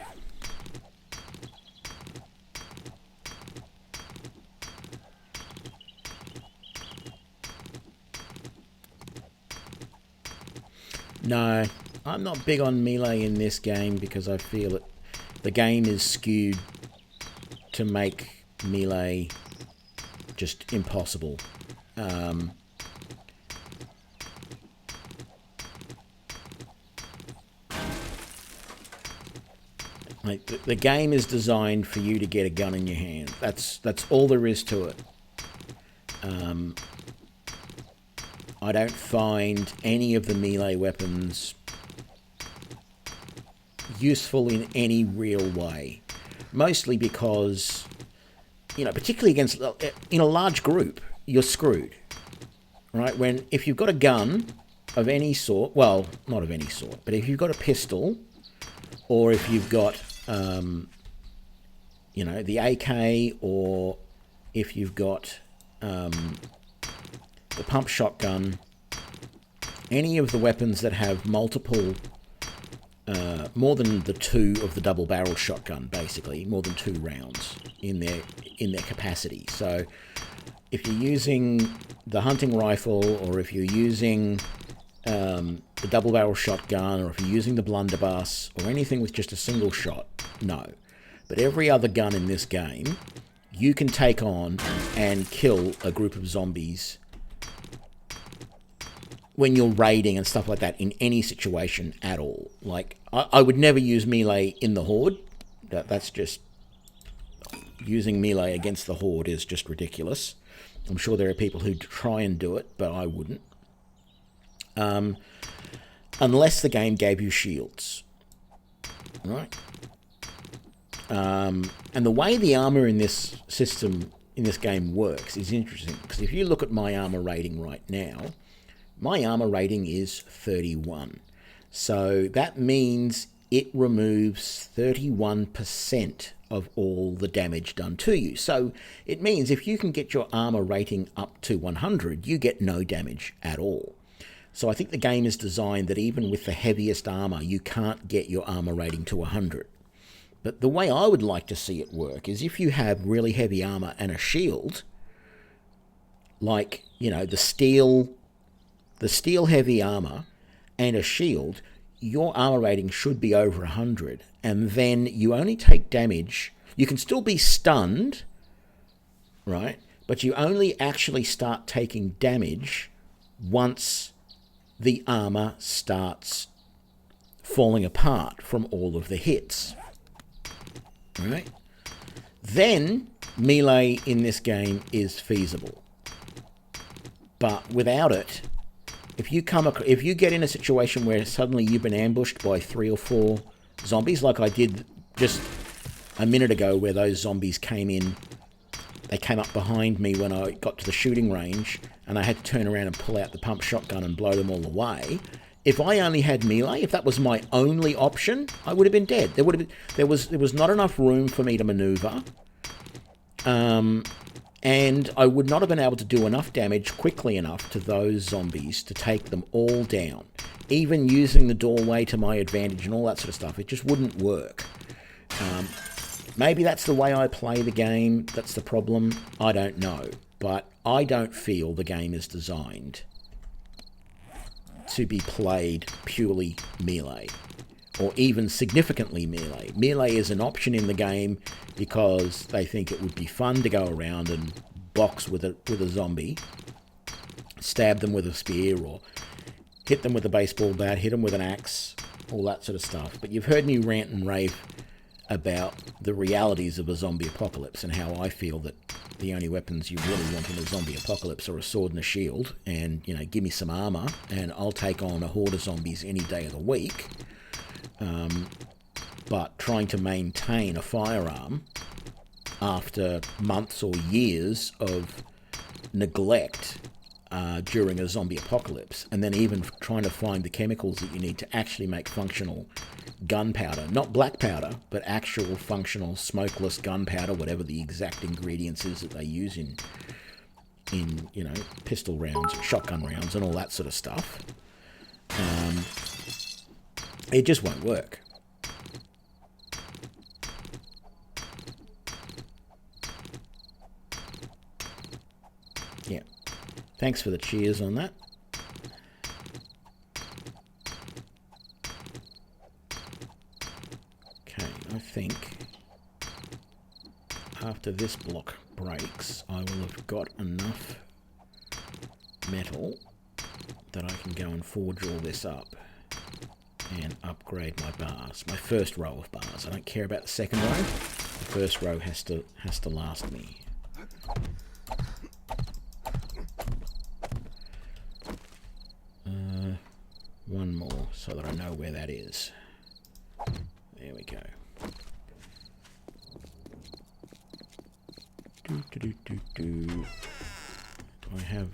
No, I'm not big on melee in this game because I feel that the game is skewed to make melee just impossible. Like the game is designed for you to get a gun in your hand. That's all there is to it. I don't find any of the melee weapons useful in any real way. Mostly because, particularly against, in a large group, you're screwed. Right? If you've got a gun of any sort, well, not of any sort, but if you've got a pistol, or if you've got, the AK, or if you've got the pump shotgun, any of the weapons that have multiple, more than the two of the double barrel shotgun, basically, more than 2 rounds in their capacity. So if you're using the hunting rifle, or if you're using the double barrel shotgun, or if you're using the blunderbuss, or anything with just a single shot, no. But every other gun in this game, you can take on and kill a group of zombies when you're raiding and stuff like that in any situation at all. Like, I would never use melee in the Horde. That's just... Using melee against the Horde is just ridiculous. I'm sure there are people who try and do it, but I wouldn't. Unless the game gave you shields. Right? And the way the armor in this system, in this game works is interesting. Because if you look at my armor rating right now, my armor rating is 31. So that means it removes 31% of all the damage done to you. So it means if you can get your armor rating up to 100, you get no damage at all. So I think the game is designed that even with the heaviest armor, you can't get your armor rating to 100. But the way I would like to see it work is if you have really heavy armor and a shield, like, the steel heavy armor and a shield, your armor rating should be over 100. And then you only take damage. You can still be stunned, right? But you only actually start taking damage once the armor starts falling apart from all of the hits. Right? Then melee in this game is feasible. But without it, if you get in a situation where suddenly you've been ambushed by 3 or 4 zombies, like I did just a minute ago, where those zombies came in, they came up behind me when I got to the shooting range, and I had to turn around and pull out the pump shotgun and blow them all away. If I only had melee, if that was my only option, I would have been dead. There was not enough room for me to maneuver. And I would not have been able to do enough damage quickly enough to those zombies to take them all down. Even using the doorway to my advantage and all that sort of stuff, it just wouldn't work. Maybe that's the way I play the game. That's the problem. I don't know. But I don't feel the game is designed to be played purely melee, or even significantly melee. Melee is an option in the game because they think it would be fun to go around and box with a zombie, stab them with a spear, or hit them with a baseball bat, hit them with an axe, all that sort of stuff. But you've heard me rant and rave about the realities of a zombie apocalypse and how I feel that the only weapons you really want in a zombie apocalypse are a sword and a shield, and, give me some armor and I'll take on a horde of zombies any day of the week. But trying to maintain a firearm after months or years of neglect during a zombie apocalypse, and then even trying to find the chemicals that you need to actually make functional gunpowder, not black powder, but actual functional smokeless gunpowder, whatever the exact ingredients is that they use in pistol rounds, shotgun rounds, and all that sort of stuff. It just won't work. Yeah. Thanks for the cheers on that. Okay, I think after this block breaks, I will have got enough metal that I can go and forge all this up and upgrade my bars. My first row of bars. I don't care about the second row. The first row has to last me. One more so that I know where that is. There we go. Do I have...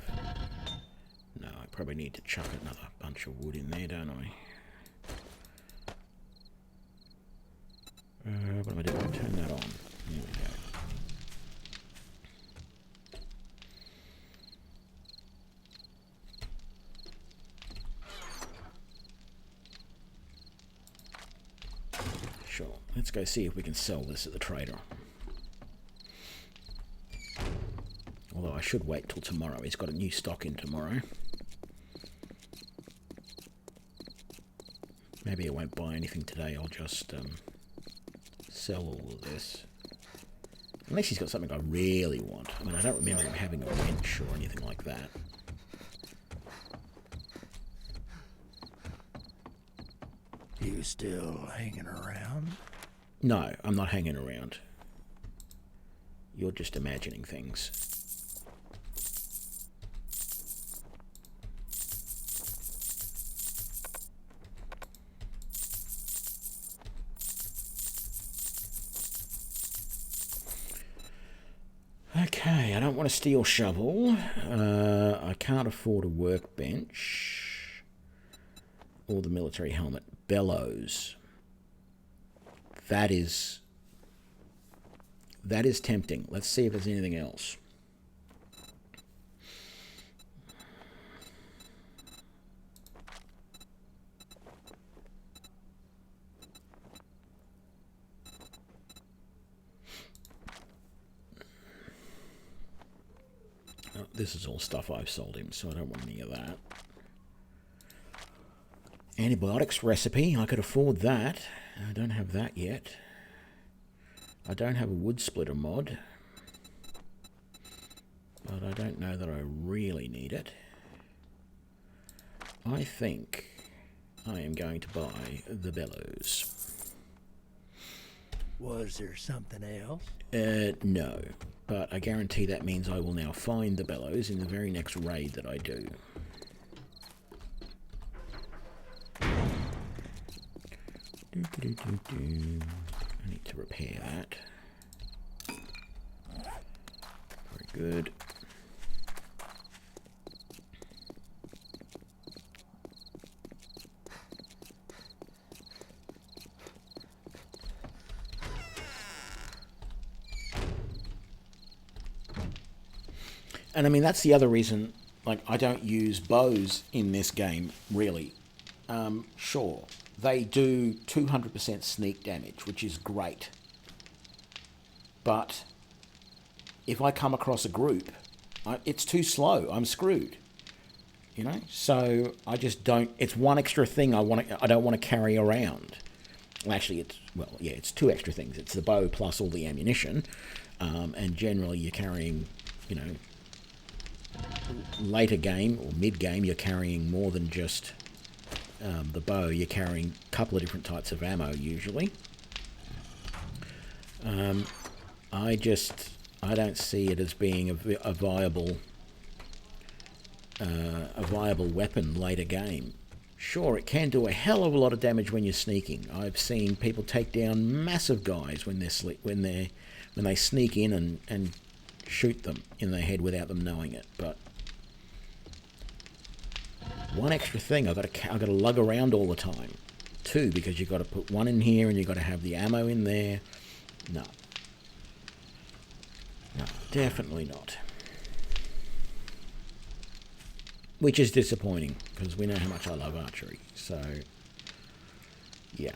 No, I probably need to chuck another bunch of wood in there, don't I? What am I doing? Turn that on. There we go. Sure. Let's go see if we can sell this at the trader. Although I should wait till tomorrow. He's got a new stock in tomorrow. Maybe I won't buy anything today. I'll just sell all of this. Unless he's got something I really want. I mean, I don't remember him having a wrench or anything like that.
You still hanging around?
No, I'm not hanging around. You're just imagining things. Okay, I don't want a steel shovel. I can't afford a workbench. Or the military helmet. Bellows. That is tempting. Let's see if there's anything else. Oh, this is all stuff I've sold him, so I don't want any of that. Antibiotics recipe, I could afford that. I don't have that yet. I don't have a wood splitter mod. But I don't know that I really need it. I think I am going to buy the bellows.
Was there something else?
No. But I guarantee that means I will now find the bellows in the very next raid that I do. I need to repair that. Very good. And I mean, that's the other reason, like, I don't use bows in this game, really. Sure, they do 200% sneak damage, which is great. But if I come across a group, it's too slow. I'm screwed. You know? So I just don't... It's one extra thing I don't want to carry around. Well, actually, it's two extra things. It's the bow plus all the ammunition. And generally you're carrying, you know... Later game or mid game, you're carrying more than just the bow. You're carrying a couple of different types of ammo usually. I don't see it as being a viable weapon later game. Sure, it can do a hell of a lot of damage when you're sneaking. I've seen people take down massive guys when they sneak in and shoot them in the head without them knowing it. But one extra thing, I've got to lug around all the time. Two, because you've got to put one in here and you've got to have the ammo in there. No, definitely not. Which is disappointing, because we know how much I love archery. So Yeah.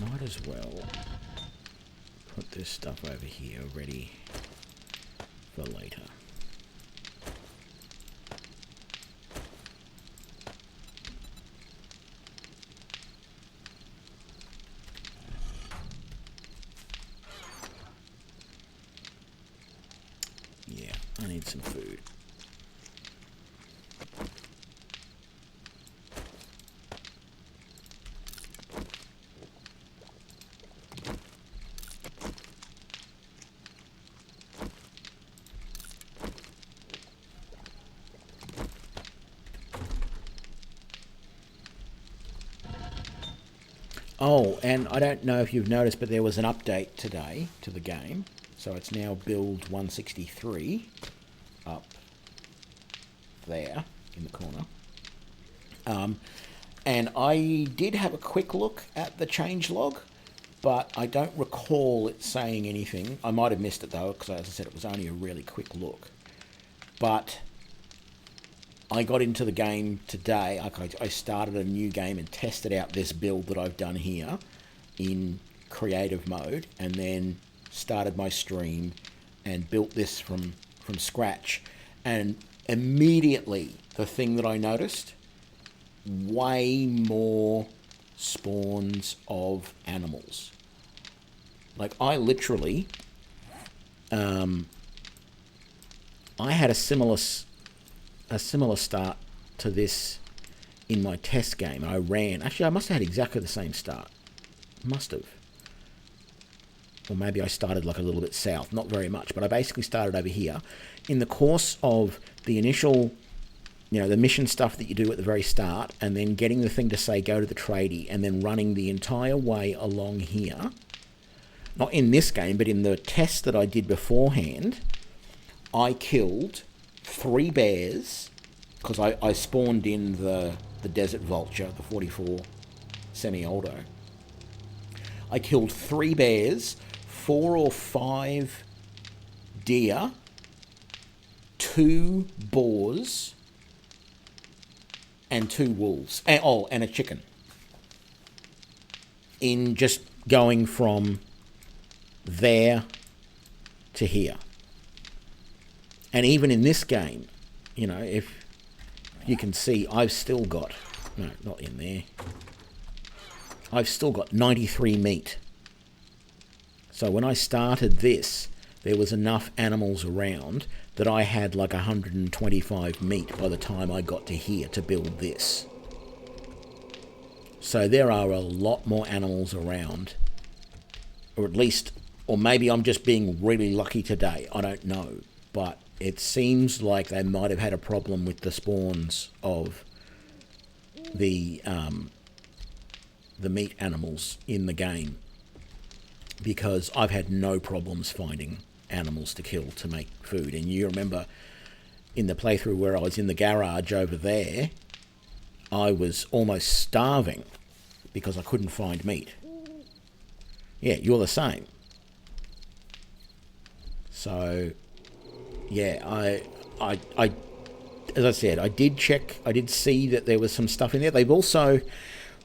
Might as well put this stuff over here ready for later. Yeah, I need some food. Oh, and I don't know if you've noticed, but there was an update today to the game. So it's now build 163 up there in the corner. And I did have a quick look at the changelog, but I don't recall it saying anything. I might have missed it though, because as I said, it was only a really quick look. But I got into the game today. I started a new game and tested out this build that I've done here in creative mode, and then started my stream and built this from scratch. And immediately, the thing that I noticed, way more spawns of animals. Like, I literally, I had a similar start to this in my test game. I must have had exactly the same start. Must have. Or maybe I started like a little bit south, not very much, but I basically started over here. In the course of the initial, the mission stuff that you do at the very start, and then getting the thing to say go to the tradie, and then running the entire way along here, not in this game, but in the test that I did beforehand, I killed 3 bears, because I spawned in the Desert Vulture, the 44 semi-auto. I killed 3 bears, 4 or 5 deer, 2 boars, and 2 wolves. And a chicken. In just going from there to here. And even in this game, if you can see, I've still got... No, not in there. I've still got 93 meat. So when I started this, there was enough animals around that I had like 125 meat by the time I got to here to build this. So there are a lot more animals around. Or at least, or maybe I'm just being really lucky today. I don't know. But it seems like they might have had a problem with the spawns of the meat animals in the game, because I've had no problems finding animals to kill to make food. And you remember in the playthrough where I was in the garage over there, I was almost starving because I couldn't find meat. Yeah, you're the same. So yeah, I as I said, I did check, I did see that there was some stuff in there. They've also,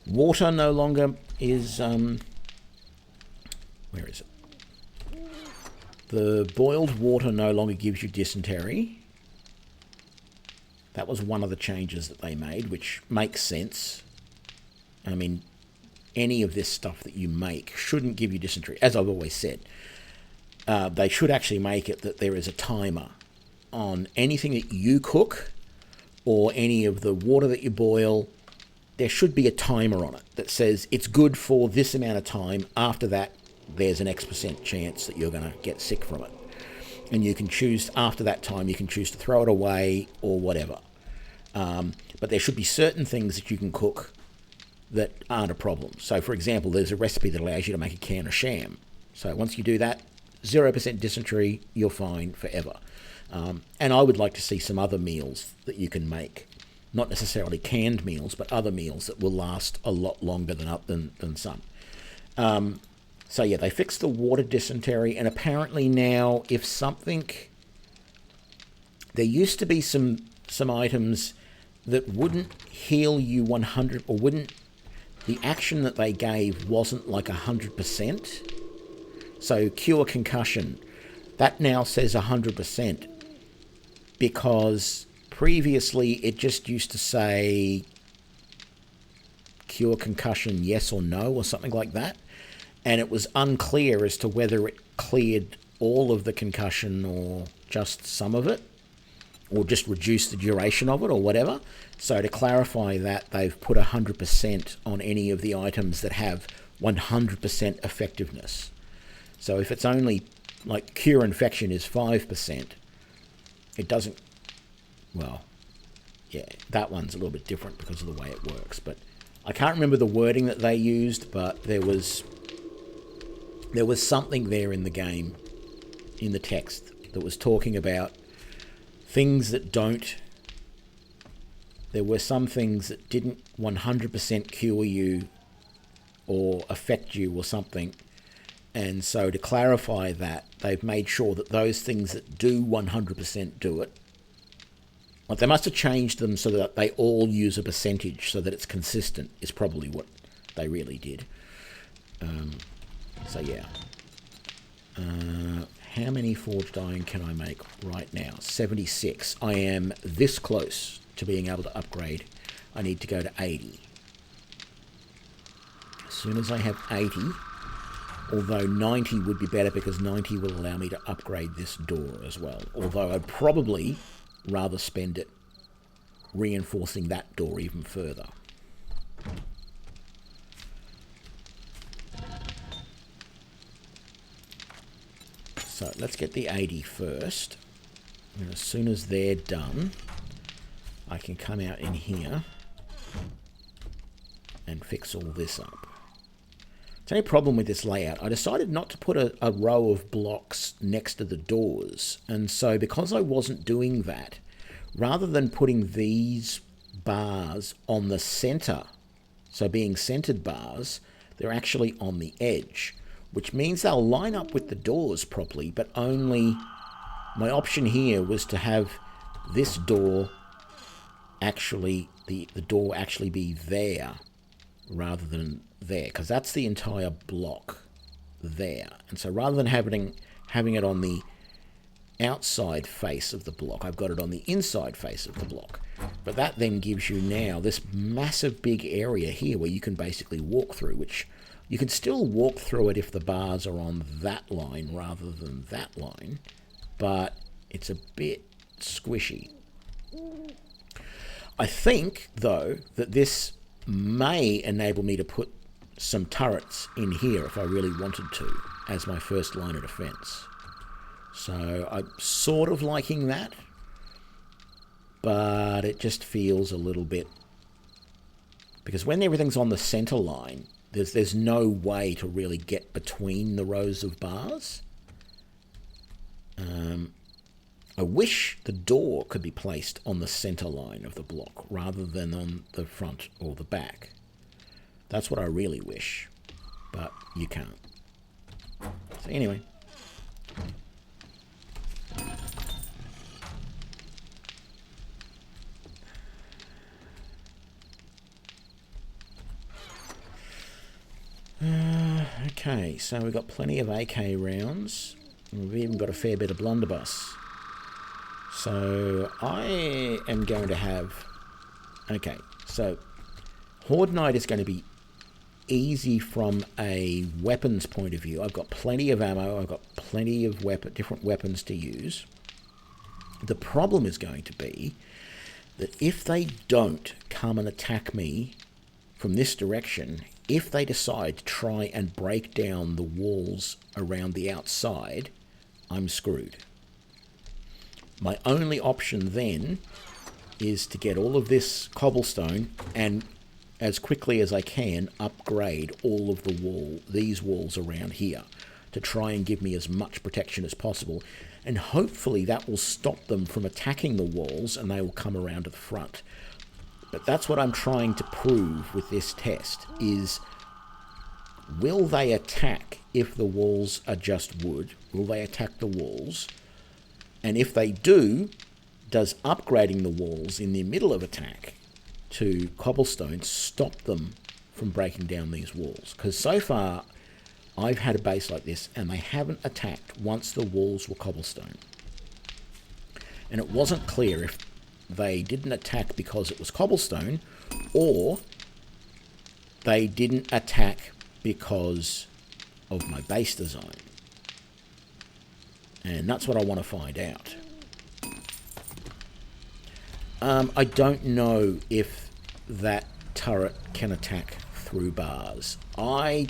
water no longer is, where is it? The boiled water no longer gives you dysentery. That was one of the changes that they made, which makes sense. I mean, any of this stuff that you make shouldn't give you dysentery, as I've always said. They should actually make it that there is a timer on anything that you cook or any of the water that you boil. There should be a timer on it that says it's good for this amount of time. After that, there's an X% chance that you're going to get sick from it. And you can choose, after that time, you can choose to throw it away or whatever. But there should be certain things that you can cook that aren't a problem. So, for example, there's a recipe that allows you to make a can of sham. So once you do that, 0% dysentery, you're fine forever. And I would like to see some other meals that you can make. Not necessarily canned meals, but other meals that will last a lot longer than some. So yeah, they fixed the water dysentery, and apparently now if something... There used to be some items that wouldn't heal you 100, or wouldn't... The action that they gave wasn't like 100%. So cure concussion, that now says 100%, because previously it just used to say cure concussion yes or no or something like that, and it was unclear as to whether it cleared all of the concussion or just some of it, or just reduced the duration of it or whatever. So to clarify that, they've put 100% on any of the items that have 100% effectiveness. So if it's only, like, cure infection is 5%, it doesn't... Well, yeah, that one's a little bit different because of the way it works. But I can't remember the wording that they used, but there was something there in the game, in the text, that was talking about things that don't... There were some things that didn't 100% cure you or affect you or something. And so to clarify that, they've made sure that those things that do 100% do it. Like, they must have changed them so that they all use a percentage so that it's consistent, is probably what they really did. So yeah. How many forged iron can I make right now? 76. I am this close to being able to upgrade. I need to go to 80. As soon as I have 80, although 90 would be better because 90 will allow me to upgrade this door as well. Although I'd probably rather spend it reinforcing that door even further. So let's get the 80 first. And as soon as they're done, I can come out in here and fix all this up. The only problem with this layout, I decided not to put a row of blocks next to the doors. And so because I wasn't doing that, rather than putting these bars on the center, so being centered bars, they're actually on the edge, which means they'll line up with the doors properly, but only... My option here was to have this door actually, the door actually be there rather than there, because that's the entire block there. And so rather than having it on the outside face of the block, I've got it on the inside face of the block. But that then gives you now this massive big area here where you can basically walk through, which you can still walk through it if the bars are on that line rather than that line, but it's a bit squishy. I think, though, that this may enable me to put some turrets in here if I really wanted to, as my first line of defense. So I'm sort of liking that, but it just feels a little bit... Because when everything's on the center line, there's no way to really get between the rows of bars. I wish the door could be placed on the center line of the block rather than on the front or the back. That's what I really wish, but you can't. So anyway. Okay, so we've got plenty of AK rounds. We've even got a fair bit of blunderbuss. So I am going to have... Okay, so Horde Night is going to be easy from a weapons point of view. I've got plenty of ammo. I've got plenty of different weapons to use. The problem is going to be that if they don't come and attack me from this direction, if they decide to try and break down the walls around the outside, I'm screwed. My only option then is to get all of this cobblestone and, as quickly as I can, upgrade all of these walls around here to try and give me as much protection as possible. And hopefully that will stop them from attacking the walls and they will come around to the front. But that's what I'm trying to prove with this test, is will they attack if the walls are just wood? Will they attack the walls? And if they do, does upgrading the walls in the middle of attack to cobblestone stop them from breaking down these walls? Because so far, I've had a base like this, and they haven't attacked once the walls were cobblestone. And it wasn't clear if they didn't attack because it was cobblestone, or they didn't attack because of my base design. And that's what I want to find out. I don't know if that turret can attack through bars. I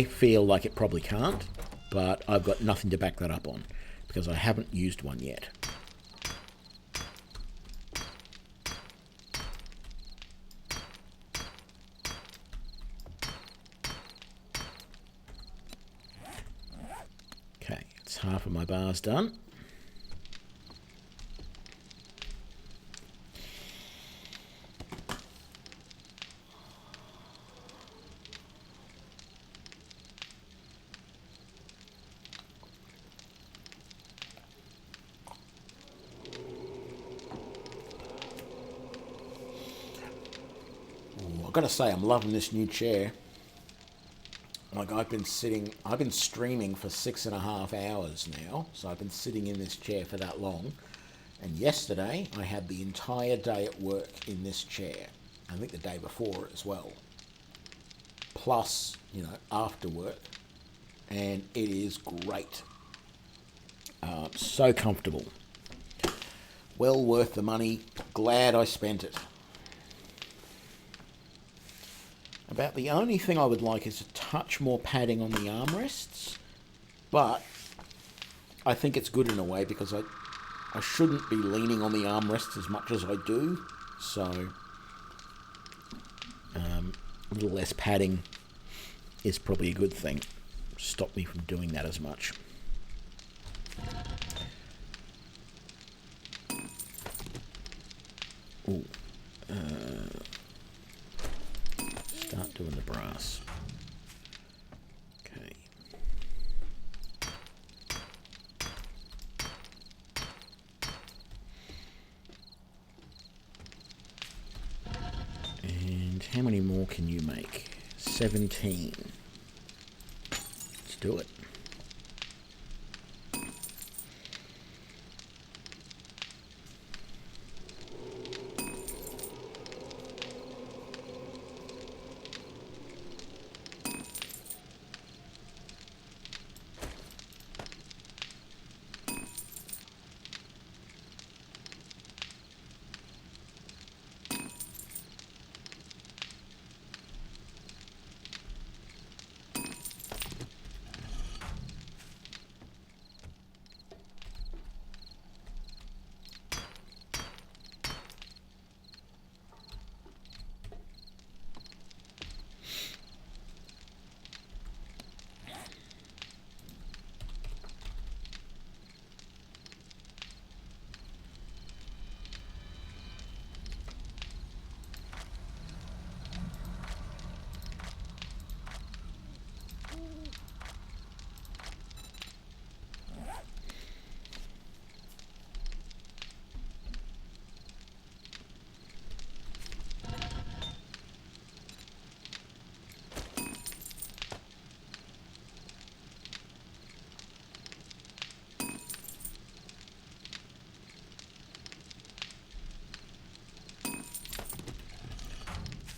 feel like it probably can't, but I've got nothing to back that up on, because I haven't used one yet. Okay, it's half of my bars done. I've got to say, I'm loving this new chair. Like, I've been streaming for 6.5 hours now, so I've been sitting in this chair for that long. And yesterday, I had the entire day at work in this chair. I think the day before as well. Plus, after work. And it is great. So comfortable. Well worth the money. Glad I spent it. About the only thing I would like is a touch more padding on the armrests, but I think it's good in a way, because I shouldn't be leaning on the armrests as much as I do, so a little less padding is probably a good thing. Stop me from doing that as much. Ooh. Start doing the brass. Okay. And how many more can you make? 17. Let's do it.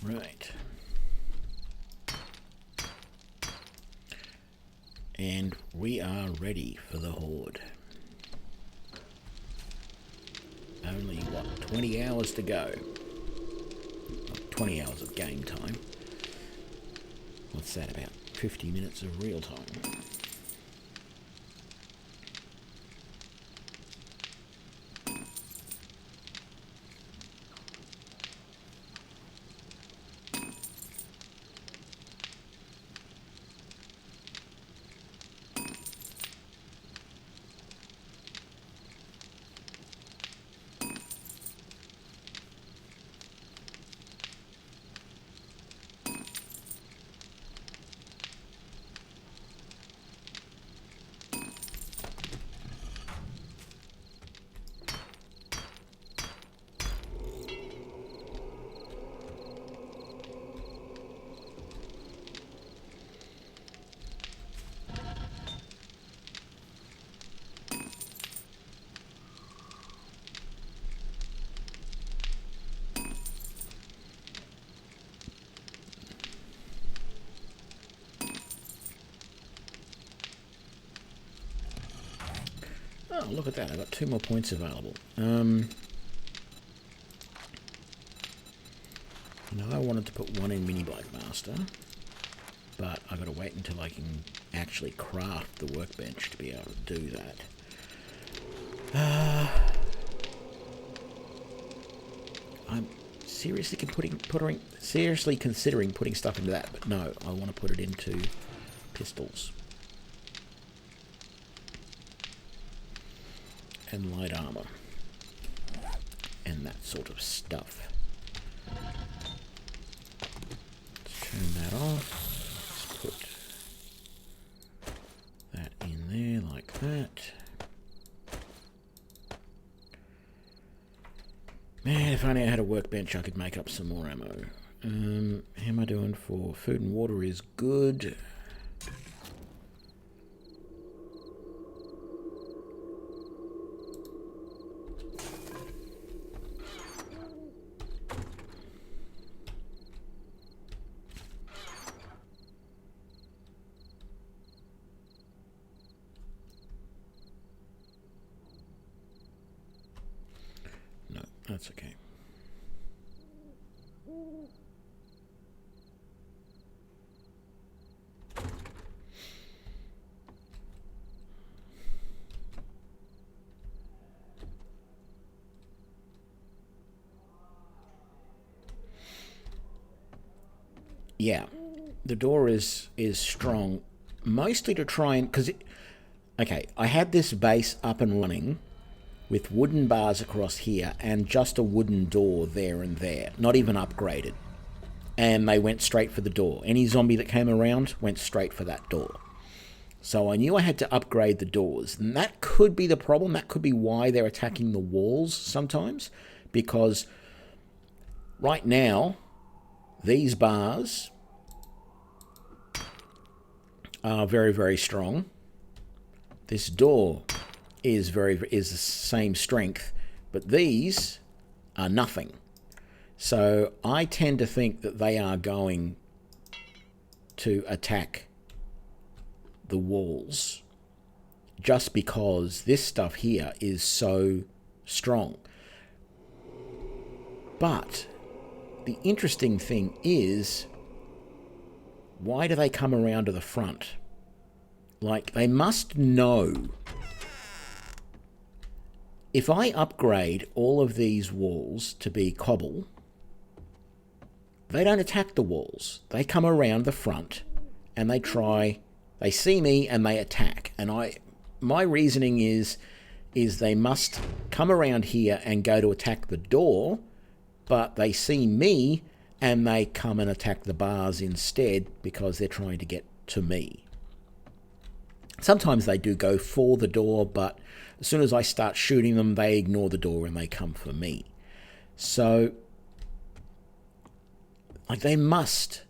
Right. And we are ready for the Horde. Only, 20 hours to go. 20 hours of game time. What's that, about 50 minutes of real time? Oh, look at that. I got 2 more points available. I wanted to put 1 in Mini Bike Master, but I've got to wait until I can actually craft the workbench to be able to do that. I'm seriously considering putting stuff into that, but no, I want to put it into pistols and light armor and that sort of stuff. Let's turn that off. Let's put that in there like that. Man, if only I had a workbench, I could make up some more ammo. How am I doing for food and water is good. No, that's okay. Yeah, the door is strong, mostly to try and... Okay, I had this base up and running with wooden bars across here and just a wooden door there and there, not even upgraded. And they went straight for the door. Any zombie that came around went straight for that door. So I knew I had to upgrade the doors. And that could be the problem. That could be why they're attacking the walls sometimes. Because right now, these bars are very, very strong. This door is the same strength, but these are nothing. So I tend to think that they are going to attack the walls just because this stuff here is so strong. But the interesting thing is, why do they come around to the front? Like, they must know. If I upgrade all of these walls to be cobble, they don't attack the walls. They come around the front and they see me and they attack. And my reasoning is they must come around here and go to attack the door, but they see me and they come and attack the bars instead because they're trying to get to me. Sometimes they do go for the door, but as soon as I start shooting them, they ignore the door and they come for me. So, like, there must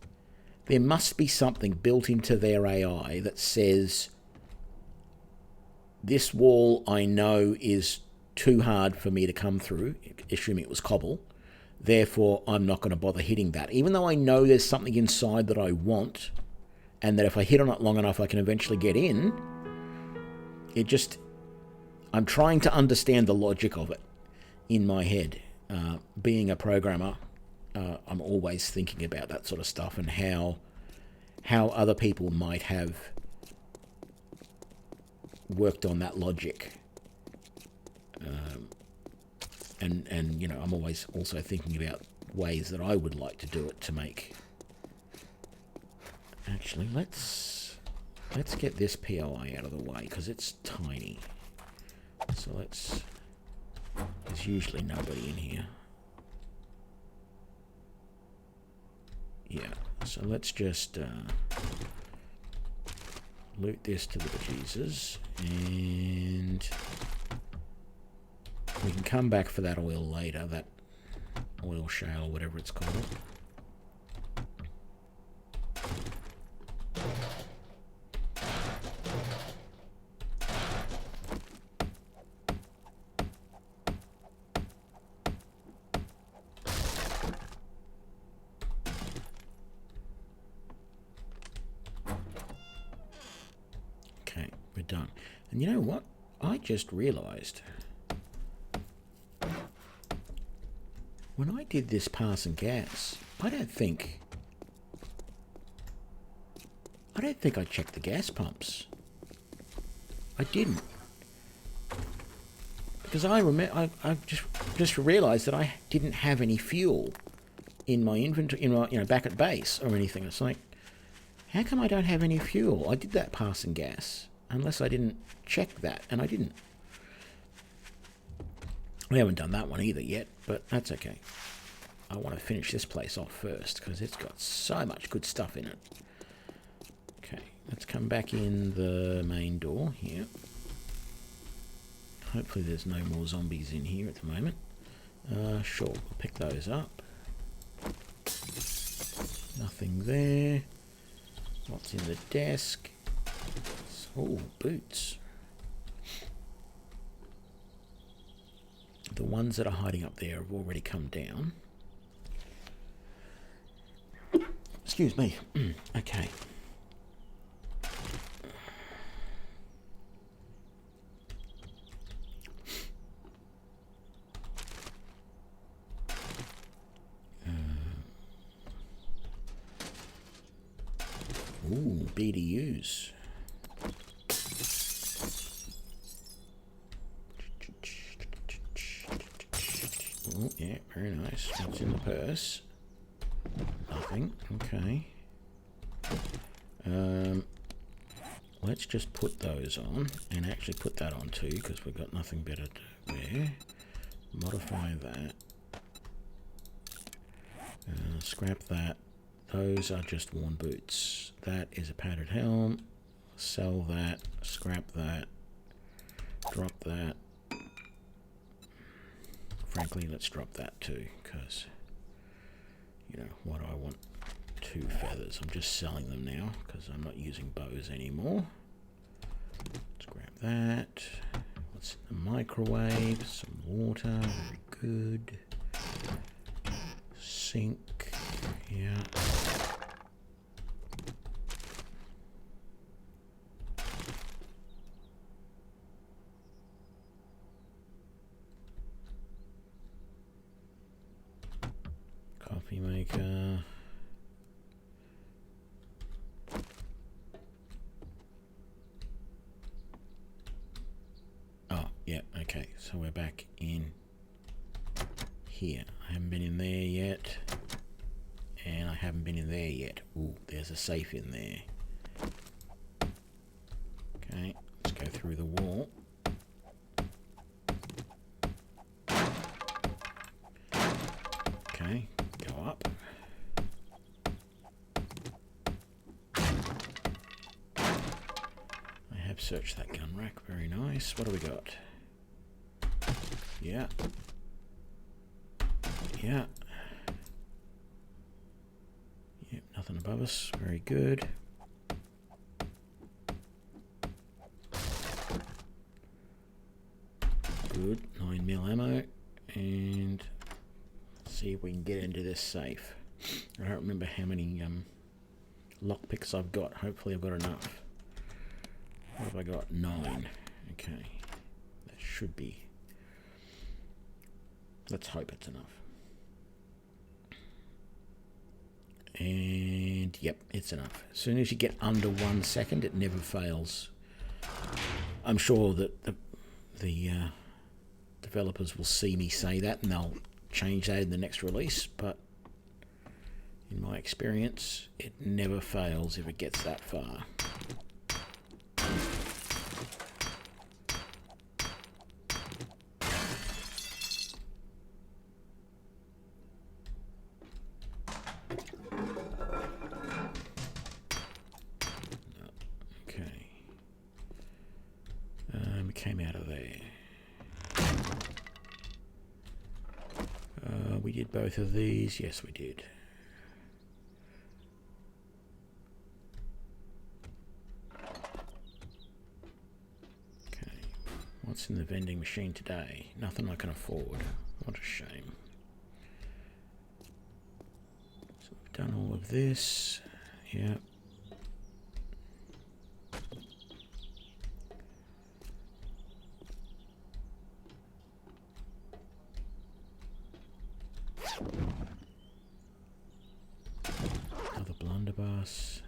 be something built into their AI that says, this wall I know is too hard for me to come through, assuming it was cobble. Therefore, I'm not going to bother hitting that. Even though I know there's something inside that I want, and that if I hit on it long enough, I can eventually get in, I'm trying to understand the logic of it in my head. Being a programmer, I'm always thinking about that sort of stuff and how other people might have worked on that logic. And I'm always also thinking about ways that I would like to do it to make... Actually, let's get this POI out of the way, because it's tiny. So there's usually nobody in here. Yeah, so let's just loot this to the bejesus, and we can come back for that oil later, that oil shale or whatever it's called. Okay, we're done. And you know what? I just realised when I did this passing gas, I don't think I checked the gas pumps. I didn't, because I remember I just realised that I didn't have any fuel in my inventory, back at base or anything. It's like, how come I don't have any fuel? I did that passing gas, unless I didn't check that, and I didn't. We haven't done that one either yet, but that's okay. I want to finish this place off first, because it's got so much good stuff in it. Okay, let's come back in the main door here. Hopefully there's no more zombies in here at the moment. Sure, we'll pick those up. Nothing there. What's in the desk? Oh, boots. The ones that are hiding up there have already come down. Excuse me. Okay. Ooh, BDUs. Oh, yeah, very nice. What's in the purse? Nothing. Okay. Let's just put those on, and actually put that on too, because we've got nothing better to wear. Modify that. Scrap that. Those are just worn boots. That is a padded helm. Sell that. Scrap that. Drop that. Frankly, let's drop that too, because, what do I want? 2 feathers. I'm just selling them now, because I'm not using bows anymore. Let's grab that. What's in the microwave? Some water. Very good. Sink. Yeah. Coffee maker. Oh, yeah, okay. So we're back in here. I haven't been in there yet. And I haven't been in there yet. Ooh, there's a safe in there. Okay, let's go through the wall. Okay, go up. I have searched that gun rack. Very nice. What do we got? Yeah. Yeah. Yep, nothing above us. Very good. Good. 9mm ammo. And let's see if we can get into this safe. I don't remember how many lockpicks I've got. Hopefully I've got enough. What have I got? 9. Okay. That should be. Let's hope it's enough. And yep, it's enough. As soon as you get under 1 second, it never fails. I'm sure that the developers will see me say that, and they'll change that in the next release, but in my experience, it never fails if it gets that far. Came out of there. We did both of these. Yes, we did. Okay. What's in the vending machine today? Nothing I can afford. What a shame. So we've done all of this. Yeah. blunderbuss.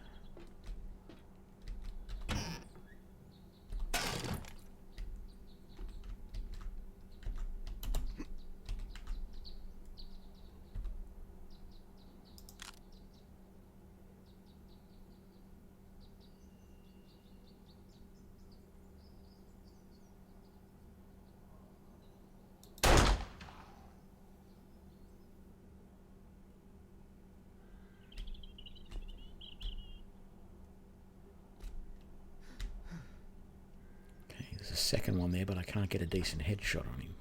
There's a second one there, but I can't get a decent headshot on him.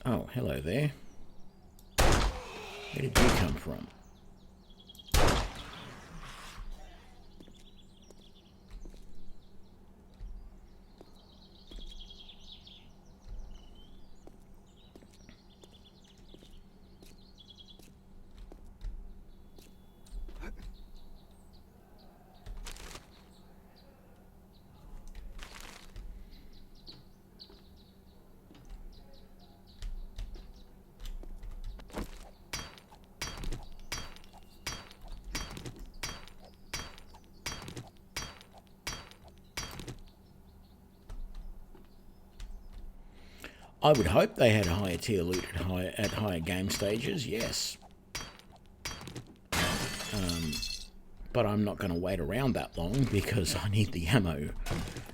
Oh, hello there. Where did you come from? I would hope they had higher tier loot at higher game stages, yes. But I'm not going to wait around that long because I need the ammo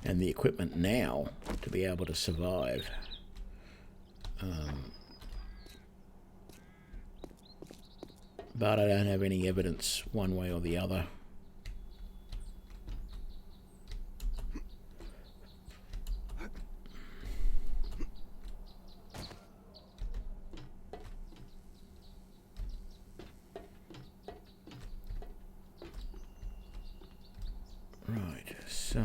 and the equipment now to be able to survive. But I don't have any evidence one way or the other. Right, so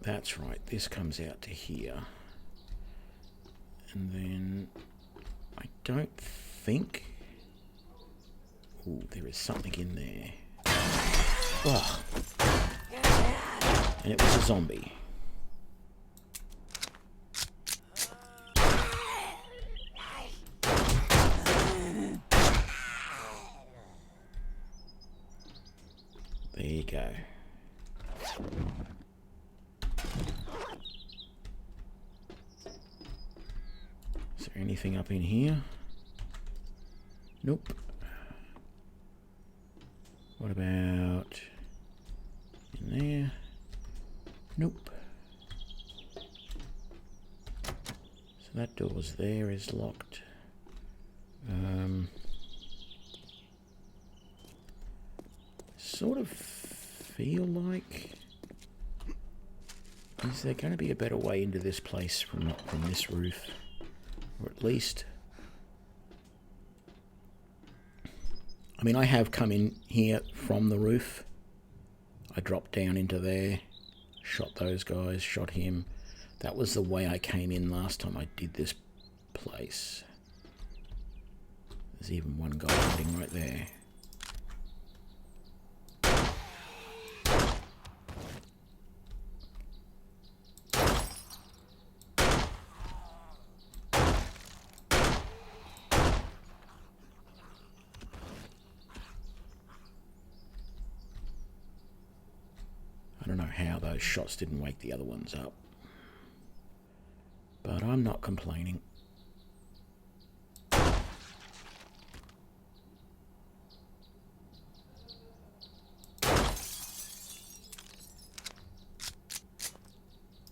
that's right, this comes out to here. And then I don't think... Ooh, there is something in there. Oh. And it was a zombie. There you go. Is there anything up in here? Nope. What about in there? Nope. So that door's there is locked. Sort of feel like... Is there going to be a better way into this place from this roof? Or at least... I mean, I have come in here from the roof. I dropped down into there, shot those guys, shot him. That was the way I came in last time I did this place. There's even one guy hiding right there. I don't know how those shots didn't wake the other ones up. But I'm not complaining.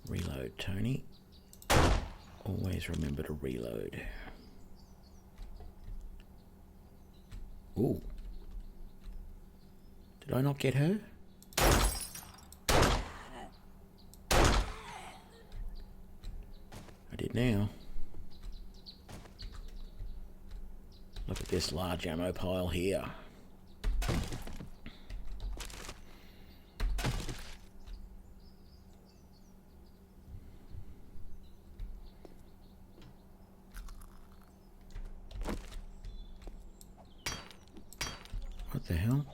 Reload, Tony. Always remember to reload. Ooh. Did I not get her? I did now. Look at this large ammo pile here. What the hell?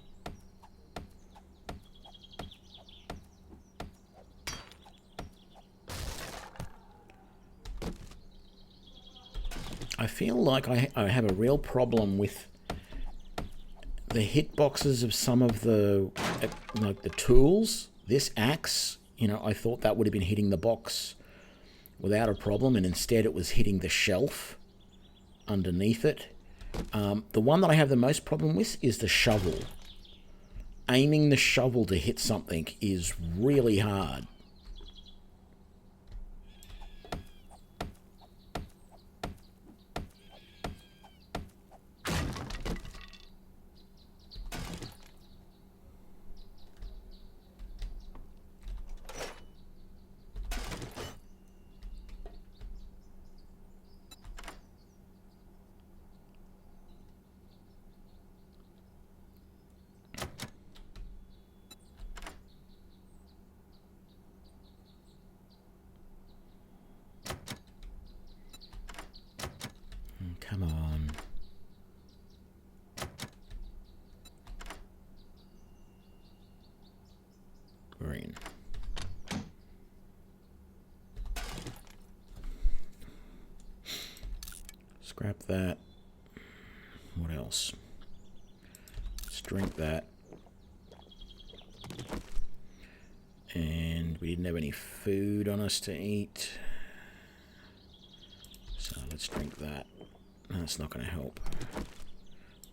I feel like I have a real problem with the hitboxes of some of the, like the tools. This axe, I thought that would have been hitting the box without a problem, and instead it was hitting the shelf underneath it. The one that I have the most problem with is the shovel. Aiming the shovel to hit something is really hard. Come on. Green. Scrap that. What else? Let's drink that. And we didn't have any food on us to eat. So let's drink that. That's not going to help.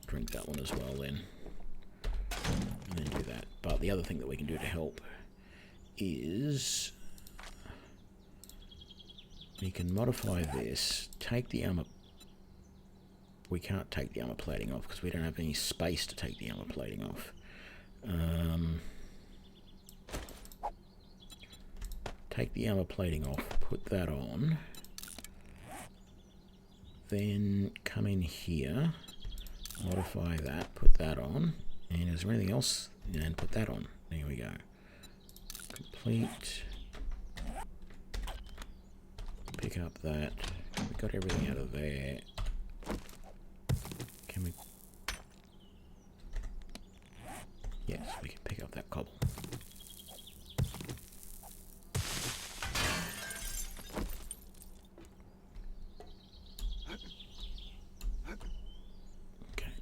Drink that one as well then. And then do that. But the other thing that we can do to help is we can modify this. Take the armor. We can't take the armor plating off because we don't have any space to take the armor plating off. Take the armor plating off. Put that on. Then come in here, modify that, put that on, and is there anything else? And put that on. There we go. Complete. Pick up that. We got everything out of there. Can we? Yes, we can pick up that cobble.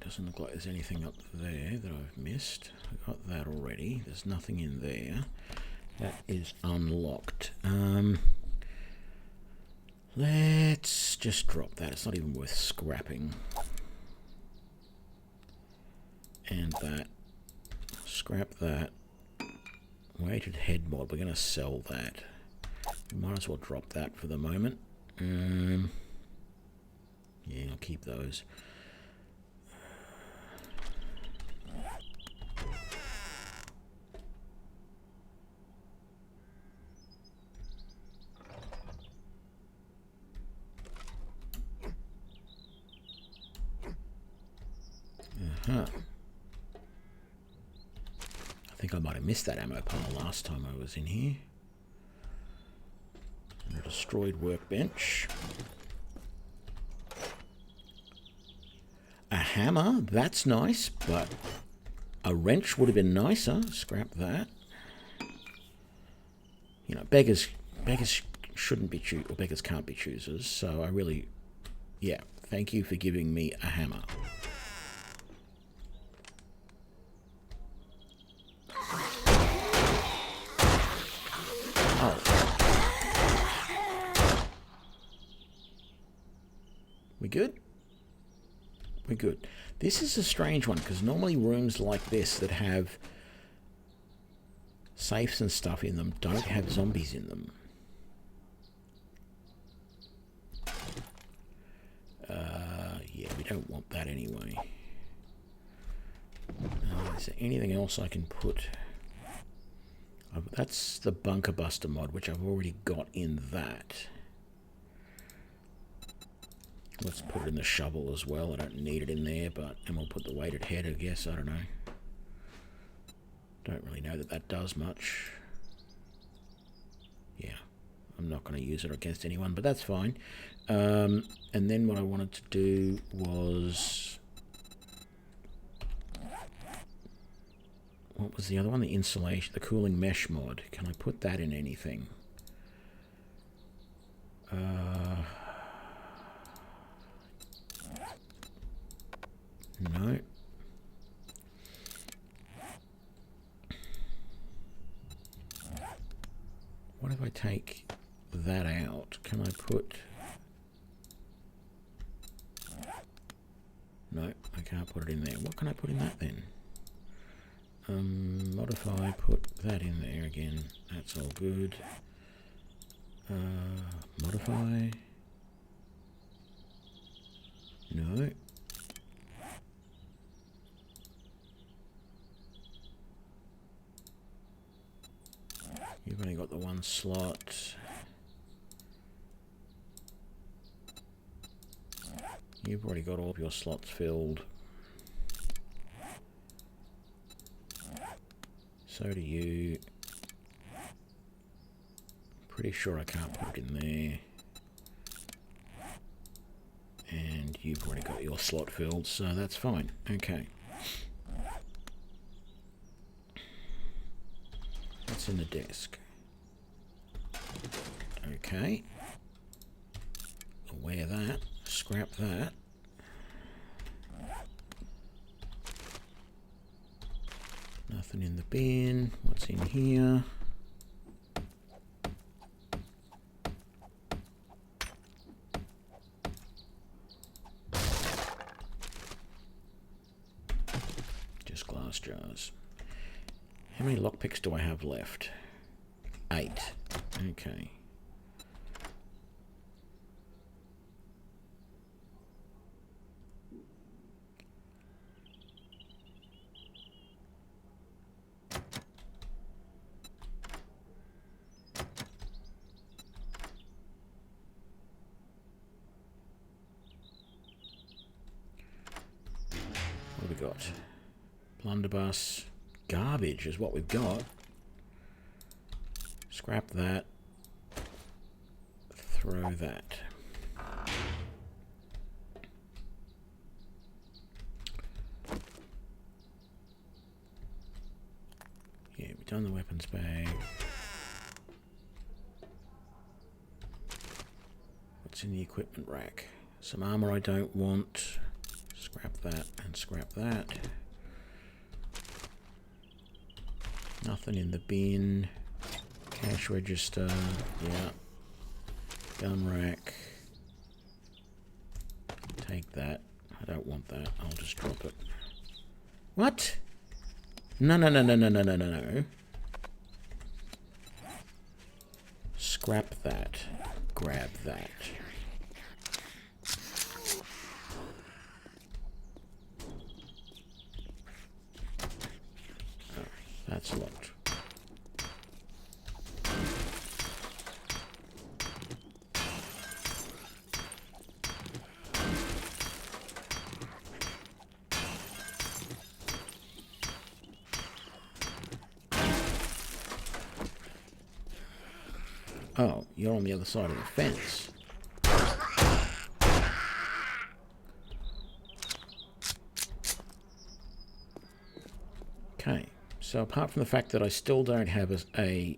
Doesn't look like there's anything up there that I've missed. I got that already. There's nothing in there. That is unlocked. Let's just drop that. It's not even worth scrapping. And that. Scrap that. Weighted head mod. We're going to sell that. We might as well drop that for the moment. Yeah, I'll keep those. I think I might have missed that ammo pile last time I was in here. And a destroyed workbench. hammer. That's nice, but a wrench would have been nicer. Scrap that. You know, beggars shouldn't be or beggars can't be choosers. So I really, yeah, thank you for giving me a hammer. Oh. We good? We're good. This is a strange one, because normally rooms like this that have safes and stuff in them don't have zombies in them. Yeah, we don't want that anyway. Is there anything else I can put? That's the Bunker Buster mod, which I've already got in that. Let's put it in the shovel as well. I don't need it in there, but... And we'll put the weighted head, I guess. I don't know. Don't really know that that does much. Yeah. I'm not going to use it against anyone, but that's fine. And then what I wanted to do was... What was the other one? The insulation, the cooling mesh mod. Can I put that in anything? No. What if I take that out? Can I put... No, I can't put it in there. What can I put in that then? Modify, put that in there again. That's all good. Modify. No. You've only got the one slot. You've already got all of your slots filled. So do you. Pretty sure I can't put it in there. And you've already got your slot filled, so that's fine. Okay. What's in the desk? Okay. Wear that. Scrap that. Nothing in the bin. What's in here? Just glass jars. How many lockpicks do I have left? 8. Okay. What have we got? Blunderbuss. Garbage is what we've got. Scrap that. Throw that. Yeah, we've done the weapons bag. What's in the equipment rack? Some armor I don't want. Scrap that and scrap that. Nothing in the bin. Cash register. Yeah. Gun rack. Take that. I don't want that. I'll just drop it. What? No, no, no, no, no, no, no, no, no. Scrap that. Grab that. Oh, that's locked. Oh, you're on the other side of the fence. So apart from the fact that I still don't have a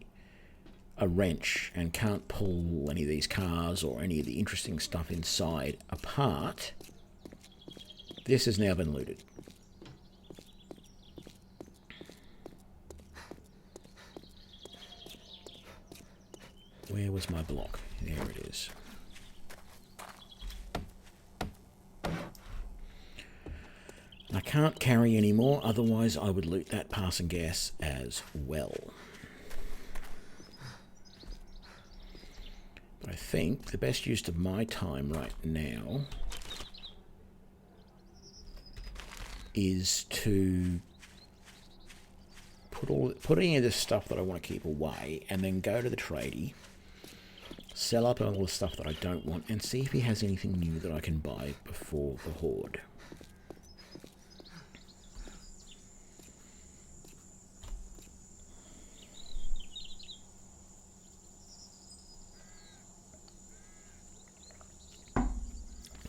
wrench and can't pull any of these cars or any of the interesting stuff inside apart, this has now been looted. Where was my block? There it is. I can't carry any more, otherwise I would loot that passing gas as well. But I think the best use of my time right now is to put any of this stuff that I want to keep away and then go to the tradie, sell up all the stuff that I don't want, and see if he has anything new that I can buy before the horde.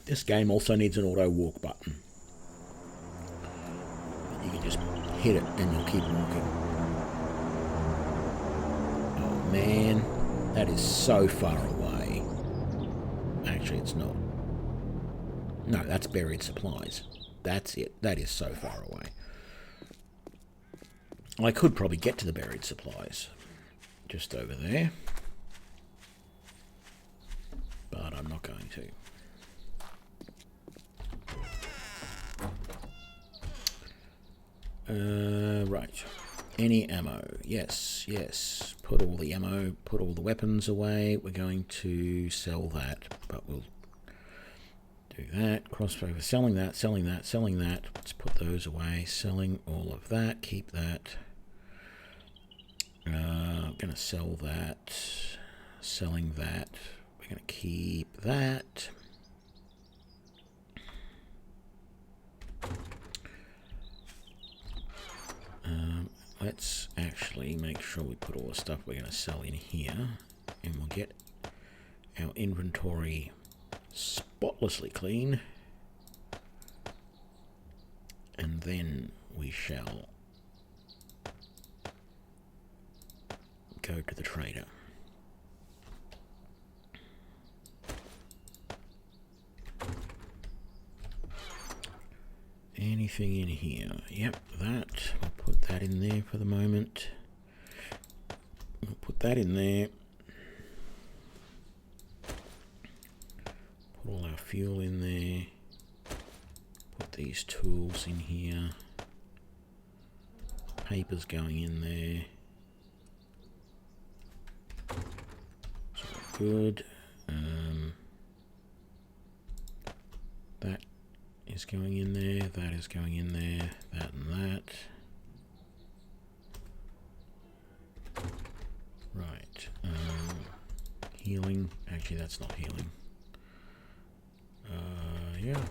This game also needs an auto walk button. You can just hit it and you'll keep walking. Oh man, that is so far away. Actually, it's not. No, that's buried supplies. That's it. That is so far away. I could probably get to the buried supplies. Just over there. But I'm not going to. Right. Any ammo? Yes, yes. Put all the ammo, put all the weapons away. We're going to sell that, but we'll do that. Crossbow, selling that, selling that, selling that. Let's put those away. Selling all of that. Keep that. I'm going to sell that. Selling that. We're going to keep that. Let's actually make sure we put all the stuff we're going to sell in here, and we'll get our inventory spotlessly clean, and then we shall go to the trader. Anything in here? Yep, that. We'll put that in there for the moment. We'll put that in there. Put all our fuel in there. Put these tools in here. Paper's going in there. So good. That is going in there, that is going in there, that and that. Right. Healing. Actually, that's not healing. Yeah.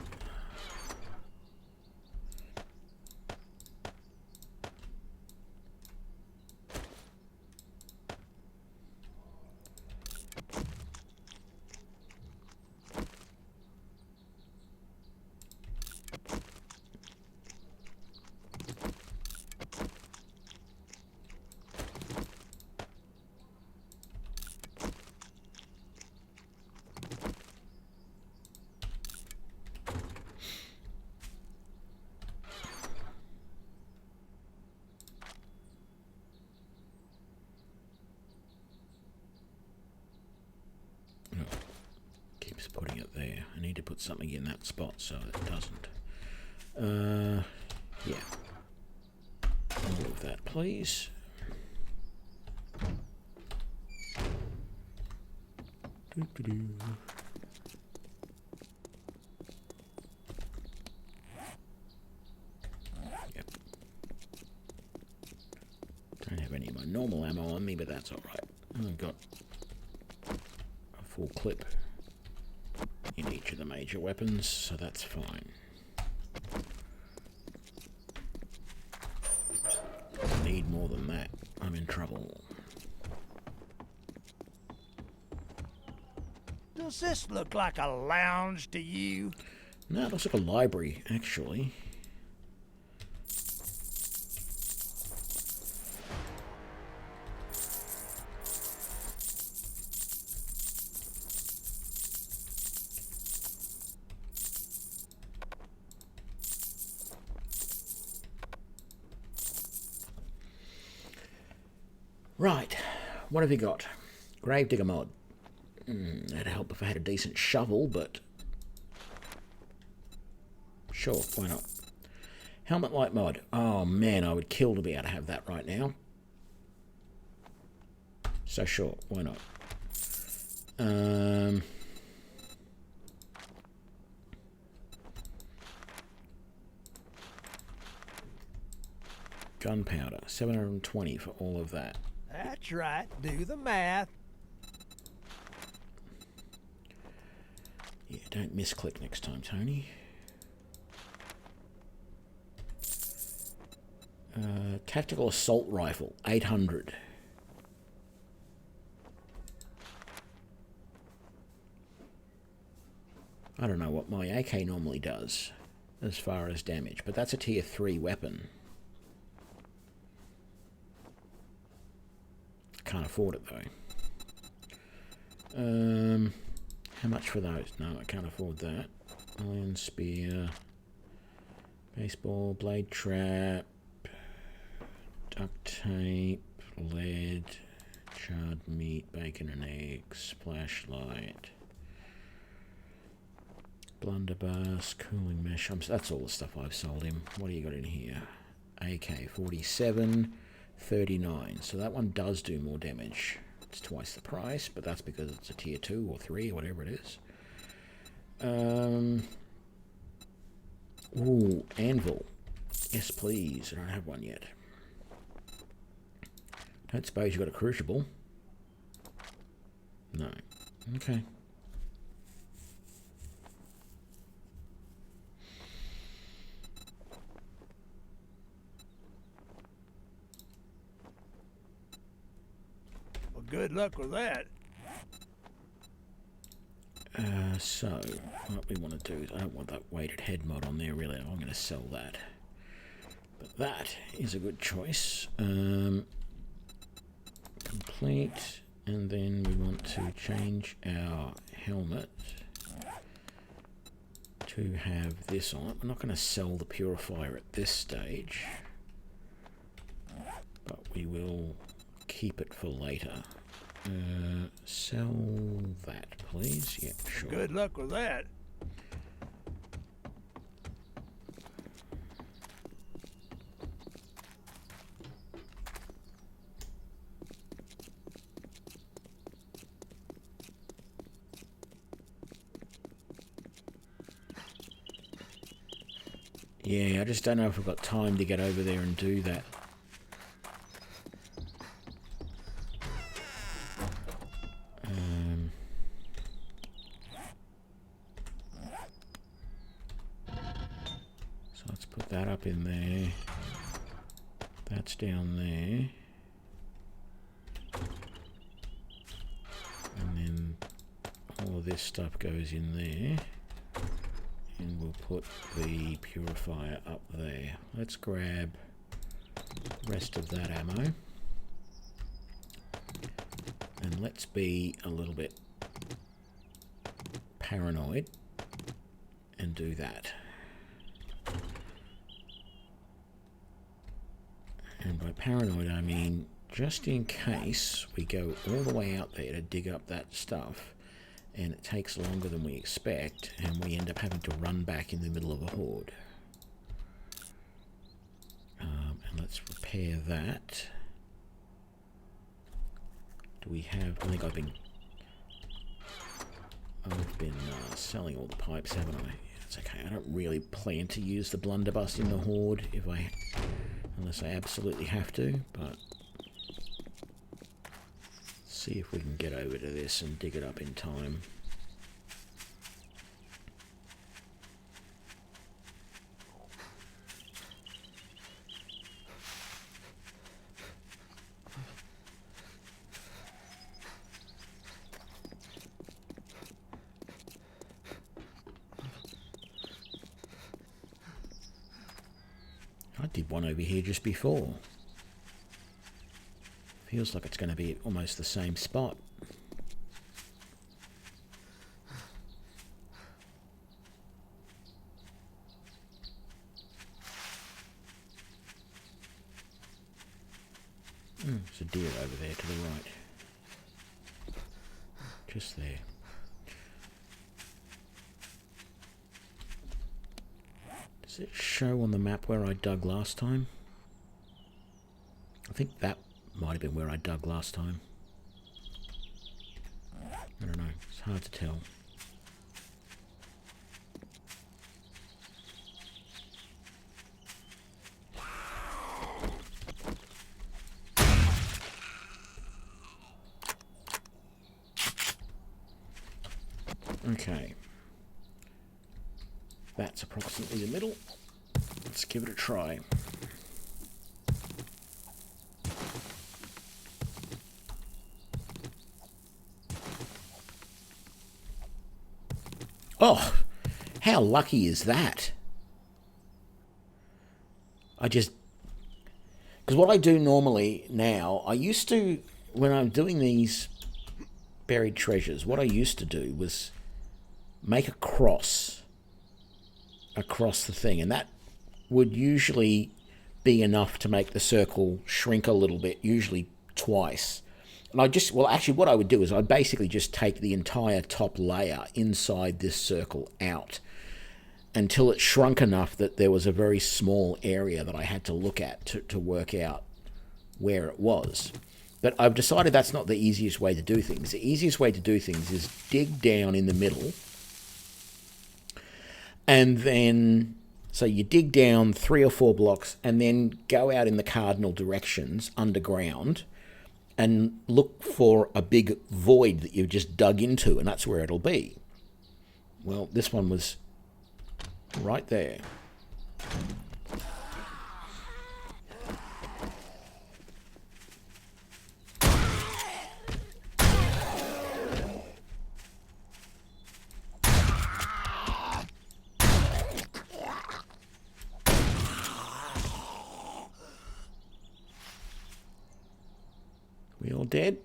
Putting it there. I need to put something in that spot so it doesn't. Yeah. All of that, please. Doo-doo-doo. Yep. Don't have any of my normal ammo on me, but that's alright. I've got a full clip in each of the major weapons, so that's fine. Need more than that. I'm in trouble.
Does this look like a lounge to you?
No, it looks like a library, actually. Right, what have you got? Gravedigger mod. That'd help if I had a decent shovel, but sure, why not? Helmet light mod. Oh man, I would kill to be able to have that right now. So sure, why not? Gunpowder, 720 for all of that.
That's right. Do the math.
Yeah, don't misclick next time, Tony. Tactical assault rifle, 800. I don't know what my AK normally does as far as damage, but that's a tier 3 weapon. Can't afford it though. How much for those? No, I can't afford that. Iron spear, baseball, blade trap, duct tape, lead, charred meat, bacon and eggs, flashlight, blunderbuss, cooling mesh. That's all the stuff I've sold him. What do you got in here? AK-47, 39. So that one does do more damage. It's twice the price, but that's because it's a tier 2 or 3 or whatever it is. Ooh, anvil. Yes, please. I don't have one yet. Don't suppose you got a crucible? No. Okay.
Well, good luck with that.
So, what we want to do is, I don't want that weighted head mod on there really. I'm going to sell that. But that is a good choice. Complete. And then we want to change our helmet to have this on it. We're not going to sell the purifier at this stage, but we will keep it for later. Sell that, please. Yep, sure.
Good luck with that.
Yeah, I just don't know if I've got time to get over there and do that. So let's put that up in there. That's down there. And then all of this stuff goes in there. And we'll put the purifier up there. Let's grab the rest of that ammo. And let's be a little bit paranoid and do that. And by paranoid I mean just in case we go all the way out there to dig up that stuff and it takes longer than we expect, and we end up having to run back in the middle of a horde. And let's repair that. Do we have... I think I've been selling all the pipes, haven't I? It's okay. I don't really plan to use the blunderbuss in the horde unless I absolutely have to, but see if we can get over to this and dig it up in time. I did one over here just before. Feels like it's going to be almost the same spot. It's a a deer over there to the right. Just there. Does it show on the map where I dug last time? I think that might have been where I dug last time. I don't know. It's hard to tell. Okay. That's approximately the middle. Let's give it a try. Oh, how lucky is that? Because what I do normally now, I used to, when I'm doing these buried treasures, what I used to do was make a cross across the thing, and that would usually be enough to make the circle shrink a little bit, usually twice. And actually what I would do is I'd basically just take the entire top layer inside this circle out until it shrunk enough that there was a very small area that I had to look at to work out where it was. But I've decided that's not the easiest way to do things. The easiest way to do things is dig down in the middle, and then, so you dig down 3 or 4 blocks and then go out in the cardinal directions underground and look for a big void that you've just dug into, and that's where it'll be. Well, this one was right there. We all dead?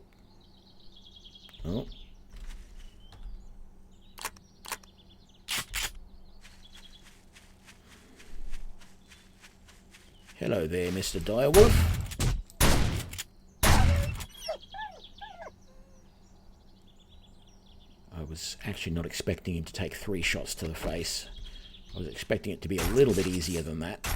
Oh. Hello there, Mr. Direwolf. I was actually not expecting him to take 3 shots to the face. I was expecting it to be a little bit easier than that.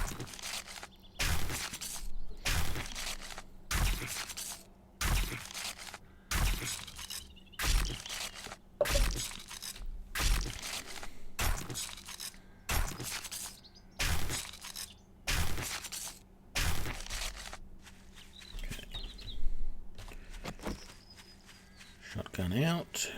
Shotgun out.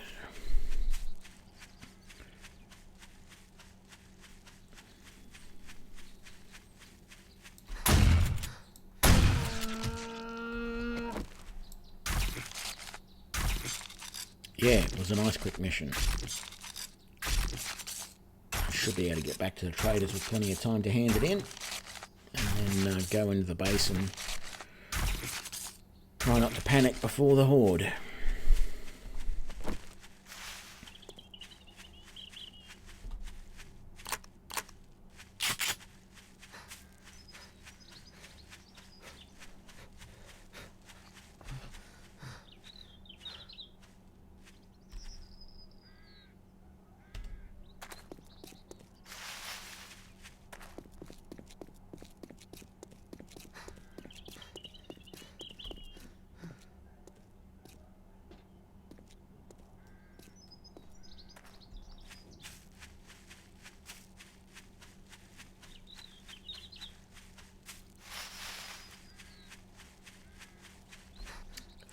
Yeah, it was a nice quick mission. I should be able to get back to the traders with plenty of time to hand it in, and then go into the base and try not to panic before the horde.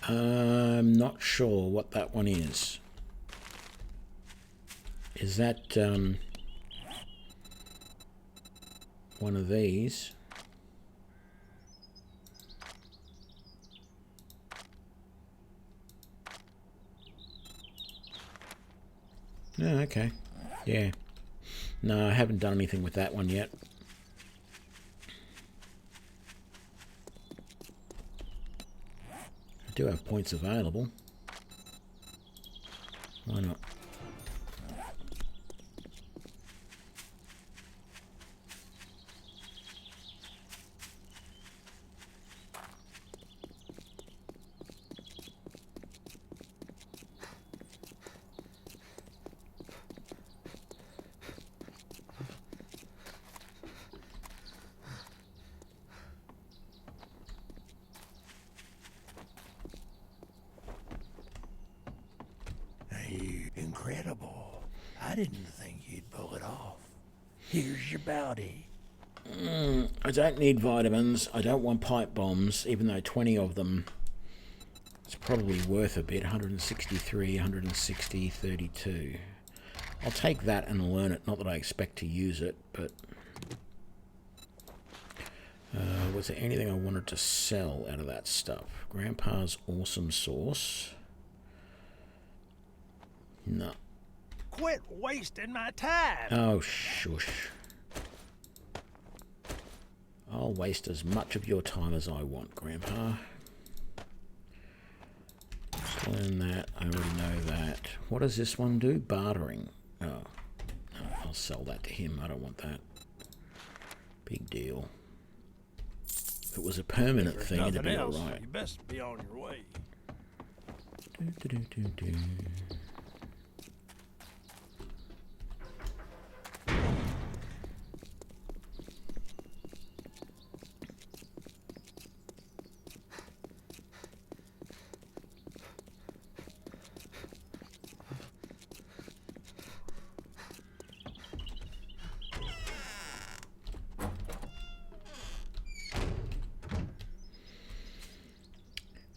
I'm not sure what that one is. Is that one of these? Oh, okay. Yeah. No, I haven't done anything with that one yet. I do have points available. Why not?
didn't think you'd pull it off. Here's your bounty.
I don't need vitamins. I don't want pipe bombs, even though 20 of them is probably worth a bit. 163, 160, 32. I'll take that and learn it. Not that I expect to use it, but... was there anything I wanted to sell out of that stuff? Grandpa's awesome sauce. No.
Quit wasting my time.
Oh, shush. I'll waste as much of your time as I want, Grandpa. Just learn that. I already know that. What does this one do? Bartering. Oh, no, I'll sell that to him. I don't want that. Big deal. If it was a permanent thing, it'd be all right.
You best be on your way.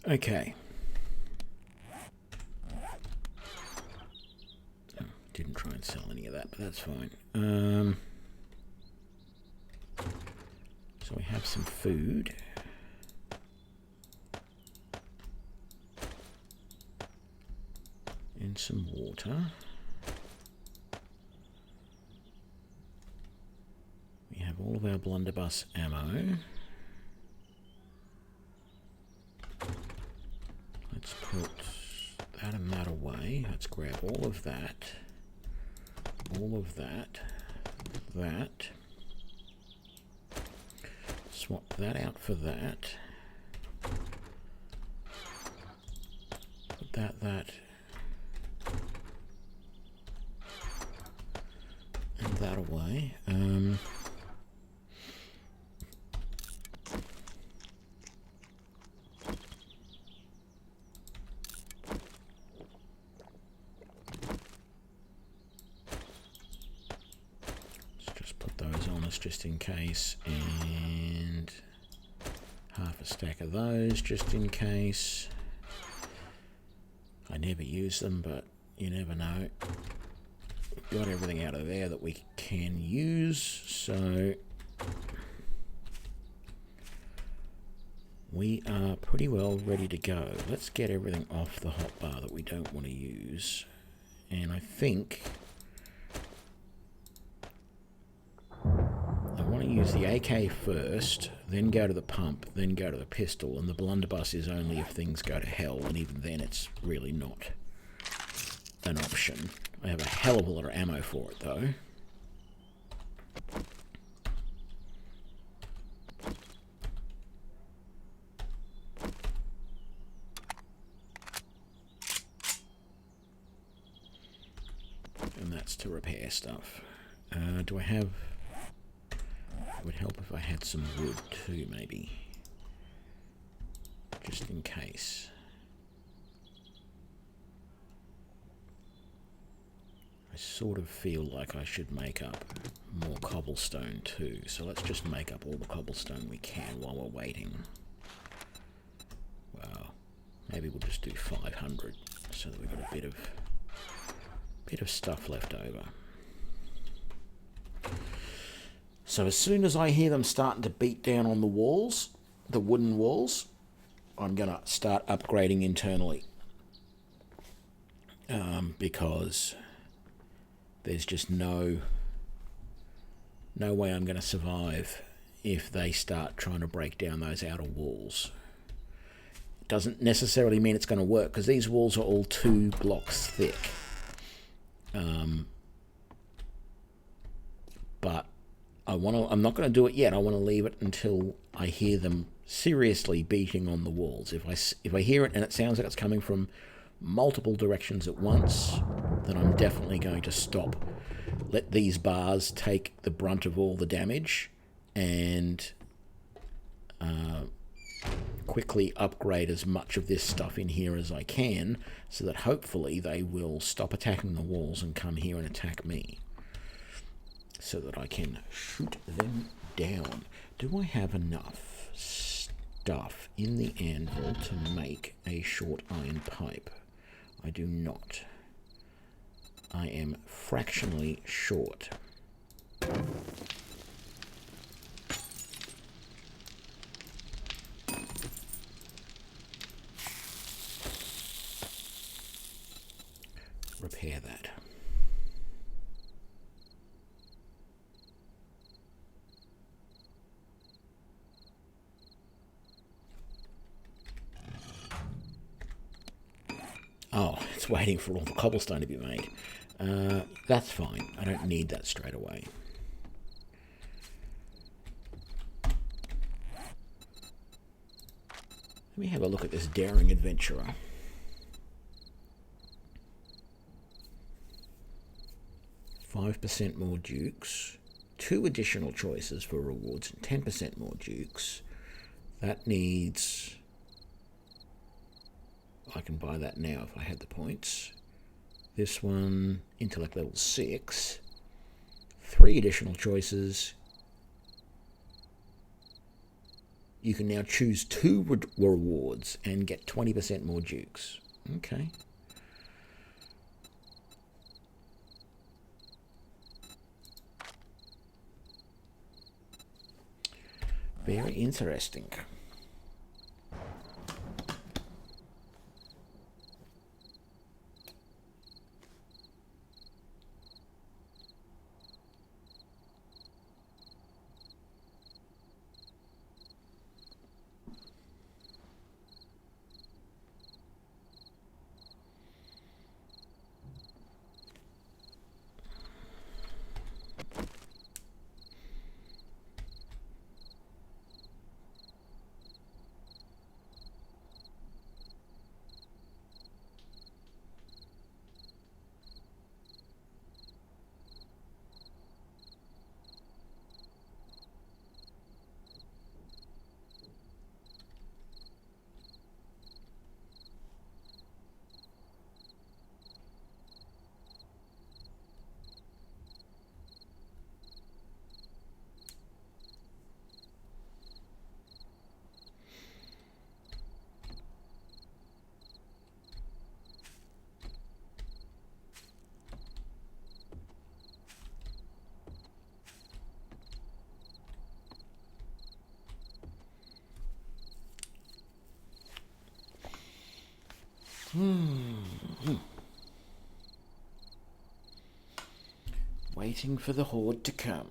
Okay. Oh, didn't try and sell any of that, but that's fine. So we have some food. And some water. We have all of our blunderbuss ammo. Let's put that and that away. Let's grab all of that, that. Swap that out for that. Put that, and that away. Just in case, and half a stack of those just in case. I never use them, but you never know. We've got everything out of there that we can use, so we are pretty well ready to go. Let's get everything off the hotbar that we don't want to use, and I think use the AK first, then go to the pump, then go to the pistol, and the blunderbuss is only if things go to hell, and even then it's really not an option. I have a hell of a lot of ammo for it, though. And that's to repair stuff. Do I have... It would help if I had some wood too, maybe. Just in case. I sort of feel like I should make up more cobblestone too. So let's just make up all the cobblestone we can while we're waiting. Well, maybe we'll just do 500 so that we've got a bit of stuff left over. So as soon as I hear them starting to beat down on the walls, the wooden walls, I'm going to start upgrading internally. Because there's just no way I'm going to survive if they start trying to break down those outer walls. It doesn't necessarily mean it's going to work, because these walls are all 2 blocks thick. But I'm not going to do it yet. I want to leave it until I hear them seriously beating on the walls. If I hear it and it sounds like it's coming from multiple directions at once, then I'm definitely going to stop. Let these bars take the brunt of all the damage and quickly upgrade as much of this stuff in here as I can, so that hopefully they will stop attacking the walls and come here and attack me, so that I can shoot them down. Do I have enough stuff in the anvil to make a short iron pipe? I do not. I am fractionally short. Repair that. Oh, it's waiting for all the cobblestone to be made. That's fine. I don't need that straight away. Let me have a look at this daring adventurer. 5% more dukes, 2 additional choices for rewards, and 10% more dukes. That needs... I can buy that now if I had the points. This one, intellect level 6. 3 additional choices. You can now choose 2 rewards and get 20% more dukes. Okay. Very interesting. Waiting for the horde to come.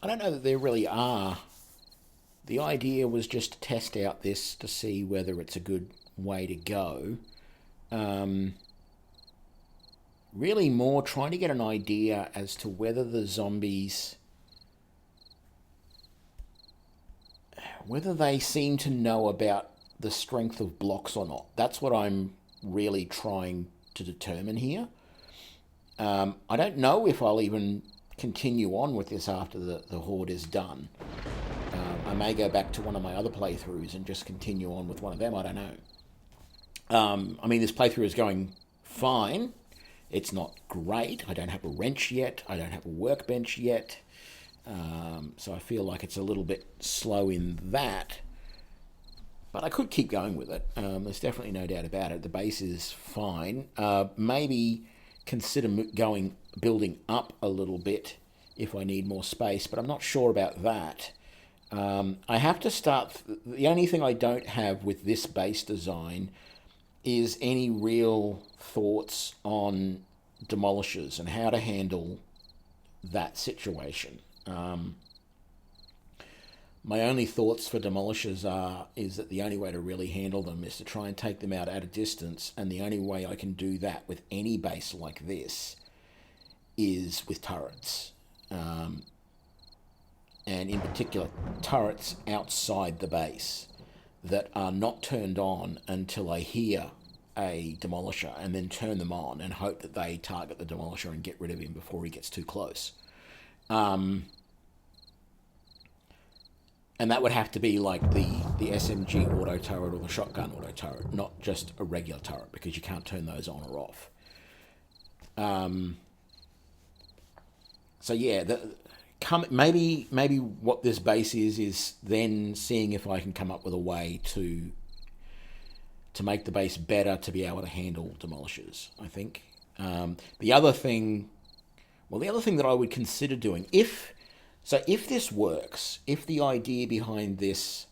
I don't know that there really are. The idea was just to test out this to see whether it's a good way to go. Really more trying to get an idea as to whether the zombies... whether they seem to know about the strength of blocks or not. That's what I'm really trying to determine here. I don't know if I'll even continue on with this after the horde is done. I may go back to one of my other playthroughs and just continue on with one of them. I don't know. I mean, this playthrough is going fine. It's not great. I don't have a wrench yet. I don't have a workbench yet. So I feel like it's a little bit slow in that. But I could keep going with it. There's definitely no doubt about it. The base is fine. Maybe consider building up a little bit if I need more space, but I'm not sure about that. I have to start... The only thing I don't have with this base design is any real thoughts on demolishers and how to handle that situation. My only thoughts for demolishers is that the only way to really handle them is to try and take them out at a distance, and the only way I can do that with any base like this is with turrets. And in particular, turrets outside the base that are not turned on until I hear a demolisher, and then turn them on and hope that they target the demolisher and get rid of him before he gets too close. And that would have to be like the SMG auto turret or the shotgun auto turret, not just a regular turret, because you can't turn those on or off. So yeah, maybe what this base is then seeing if I can come up with a way to make the base better to be able to handle demolishers, I think. The other thing that I would consider doing, if this works, if the idea behind this,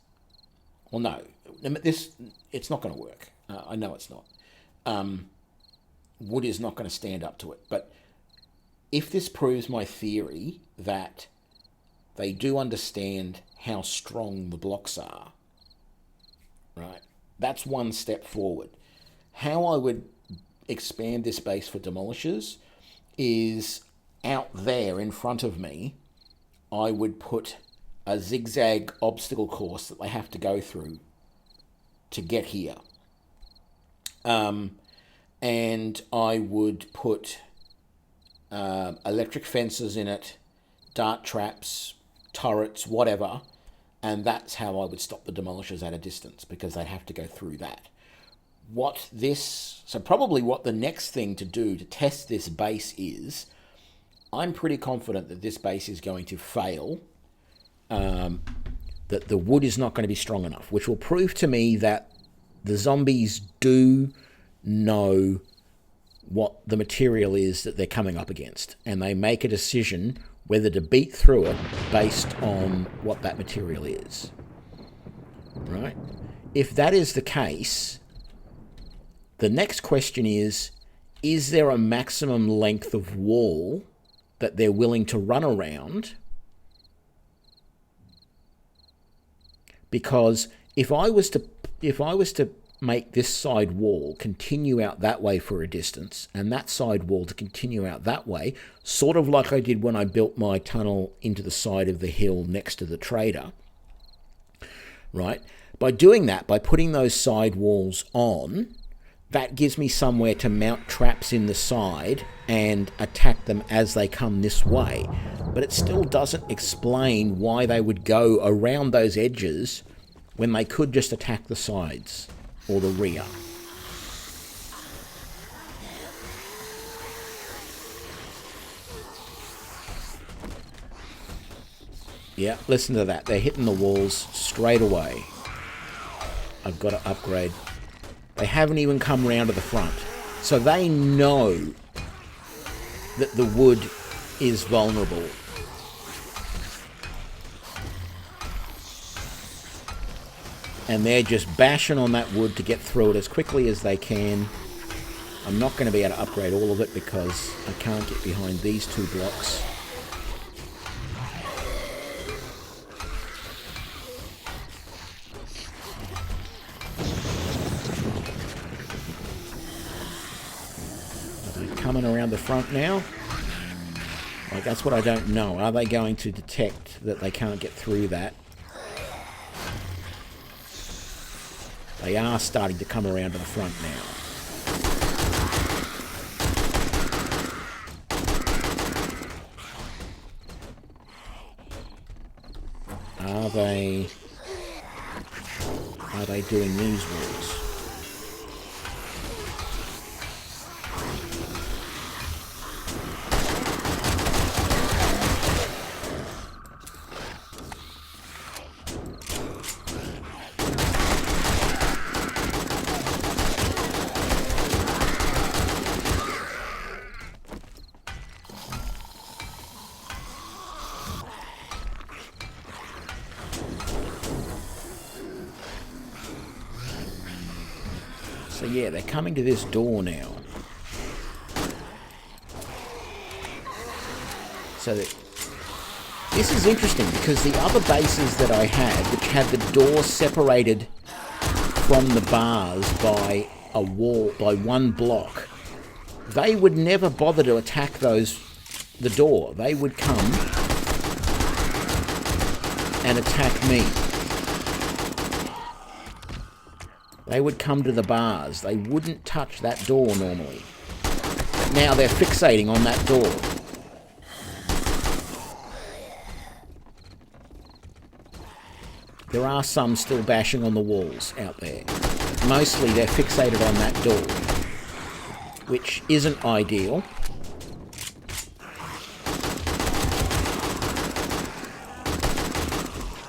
well, no, it's not going to work. I know it's not. Wood is not going to stand up to it. But if this proves my theory that they do understand how strong the blocks are, right, that's one step forward. How I would expand this base for demolishers is out there in front of me, I would put a zigzag obstacle course that they have to go through to get here. And I would put electric fences in it, dart traps, turrets, whatever, and that's how I would stop the demolishers at a distance, because they'd have to go through that. Probably what the next thing to do to test this base is, I'm pretty confident that this base is going to fail, that the wood is not going to be strong enough, which will prove to me that the zombies do know what the material is that they're coming up against, and they make a decision whether to beat through it based on what that material is. Right? If that is the case, the next question is there a maximum length of wall that they're willing to run around? Because if I was to make this side wall continue out that way for a distance, and that side wall to continue out that way, sort of like I did when I built my tunnel into the side of the hill next to the trader, right? By doing that, by putting those side walls on, that gives me somewhere to mount traps in the side and attack them as they come this way. But it still doesn't explain why they would go around those edges when they could just attack the sides or the rear. Yeah, listen to that. They're hitting the walls straight away. I've got to upgrade. They haven't even come round to the front. So they know that the wood is vulnerable. And they're just bashing on that wood to get through it as quickly as they can. I'm not going to be able to upgrade all of it because I can't get behind these two blocks. Are they coming around the front now? Like, that's what I don't know. Are they going to detect that they can't get through that? They are starting to come around to the front now. Are they doing these walls? So yeah, they're coming to this door now. So that this is interesting because the other bases that I had, which had the door separated from the bars by a wall, by one block, they would never bother to attack the door. They would come and attack me. They would come to the bars. They wouldn't touch that door normally. But now they're fixating on that door. There are some still bashing on the walls out there. Mostly they're fixated on that door, which isn't ideal.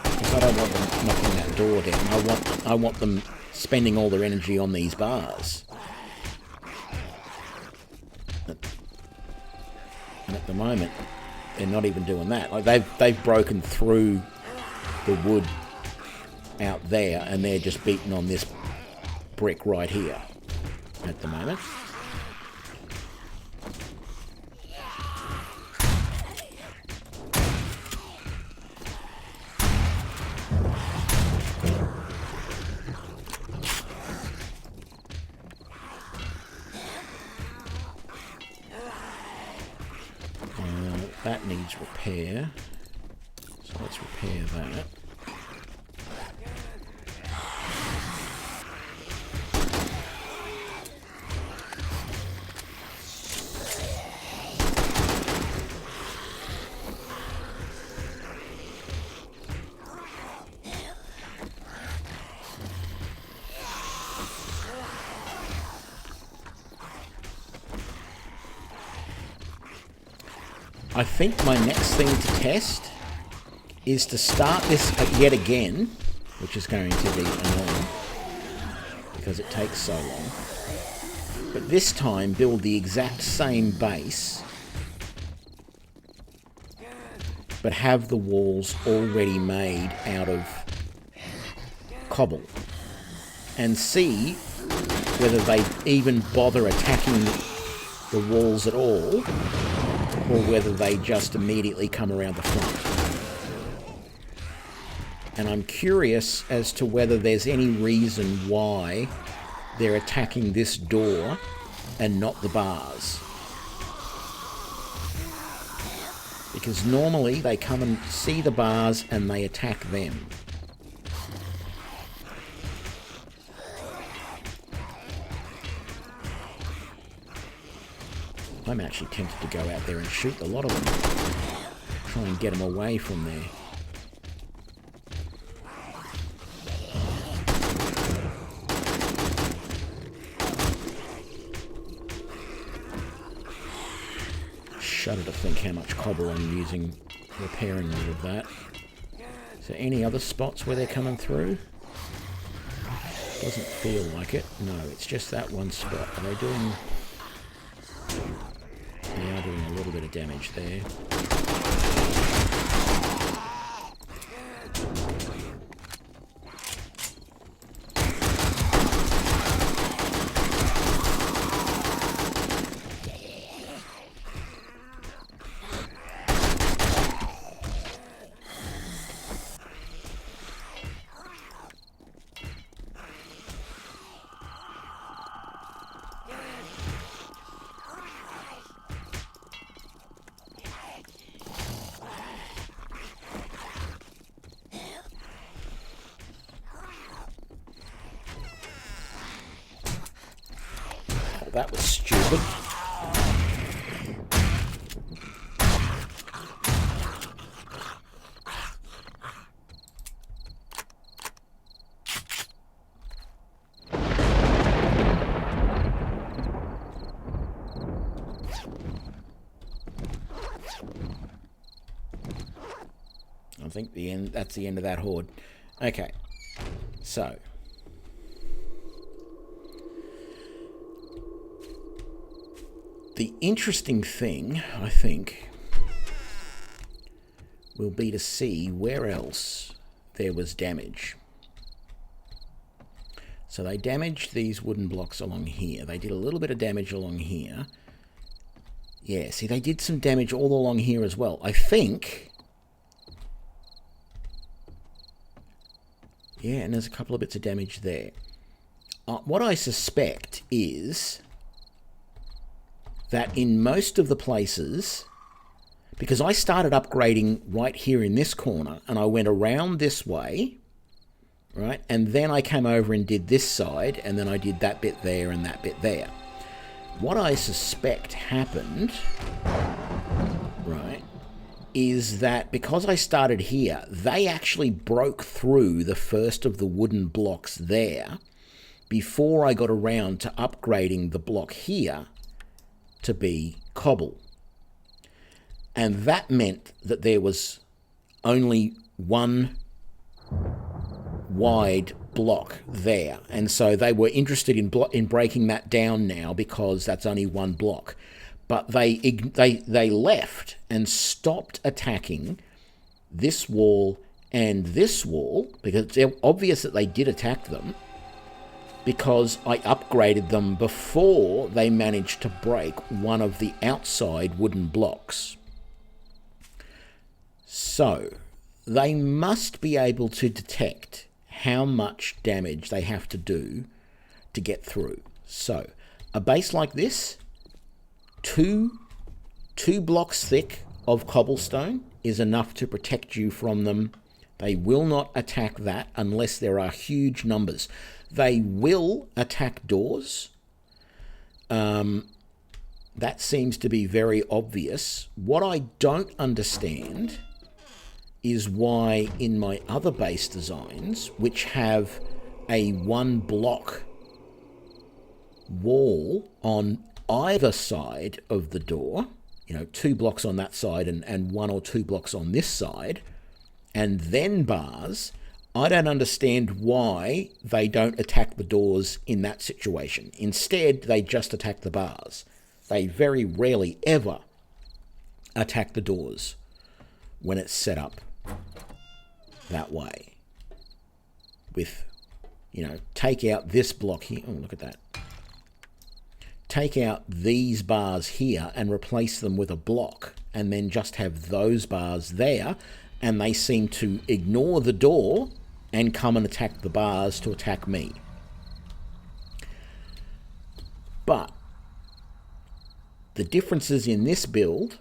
Because I don't want them knocking that door down. I want them spending all their energy on these bars. And at the moment, they're not even doing that. Like they've broken through the wood out there, and they're just beating on this brick right here at the moment. That needs repair, so let's repair that. I think my next thing to test is to start this yet again, which is going to be annoying because it takes so long. But this time build the exact same base, but have the walls already made out of cobble, and see whether they even bother attacking the walls at all, or whether they just immediately come around the front. And I'm curious as to whether there's any reason why they're attacking this door and not the bars. Because normally they come and see the bars and they attack them. I'm actually tempted to go out there and shoot a lot of them. Try and get them away from there. Shudder to think how much cobble I'm using repairing all of that. Is there any other spots where they're coming through? Doesn't feel like it. No, it's just that one spot. Are they doing... They are doing a little bit of damage there. That was stupid. I think that's the end of that horde. Okay, so the interesting thing, I think, will be to see where else there was damage. So they damaged these wooden blocks along here. They did a little bit of damage along here. Yeah, see, they did some damage all along here as well. I think... Yeah, and there's a couple of bits of damage there. What I suspect is that in most of the places... Because I started upgrading right here in this corner, and I went around this way, right? And then I came over and did this side, and then I did that bit there and that bit there. What I suspect happened, right, is that because I started here, they actually broke through the first of the wooden blocks there before I got around to upgrading the block here to be cobble. And that meant that there was only one wide block there. And so they were interested in breaking that down now because that's only one block. But they left and stopped attacking this wall and this wall, because it's obvious that they did attack them, because I upgraded them before they managed to break one of the outside wooden blocks. So, they must be able to detect how much damage they have to do to get through. So, a base like this, two blocks thick of cobblestone is enough to protect you from them. They will not attack that unless there are huge numbers. They will attack doors. That seems to be very obvious. What I don't understand is why in my other base designs, which have a one block wall on either side of the door, 2 blocks on that side and 1 or 2 blocks on this side, and then bars, I don't understand why they don't attack the doors in that situation. Instead, they just attack the bars. They very rarely ever attack the doors when it's set up that way. With, take out this block here. Oh, look at that. Take out these bars here and replace them with a block, and then just have those bars there, and they seem to ignore the door and come and attack the bars to attack me. But the differences in this build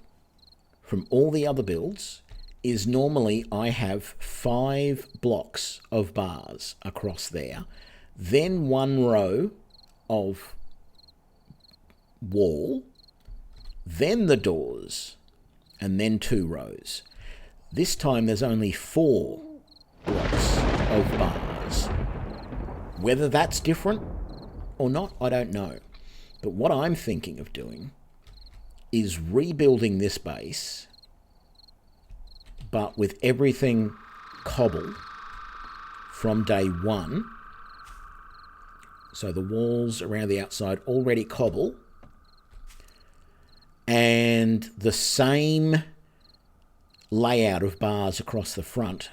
from all the other builds is normally I have 5 blocks of bars across there, then 1 row of wall, then the doors, and then 2 rows. This time there's only 4 blocks of bars. Whether that's different or not, I don't know. But what I'm thinking of doing is rebuilding this base, but with everything cobbled from day 1. So the walls around the outside already cobble, and the same layout of bars across the front,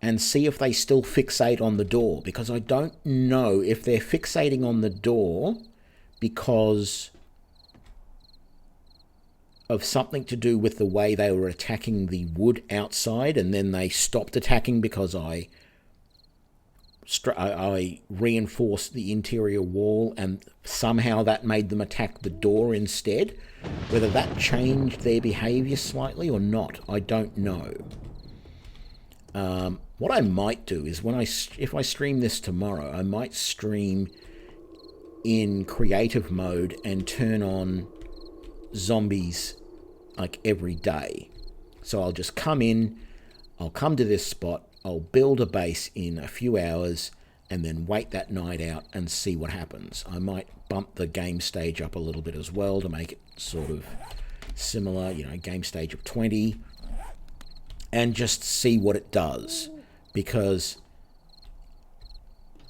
and see if they still fixate on the door, because I don't know if they're fixating on the door because of something to do with the way they were attacking the wood outside, and then they stopped attacking because I reinforced the interior wall, and somehow that made them attack the door instead. Whether that changed their behavior slightly or not, I don't know. What I might do is if I stream this tomorrow, I might stream in creative mode and turn on zombies like every day. So I'll just come in, I'll come to this spot, I'll build a base in a few hours, and then wait that night out and see what happens. I might bump the game stage up a little bit as well to make it sort of similar, game stage of 20. and just see what it does, because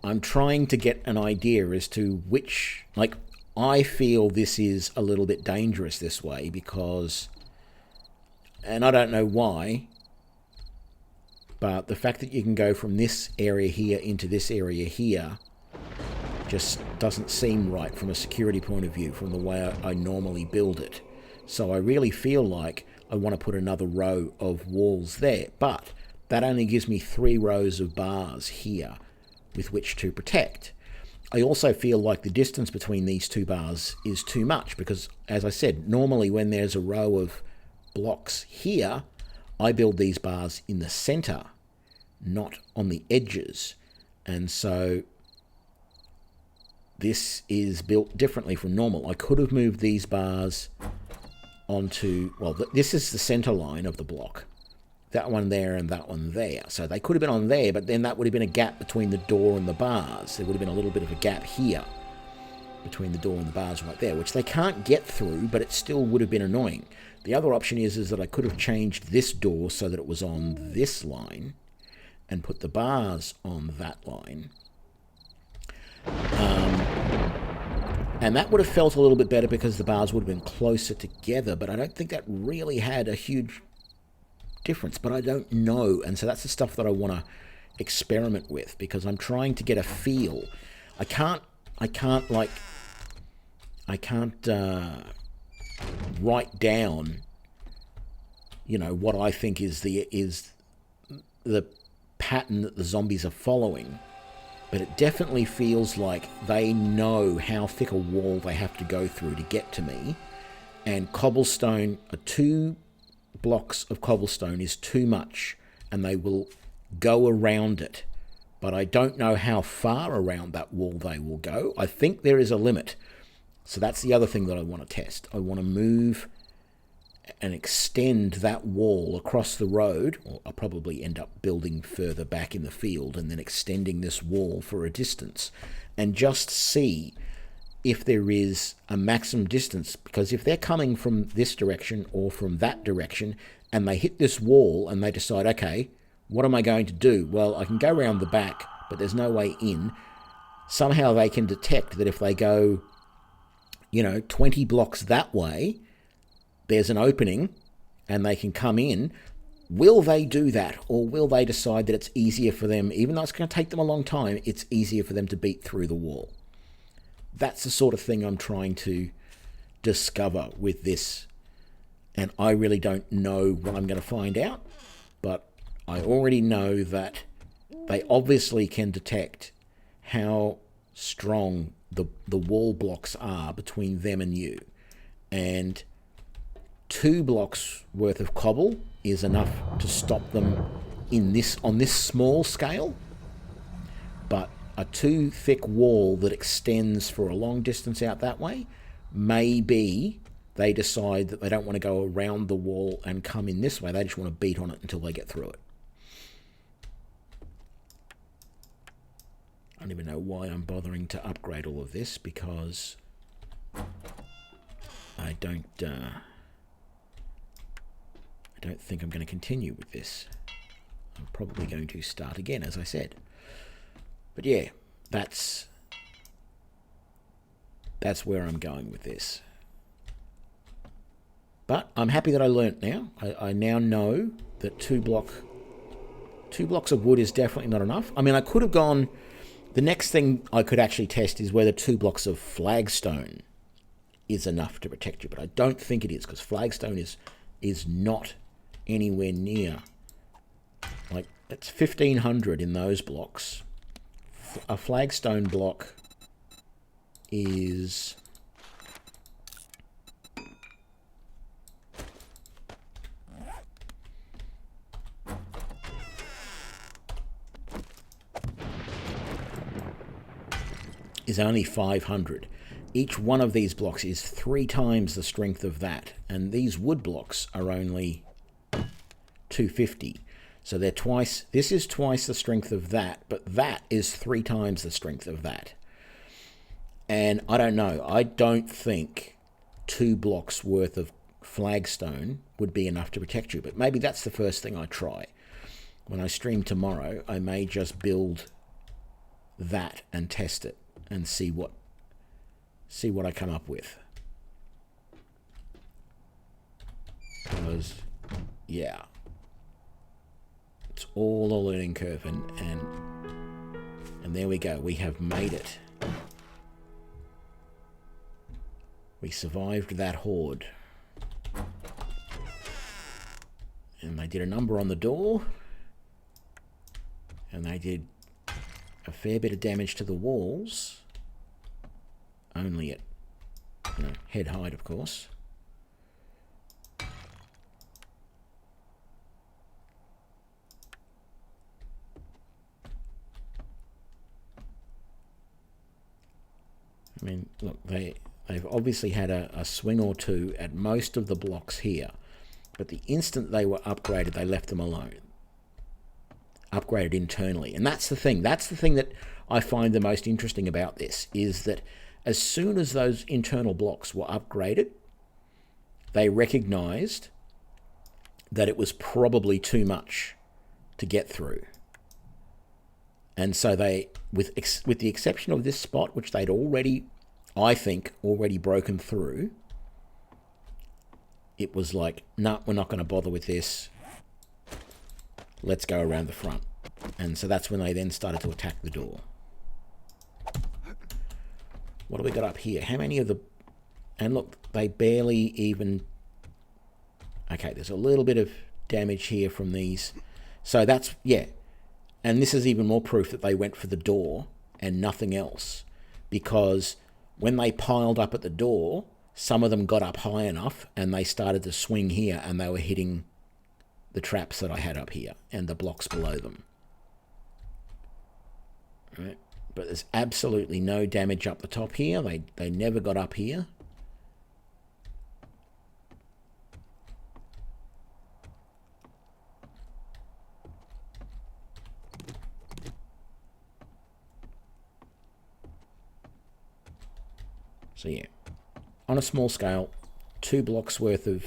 I'm trying to get an idea as to which, like, I feel this is a little bit dangerous this way because, and I don't know why, but the fact that you can go from this area here into this area here just doesn't seem right from a security point of view, from the way I normally build it. So I really feel like I want to put another row of walls there, but that only gives me 3 rows of bars here with which to protect. I also feel like the distance between these 2 bars is too much because, as I said, normally when there's a row of blocks here, I build these bars in the center, not on the edges. And so this is built differently from normal. I could have moved these bars onto, well, this is the center line of the block. That one there and that one there. So they could have been on there, but then that would have been a gap between the door and the bars. There would have been a little bit of a gap here between the door and the bars right there, which they can't get through, but it still would have been annoying. The other option is that I could have changed this door so that it was on this line and put the bars on that line. And that would have felt a little bit better because the bars would have been closer together, but I don't think that really had a huge difference, but I don't know. And so that's the stuff that I want to experiment with because I'm trying to get a feel. I can't write down, you know, what I think is the pattern that the zombies are following, but it definitely feels like they know how thick a wall they have to go through to get to me. And cobblestone, 2 blocks of cobblestone is too much, and they will go around it. But I don't know how far around that wall they will go. I think there is a limit. So that's the other thing that I want to test. I want to move and extend that wall across the road, or I'll probably end up building further back in the field and then extending this wall for a distance and just see if there is a maximum distance, because if they're coming from this direction or from that direction and they hit this wall and they decide, okay, what am I going to do? Well, I can go around the back, but there's no way in. Somehow they can detect that if they go, 20 blocks that way, there's an opening and they can come in. Will they do that, or will they decide that it's easier for them, even though it's going to take them a long time, it's easier for them to beat through the wall? That's the sort of thing I'm trying to discover with this. And I really don't know what I'm going to find out, but I already know that they obviously can detect how strong the wall blocks are between them and you. And 2 blocks worth of cobble is enough to stop them on this small scale. But a too thick wall that extends for a long distance out that way, maybe they decide that they don't want to go around the wall and come in this way. They just want to beat on it until they get through it. I don't even know why I'm bothering to upgrade all of this, because I don't think I'm going to continue with this. I'm probably going to start again, as I said. But yeah, that's where I'm going with this. But I'm happy that I learnt now. I now know that 2 blocks of wood is definitely not enough. I mean, I could have gone... The next thing I could actually test is whether 2 blocks of flagstone is enough to protect you. But I don't think it is, because flagstone is not anywhere near... Like, it's 1,500 in those blocks. A flagstone block is... is only 500. Each one of these blocks is 3 times the strength of that, and these wood blocks are only 250. So they're twice. This is twice the strength of that, but that is 3 times the strength of that. And I don't know. I don't think 2 blocks worth of flagstone would be enough to protect you. But maybe that's the first thing I try. When I stream tomorrow, I may just build that and test it and see what I come up with. Because, yeah, it's all a learning curve, and there we go. We have made it. We survived that horde. And they did a number on the door. And they did a fair bit of damage to the walls. Only at, head height, of course. I mean, look, they've obviously had a swing or two at most of the blocks here. But the instant they were upgraded, they left them alone. Upgraded internally. And that's the thing. That's the thing that I find the most interesting about this, is that as soon as those internal blocks were upgraded, they recognized that it was probably too much to get through. And so they, with the exception of this spot, which they'd already, I think, already broken through, it was like, nah, we're not going to bother with this. Let's go around the front. And so that's when they then started to attack the door. What do we got up here? How many of the... And look, they barely even... Okay, there's a little bit of damage here from these. So that's... Yeah. And this is even more proof that they went for the door and nothing else. Because when they piled up at the door, some of them got up high enough and they started to swing here, and they were hitting the traps that I had up here and the blocks below them. Right? But there's absolutely no damage up the top here. They never got up here. So yeah, on a small scale, 2 blocks worth of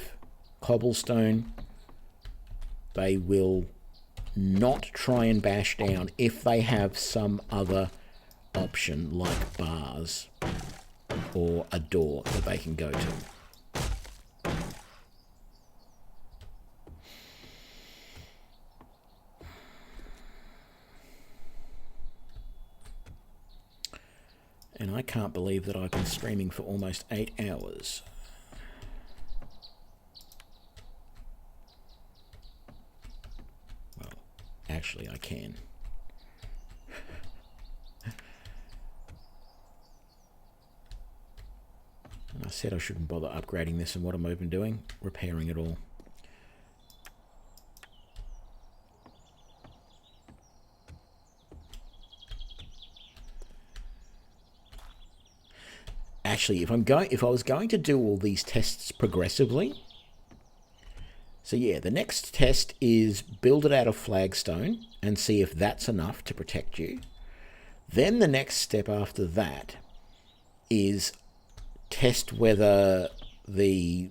cobblestone. They will not try and bash down if they have some other option like bars or a door that they can go to. And I can't believe that I've been streaming for almost 8 hours. Well, actually I can. I said I shouldn't bother upgrading this, and what am I even doing? Repairing it all. Actually, if I was going to do all these tests progressively, so yeah, the next test is build it out of flagstone and see if that's enough to protect you. Then the next step after that is test whether the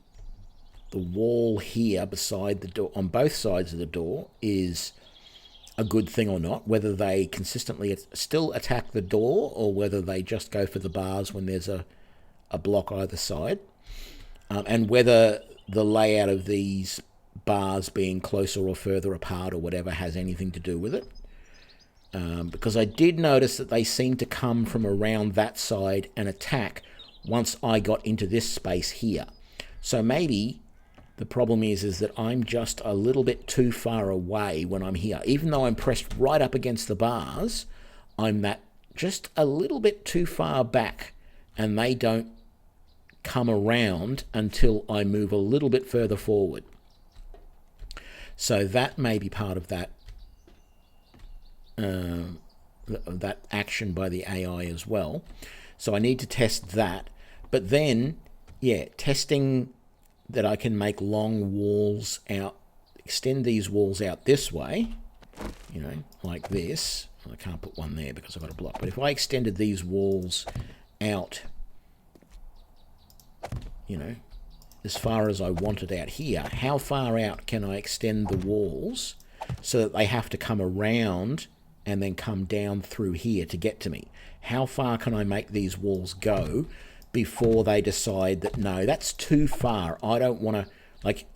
wall here beside the door, on both sides of the door, is a good thing or not, whether they consistently still attack the door or whether they just go for the bars when there's a block either side, and whether the layout of these bars being closer or further apart or whatever has anything to do with it. Because I did notice that they seem to come from around that side and attack once I got into this space here. So maybe the problem is that I'm just a little bit too far away when I'm here. Even though I'm pressed right up against the bars, I'm that just a little bit too far back, and they don't come around until I move a little bit further forward. So that may be part of that that action by the AI as well. So I need to test that. But then, yeah, testing that I can make long walls out, extend these walls out this way, you know, like this. I can't put one there because I've got a block. But if I extended these walls out, you know, as far as I want it out here, how far out can I extend the walls so that they have to come around and then come down through here to get to me? How far can I make these walls go before they decide that, no, that's too far. I don't want to, like,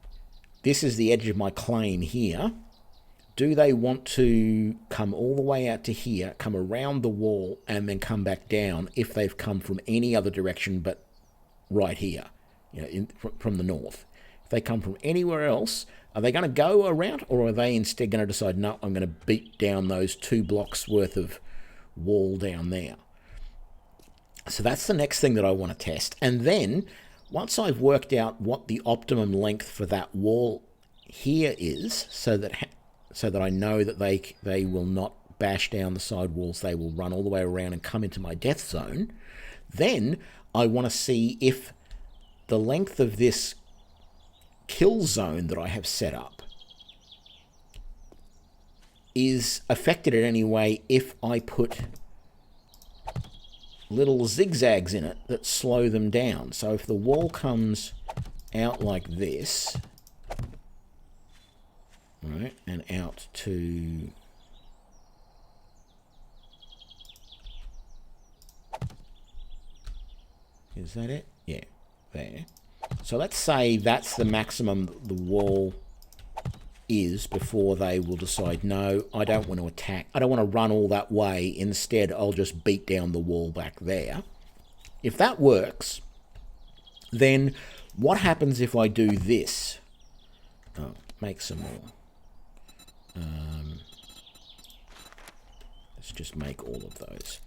this is the edge of my claim here. Do they want to come all the way out to here, come around the wall, and then come back down if they've come from any other direction but right here, you know, from the north? If they come from anywhere else, are they going to go around, or are they instead going to decide, no, I'm going to beat down those 2 blocks worth of wall down there? So that's the next thing that I want to test. And then once I've worked out what the optimum length for that wall here is, so that I know that they will not bash down the side walls, they will run all the way around and come into my death zone, then I want to see if the length of this kill zone that I have set up is affected in any way if I put little zigzags in it that slow them down. So if the wall comes out like this, right, and out to is that it? Yeah, there. So let's say that's the maximum the wall is before they will decide, no, I don't want to attack. I don't want to run all that way. Instead, I'll just beat down the wall back there. If that works, then what happens if I do this? Oh, make some more. Let's just make all of those.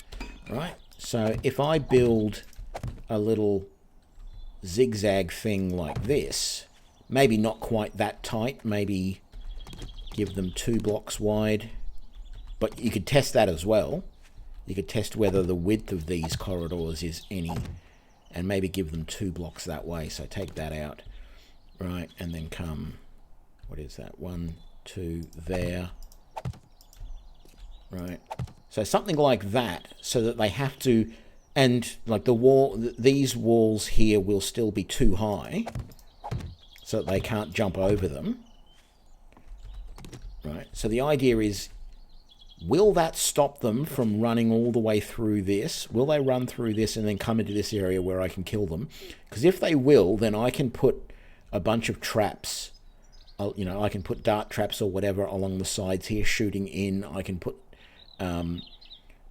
Right? So if I build a little zigzag thing like this, maybe not quite that tight, maybe give them 2 blocks wide, but you could test that as well. You could test whether the width of these corridors is any, and maybe give them 2 blocks that way. So take that out, right, and then come, what is that, 1, 2 there, right? So something like that, so that they have to, and like the wall, these walls here will still be too high, so that they can't jump over them. Right, so the idea is, will that stop them from running all the way through this? Will they run through this and then come into this area where I can kill them? Because if they will, then I can put a bunch of traps, you know, I can put dart traps or whatever along the sides here shooting in. I can put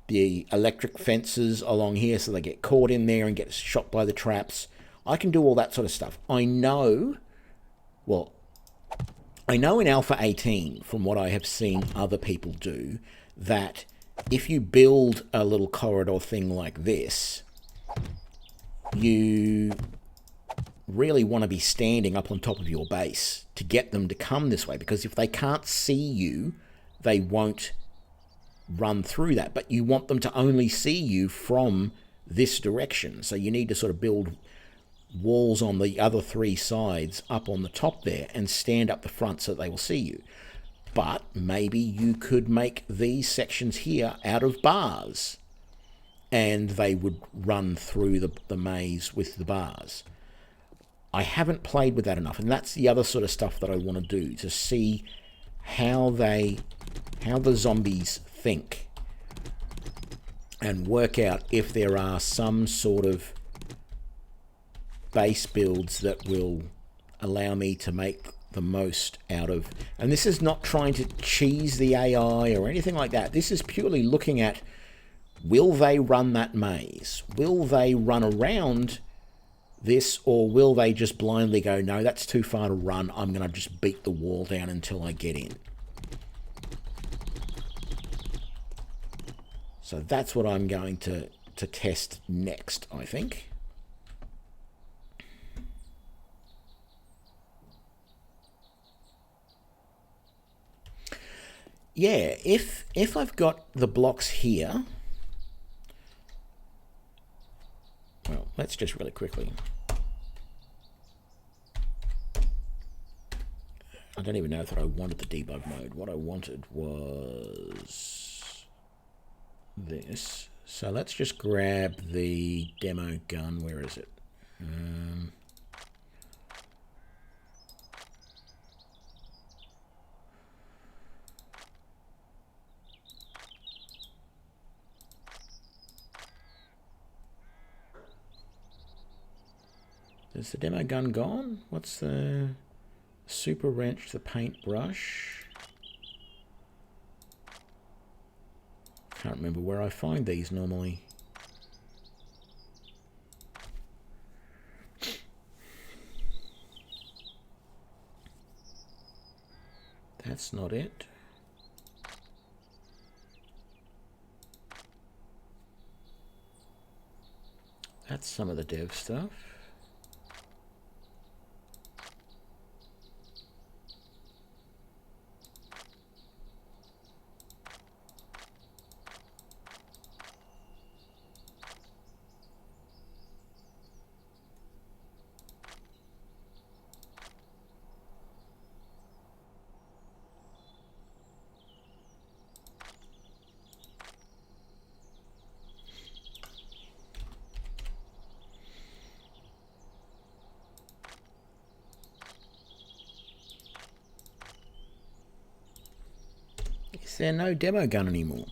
the electric fences along here so they get caught in there and get shot by the traps. I can do all that sort of stuff. I know, well, I know in Alpha 18, from what I have seen other people do, that if you build a little corridor thing like this, you really want to be standing up on top of your base to get them to come this way, because if they can't see you, they won't run through that. But you want them to only see you from this direction, so you need to sort of build walls on the other 3 sides up on the top there and stand up the front so they will see you. But maybe you could make these sections here out of bars and they would run through the maze with the bars. I haven't played with that enough, and that's the other sort of stuff that I want to do, to see how the zombies think and work out if there are some sort of base builds that will allow me to make the most out of, and this is not trying to cheese the AI or anything like that. This is purely looking at, will they run that maze? Will they run around this, or will they just blindly go, no, that's too far to run, I'm going to just beat the wall down until I get in? So that's what I'm going to test next, I think. Yeah, if I've got the blocks here, well, let's just really quickly. I don't even know that I wanted the debug mode. What I wanted was this. So let's just grab the demo gun. Where is it? Is the demo gun gone? What's the super wrench, the paintbrush? Can't remember where I find these normally. That's not it. That's some of the dev stuff. Is there no demo gun anymore?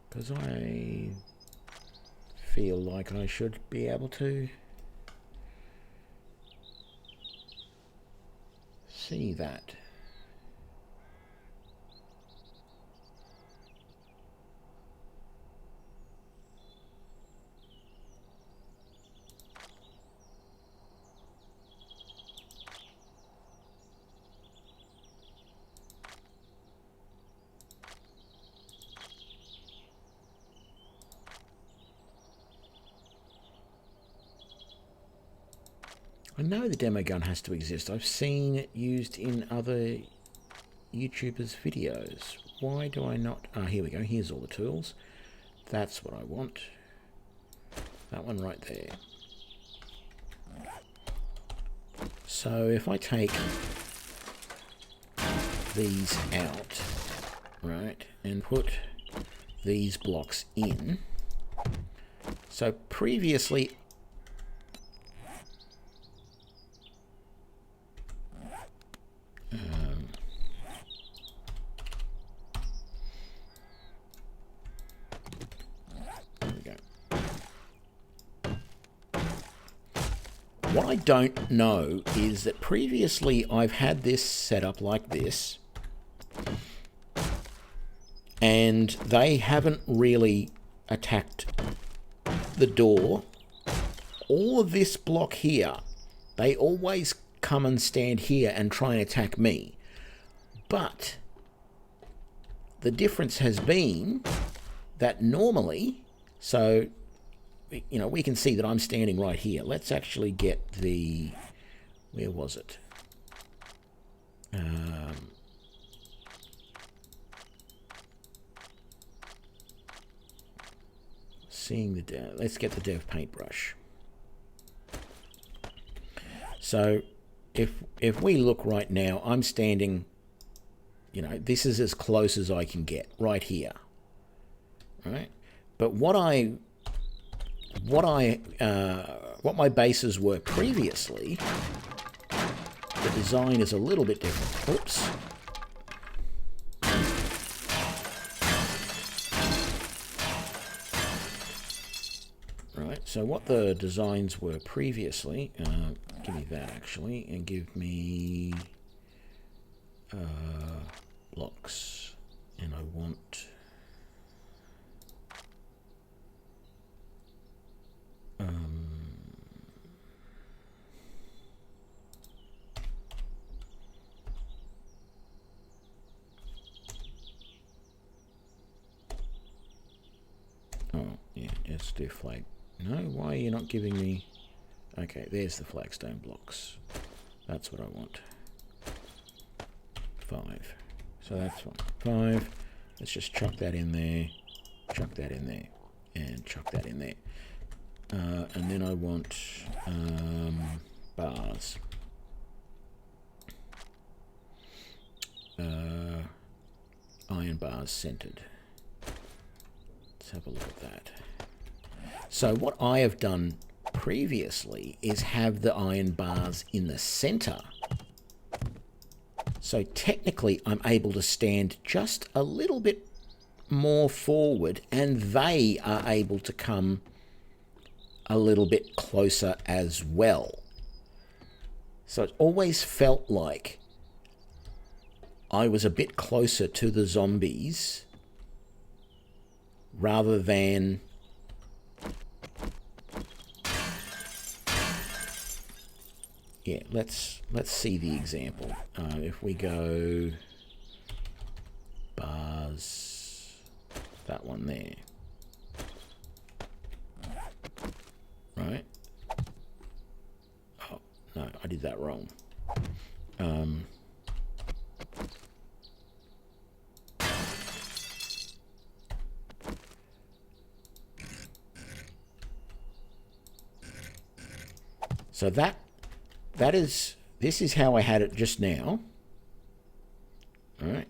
Because I feel like I should be able to see that. I know the demo gun has to exist. I've seen it used in other YouTubers' videos. Why do I not? Ah, here we go. Here's all the tools. That's what I want. That one right there. So if I take these out, right, and put these blocks in. So previously, what I don't know is that previously I've had this set up like this, and they haven't really attacked the door. All of this block here, they always come and stand here and try and attack me. But the difference has been that normally, so you know, we can see that I'm standing right here. Let's actually get the, where was it? Seeing the dev, let's get the dev paintbrush. So if we look right now, I'm standing, you know, this is as close as I can get right here, right? But what my bases were previously, the design is a little bit different. Oops. Right, so what the designs were previously, give me that actually, and give me blocks, and I want oh yeah, let's do flag. No, why are you not giving me? Okay, there's the flagstone blocks. That's what I want. 5. So that's one. 5. Let's just chuck that in there, chuck that in there, and chuck that in there. And then I want bars. Iron bars centered. Let's have a look at that. So what I have done previously is have the iron bars in the center So technically I'm able to stand just a little bit more forward, and they are able to come a little bit closer as well. So it always felt like I was a bit closer to the zombies rather than yeah, let's see the example. If we go bars, that one there, right? Oh no, I did that wrong. So this is how I had it just now. All right.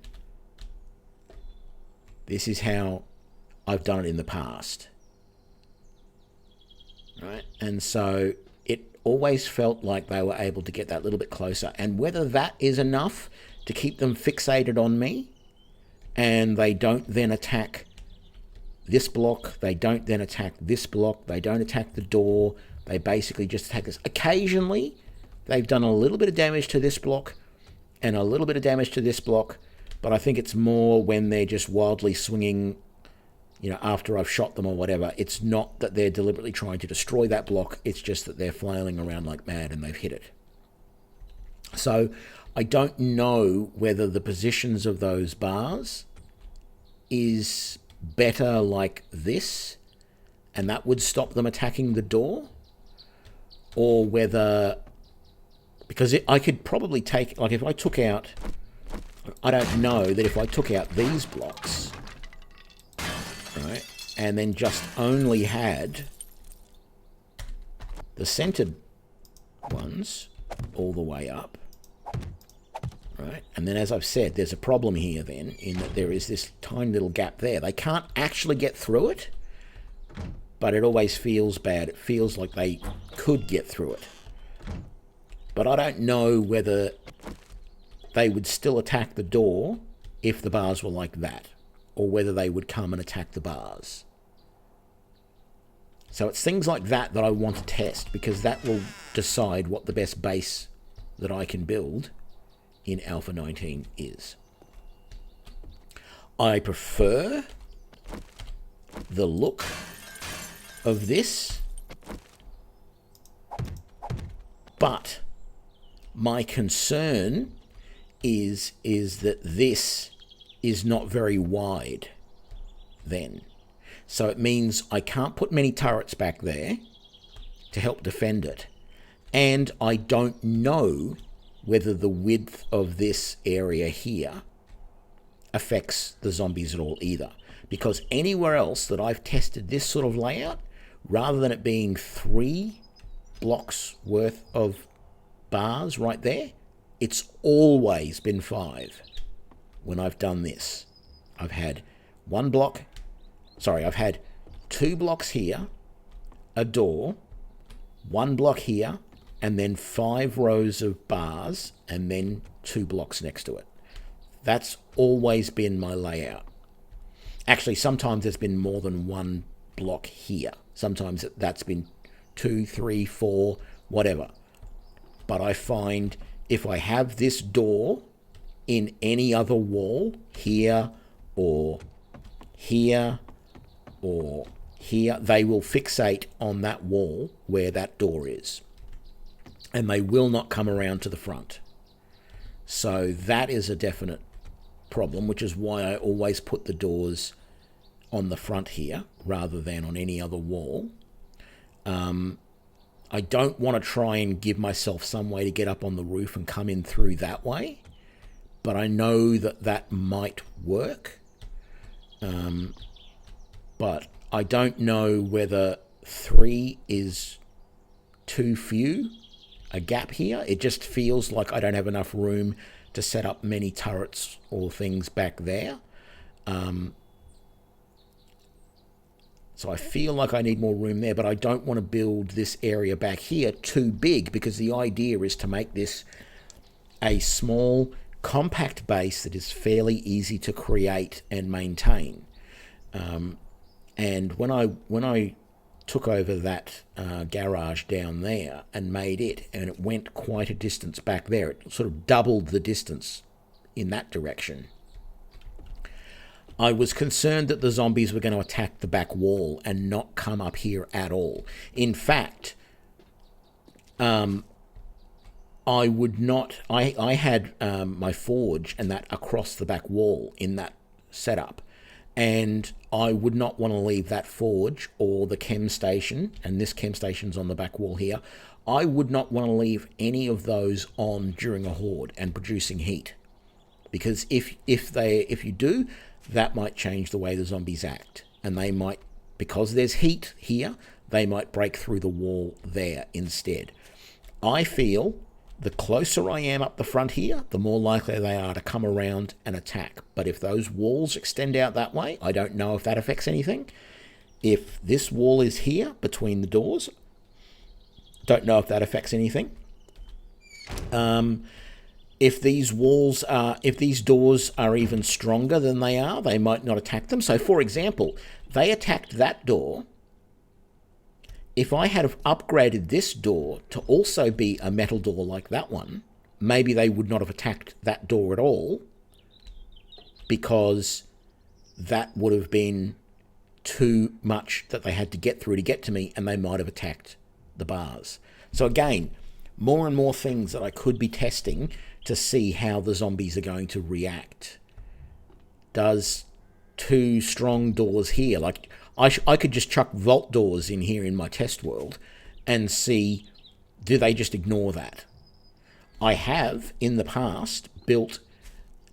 This is how I've done it in the past. Right? And so it always felt like they were able to get that little bit closer. And whether that is enough to keep them fixated on me and they don't then attack this block, they don't then attack this block, they don't attack the door, they basically just attack this. Occasionally, they've done a little bit of damage to this block and a little bit of damage to this block, but I think it's more when they're just wildly swinging, you know, after I've shot them or whatever. It's not that they're deliberately trying to destroy that block, it's just that they're flailing around like mad and they've hit it. So I don't know whether the positions of those bars is better like this, and that would stop them attacking the door, or whether, because I could probably take, like if I took out, I don't know that if I took out these blocks, right, and then just only had the centered ones all the way up, right, and then as I've said, there's a problem here then in that there is this tiny little gap there. They can't actually get through it, but it always feels bad. It feels like they could get through it. But I don't know whether they would still attack the door if the bars were like that, or whether they would come and attack the bars. So it's things like that that I want to test, because that will decide what the best base that I can build in Alpha 19 is. I prefer the look of this, but my concern is that this is not very wide then. So it means I can't put many turrets back there to help defend it. And I don't know whether the width of this area here affects the zombies at all either. Because anywhere else that I've tested this sort of layout, rather than it being 3 blocks worth of bars right there, it's always been 5 when I've done this. I've had 2 blocks here, a door, 1 block here, and then 5 rows of bars, and then 2 blocks next to it. That's always been my layout. Actually, sometimes there's been more than 1 block here. Sometimes that's been 2, 3, 4, whatever. But I find if I have this door in any other wall, here or here or here, they will fixate on that wall where that door is. And they will not come around to the front. So that is a definite problem, which is why I always put the doors on the front here rather than on any other wall. I don't want to try and give myself some way to get up on the roof and come in through that way, but I know that that might work. But I don't know whether 3 is too few, a gap here. It just feels like I don't have enough room to set up many turrets or things back there. So I feel like I need more room there, but I don't want to build this area back here too big, because the idea is to make this a small, compact base that is fairly easy to create and maintain. And when I took over that garage down there and made it, and it went quite a distance back there, it sort of doubled the distance in that direction. I was concerned that the zombies were going to attack the back wall and not come up here at all. In fact, I would not. I had my forge and that across the back wall in that setup, and I would not want to leave that forge or the chem station, and this chem station's on the back wall here. I would not want to leave any of those on during a horde and producing heat, because if you do, that might change the way the zombies act, and they might, because there's heat here, they might break through the wall there instead. I feel the closer I am up the front here, the more likely they are to come around and attack. But if those walls extend out that way, I don't know if that affects anything. If this wall is here between the doors, don't know if that affects anything. If these doors are even stronger than they are, they might not attack them. So, for example, they attacked that door. If I had have upgraded this door to also be a metal door like that one, maybe they would not have attacked that door at all, because that would have been too much that they had to get through to get to me, and they might have attacked the bars. So again, more and more things that I could be testing to see how the zombies are going to react. Does two strong doors here, like I could just chuck vault doors in here in my test world and see, do they just ignore that? I have in the past built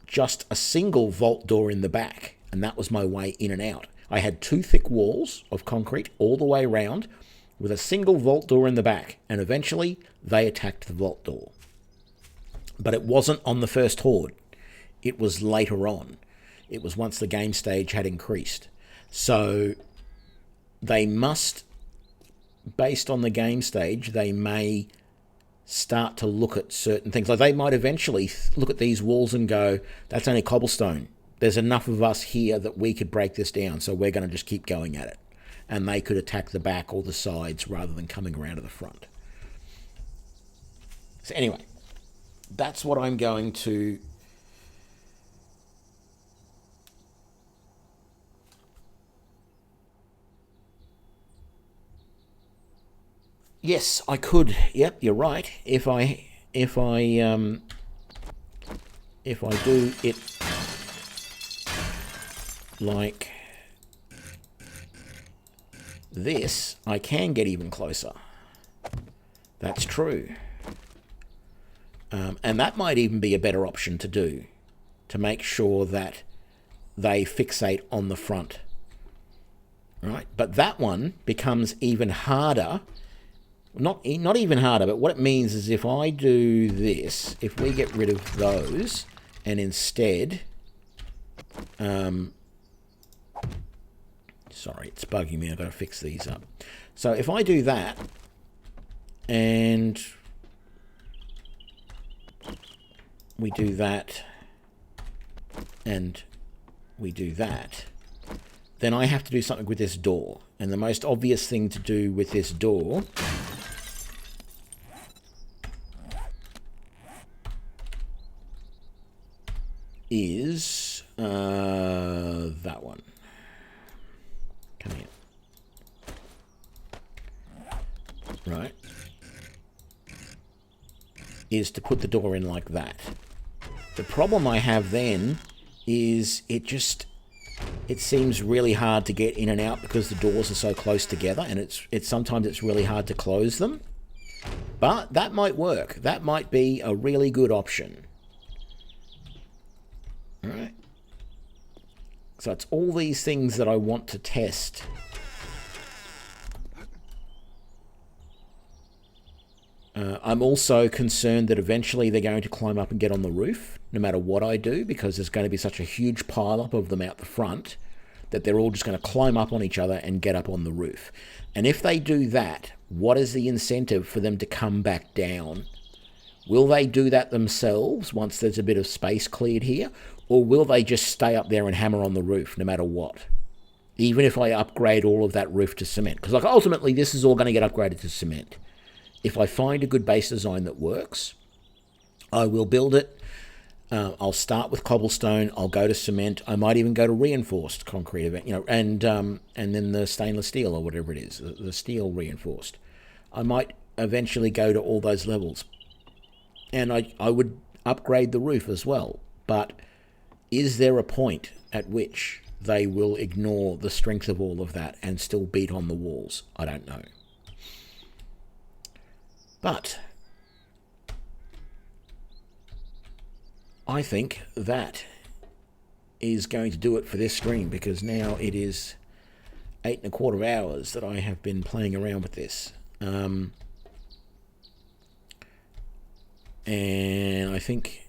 just a single vault door in the back, and that was my way in and out. I had 2 thick walls of concrete all the way around with a single vault door in the back, and eventually they attacked the vault door. But it wasn't on the first horde. It was later on. It was once the game stage had increased. So they must, based on the game stage, they may start to look at certain things. Like they might eventually look at these walls and go, that's only cobblestone. There's enough of us here that we could break this down, so we're going to just keep going at it. And they could attack the back or the sides rather than coming around to the front. So anyway, that's what I'm going to... Yes, I could. Yep, you're right. If I do it like this, I can get even closer. That's true. And that might even be a better option to do, to make sure that they fixate on the front. Right? But that one becomes even harder. Not even harder, but what it means is if I do this, if we get rid of those, and instead... sorry, it's bugging me. I've got to fix these up. So if I do that, and we do that, and we do that, then I have to do something with this door. And the most obvious thing to do with this door is that one. Come here. Right. Is to put the door in like that. The problem I have then is it seems really hard to get in and out because the doors are so close together, and sometimes it's really hard to close them. But that might work. That might be a really good option. Alright. So it's all these things that I want to test. I'm also concerned that eventually they're going to climb up and get on the roof, no matter what I do, because there's going to be such a huge pile-up of them out the front that they're all just going to climb up on each other and get up on the roof. And if they do that, what is the incentive for them to come back down Will they do that themselves once there's a bit of space cleared here? Or will they just stay up there and hammer on the roof no matter what? Even if I upgrade all of that roof to cement. Because like ultimately this is all going to get upgraded to cement. If I find a good base design that works, I will build it. I'll start with cobblestone. I'll go to cement. I might even go to reinforced concrete, and then the stainless steel or whatever it is, the steel reinforced. I might eventually go to all those levels, and I would upgrade the roof as well. But is there a point at which they will ignore the strength of all of that and still beat on the walls? I don't know. But I think that is going to do it for this stream, because now it is 8.25 hours that I have been playing around with this. And I think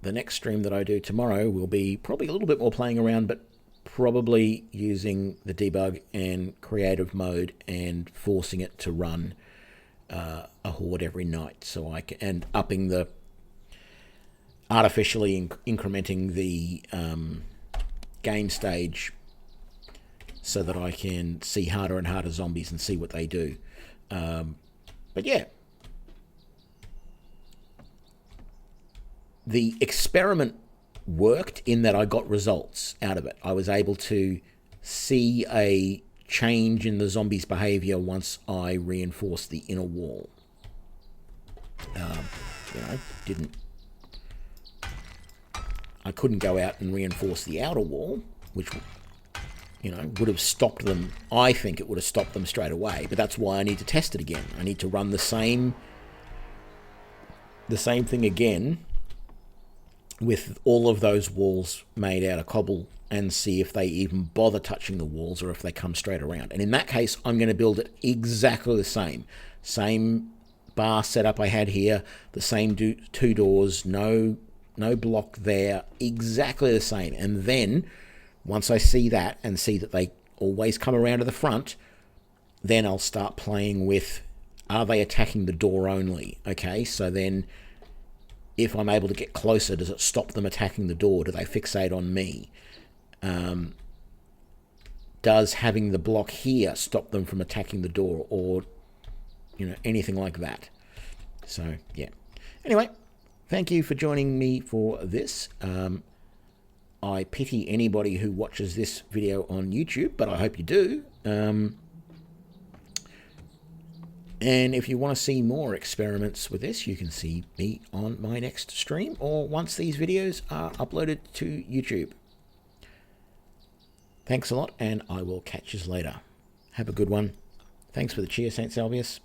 the next stream that I do tomorrow will be probably a little bit more playing around, but probably using the debug and creative mode and forcing it to run a horde every night, so I can, and upping the artificially incrementing the game stage so that I can see harder and harder zombies and see what they do. But yeah, the experiment worked in that I got results out of it. I was able to see a change in the zombies' behavior once I reinforced the inner wall. I couldn't go out and reinforce the outer wall, which, would have stopped them. I think it would have stopped them straight away, but that's why I need to test it again. I need to run the same thing again with all of those walls made out of cobble and see if they even bother touching the walls or if they come straight around. And in that case, I'm going to build it exactly the same. Same bar setup I had here, the same two doors, no block there, exactly the same. And then once I see that and see that they always come around to the front, then I'll start playing with, are they attacking the door only? Okay, so then if I'm able to get closer, does it stop them attacking the door? Do they fixate on me? Does having the block here stop them from attacking the door, or anything like that? So yeah. Anyway, thank you for joining me for this. I pity anybody who watches this video on YouTube, but I hope you do. And if you want to see more experiments with this, you can see me on my next stream or once these videos are uploaded to YouTube. Thanks a lot, and I will catch you later. Have a good one. Thanks for the cheer, St. Salvius.